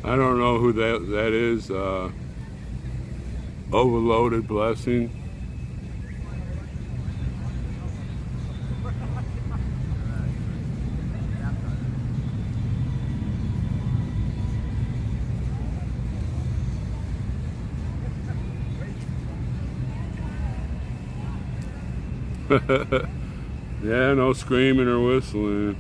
I don't know who that is. Overloaded Blessing. Yeah, no screaming or whistling.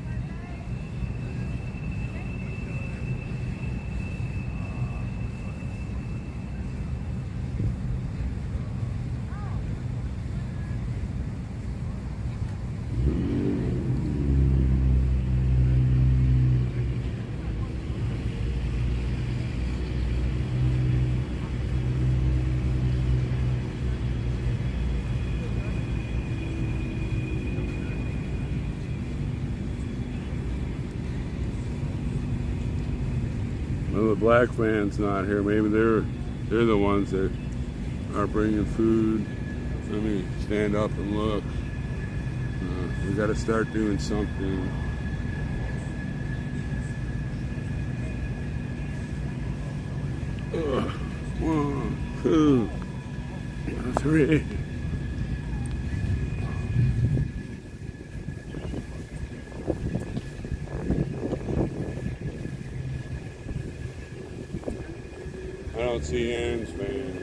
the black van's not here. Maybe they're the ones that are bringing food. Let me stand up and look. We got to start doing something. 1, 2, 3. I don't see ends, man.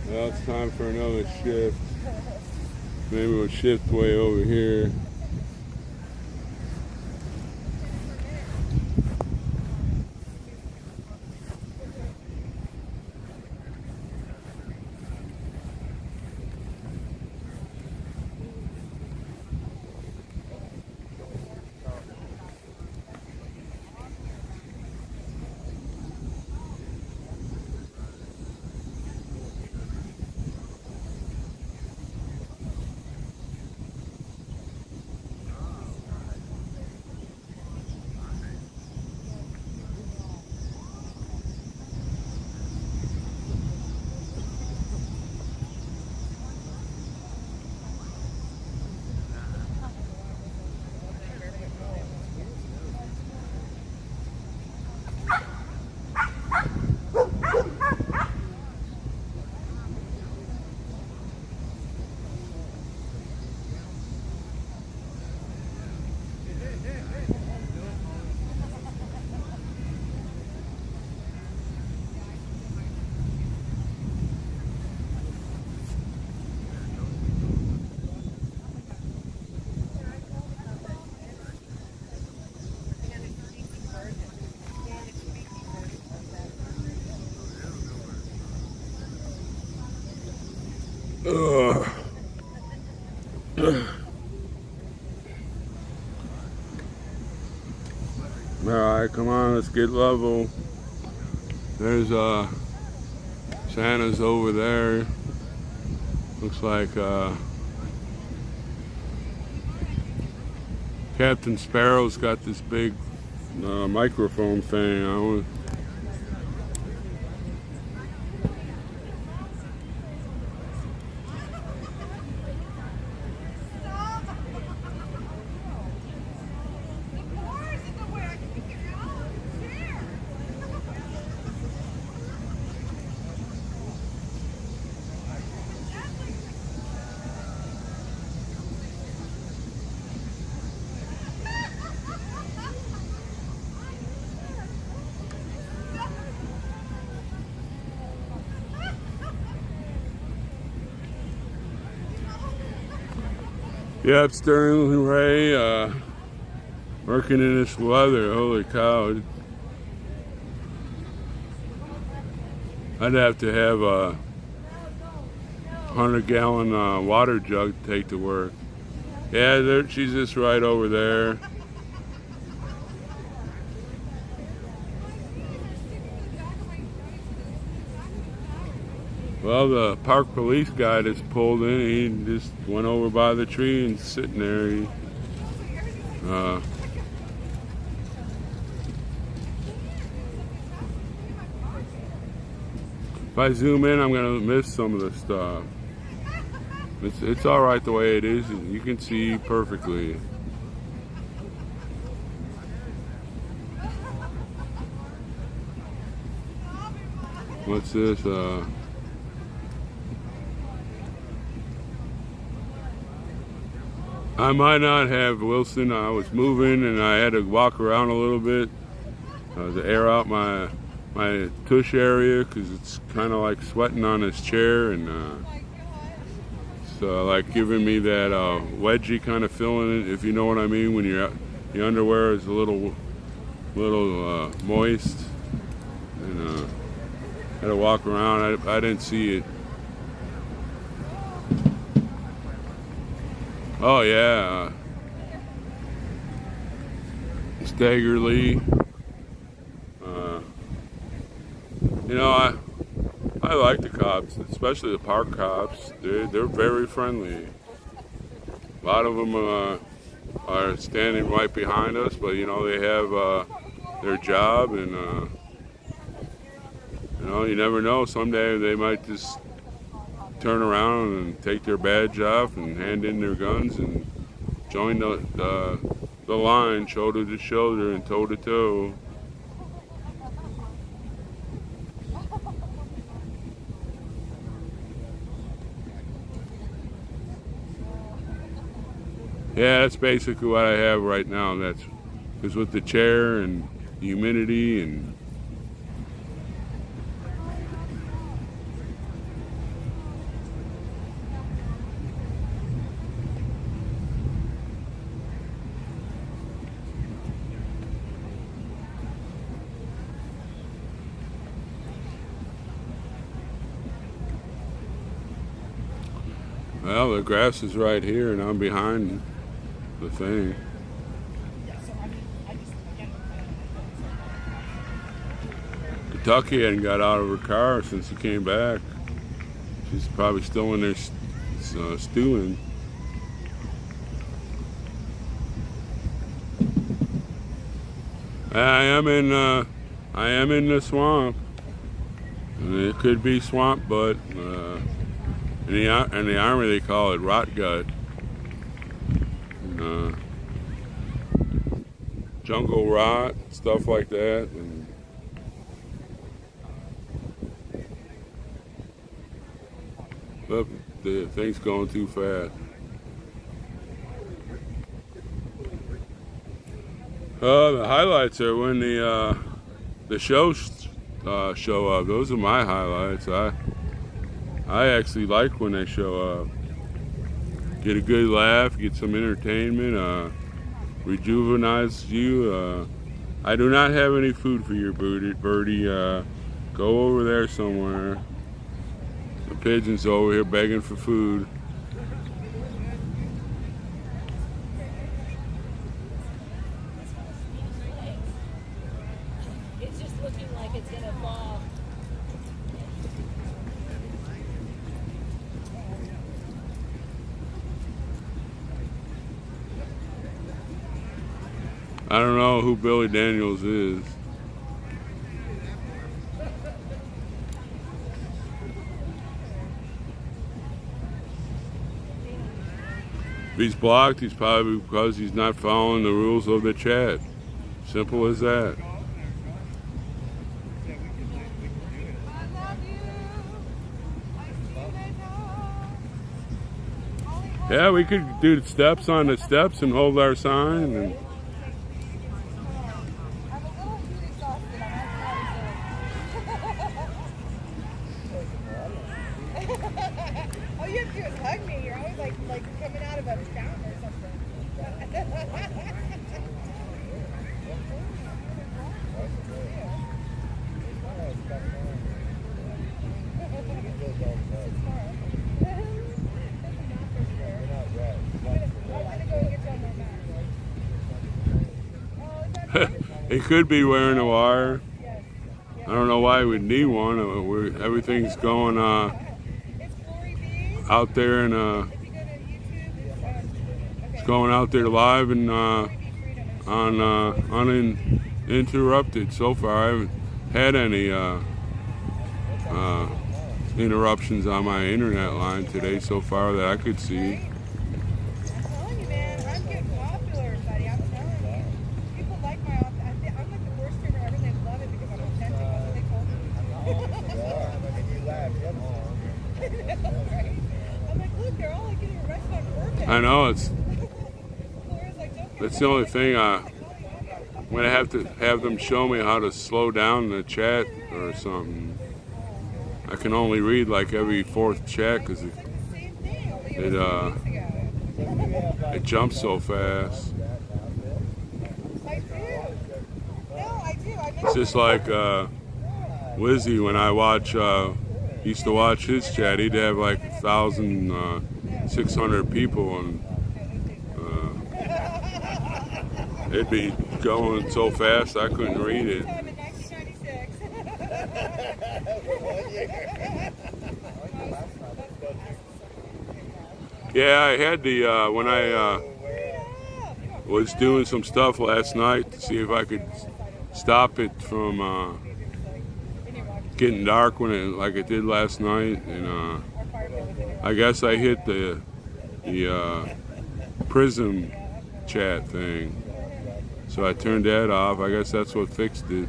Now it's time for another shift. Maybe we'll shift way over here. Alright, come on, let's get level. There's Santa's over there. Looks like Captain Sparrow's got this big microphone thing. Yep, Sterling Ray, working in this weather. Holy cow. I'd have to have a 100-gallon water jug to take to work. Yeah, she's just right over there. Well, the park police guy just pulled in. He just went over by the tree and sitting there. If I zoom in, I'm gonna miss some of the stuff. It's all right the way it is. You can see perfectly. What's this? I might not have, Wilson. I was moving and I had to walk around a little bit to air out my tush area because it's kind of like sweating on this chair, and it's like giving me that wedgie kind of feeling, if you know what I mean, when your underwear is a little moist. And had to walk around. I didn't see it. Oh yeah, Staggerly. You know, I like the cops, especially the park cops. They're very friendly. A lot of them are standing right behind us, but you know they have their job, and you know, you never know. Someday they might just turn around and take their badge off and hand in their guns and join the line, shoulder to shoulder and toe to toe. Yeah, that's basically what I have right now. That's because with the chair and humidity and well, the grass is right here and I'm behind the thing. Kentucky hadn't got out of her car since he came back. She's probably still in there stewing. I am in the swamp. And it could be swamp, but in the Army they call it rot gut. Jungle rot, stuff like that. And look, the thing's going too fast. The highlights are when the shows show up. Those are my highlights. I actually like when they show up. Get a good laugh, get some entertainment, rejuvenates you. I do not have any food for your birdie. Go over there somewhere. The pigeon's over here begging for food. It's just looking like it's gonna fall. I don't know who Billy Daniels is. If he's blocked, he's probably because he's not following the rules of the chat. Simple as that. Yeah, we could do the steps on the steps and hold our sign. And I'm a little heat exhausted. I'm actually all you have to do is hug me. You're always like coming out of a fountain or something. he could be wearing a wire. I don't know why he would need one. Everything's going out there and it's going out there live and uninterrupted so far. I haven't had any interruptions on my internet line today so far that I could see. I'm telling you, man, I'm getting popular, buddy. I'm telling you. People like my I'm like the worst streamer ever. They love it because I'm authentic. That's what they told me. Right? I'm like, look, they're all like getting arrested on purpose. I know it's the only thing. I'm gonna have to have them show me how to slow down the chat or something. I can only read like every fourth chat because it jumps so fast. I do. No, I do. It's just like Wizzy when I used to watch his chat. He'd have like 1,600 people and it'd be going so fast I couldn't read it. Yeah, I had the when I was doing some stuff last night to see if I could stop it from getting dark like it did last night, and I guess I hit the prism chat thing, so I turned that off. I guess that's what fixed it.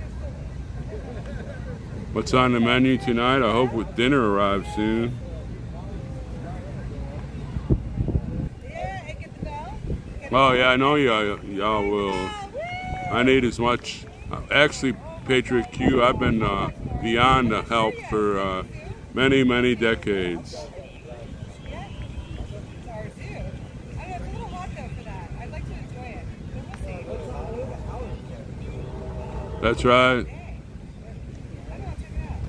What's on the menu tonight? I hope with dinner arrives soon. Oh yeah, I know y'all will. I need as much. Actually, Patriot Q, I've been beyond the help for many decades. That's right.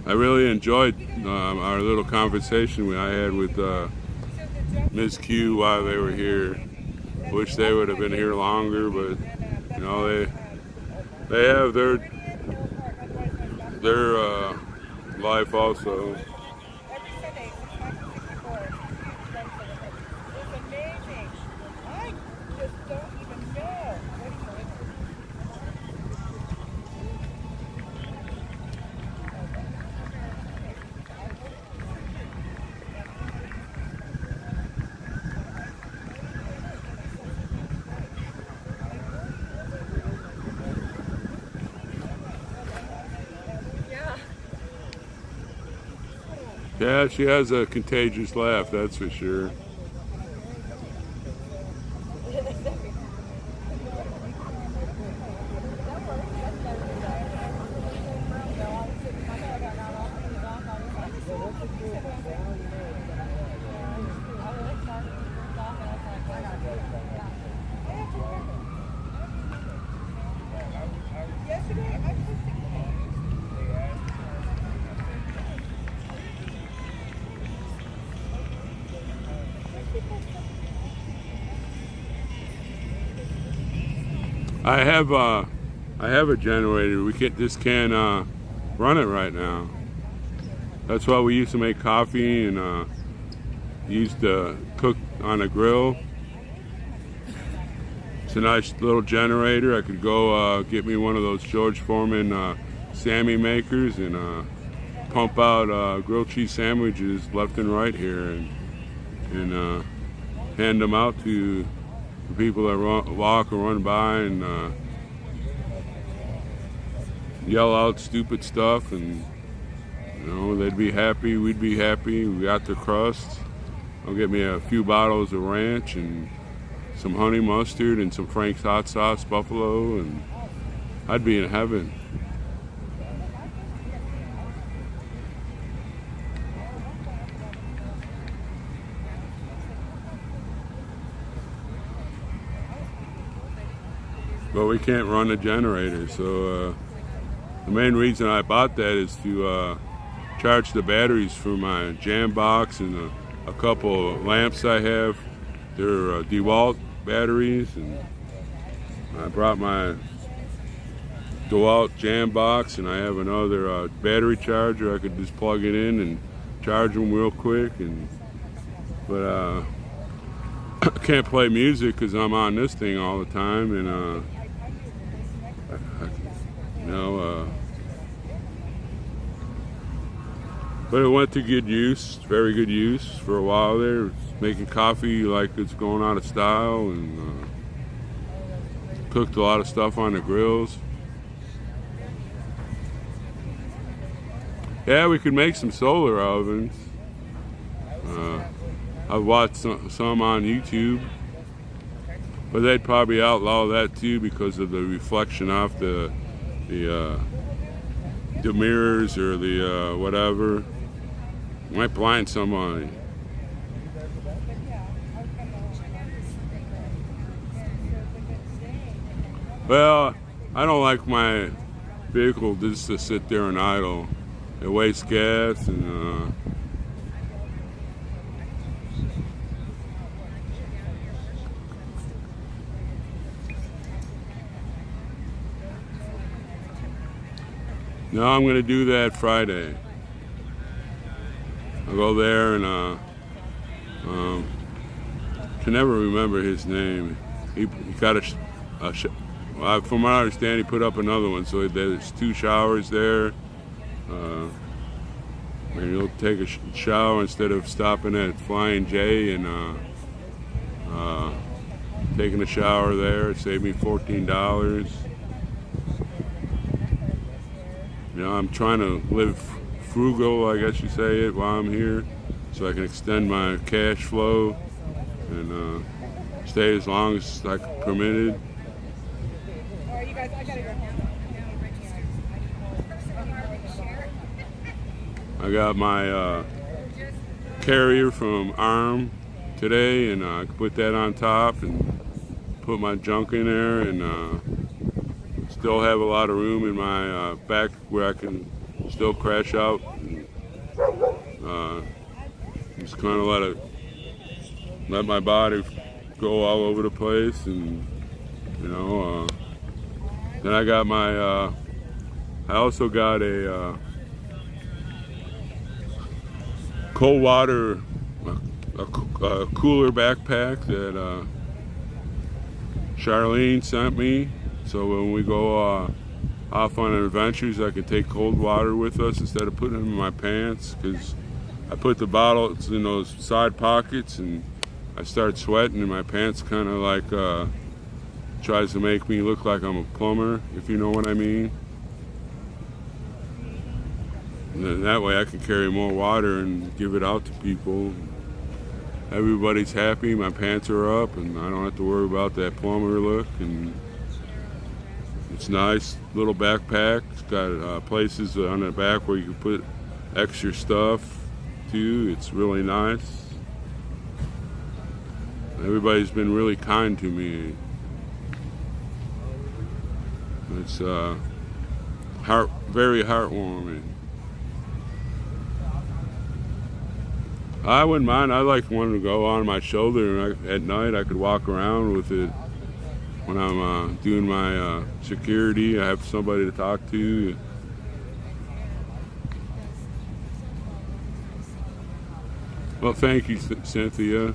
I really enjoyed our little conversation I had with Ms. Q while they were here. Wish they would have been here longer, but you know they have their life also. Yeah, she has a contagious laugh, that's for sure. I have a generator. We just can't run it right now. That's why we used to make coffee and used to cook on a grill. It's a nice little generator. I could go get me one of those George Foreman Sammy makers and pump out grilled cheese sandwiches left and right here, and hand them out to the people that walk or run by, and yell out stupid stuff, and they'd be happy, we'd be happy. We got the crust. I'll get me a few bottles of ranch and some honey mustard and some Frank's hot sauce buffalo, and I'd be in heaven. But we can't run a generator, so the main reason I bought that is to charge the batteries for my jam box and a couple of lamps I have. They're DeWalt batteries, and I brought my DeWalt jam box, and I have another battery charger. I could just plug it in and charge them real quick, but I can't play music because I'm on this thing all the time, and but it went to good use, very good use for a while there. Making coffee like it's going out of style, and cooked a lot of stuff on the grills. Yeah, we could make some solar ovens. I've watched some on YouTube, but they'd probably outlaw that too because of the reflection off the mirrors or the whatever. Might blind somebody. Well, I don't like my vehicle just to sit there and idle. It wastes gas, and no, I'm going to do that Friday. I'll go there, and can never remember his name. He got from what I understand, he put up another one, so there's 2 showers there. And you'll take a shower instead of stopping at Flying J and taking a shower there. It saved me $14. I'm trying to live frugal, I guess you say it, while I'm here, so I can extend my cash flow and stay as long as I permitted. Alright, you guys, I gotta go. I got my carrier from ARM today, and I can put that on top and put my junk in there, and still have a lot of room in my back where I can still crash out. And, just kind of let my body go all over the place, and then I got my I also got a cold water a cooler backpack that Charlene sent me, so when we go off on adventures I can take cold water with us instead of putting them in my pants, because I put the bottles in those side pockets and I start sweating and my pants kind of like tries to make me look like I'm a plumber, if you know what I mean. And then that way I can carry more water and give it out to people. Everybody's happy, my pants are up, and I don't have to worry about that plumber look. And it's nice, little backpack. It's got places on the back where you can put extra stuff too. It's really nice. Everybody's been really kind to me. It's very heartwarming. I wouldn't mind. I like one to go on my shoulder, and at night I could walk around with it when I'm doing my security. I have somebody to talk to. Well, thank you, Cynthia.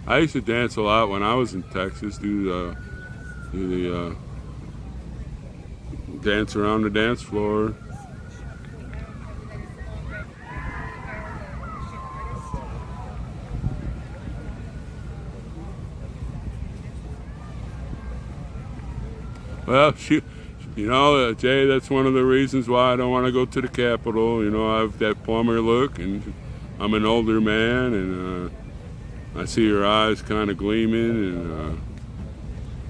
I used to dance a lot when I was in Texas. Do the dance around the dance floor. Well, shoot, Jay, that's one of the reasons why I don't want to go to the Capitol. I have that plumber look, and I'm an older man, and I see her eyes kind of gleaming, and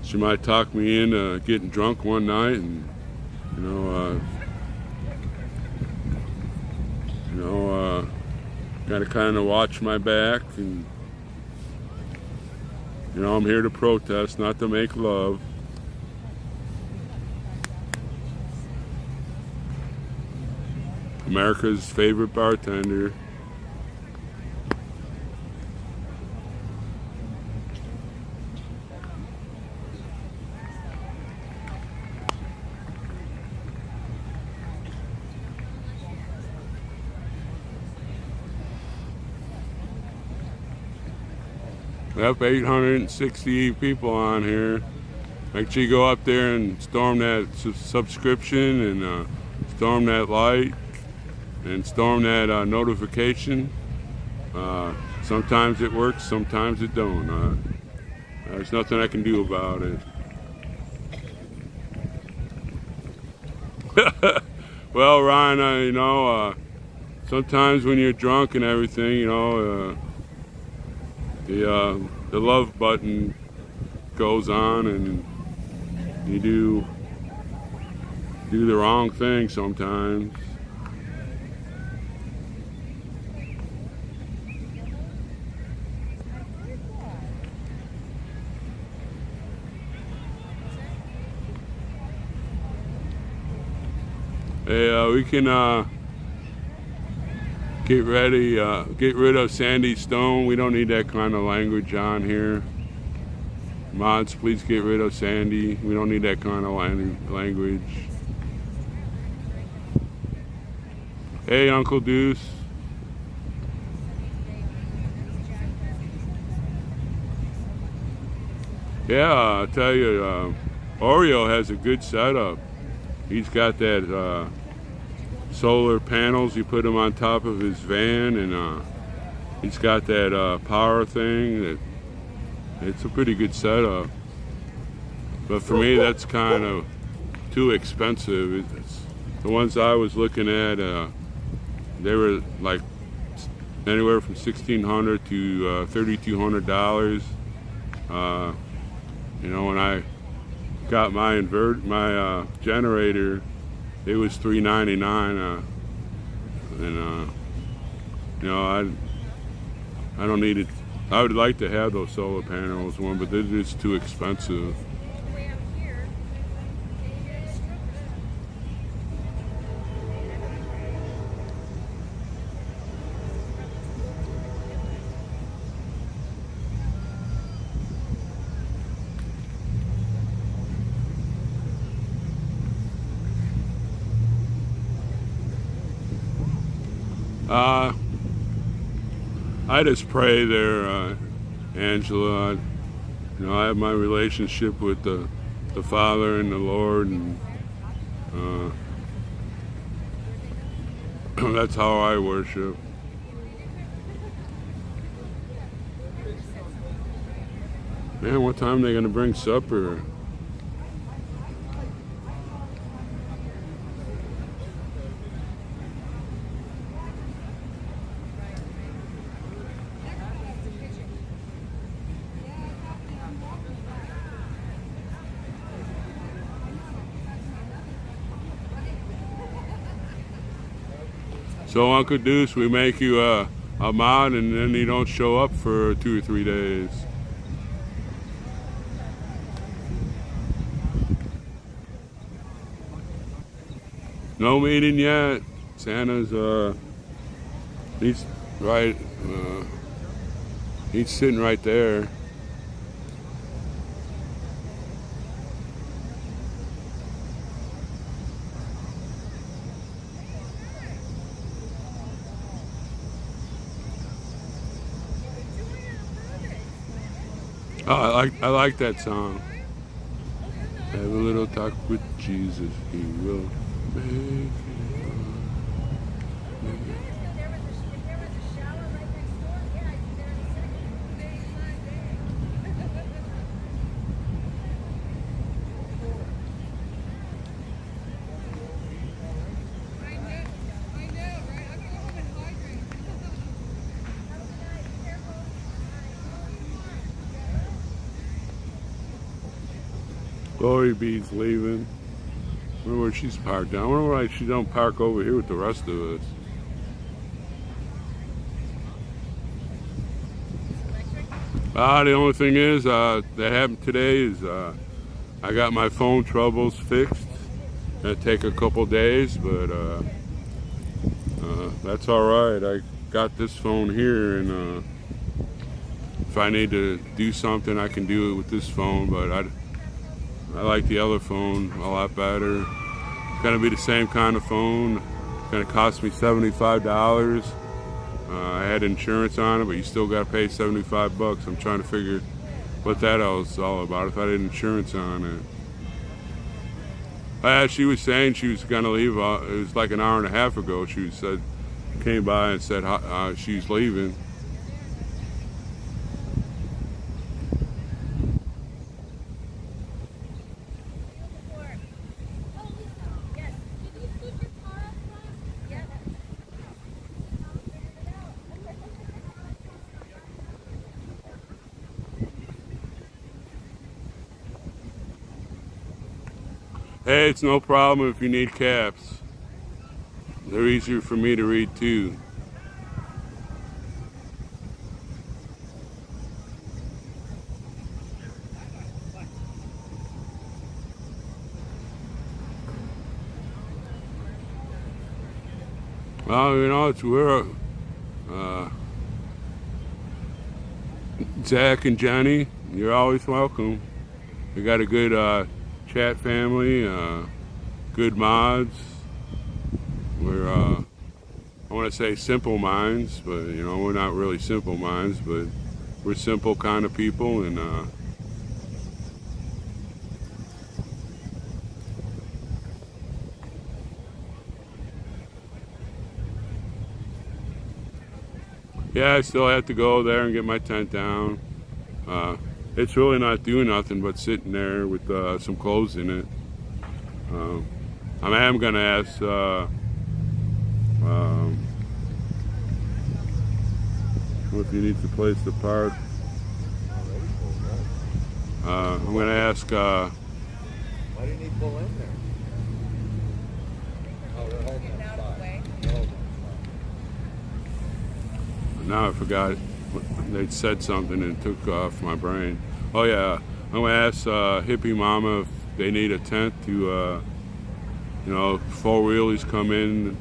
she might talk me into getting drunk one night, and got to kind of watch my back, and I'm here to protest, not to make love. America's favorite bartender. We have 860 people on here. Make sure you go up there and storm that subscription, and storm that like, and storm that notification. Sometimes it works, sometimes it don't. There's nothing I can do about it. Well, Ryan, sometimes when you're drunk and everything, the love button goes on, and you do the wrong thing sometimes. Hey, we can get rid of Sandy Stone. We don't need that kind of language on here. Mods, please get rid of Sandy. We don't need that kind of language. Hey, Uncle Deuce. Yeah, I'll tell you, Oreo has a good setup. He's got that solar panels. You put them on top of his van, and he's got that power thing. It's a pretty good setup. But for me, that's kind of too expensive. The ones I was looking at, they were like anywhere from $1,600 to $3,200. When I got my generator, it was $399, and I don't need it. I would like to have those solar panels, but they're just too expensive. I just pray there, Angela. I have my relationship with the Father and the Lord, and that's how I worship. Man, what time are they going to bring supper? So, Uncle Deuce, we make you a mod, and then you don't show up for 2 or 3 days. No meeting yet. Santa's he's right. He's sitting right there. I like that song. Have a little talk with Jesus. He will make it. Glory B's leaving. I wonder where she's parked. I wonder why she don't park over here with the rest of us. The only thing is that happened today is I got my phone troubles fixed. It'll take a couple days, but that's all right. I got this phone here, and if I need to do something, I can do it with this phone. But I like the other phone a lot better. It's gonna be the same kind of phone. It's gonna cost me $75. I had insurance on it, but you still gotta pay $75. I'm trying to figure what that was all about if I had insurance on it. She was saying she was gonna leave. It was like an hour and a half ago. She said, came by and said she's leaving. Hey, it's no problem if you need caps. They're easier for me to read too. Well, you know, we're Zach and Jenny. You're always welcome. We got a good chat family, good mods. We're I want to say simple minds, but you know we're not really simple minds, but we're simple kind of people, and yeah, I still have to go there and get my tent down. It's really not doing nothing but sitting there with some clothes in it. I am going to ask if he needs a place to park. I'm going to ask... Why didn't he pull in there? Oh, they're holding that spot. Now I forgot. They'd said something and it took off my brain. Oh yeah, I'm gonna ask Hippie Mama if they need a tent to, you know, four wheelies come in,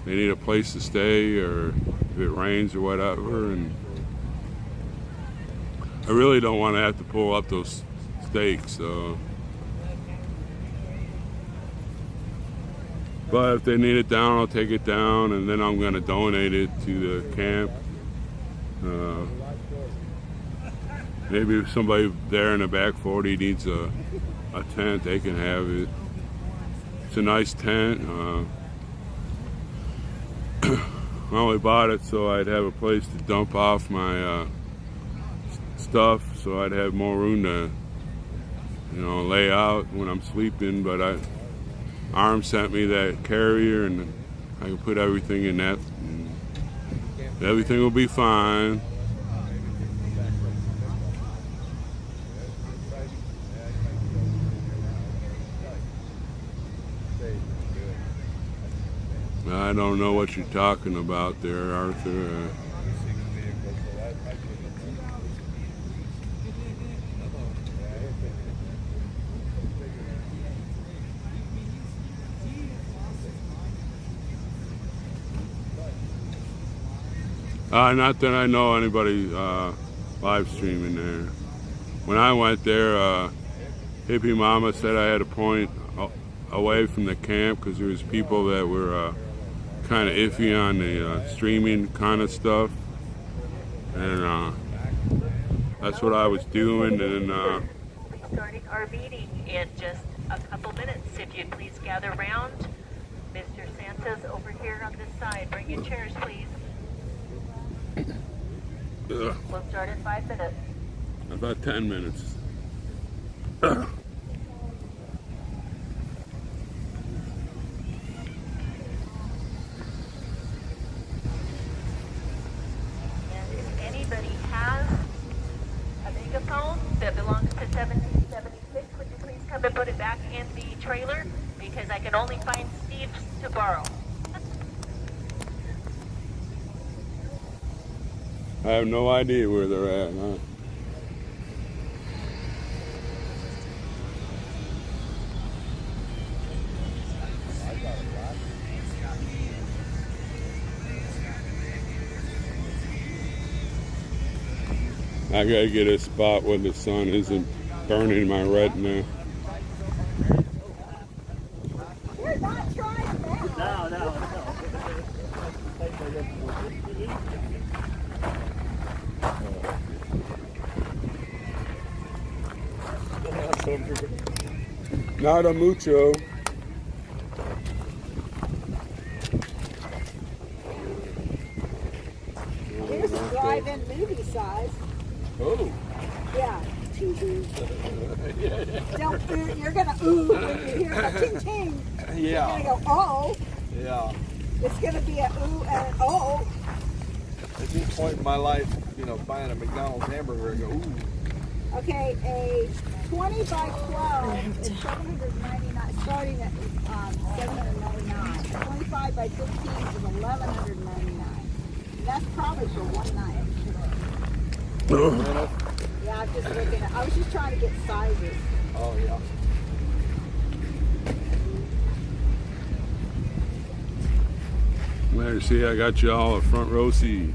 they need a place to stay, or if it rains or whatever. And I really don't want to have to pull up those stakes. So, but if they need it down, I'll take it down, and then I'm gonna donate it to the camp. Maybe if somebody there in the back 40 needs a tent, they can have it. It's a nice tent. I only bought it so I'd have a place to dump off my stuff, so I'd have more room to, you know, lay out when I'm sleeping. But Arm sent me that carrier, and I can put everything in that. Everything will be fine. I don't know what you're talking about there, Arthur. Not that I know anybody live streaming there. When I went there, Hippie Mama said I had to point away from the camp because there was people that were kind of iffy on the streaming kind of stuff, and that's what I was doing, and We'll be starting our meeting in just a couple minutes. If you'd please gather around. Mr. Santa's over here on this side. Bring your chairs, please. We'll start in 5 minutes. about 10 minutes. And if anybody has a megaphone that belongs to 1776, would you please come and put it back in the trailer? Because I can only find Steve's to borrow. I have no idea where they're at, huh? I gotta get a spot where the sun isn't burning my retina. We're not trying that. No. Nada mucho. Here's a drive-in movie size. Oh. Yeah. Don't, you're gonna ooh when you hear a ting ting. Yeah. You're gonna go oh. Yeah. It's gonna be a ooh and an oh. At this point in my life, you know, buying a McDonald's hamburger, I go, ooh. Okay, a 20 by 12 is 799, starting at 799. 25 by 15 is 1199. That's probably for one night. Yeah, I'm just looking at, I was just trying to get sizes. Oh, yeah. There, see, I got you all a front row seat. Do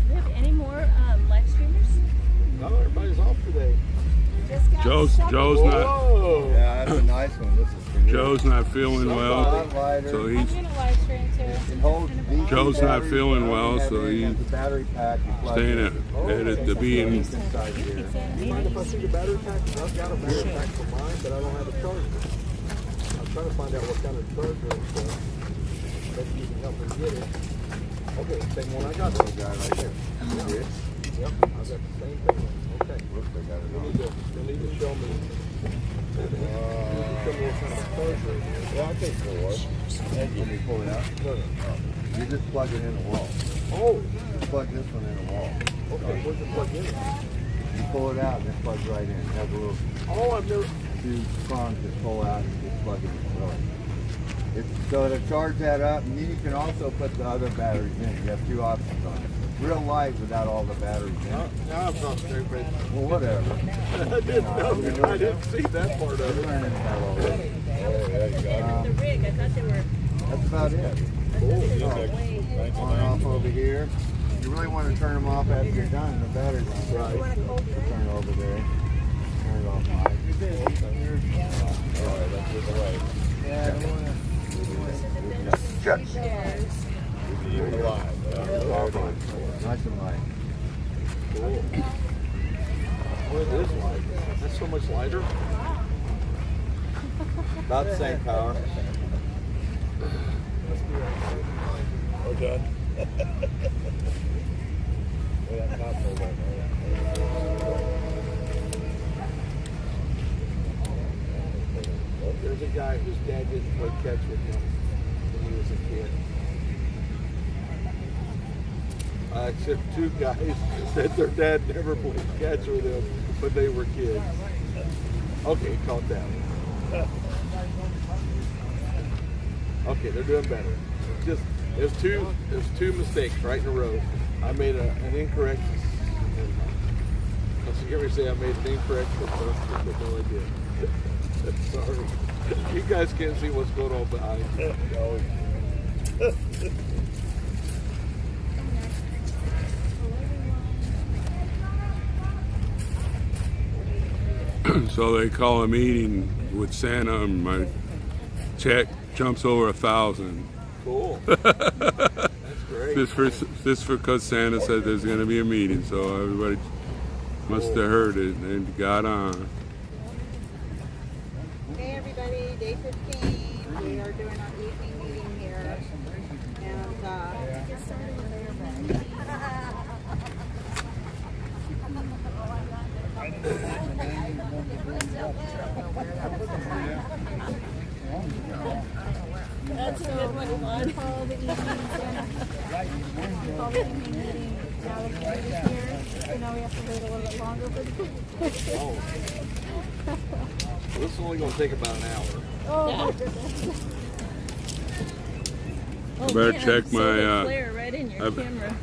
we have any more live streamers? No, everybody's off today. Just got Joe's not Whoa. Yeah, that's a nice one. This is for you. Joe's not feeling well, Spotlighter. so I'm he's gonna live stream too. It holds DC Joe's not batteries, feeling but well, it so has he's the battery pack you plug staying in. at the being. Inside here. Do you mind if I see the battery pack? 'Cause I've got a battery pack for mine, but I don't have a charger. I'm trying to find out what kind of charger it's maybe you can help me get it. Okay, same one I got. Little guy right there. Yeah. Yep, I've got the same thing. Okay. Whoops, I got it You on. need to show me. You need to show me what kind of charger it is. Yeah, I'll take 4. Let me pull it out. No. You just plug it in the wall. Oh, Just plug this one in the wall. okay. Where's the plug in? You pull it out and it plugs right in. It has a little Oh, I've never. 2 prongs that pull out and just plug it in. So to charge that up, and then you can also put the other batteries in. You have 2 options on it. Real light without all the batteries in. Now I'm not stupid. Well, whatever. I didn't see that part of You're it. learning that already. The rig, I thought they were. That's about it. On and off over here. You really want to turn them off after you're done. The battery runs. You Right. want a cold drink? Turn it over there. Turn it off. Yeah, I don't want to. Check. Nice and light. What is light? That's so much lighter. About the same power. Okay. There's a guy whose dad didn't play catch with him when he was a kid. Except 2 guys said their dad never played catch with them, but they were kids. Okay, caught that one. Okay, they're doing better. Just it was two mistakes right in a row. I made an incorrect. I was going to say I made an incorrect first, but no, I did. Sorry. You guys can't see what's going on behind you. So they call a meeting with Santa, and my check jumps over 1,000. Cool. That's great. Just for because Santa said there's going to be a meeting, so everybody Must have heard it and got on. Hey everybody, day 15. We are doing our evening meeting here. And That's a good one, Yvonne. Call the evening meeting. Now the committee's here, so now we have to wait a little bit longer for the This is only going to take about an hour. Oh my goodness. I better check my, flare right in your camera.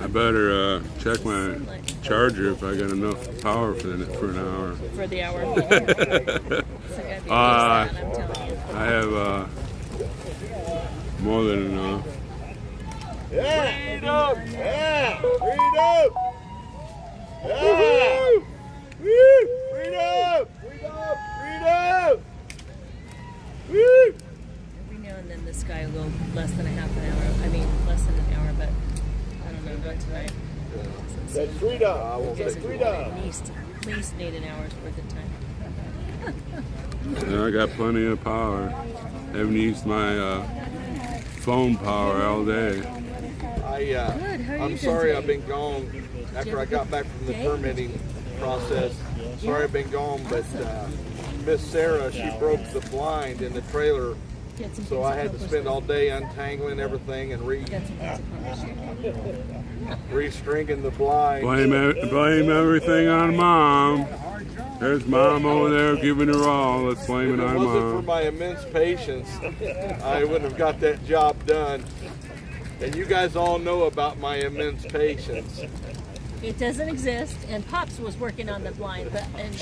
I better check my charger if I got enough power for an hour. For the hour. So gotta be I'm telling you. I have more than enough. Yeah! Freedom! Yeah! Freedom! Yeah! Woo! Freedom! Freedom! Freedom! Woo! Every now and then this guy will go less than a half an hour. I mean, less than an hour, but I don't know about tonight. That's freedom! I will Guys, say freedom! at least need an hour's worth of time. Yeah, I got plenty of power. Haven't used my phone power all day. Good. How are I'm you sorry doing I've been gone after I got back from the permitting process. Sorry I've been gone, but Miss Sarah, she broke the blind in the trailer, so I had to spend all day untangling everything and restringing the blind. Blame everything on Mom. There's Mom over there giving her all. Let's blame it If it on wasn't for Mom. my immense patience, I wouldn't have got that job done. And you guys all know about my immense patience. It doesn't exist, and Pops was working on the blind but in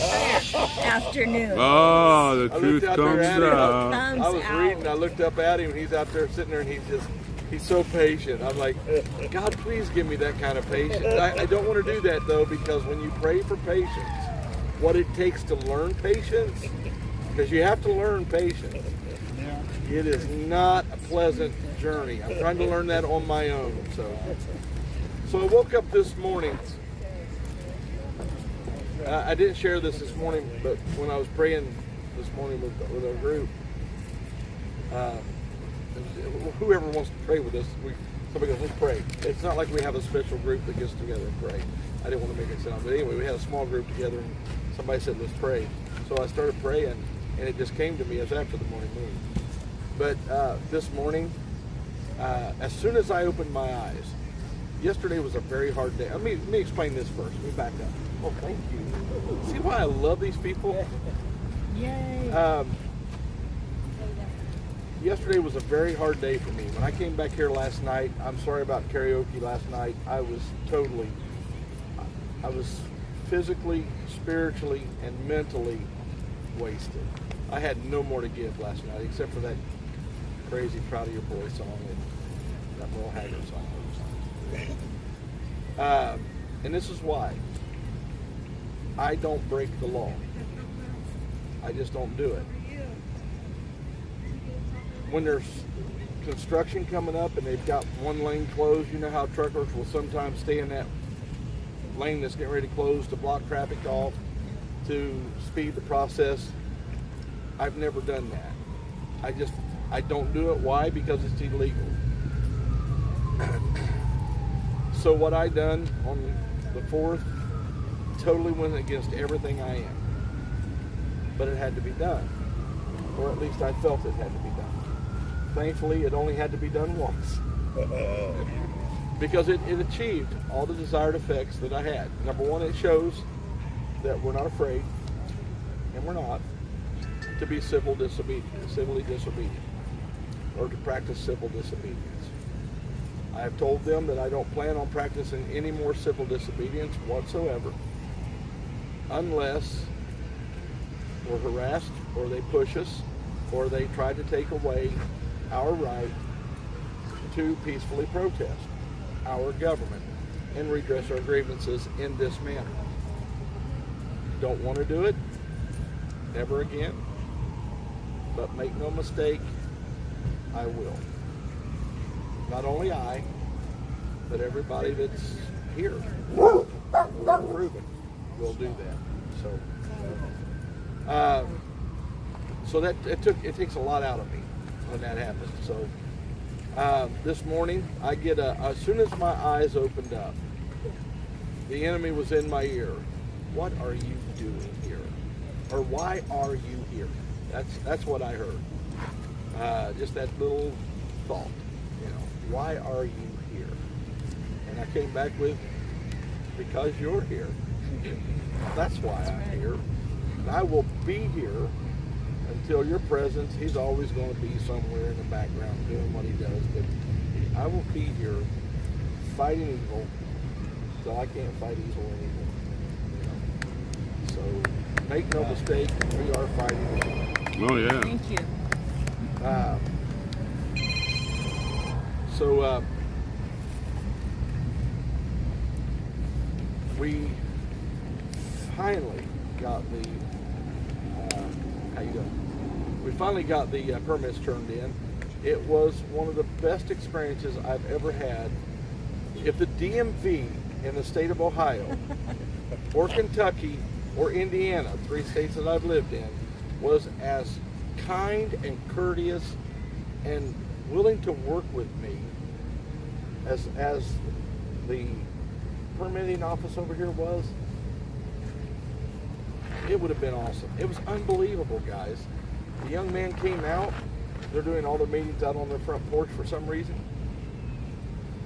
afternoon. Oh, the I truth looked out there comes at him. out. Thumbs I was out. reading, I looked up at him, and he's out there sitting there, and he's so patient. I'm like, God, please give me that kind of patience. I don't want to do that, though, because when you pray for patience, what it takes to learn patience, because you have to learn patience. It is not a pleasant journey. I'm trying to learn that on my own. So I woke up this morning. I didn't share this morning, but when I was praying this morning with our group, whoever wants to pray with us, somebody goes, let's pray. It's not like we have a special group that gets together and pray. I didn't want to make it sound, but anyway, we had a small group together, and somebody said, let's pray. So I started praying, and it just came to me as after the morning moon. But this morning, as soon as I opened my eyes, yesterday was a very hard day. Let me explain this first. Let me back up. Oh, thank you. See why I love these people? Yay. Yesterday was a very hard day for me. When I came back here last night, I'm sorry about karaoke last night. I was physically, spiritually, and mentally wasted. I had no more to give last night except for that crazy Proud of Your Boy song and that Merle Haggard song. And this is why. I don't break the law. I just don't do it. When there's construction coming up and they've got one lane closed, you know how truckers will sometimes stay in that lane that's getting ready to close to block traffic off to speed the process. I've never done that. I don't do it. Why? Because it's illegal. So what I done on the 4th totally went against everything I am. But it had to be done. Or at least I felt it had to be done. Thankfully, it only had to be done once. Because it achieved all the desired effects that I had. Number one, it shows that we're not afraid, and we're not, to be civilly disobedient, or to practice civil disobedience. I have told them that I don't plan on practicing any more civil disobedience whatsoever, unless we're harassed, or they push us, or they try to take away our right to peacefully protest our government and redress our grievances in this manner. Don't want to do it ever again, but make no mistake, I will. Not only I, but everybody that's here. Proven. we'll do that. So that it takes a lot out of me when that happens. So this morning I get as soon as my eyes opened up, the enemy was in my ear. What are you doing here? Or why are you here? That's what I heard. Just that little thought, why are you here? And I came back with, because you're here. That's why I'm here. And I will be here until your presence. He's always going to be somewhere in the background doing what he does. But I will be here fighting evil until I can't fight evil anymore. So make no mistake, we are fighting evil. Oh yeah. Thank you. We finally got the how you doing? We finally got the permits turned in. It was one of the best experiences I've ever had. If the DMV in the state of Ohio or Kentucky or Indiana, 3 states that I've lived in, was as kind and courteous and willing to work with me as the permitting office over here was, it would have been awesome. It was unbelievable, guys. The young man came out. They're doing all their meetings out on their front porch for some reason.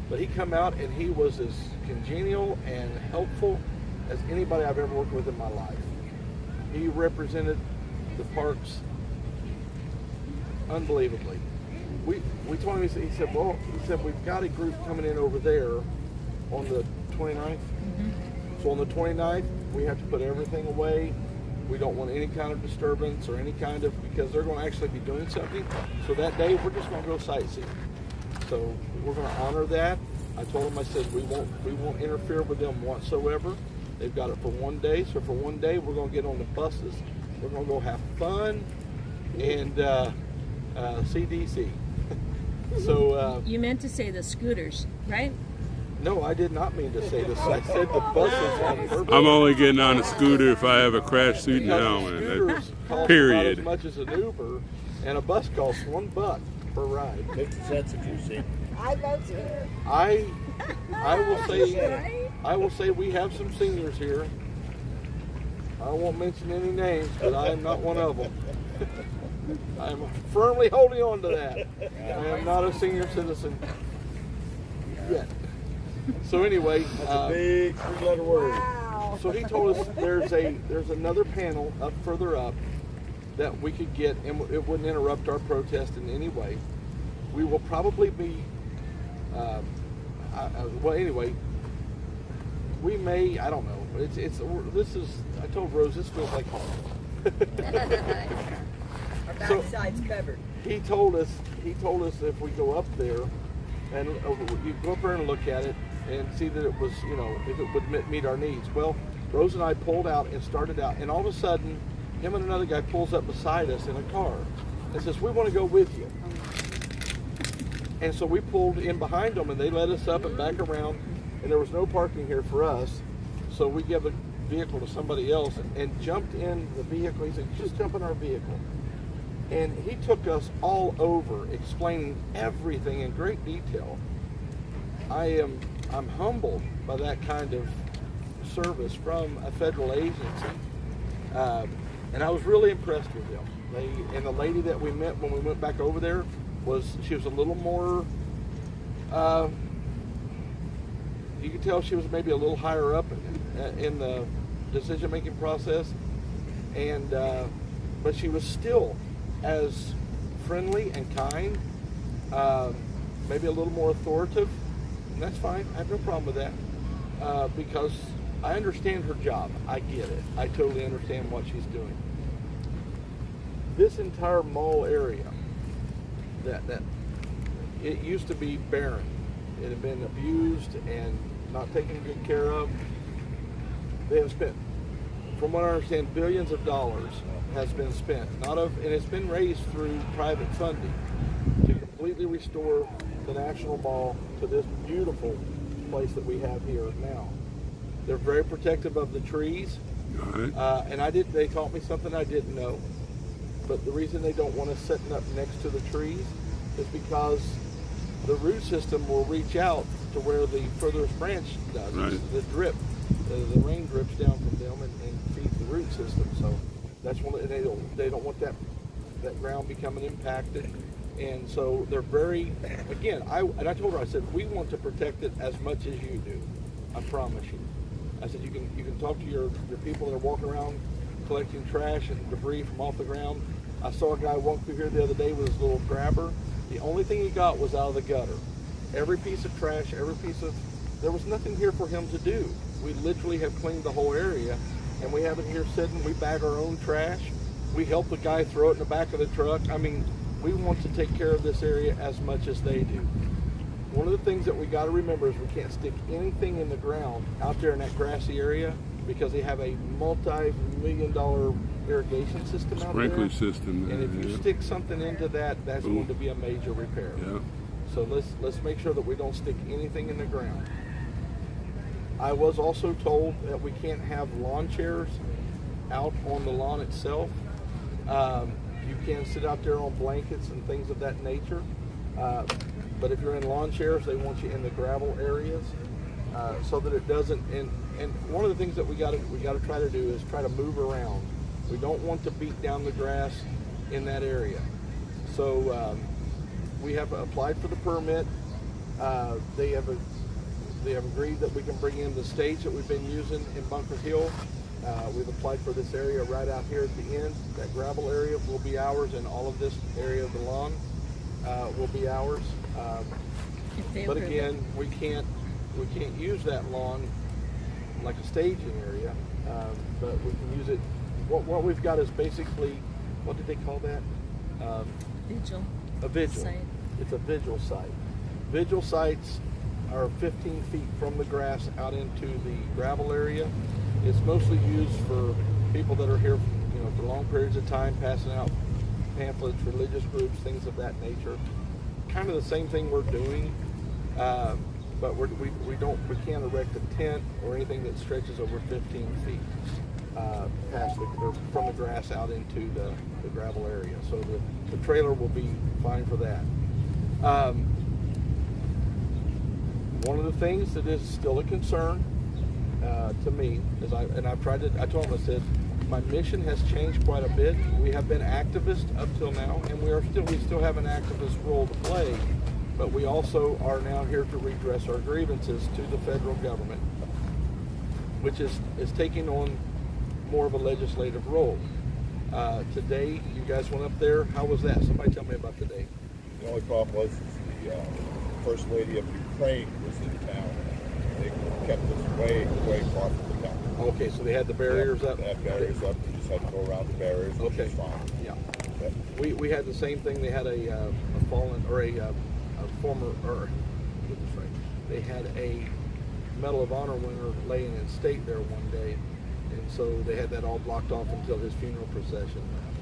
But he come out and he was as congenial and helpful as anybody I've ever worked with in my life. He represented the parks unbelievably. We told him, he said, we've got a group coming in over there on the 29th. Mm-hmm. So on the 29th, we have to put everything away. We don't want any kind of disturbance or any kind of, because they're going to actually be doing something. So that day, we're just going to go sightseeing. So we're going to honor that. I told them, I said, we won't interfere with them whatsoever. They've got it for 1 day. So for 1 day, we're going to get on the buses. We're going to go have fun and see DC. So You meant to say the scooters, right? no, I did not mean to say this. I said the buses on purpose. I'm only getting on a scooter if I have a crash suit and Because helmet. scooters cost Period. about as much as an Uber, and a bus costs $1 per ride. 50 cents if you see. I vote scooter. I will say, Right? I will say we have some seniors here. I won't mention any names, but I am not one of them. I'm firmly holding on to that. I am not a senior citizen yet. So anyway, Big 3-letter word. Wow. so he told us there's another panel up further up that we could get, and it wouldn't interrupt our protest in any way. We will probably be, well, anyway, we may, I don't know. This is. I told Rose this feels like home. Our So- backside's covered. He told us if we go up there and you go up there and look at it and see that it was, if it would meet our needs. Well, Rose and I pulled out and started out, and all of a sudden, him and another guy pulls up beside us in a car and says, "We want to go with you." And so we pulled in behind them, and they led us up and back around, and there was no parking here for us. So we gave the vehicle to somebody else and jumped in the vehicle. He said, "Just jump in our vehicle." And he took us all over, explaining everything in great detail. I'm humbled by that kind of service from a federal agency, and I was really impressed with them. And the lady that we met when we went back over there she was a little more. You could tell she was maybe a little higher up in the decision-making process, and but she was still as friendly and kind, maybe a little more authoritative, and that's fine. I have no problem with that because I understand her job. I get it. I totally understand what she's doing. This entire mall area, that it used to be barren. It had been abused and not taken good care of. They have spent, from what I understand, billions of dollars has been spent, and it's been raised through private funding to completely restore the National Mall to this beautiful place that we have here now. They're very protective of the trees. All right. And they taught me something I didn't know. But the reason they don't want us setting up next to the trees is because the root system will reach out to where the furthest branch does. Right. The drip, the rain drips down from them and feeds the root system. So that's one. And they don't want that ground becoming impacted. And so they're very, again, I told her, I said, we want to protect it as much as you do. I promise you. I said, you can talk to your people that are walking around collecting trash and debris from off the ground. I saw a guy walk through here the other day with his little grabber. The only thing he got was out of the gutter. Every piece of trash, there was nothing here for him to do. We literally have cleaned the whole area, and we have it here sitting. We bag our own trash. We help the guy throw it in the back of the truck. I mean, we want to take care of this area as much as they do. One of the things that we got to remember is we can't stick anything in the ground out there in that grassy area because they have a multi-million-dollar irrigation system out there. Sprinkler system. And if you stick something into that, that's going to be a major repair. Yeah. So let's make sure that we don't stick anything in the ground. I was also told that we can't have lawn chairs out on the lawn itself. You can sit out there on blankets and things of that nature. But if you're in lawn chairs, they want you in the gravel areas so that it doesn't. And one of the things that we got to try to do is try to move around. We don't want to beat down the grass in that area. So we have applied for the permit. They have agreed that we can bring in the stage that we've been using in Bunker Hill. We've applied for this area right out here at the end. That gravel area will be ours, and all of this area of the lawn will be ours. But again, we can't use that lawn like a staging area, but we can use it. What we've got is basically, what did they call that? Vigil. A vigil. Site. It's a vigil site. Vigil sites are 15 feet from the grass out into the gravel area. It's mostly used for people that are here, for long periods of time, passing out pamphlets, religious groups, things of that nature. Kind of the same thing we're doing, but we can't erect a tent or anything that stretches over 15 feet from the grass out into the gravel area. So the trailer will be fine for that. One of the things that is still a concern to me is I told him, I said, my mission has changed quite a bit. We have been activists up till now, and we still have an activist role to play, but we also are now here to redress our grievances to the federal government, which is taking on more of a legislative role. Today, you guys went up there. How was that? Somebody tell me about today. The only problem was the First Lady of Ukraine was in town. They kept us way far from the town. Okay, so they had the barriers up? They had barriers up. You just had to go around the barriers, which is fine. Yeah. But We had the same thing. They had a fallen, or a former, or get this right. They had a Medal of Honor winner laying in state there one day, and so they had that all blocked off until his funeral procession.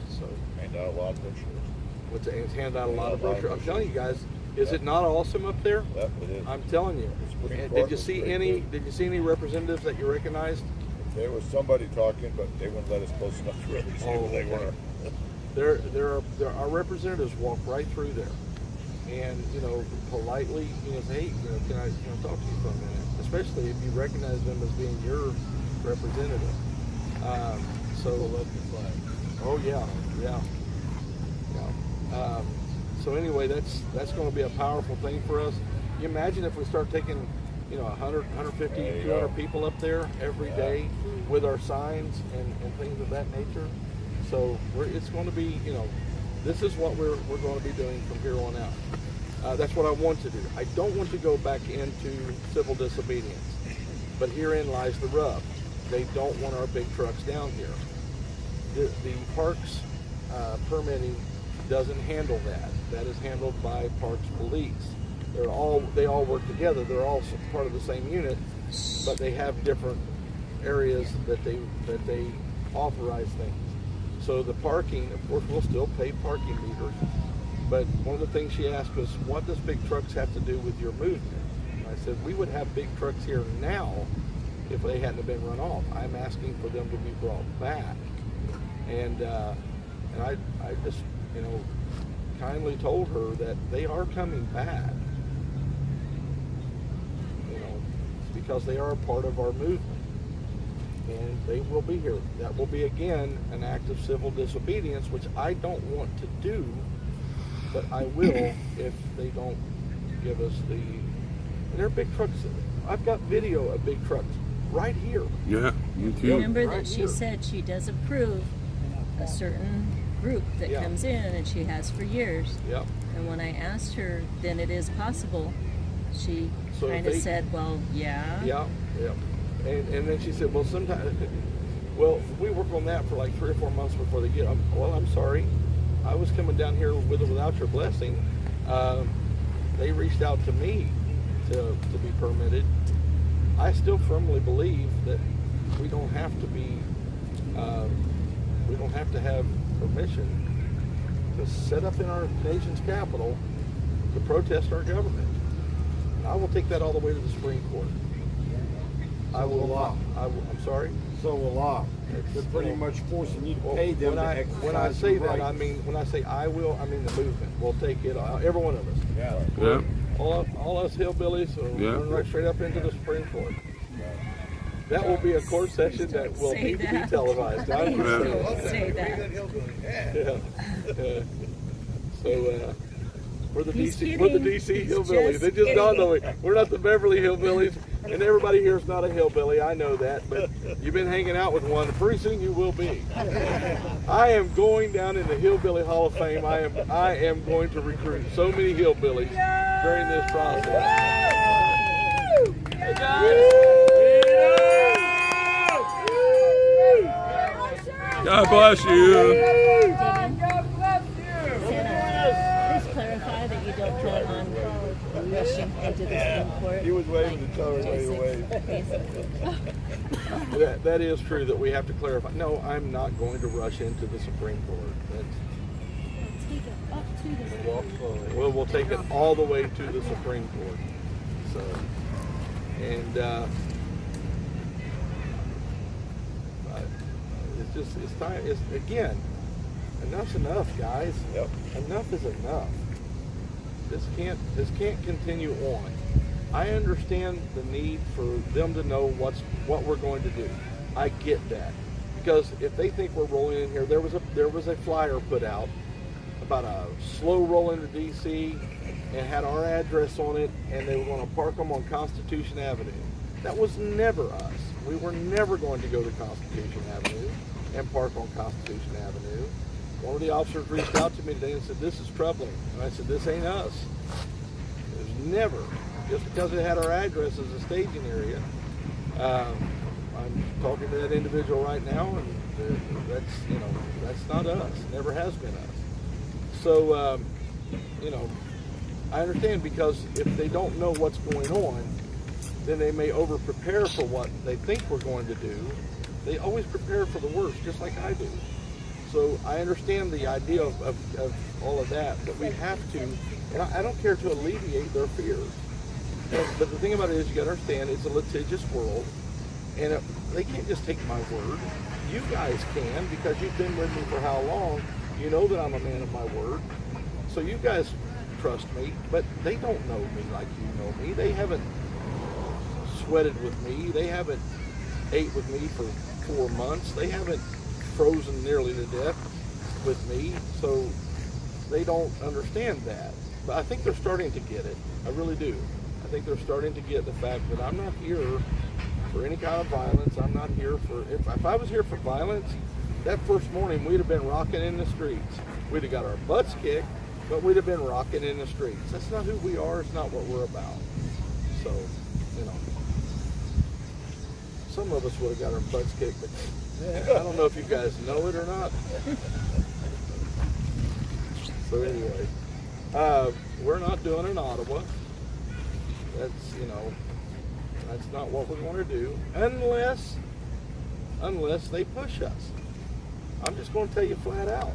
So hand out a lot of brochures. Hand out a lot of brochures. I'm telling you guys, is it not awesome up there? Yep, it is. I'm telling you. Did you see any representatives that you recognized? There was somebody talking, but they wouldn't let us close enough to really see who they were. Our representatives walk right through there, and politely, say, hey, can I talk to you for a minute? Especially if you recognize them as being your representative. Oh yeah. So anyway, that's going to be a powerful thing for us. You imagine if we start taking 100, 150, 200 people up there every day with our signs and things of that nature. So it's going to be, this is what we're going to be doing from here on out. That's what I want to do. I don't want to go back into civil disobedience, but herein lies the rub. They don't want our big trucks down here. The parks permitting doesn't handle that. That is handled by Parks Police. They all work together. They're all part of the same unit, but they have different areas that they authorize things. So the parking, of course, we'll still pay parking meters, but one of the things she asked was, what does big trucks have to do with your movement? And I said, we would have big trucks here now if they hadn't have been run off. I'm asking for them to be brought back. And I just, you know, kindly told her that they are coming back. You know, because they are a part of our movement. And they will be here. That will be, again, an act of civil disobedience, which I don't want to do, but I will if they don't give us the... And they're big trucks. I've got video of big trucks right here. Yeah, me too. Remember Right that she here. said she does approve a certain group that Yeah. comes in, and she has for years. Yep. And when I asked her, then it is possible, she So if kind of they- said, well, yeah. Yeah, yeah. And then she said, well, sometimes, well, we work on that for like 3 or 4 months before they get. Well, I'm sorry. I was coming down here with or without your blessing. They reached out to me to be permitted. I still firmly believe that we don't have to be, we don't have to have permission to set up in our nation's capital to protest our government. I will take that all the way to the Supreme Court. I will not. I'm sorry. So will I. They're pretty much forcing you to pay them to exercise when I say your that, rights. I mean, when I say I will, I mean the movement. We'll take it, every one of us. Yeah. Yeah. All us hillbillies will Yeah. run right straight up into the Supreme Court. That will be a court session that will Say need to be that. televised. I'm just saying. Don't say that. Yeah. So, we're the He's DC, we're the kidding. DC He's hillbillies. just They just dawned on me. kidding. We're not the Beverly hillbillies, and everybody here is not a hillbilly. I know that, but you've been hanging out with one. Pretty soon you will be. I am going down in the Hillbilly Hall of Fame. I am going to recruit so many hillbillies during this process. Hey guys. God bless you. Please clarify that you don't plan on rushing into the Supreme Court. He was waving to tell everybody to wave. That is true that we have to clarify. No, I'm not going to rush into the Supreme Court. Take it up to the Supreme Court. We'll take it all the way to the Supreme Court. So, and it's time. It's again, enough's enough, guys. Yep. Enough is enough. This can't continue on. I understand the need for them to know what we're going to do. I get that, because if they think we're rolling in here, there was a flyer put out about a slow roll into DC and had our address on it, and they were going to park them on Constitution Avenue. That was never us. We were never going to go to Constitution Avenue and park on Constitution Avenue. One of the officers reached out to me today and said, this is troubling. And I said, this ain't us. It was never. Just because it had our address as a staging area. I'm talking to that individual right now, and that's not us. Never has been us. So, I understand, because if they don't know what's going on, then they may over-prepare for what they think we're going to do. They always prepare for the worst, just like I do. So I understand the idea of all of that, but we have to, and I don't care to alleviate their fears. But the thing about it is, you got to understand, it's a litigious world, and they can't just take my word. You guys can, because you've been with me for how long. You know that I'm a man of my word. So you guys trust me, but they don't know me like you know me. They haven't sweated with me. They haven't ate with me for 4 months. They haven't frozen nearly to death with me. So they don't understand that. But I think they're starting to get it. I really do. I think they're starting to get the fact that I'm not here for any kind of violence. I'm not here for, if I was here for violence, that first morning we'd have been rocking in the streets. We'd have got our butts kicked, but we'd have been rocking in the streets. That's not who we are. It's not what we're about. So, some of us would have got our butts kicked, but I don't know if you guys know it or not. So anyway, we're not doing an Ottawa. That's, that's not what we're going to do unless they push us. I'm just going to tell you flat out.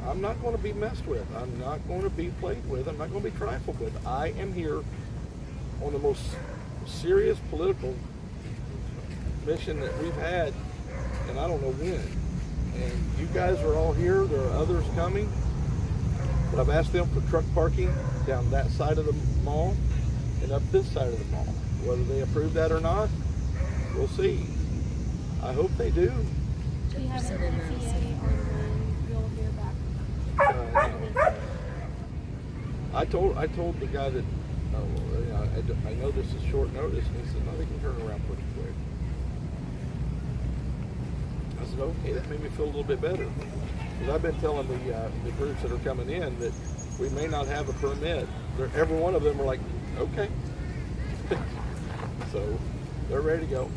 I'm not going to be messed with. I'm not going to be played with. I'm not going to be trifled with. I am here on the most serious political mission that we've had, and I don't know when. And you guys are all here. There are others coming. But I've asked them for truck parking down that side of the mall and up this side of the mall. Whether they approve that or not, we'll see. I hope they do. Jefferson and Madison. I told the guy that I know this is short notice, and he said, no, they can turn around pretty quick. I said, okay, that made me feel a little bit better. Because I've been telling the groups that are coming in that we may not have a permit. Every one of them are like, okay. So they're ready to go.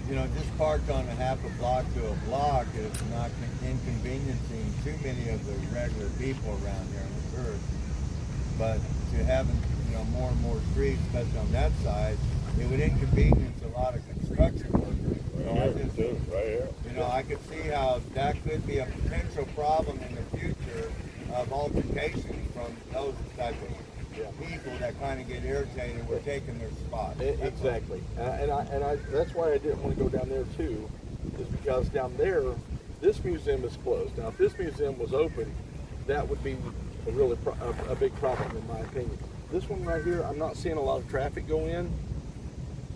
You know, just parked on a half a block to a block is not inconveniencing too many of the regular people around here on the tourists. But to having, you know, more and more streets, especially on that side, it would inconvenience a lot of construction workers. Right here. You know, I could see how that could be a potential problem in the future of altercations from those type of people that kind of get irritated with taking their spot. Exactly, and I that's why I didn't want to go down there too, is because down there, this museum is closed. Now, if this museum was open, that would be a really a big problem in my opinion. This one right here, I'm not seeing a lot of traffic go in.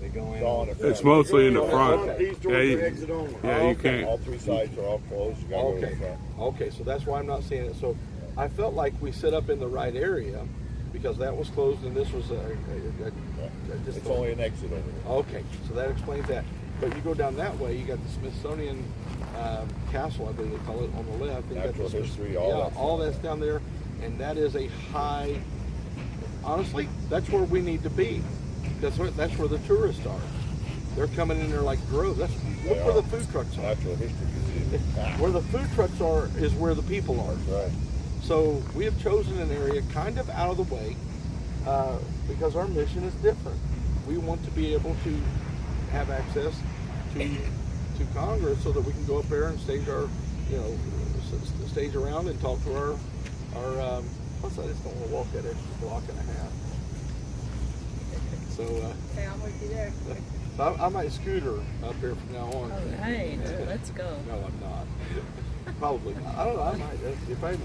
They go in. It's mostly in the front. These doors are exit only. Yeah, you can't. All three sides are all closed. You gotta go to the front. Okay, so that's why I'm not seeing it. So I felt like we set up in the right area because that was closed and this was just It's only an exit over there. Okay, so that explains that. But you go down that way, you got the Smithsonian Castle, I believe they call it, on the left. And Natural you got the history, all that's down there, and that is a high. Honestly, that's where we need to be. That's where the tourists are. They're coming in there like droves. Look where the food trucks are. Natural history museum. Where the food trucks are is where the people are. Right. So we have chosen an area kind of out of the way because our mission is different. We want to be able to have access to Congress so that we can go up there and stage our, stage around and talk to our. Plus, I just don't want to walk that extra block and a half. So. Okay, I'm with you there. So I might scooter up here from now on. All right, let's go. No, I'm not. Probably not. I don't know. I might. If I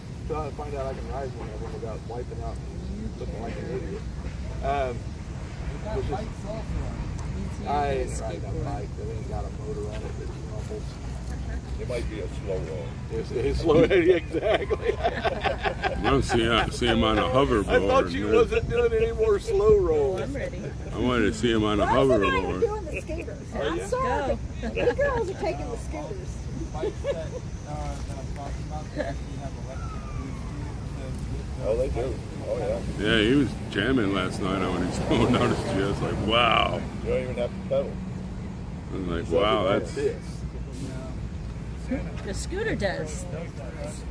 find out I can ride one of them without wiping out and looking like an idiot. I ain't riding a bike that ain't got a motor on it that rumbles. It might be a slow roll. It's slow, exactly. I want to see him on a hoverboard. I thought you wasn't doing any more slow rolls. I'm ready. I wanted to see him on a We're hoverboard. doing the scooters. I'm Let's sorry. go. The girls are taking the scooters. Bikes that I'm talking about, they actually have electric boost. Oh, they do. Oh, yeah. Yeah, he was jamming last night when he's going down the street. I was like, wow. You don't even have to pedal. I was like, wow, that's. The scooter does.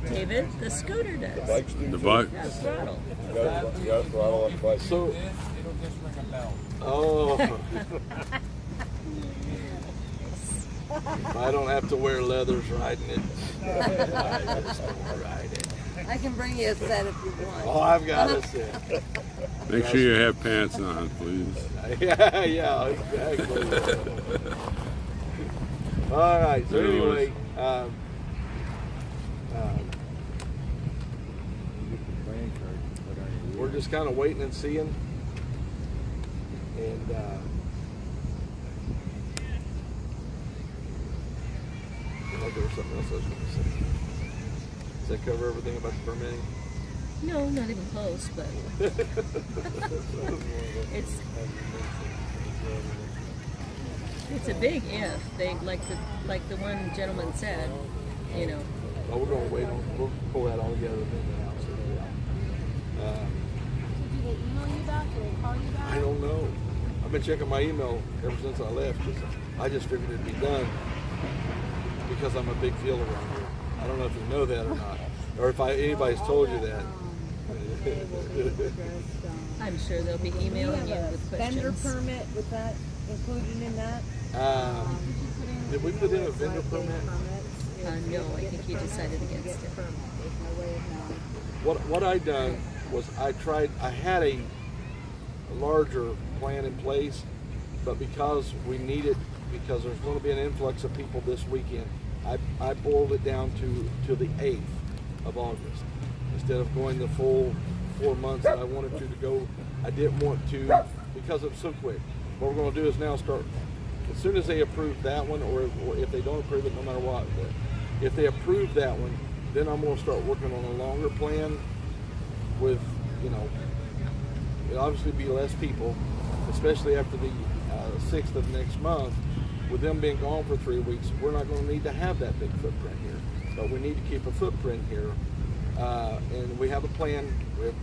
David, the scooter The does. bikes do. The too. bike. Yeah, throttle. You gotta throttle on the bike. So, It'll just ring a bell. oh. I don't have to wear leathers riding it. I just want to ride it. I can bring you a set if you want. Oh, I've got a set. Make sure you have pants on, please. Yeah, exactly. All right. So anyway, we're just kind of waiting and seeing, and there was something else I was going to say. Does that cover everything about the permitting? No, not even close, but it's a big if. They like the one gentleman said, Oh, we're going to wait. We'll pull that all together and then out. So, Did they email you back? Did they call you back? I don't know. I've been checking my email ever since I left. 'Cause I just figured it'd be done because I'm a big deal around here. I don't know if you know that or not, or if anybody's told you that. I'm sure they'll be emailing you with Vendor questions. permit, was that included in that? Did we put in a vendor permit? No, I think he decided against it. What I done was I had a larger plan in place, but because we need it, because there's going to be an influx of people this weekend, I boiled it down to the 8th of August. Instead of going the full 4 months that I wanted to go, I didn't want to because it's so quick. What we're going to do is now start, as soon as they approve that one, or if they don't approve it, no matter what, but if they approve that one, then I'm going to start working on a longer plan with, you know, it'll obviously be less people, especially after the 6th of next month. With them being gone for 3 weeks, we're not going to need to have that big footprint here, but we need to keep a footprint here. And we have a plan.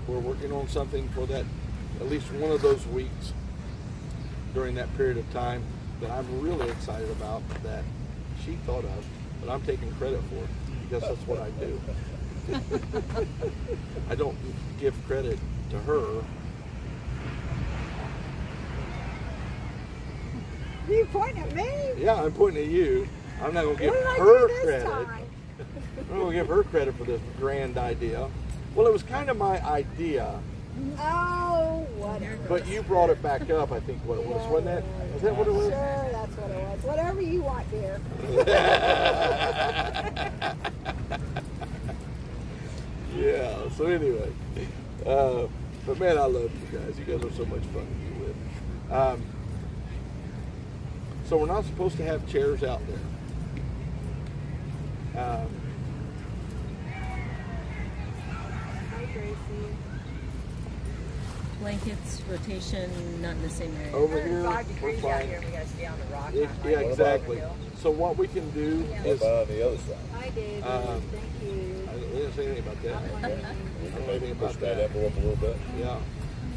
We're working on something for that, at least one of those weeks during that period of time that I'm really excited about, that she thought of, but I'm taking credit for it because that's what I do. I don't give credit to her. You pointing at me? Yeah, I'm pointing at you. I'm not going to give What did I her do this credit. time? I'm not going to give her credit for this grand idea. Well, it was kind of my idea, Oh, whatever. but you brought it back up, I think, what it was. Wasn't that? Is that what it was? Sure, that's what it was. Whatever you want, dear. Yeah, so anyway. But man, I love you guys. You guys are so much fun to be with. So we're not supposed to have chairs out there. Hi, Gracie. Blankets, rotation, not in the same area. Over here, 5 we're degrees out fine. here, we gotta stay on the rock. Yeah, exactly. So what we can do What is, about on the other side? Hi, David. Um, Thank you. we didn't say anything about that. I don't know anything Push about that that. envelope a little bit. Yeah,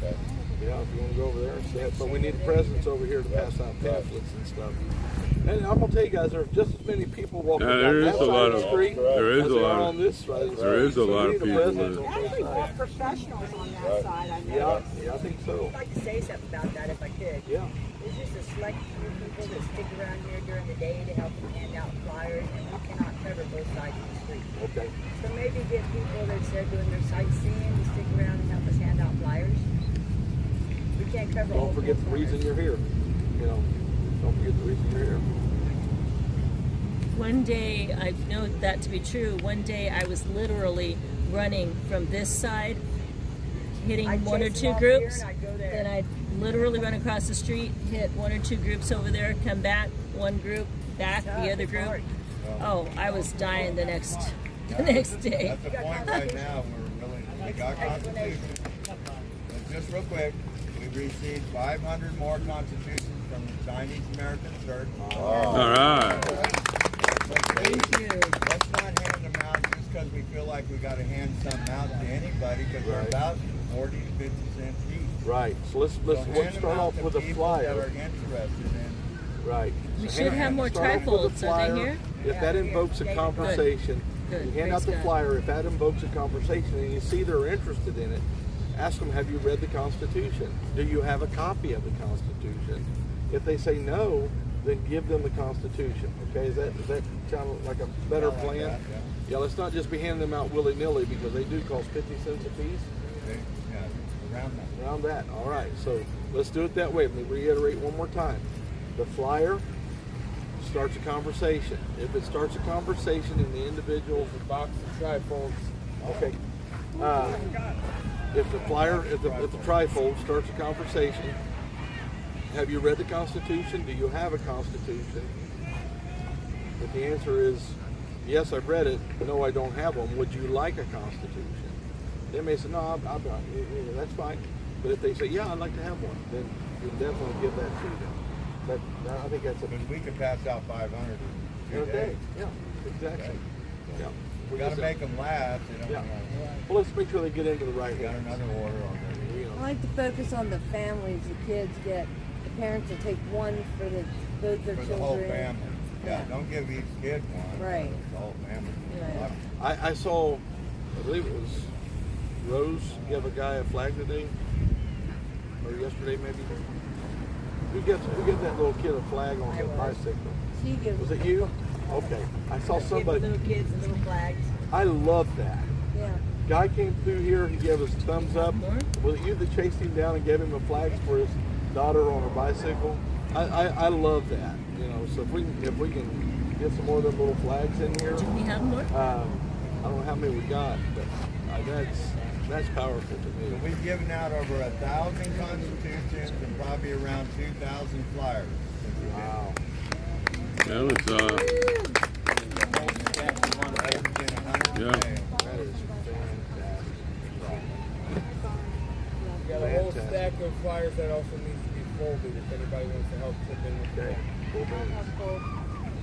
Okay. yeah, if you want to go over there and stand. But we need presents over here to pass out pamphlets and stuff. And I'm gonna tell you guys, there's just as many people walking Yeah, down there that is a side lot of the of- street there is as a there lot are of- on this side of the street. there is a So lot we of need a people presence there. on both Actually, more sides. professionals on that Right. side, I know. Yeah, I think so. I'd like to say something about that if I could. Yeah. There's just a select few people that stick around here during the day to help them hand out flyers, and we cannot cover both sides of the street. Okay. So maybe get people that's there doing their sightseeing to stick around and help us hand out flyers. We can't cover all Don't forget four the reason corners. you're here. You know, don't forget the reason you're here. One day, I know that to be true. One day I was literally running from this side, hitting I'd one or chase two them off here groups. and I'd go there. Then I'd literally run across the street, hit one or two groups over there, come back, one group, back, the other group. Oh, I was dying the next day. That's the point right now. We got Constitution. And just real quick, we've received 500 more constitutions from the Chinese American Church. All right. Thank you. Let's not hand them out just because we feel like we got to hand some out to anybody because they're Right. about 40 to 50 cents each. Right. So let's So hand them start out off to with a people that are flyer. interested in. Right. We So should have more start off with a trifolds. Are flyer. they here? If that invokes a conversation, Good. you hand out the Praise God. flyer. If that invokes a conversation and you see they're interested in it, ask them, have you read the Constitution? Do you have a copy of the Constitution? If they say no, then give them the Constitution. Okay, does that sound like a better Like plan? that, Yeah, let's not just be handing them out willy-nilly because they do cost 50 cents a piece. Yeah, around that. Around that. All right. So let's do it that way. Let me reiterate one more time. The flyer starts a conversation. If it starts a conversation and the individual, The box of trifolds. okay. If the flyer, if the trifold starts a conversation, have you read the Constitution? Do you have a Constitution? If the answer is yes, I've read it. No, I don't have one. Would you like a Constitution? They may say, no, I'm not. That's fine. But if they say, yeah, I'd like to have one, then you definitely give that to them. I think that's a Because we could pass out 500 in 2 day. days. Yeah, exactly. Yeah. We got to make them last. You know, Yeah. Well, let's make sure they get into the right we got hands. another order on there. I like to focus on the families the kids get. The parents will take one for both their For the children. whole family. Yeah, don't give each kid one. Right. The whole family. Right. I saw, I believe it was Rose, give a guy a flag today, or yesterday maybe. Who gets that little kid a flag on the bicycle? She gives. Was it you? Okay. I saw Give somebody. little kids and little flags. I love that. Yeah. Guy came through here, he gave us thumbs up. Was it you that chased him down and gave him a flag for his daughter on her bicycle? I love that. You know, so if we can get some more of them little flags in here. Do we have more? I don't know how many we got, but that's powerful to me. So we've given out over 1,000 constitutions and probably around 2,000 flyers. Wow. That was yeah. That is fantastic. We got a whole stack of flyers that also needs to be folded if anybody wants to help chip in with that. Cool.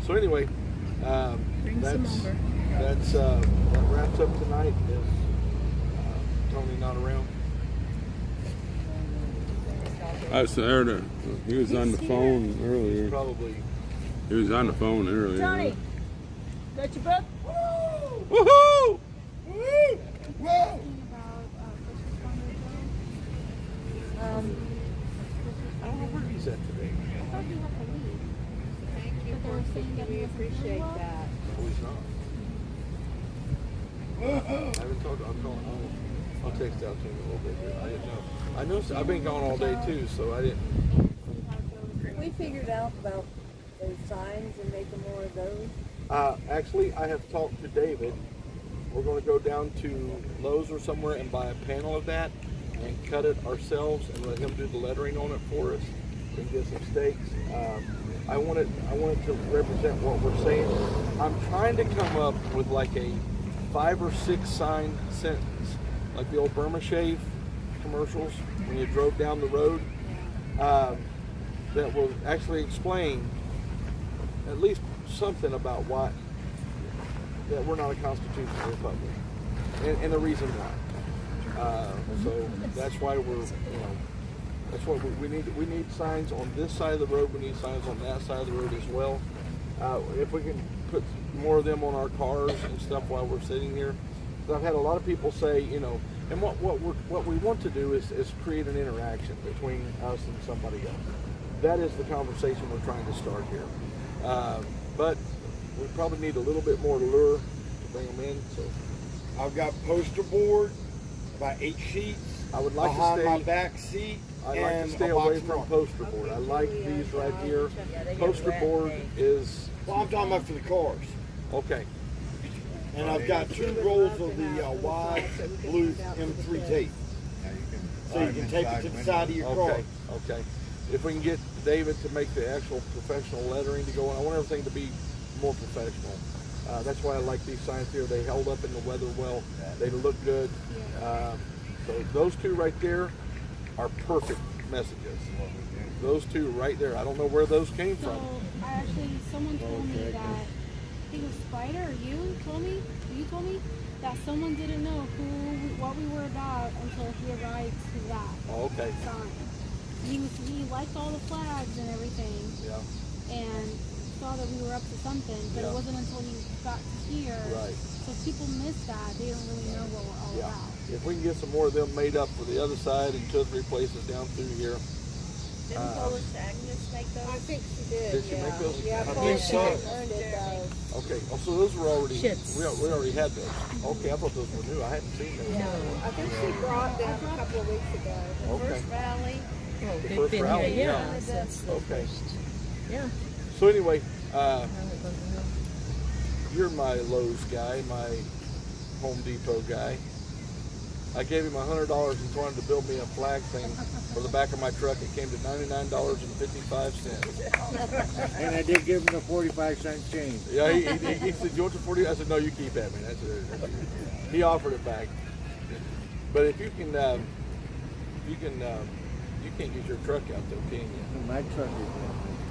So anyway, Bring some over. that wraps up tonight. Is Tony not around? I was there. He was on the phone earlier. Probably. He was on the phone earlier. Tony, got your book? Woohoo! Woo! Whoa! I don't know where he's at today. We appreciate that. Oh, he's not. I haven't talked. I'll text out to him a little bit here. I didn't know. I know. I've been gone all day too, so I didn't. We figured out about those signs and making more of those. Actually, I have talked to David. We're going to go down to Lowe's or somewhere and buy a panel of that and cut it ourselves and let him do the lettering on it for us and get some stakes. I want it to represent what we're saying. I'm trying to come up with like a 5 or 6 sign sentence, like the old Burma Shave commercials when you drove down the road, that will actually explain at least something about why that we're not a constitutional republic and the reason why. So that's why that's what we need. We need signs on this side of the road. We need signs on that side of the road as well. If we can put more of them on our cars and stuff while we're sitting here. I've had a lot of people say, and what we want to do is create an interaction between us and somebody else. That is the conversation we're trying to start here. But we probably need a little bit more lure to bring them in. So I've got poster board, about 8 sheets. I would like behind to stay. my back seat. I like to stay away from poster board. I like these right here. Poster board is. Well, I'm talking about for the cars. Okay. And I've got 2 rolls of the wide blue M3 tape. So you can tape it to the side of your car. Okay. If we can get David to make the actual professional lettering to go on, I want everything to be more professional. That's why I like these signs here. They held up in the weather well. They look good. So those 2 right there are perfect messages. Those 2 right there. I don't know where those came from. Someone told me that, I think it was Spider or you told me that someone didn't know what we were about until he arrived to that sign. He liked all the flags and everything, and saw that we were up to something, but it wasn't until he got to here. Right. So people miss that. They don't really know what we're all about. If we can get some more of them made up for the other side in 2 or 3 places down through here. Didn't Polish Agnes make those? I think she did. Did she make those? Yeah, I think so. Okay. Oh, so those were already. We already had those. Okay, I thought those were new. I hadn't seen those. No, I think she brought them a couple of weeks ago. Okay. First Valley. Oh, The they've first been rally, here, yeah. since the Okay. first. Yeah. So anyway, you're my Lowe's guy, my Home Depot guy. I gave him $100 and told him to build me a flag thing for the back of my truck. It came to $99.55. And I did give him the 45-cent change. Yeah, he said, "You want the 40?" I said, "No, you keep that, man." That's it. He offered it back. But if you can, you can't get your truck out though, can you? My truck is.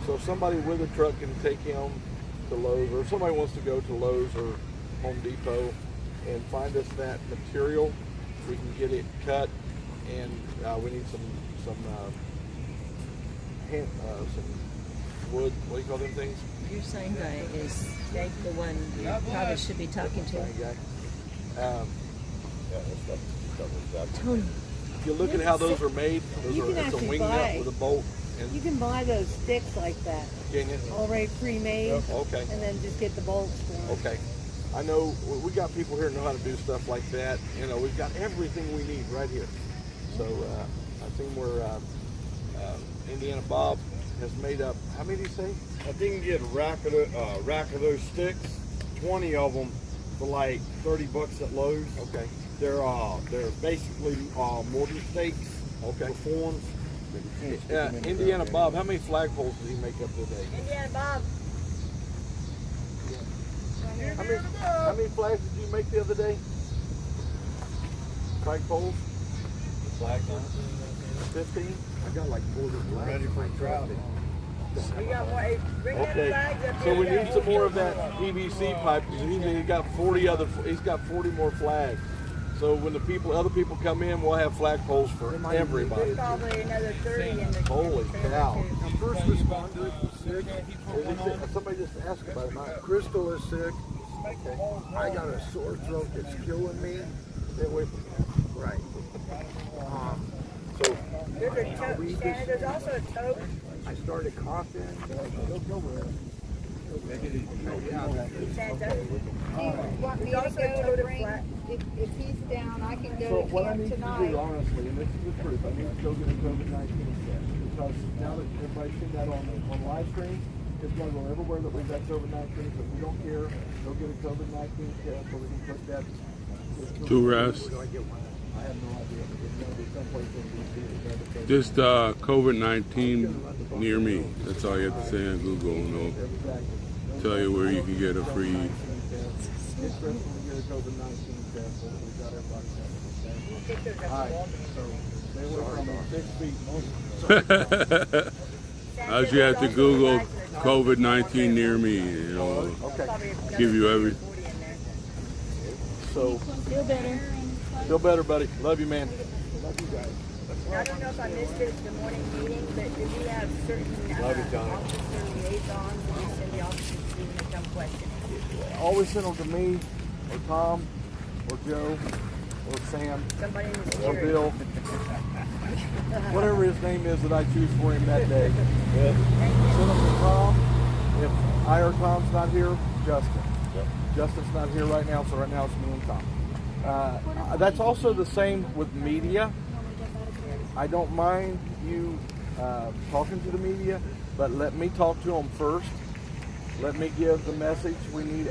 So if somebody with a truck can take him to Lowe's, or if somebody wants to go to Lowe's or Home Depot and find us that material, we can get it cut, and we need some wood. What do you call them things? Your sign guy is the one you probably should be talking to. Sign guy. Tony. If you look at how those are made, it's a wing nut with a bolt. And You can buy those sticks like that, can you? already pre-made, Okay. and then just get the bolts for them. Okay. I know we got people here who know how to do stuff like that. We've got everything we need right here. So I think we're Indiana Bob has made up, how many do you say? I think you can get a rack of those sticks, 20 of them for like $30 at Lowe's. Okay. They're basically mortar stakes. Okay. For forms. Indiana Bob, how many flagpoles did he make up today? Indiana Bob. How many flags did you make the other day? Flagpoles? Flag 15? I got like 40 flags. Ready for trout. We got more. Hey, bring that Okay, flag up so here. we need some more of that PVC pipe because he's got 40 more flags. So when the other people come in, we'll have flagpoles for everybody. There's probably another 30 in the Holy cow! First responder is sick. Somebody just asked about it. Crystal is sick. I got a sore throat that's killing me. Stay away from that. Right. So there's a tote. Shannon, there's also a tote. I started coughing. Want me to go to bring, if he's down, I can So go to what I camp need tonight. to do, honestly, and this is the truth, I need to go get a COVID-19 test because now that everybody's seen that on live stream, it's going to go everywhere that we've got COVID-19. So if we don't care, go get a COVID-19 test so we can put that to rest. I have no idea. It's going to be someplace in DC. Just COVID-19 near me. That's all you have to say on Google, and it'll tell you where you can get a free. Interesting to get a COVID-19 test so that we've got everybody covered. All right, so stay away from 6 feet. As you have to Google COVID-19 near me, you know, give you everything. So Feel better. feel better, buddy. Love you, man. Love you guys. I don't know if I missed it the morning meeting, but do we have certain officer liaisons that we send the officers to when they come questioning? Always send them to me, or Tom, or Joe, or Sam, Somebody in the or security. Bill. Whatever his name is that I choose for him that day. Send them to Tom. If I or Tom's not here, Justin. Justin's not here right now, so right now it's me and Tom. That's also the same with media. I don't mind you talking to the media, but let me talk to them first. Let me give the message we need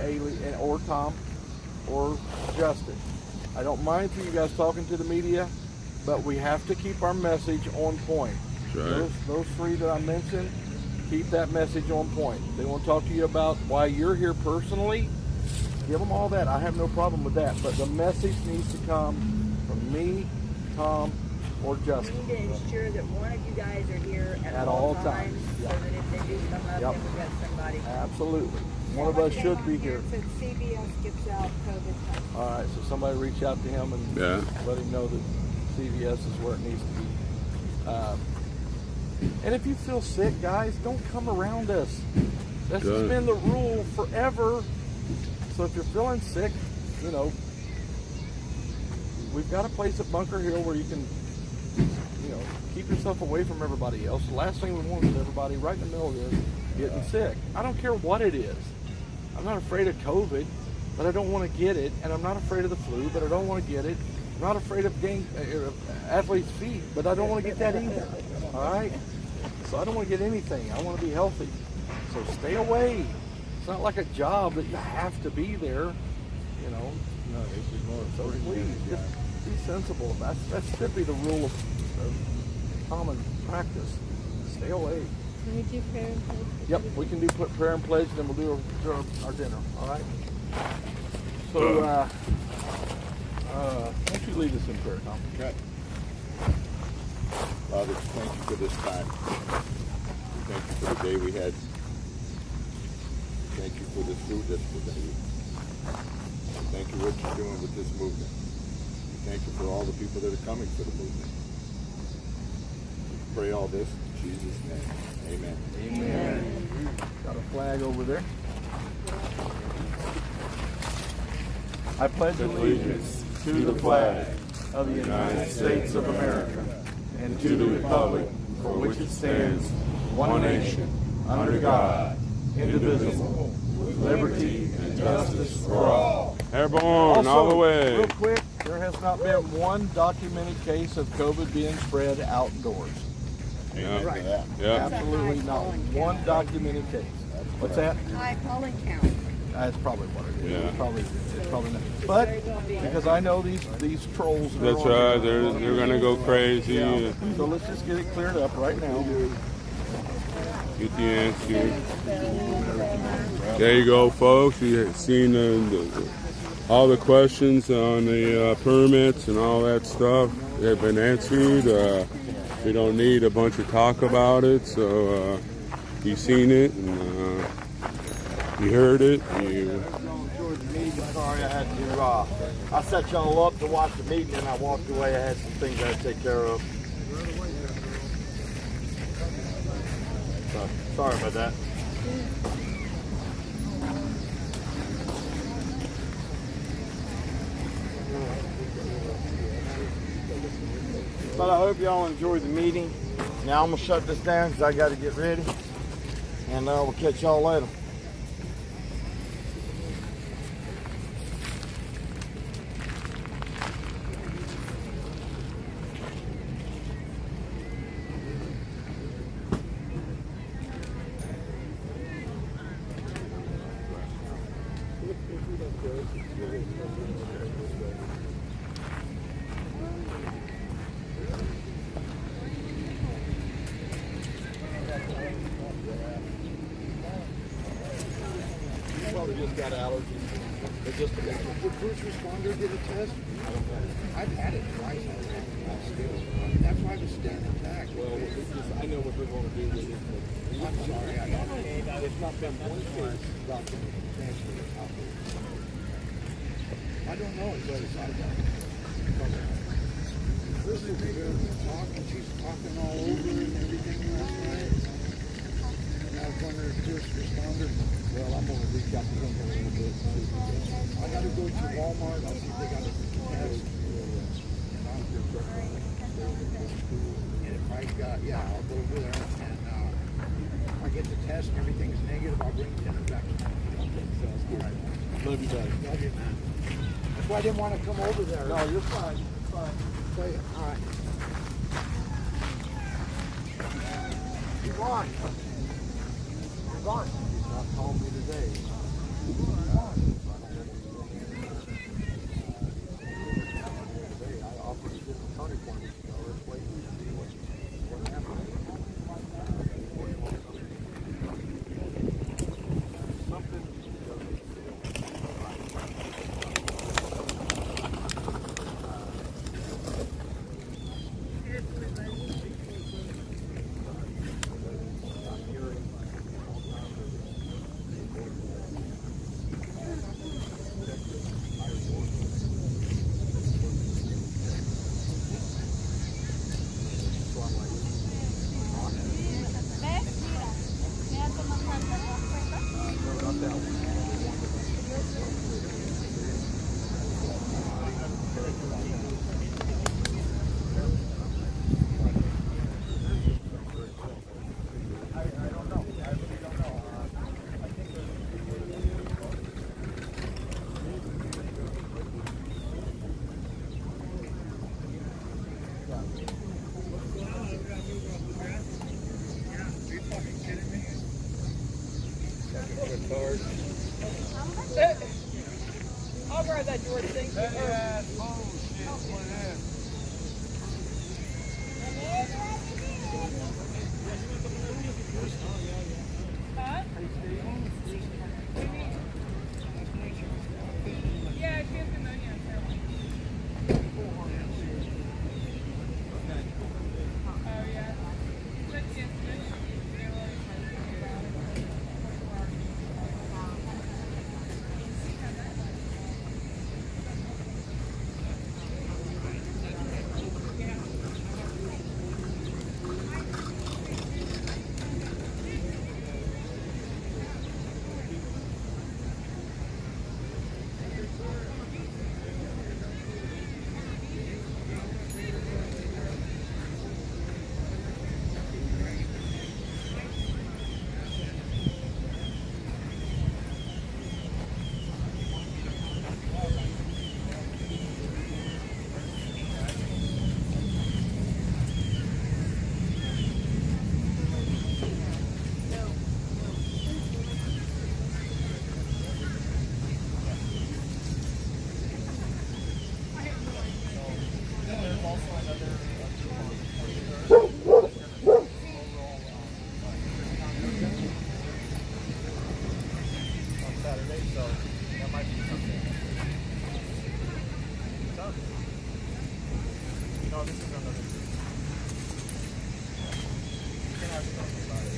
or Tom or Justin. I don't mind for you guys talking to the media, but we have to keep our message on point. Right. Those three that I mentioned, keep that message on point. They want to talk to you about why you're here personally. Give them all that. I have no problem with that. But the message needs to come from me, Tom, or Justin. We need to ensure that one of you guys are here at all times, so that if they do come up, then we've got somebody. Absolutely. One of us should be here. Said CVS gives out COVID tests. All right, so somebody reach out to him and let him know that CVS is where it needs to be. And if you feel sick, guys, don't come around us. That's just been the rule forever. So if you're feeling sick, you know, we've got a place at Bunker Hill where you can, you know, keep yourself away from everybody else. The last thing we want is everybody right in the middle of this getting sick. I don't care what it is. I'm not afraid of COVID, but I don't want to get it. And I'm not afraid of the flu, but I don't want to get it. I'm not afraid of athlete's feet, but I don't want to get that either. All right? So I don't want to get anything. I want to be healthy. So stay away. It's not like a job that you have to be there, you know. No, this is more So please, just be sensible. That should be the rule of common practice. Stay away. Can we do prayer and pledge? Yep, we can do prayer and pledge, and then we'll do our dinner. All right. So, why don't you lead us in prayer, Tom? Okay. Father, thank you for this time. Thank you for the day we had. Thank you for this food that's presented. Thank you for what you're doing with this movement. Thank you for all the people that are coming to the movement. We pray all this in Jesus' name. Amen. Amen. Got a flag over there. I pledge allegiance to the flag of the United States of America and to the republic for which it stands, one nation, under God, indivisible, with liberty and justice for all. Airborne, all the way. Real quick, there has not been one documented case of COVID being spread outdoors. Yeah. Right. Yeah. Absolutely not one documented case. What's that? High pollen count. That's probably what it is. Yeah. It's probably not. But because I know these trolls. That's right. They're gonna go crazy. Yeah. So let's just get it cleared up right now. Get the answer. There you go, folks. You've seen all the questions on the permits and all that stuff. They've been answered. We don't need a bunch of talk about it. So you've seen it and you heard it. Sorry, I had to. I set y'all up to watch the meeting, and I walked away. I had some things I had to take care of. So, sorry about that. But I hope y'all enjoy the meeting. Now I'm gonna shut this down because I got to get ready, and we'll catch y'all later. Probably just got allergies. But just would first responder get a test? I don't know. I've had it twice already. That's why I was standing back. Well, I know what they're going to do with it. I'm sorry, I don't know. There's not been one case documented transfer out there. I don't know as well as I got. First of all, she's talking all over and everything last night. And I was wondering if first responder. Well, I'm going to reach out to them a little bit. I got to go to Walmart. I'll see if they got a test. And if I got, I'll go over there and if I get the test and everything is negative, I'll bring it back. Okay, sounds good. All right. Love you guys. Love you, man. That's why I didn't want to come over there. No, you're fine. You're fine. Tell you. All right. Yvonne. Yvonne. Not calling me today. I offered a different county point. Let's wait and see what happens. I'll grab that George thing. Yeah, she has pneumonia. Oh, yeah. No, this is another street. You can have something about it.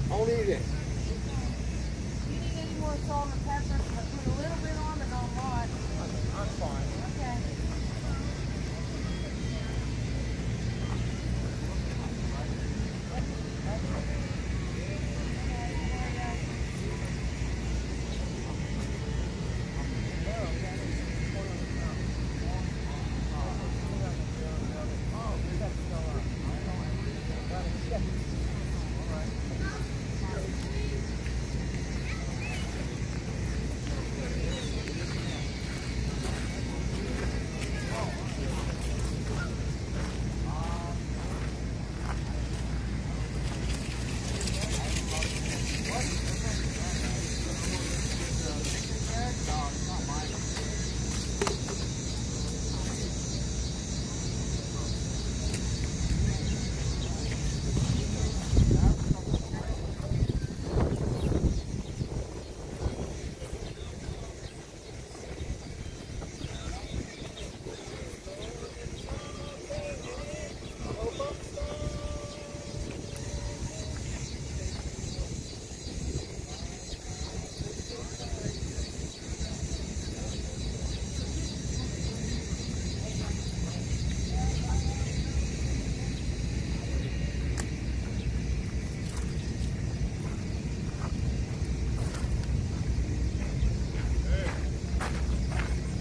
I'll eat it. You need any more salt and pepper? I put a little bit on, but not much. I'm fine. Okay.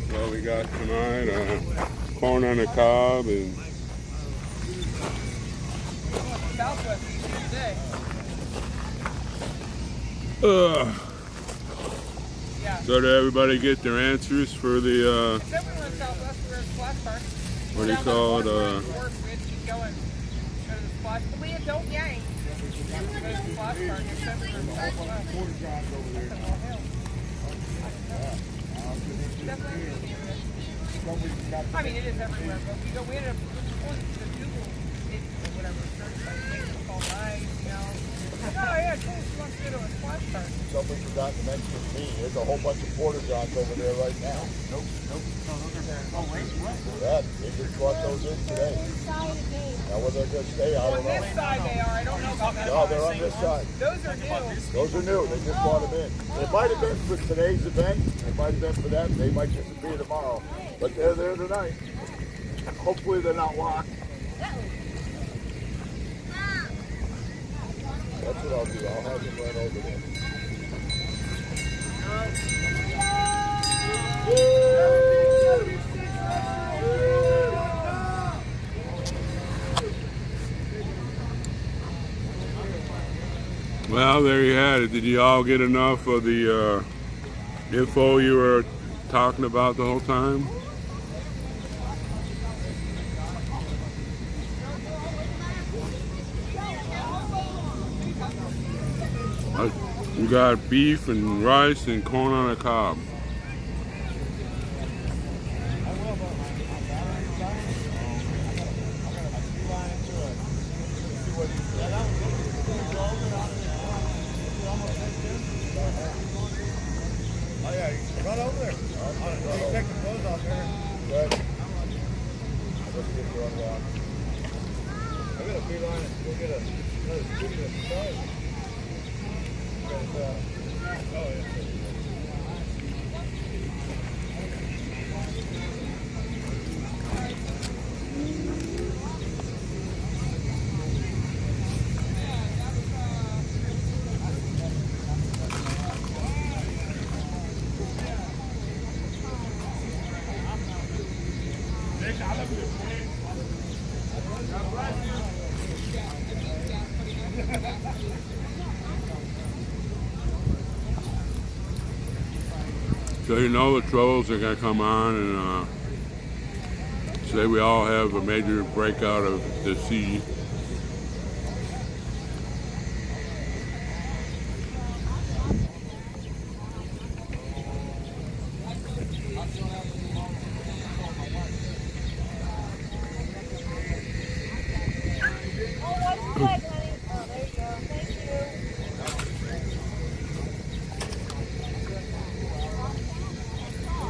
What we got tonight, corn on the cob and Southwest today. Yeah. So did everybody get their answers for the Except we went Southwest, we were at Splash Park. what do you call it? We had to keep going. Go to the splash. Leah, don't yank. Go to the splash park. Except we were at Southwest. I mean, it is everywhere, but we ended up going to the Google it or whatever search site. It's called Live, you know. Oh yeah, cool. She wants to go to a splash park. Somebody forgot to mention me. There's a whole bunch of porta johns over there right now. Nope. No, those are there. Oh, wait, what? Yeah, they just brought those in today. Now whether they're gonna stay, I On don't know. this side they are. I don't know about that. No, they're on this side. Those are new. Those are new. They just brought them in. It might have been for today's event. It might have been for them. They might disappear tomorrow. But they're there tonight. Hopefully they're not locked. That's what I'll do. I'll have them run over there. Well, there you had it. Did you all get enough of the info you were talking about the whole time? We got beef and rice and corn on the cob. Oh yeah, you can run over there. You take the clothes off there. Good. Let's get you unlocked. I got a beeline and go get another scooter at the side. Oh yeah. So you know the trolls are gonna come on and say we all have a major breakout of disease.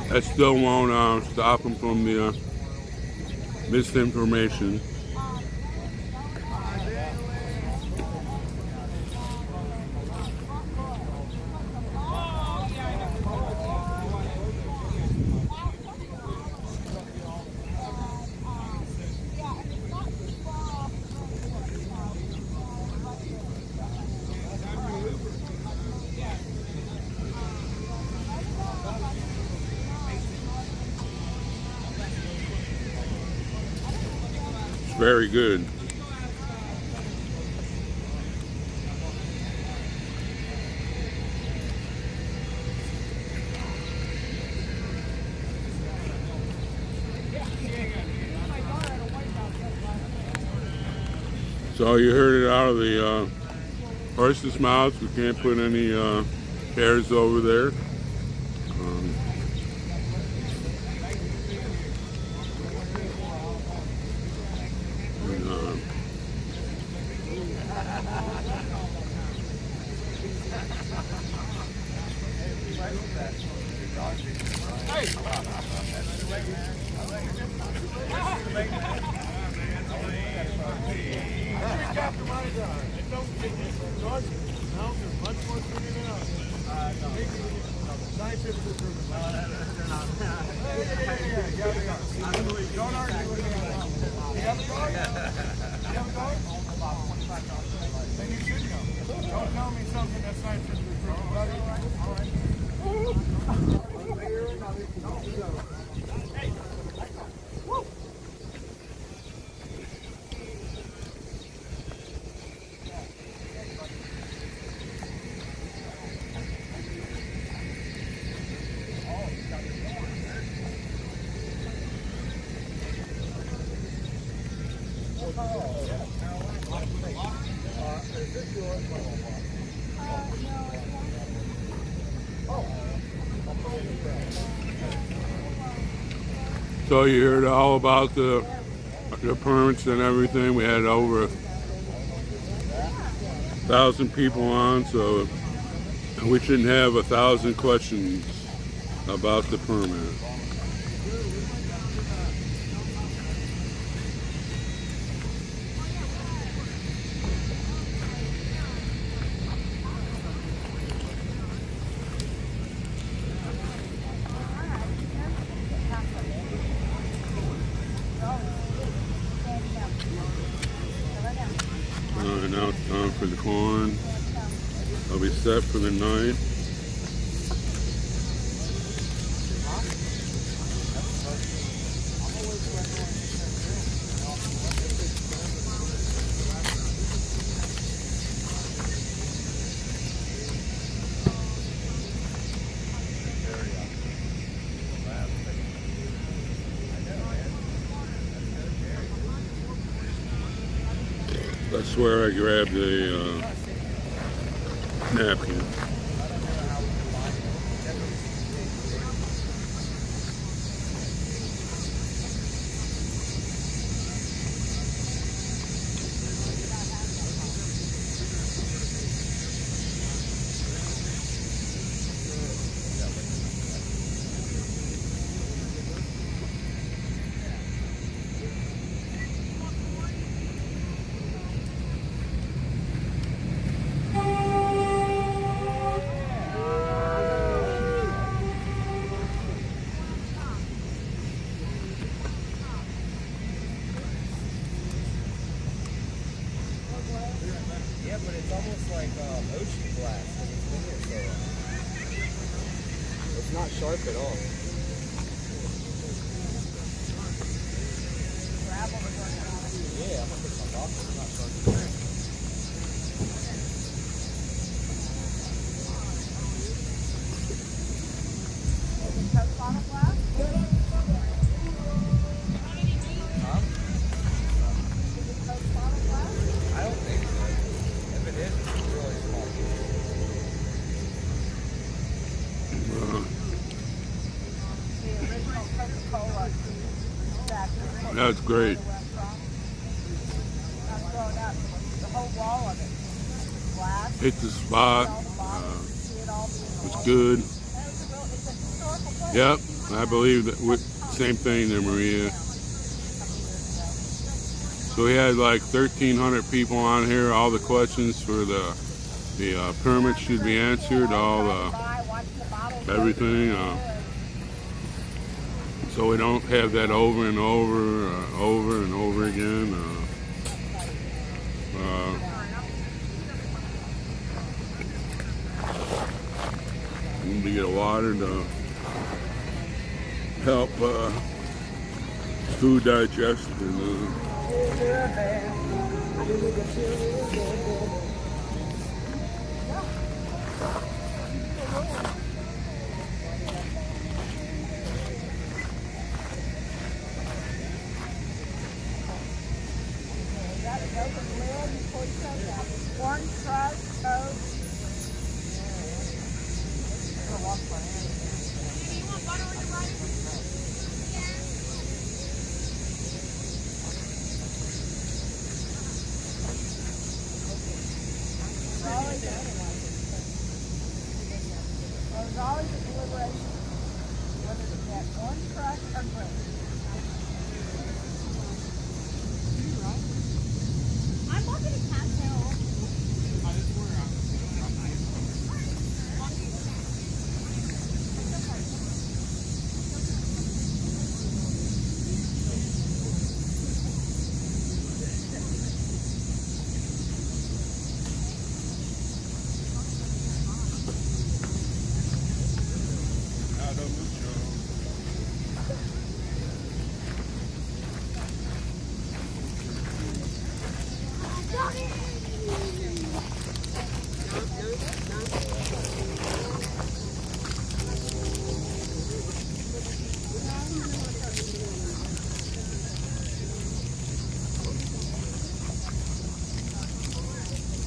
That still won't stop them from the misinformation. Very good. So you heard it out of the horse's mouth. We can't put any hairs over there. So you heard all about the permits and everything. We had over 1,000 people on, so we shouldn't have 1,000 questions about the permit. Now it's time for the corn. I'll be set for the night. I swear I grabbed a napkin. Yeah, but it's almost like ocean glass when it's been here so long. It's not sharp at all. I don't think so. If it is, it's really small. The original Coca-Cola factory. That's great. I'm throwing out the whole wall of it. Glass. Hit the spot. It's good. Yep, I believe that. Same thing there, Maria. So we had like 1,300 people on here. All the questions for the permit should be answered. All everything. So we don't have that over and over again. We need to get water to help food digestion. One crust of there's always a deliberation whether to get one crust or grape. I'm looking at Cattail.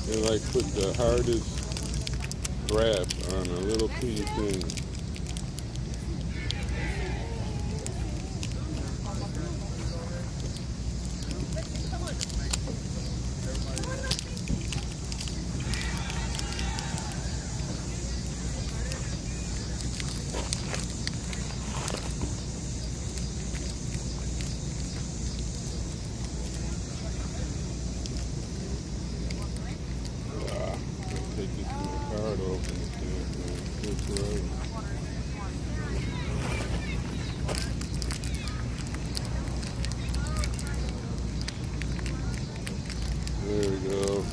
They like put the hardest grass on a little piece thing. Take this card open. It's forever. There we go.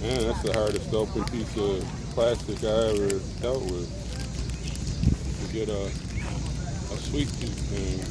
Man, that's the hardest open piece of plastic I ever dealt with. To get a sweet tooth thing.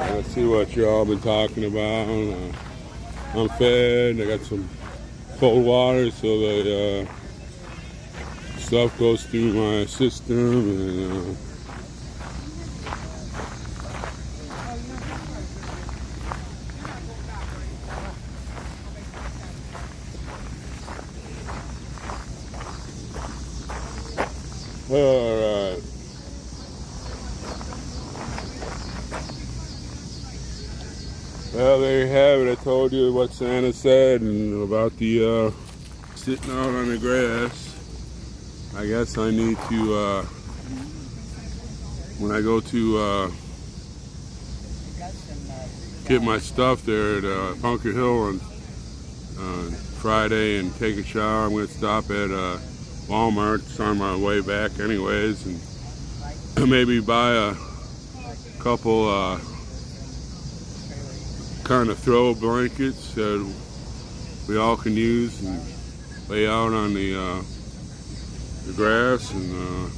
Let's see what y'all been talking about. I'm fed. I got some cold water so the stuff goes through my system, and all right. Well, there you have it. I told you what Santa said and about the sitting out on the grass. I guess I need to, when I go to get my stuff there at Bunker Hill on Friday and take a shower, I'm going to stop at Walmart. It's on my way back anyways, and maybe buy a couple kind of throw blankets that we all can use and lay out on the grass, and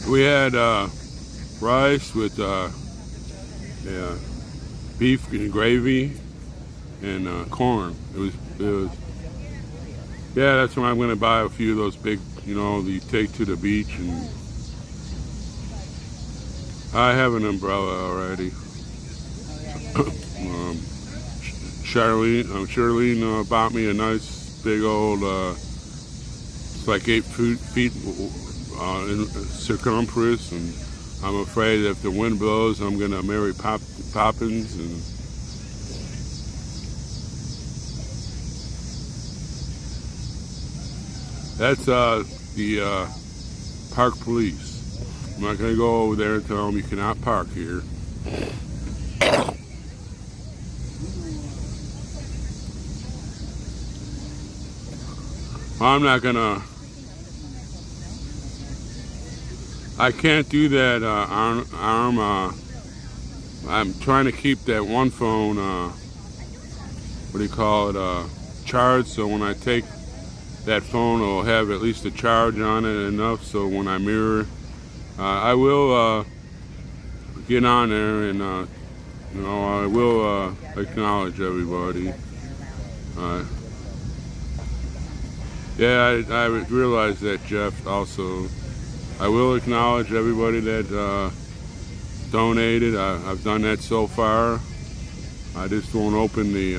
we had rice with beef and gravy and corn. It was yeah, that's why I'm going to buy a few of those big, you know, that you take to the beach. And I have an umbrella already. Charlene bought me a nice big old, it's like 8 feet in circumference, and I'm afraid if the wind blows, I'm gonna marry Poppins. And that's the park police. I'm not gonna go over there and tell them you cannot park here. I'm not gonna. I can't do that arm. I'm trying to keep that one phone, what do you call it, charged, so when I take that phone, it'll have at least a charge on it enough, so when I mirror, I will get on there and, you know, I will acknowledge everybody. Yeah, I realize that, Jeff, also. I will acknowledge everybody that donated. I've done that so far. I just won't open the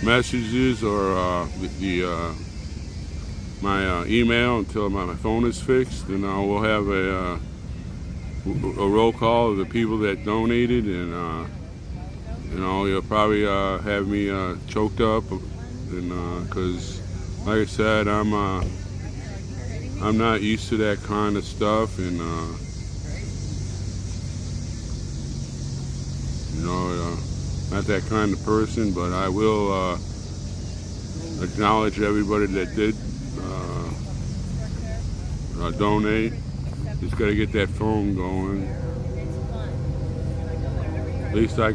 messages or my email until my phone is fixed, and I will have a roll call of the people that donated, and you know, you'll probably have me choked up, and because like I said, I'm not used to that kind of stuff, and you know, not that kind of person, but I will acknowledge everybody that did donate. Just got to get that phone going. At least I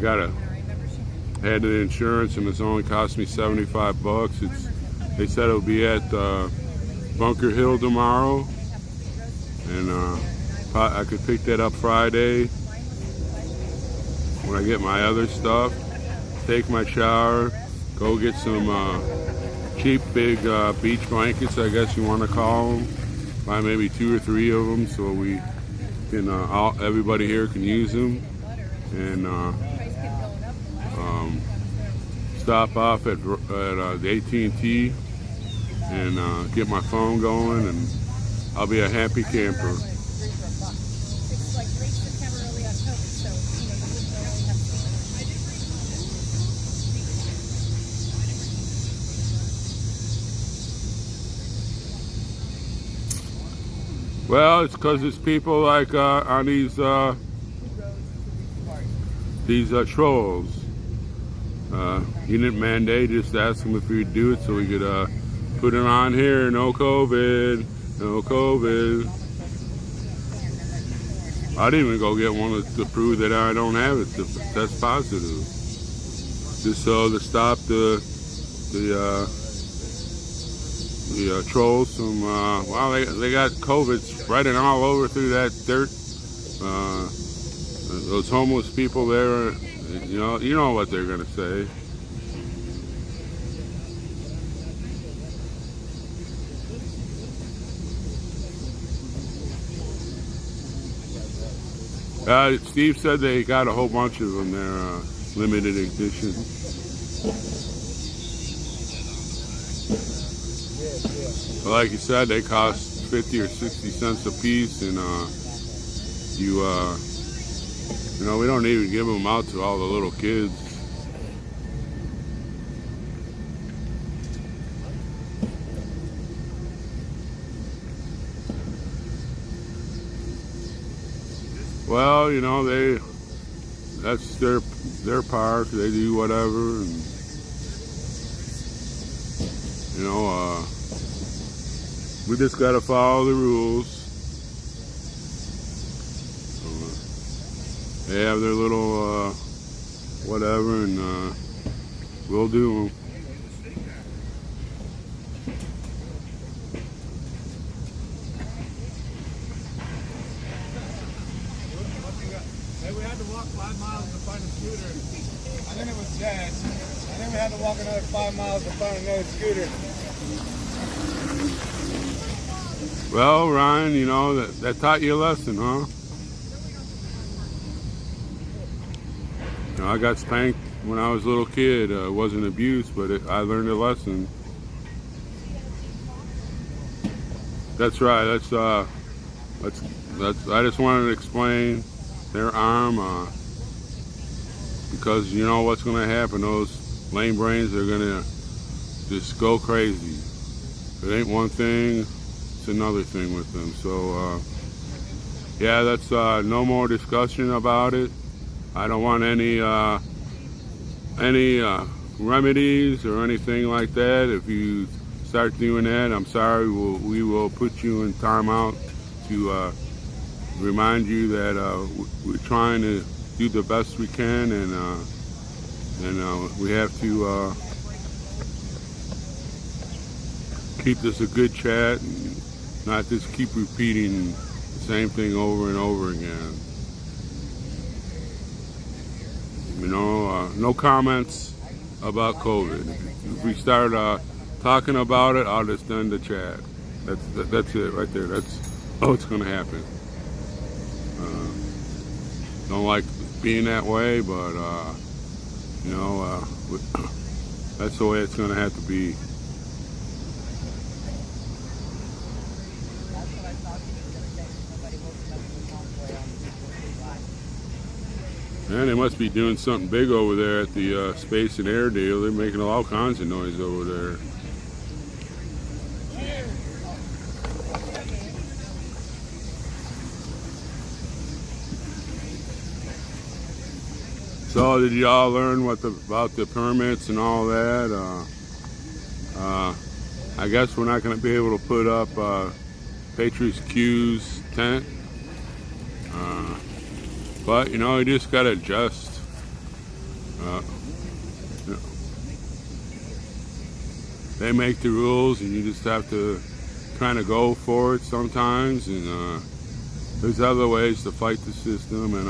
had the insurance, and it's only cost me $75. They said it'll be at Bunker Hill tomorrow, and I could pick that up Friday when I get my other stuff. Take my shower, go get some cheap big beach blankets, I guess you want to call them. Buy maybe 2 or 3 of them so we can everybody here can use them, and stop off at the AT&T and get my phone going, and I'll be a happy camper. Well, it's because it's people like on these trolls. He didn't mandate, just ask them if we'd do it so we could put it on here. No COVID, no COVID. I didn't even go get one to prove that I don't have it, to test positive. Just so to stop the trolls from, well, they got COVID spreading all over through that dirt. Those homeless people there, you know what they're gonna say. Steve said they got a whole bunch of them there, limited edition. Like you said, they cost 50 or 60 cents a piece, and we don't even give them out to all the little kids. Well, that's their park. They do whatever, and we just gotta follow the rules. They have their little whatever, and we'll do them. Hey, we had to walk 5 miles to find a scooter. I think it was dead. I think we had to walk another 5 miles to find another scooter. Well, Ryan, that taught you a lesson, huh? I got spanked when I was a little kid. It wasn't abuse, but I learned a lesson. That's right. That's I just wanted to explain their arm, because you know what's going to happen. Those lame brains are going to just go crazy. If it ain't one thing, it's another thing with them. So yeah, that's no more discussion about it. I don't want any remedies or anything like that. If you start doing that, I'm sorry. We will put you in timeout to remind you that we're trying to do the best we can, and we have to keep this a good chat and not just keep repeating the same thing over and over again. No comments about COVID. If we start talking about it, I'll just end the chat. That's it right there. That's what's going to happen. Don't like being that way, but that's the way it's going to have to be. Man, they must be doing something big over there at the space and air deal. They're making all kinds of noise over there. So, did y'all learn about the permits and all that? I guess we're not going to be able to put up Patriots Q's tent. But you just got to adjust. Yeah. They make the rules, and you just have to kind of go for it sometimes. And there's other ways to fight the system. And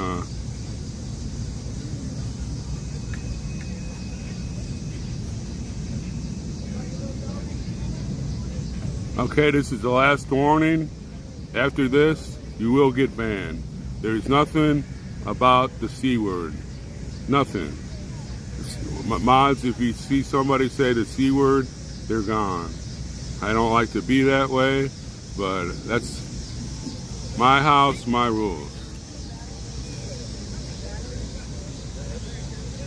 okay, this is the last warning. After this, you will get banned. There's nothing about the C word. Nothing. Mods, if you see somebody say the C word, they're gone. I don't like to be that way, but that's my house, my rules.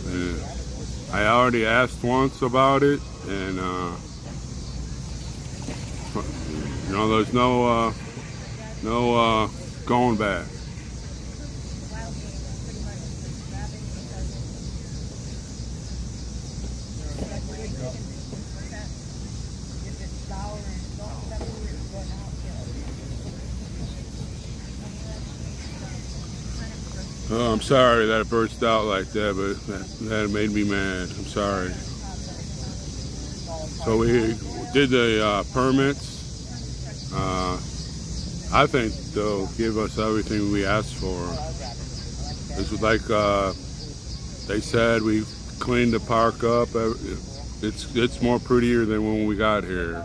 And I already asked once about it, and you know, there's no going back. Oh, I'm sorry that it burst out like that, but that made me mad. I'm sorry. So we did the permits. I think they'll give us everything we asked for. This was like they said, we cleaned the park up. It's more prettier than when we got here.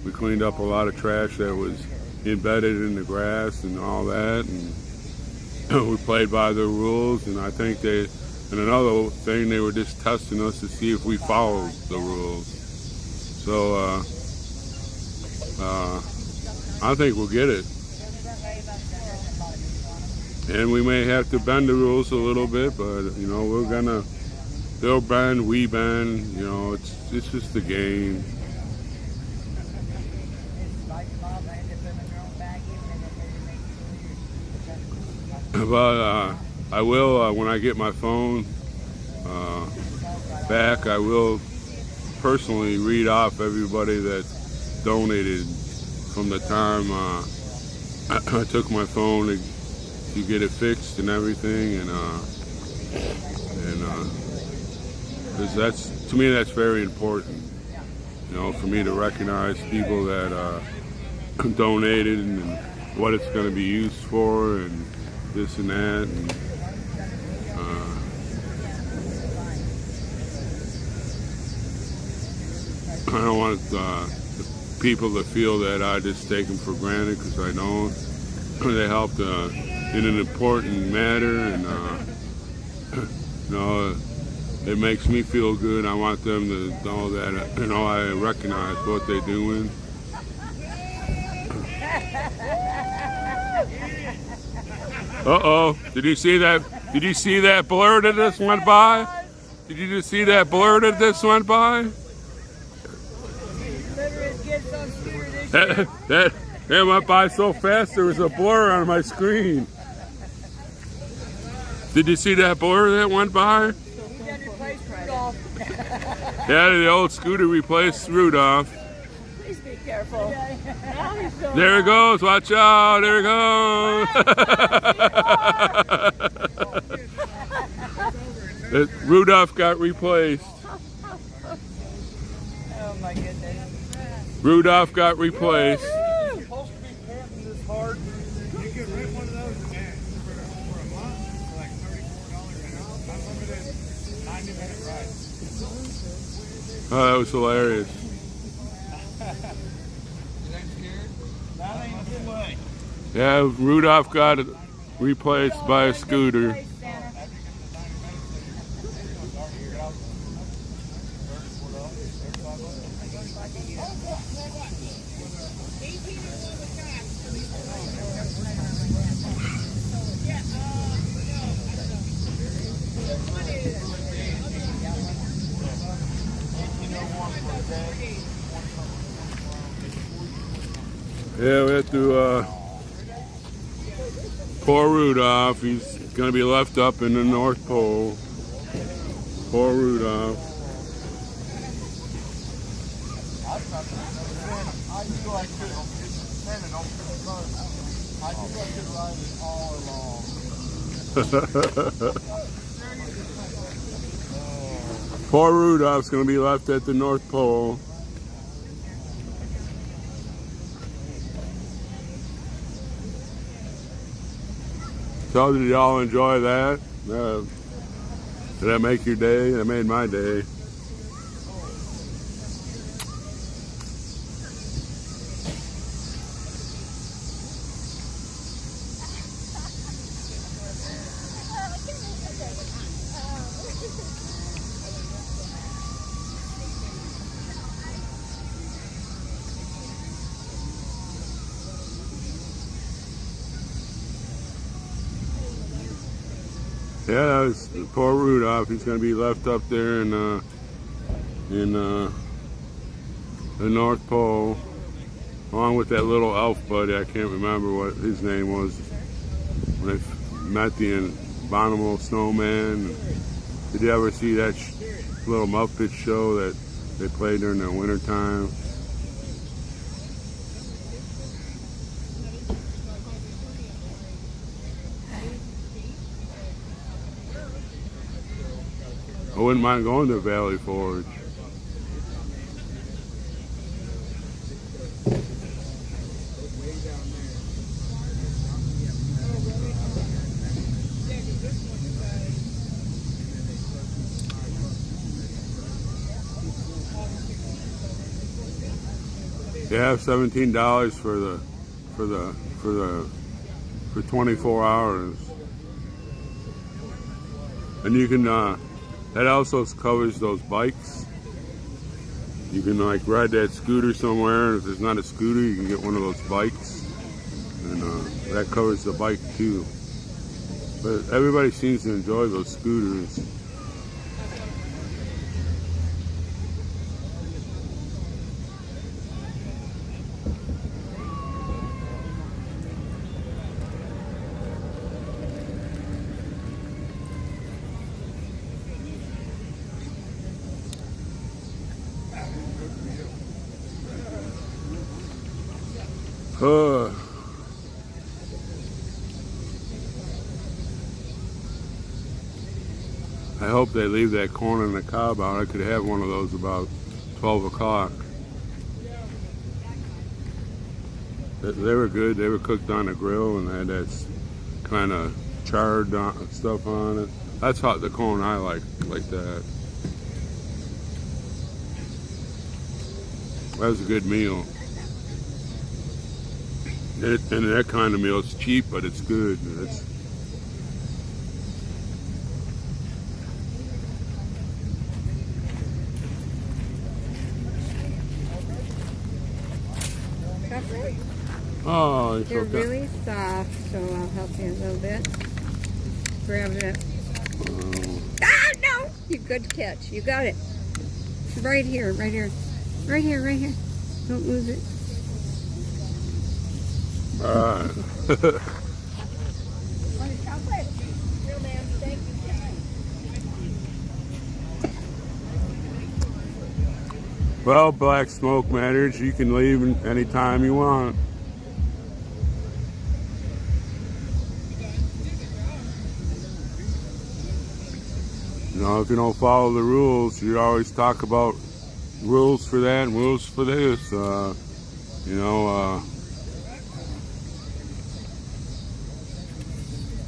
We cleaned up a lot of trash that was embedded in the grass and all that, and we played by the rules. And I think and another thing, they were just testing us to see if we followed the rules. So I think we'll get it. And we may have to bend the rules a little bit, but you know, they'll bend, we bend, you know, it's just the game. But I will, when I get my phone back, I will personally read off everybody that donated from the time I took my phone to get it fixed and everything, and because that's, to me, that's very important. You know, for me to recognize people that donated and what it's going to be used for and this and that. And, I don't want the people to feel that I just take them for granted, because I don't. They helped in an important matter, and you know, it makes me feel good. I want them to know that, you know, I recognize what they're doing. Uh-oh, did you see that? Did you see that blur that just went by? Did you just see that blur that just went by? That went by so fast, there was a blur on my screen. Did you see that blur that went by? Yeah, the old scooter replaced Rudolph. Please be careful. There it goes, watch out, there it goes. Rudolph got replaced. Oh my goodness. Rudolph got replaced. It's supposed to be camping this hard. You could rent one of those for a month for like $34 an hour. Unlimited 90-minute ride. Oh, that was hilarious. That ain't the way. Yeah, Rudolph got replaced by a scooter. Yeah, we have to poor Rudolph. He's going to be left up in the North Pole. Poor Rudolph. I knew I could ride it all along. Poor Rudolph's going to be left at the North Pole. So did y'all enjoy that? Did that make your day? That made my day. Yeah, that was poor Rudolph. He's going to be left up there in the North Pole, along with that little elf buddy. I can't remember what his name was when I met the abominable snowman. Did you ever see that little Muppet show that they played during the wintertime? I wouldn't mind going to Valley Forge. They have $17 for 24 hours, and you can. That also covers those bikes. You can like ride that scooter somewhere, and if there's not a scooter, you can get one of those bikes, and that covers the bike too. But everybody seems to enjoy those scooters. I hope they leave that corn on the cob out. I could have one of those about 12 o'clock. They were good. They were cooked on a grill and had that kind of charred stuff on it. That's how the corn I like that. That was a good meal. And that kind of meal, it's cheap, but it's good. Oh, it's they're okay. really soft, so I'll help you a little bit. Grab it. Ah, no! You good catch. You got it. It's right here, right here. Right here, right here. Don't lose it. Well, Black Smoke Matters, you can leave anytime you want. You know, if you don't follow the rules, you always talk about rules for that and rules for this. You know,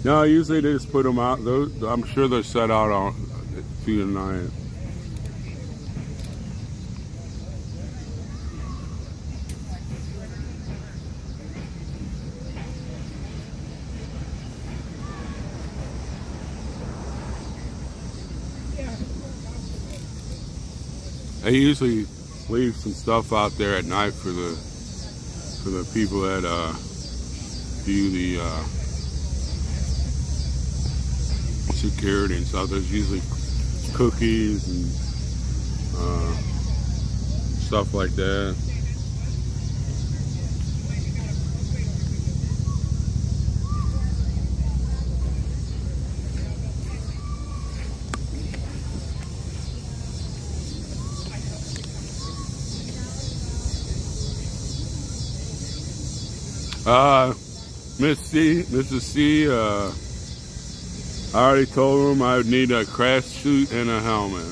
no, usually they just put them out. I'm sure they're set out through the night. I usually leave some stuff out there at night for the people that do the security and stuff. There's usually cookies and stuff like that. Mrs. C, I already told him I would need a crash suit and a helmet.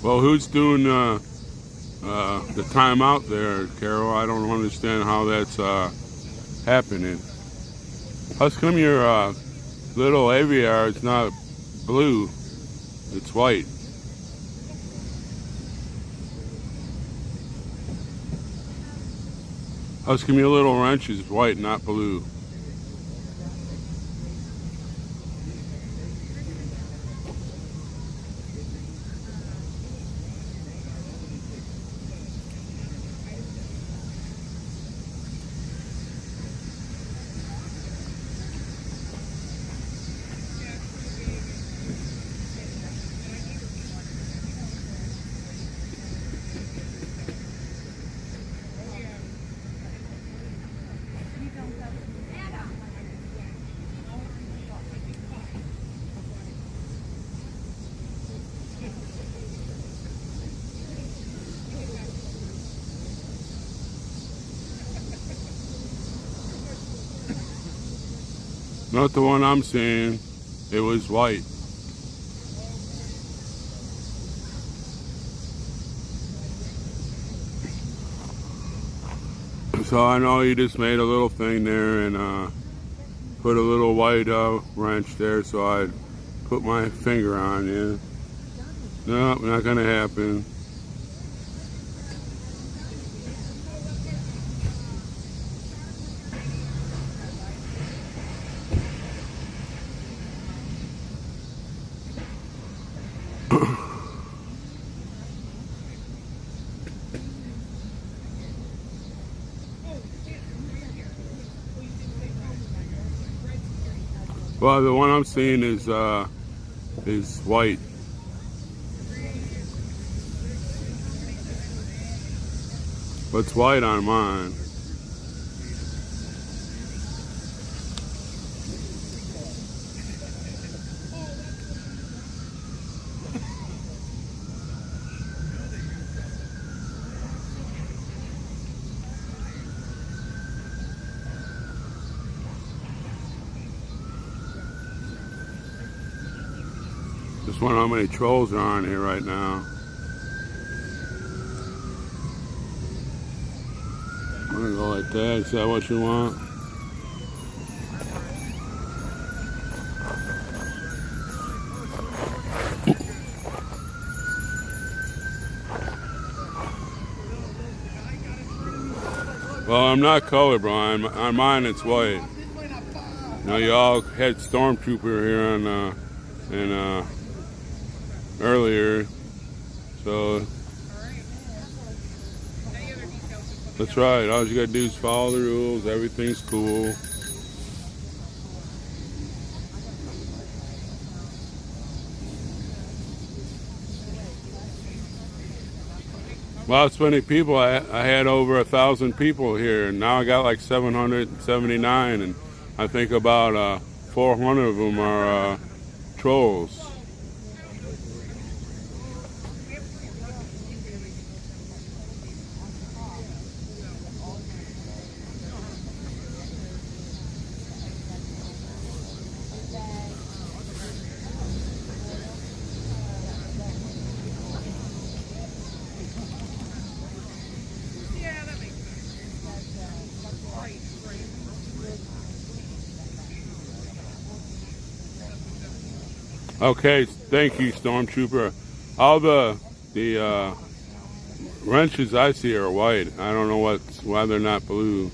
Well, who's doing the timeout there, Carol? I don't understand how that's happening. How come your little aviary is not blue? It's white. How come your little wrench is white, not blue? Not the one I'm seeing. It was white. So I know you just made a little thing there and put a little white wrench there, so I'd put my finger on it. No, not gonna happen. Well, the one I'm seeing is white. What's white on mine? Just wonder how many trolls are on here right now. I'm gonna go like that. Is that what you want? Well, I'm not colorblind. On mine, it's white. Now, you all had Stormtrooper here on earlier, so that's right. All you gotta do is follow the rules. Everything's cool. Well, it's many people. I had over 1,000 people here, and now I got like 779, and I think about 400 of them are trolls. Okay, thank you, Stormtrooper. All the wrenches I see are white. I don't know why they're not blue.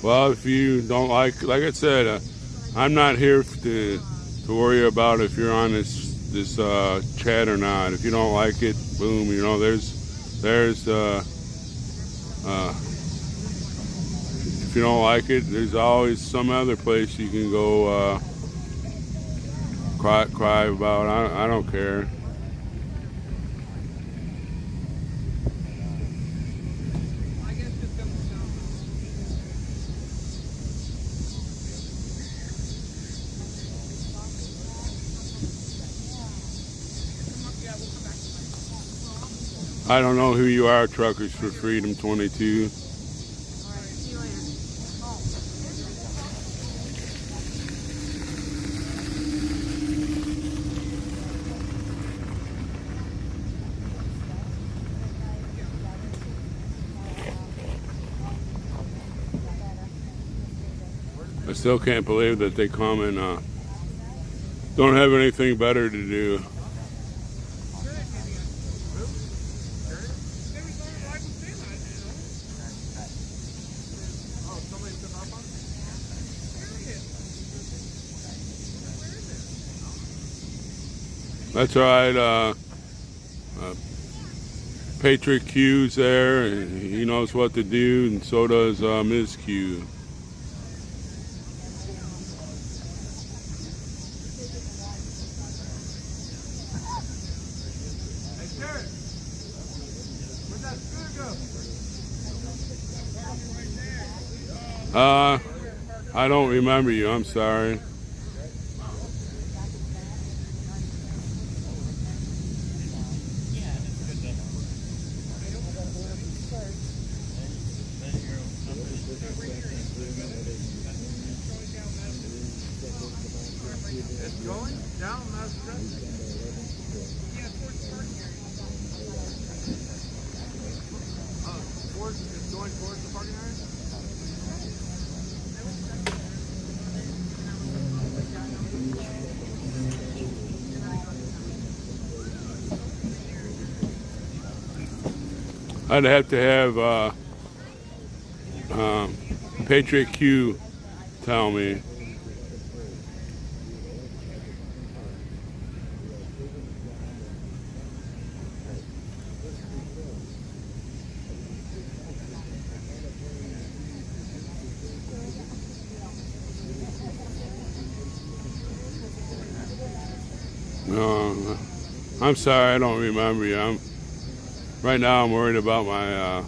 Well, if you don't like I said, I'm not here to worry about if you're on this chat or not. If you don't like it, boom. You know, there's if you don't like it, there's always some other place you can go cry about. I don't care. I don't know who you are, Truckers for Freedom 22. I still can't believe that they come and don't have anything better to do. That's right. Patriot Q's there, and he knows what to do, and so does Ms. Q. I don't remember you. I'm sorry. It's going down, that's yeah, towards the parking area. It's going towards the parking area? I'd have to have Patriot Q tell me. No, I'm sorry, I don't remember you. Right now I'm worried about my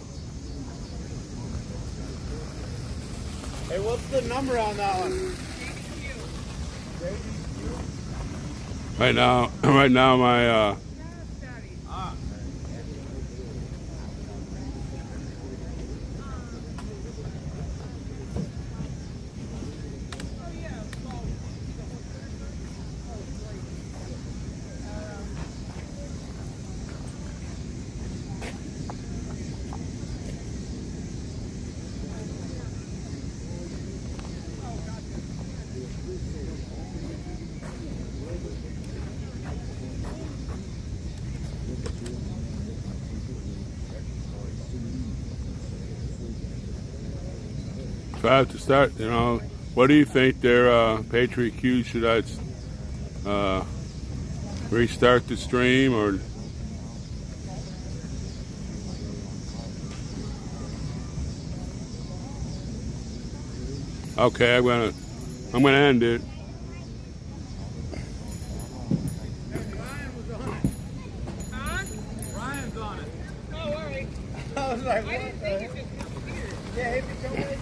Hey, what's the number on that one? right now my if I have to start, what do you think there, Patriot Q? Should I restart the stream or? Okay, I'm gonna end it. Ryan's on it. Oh, all right. I was like, I didn't think it was here. yeah, if you come in.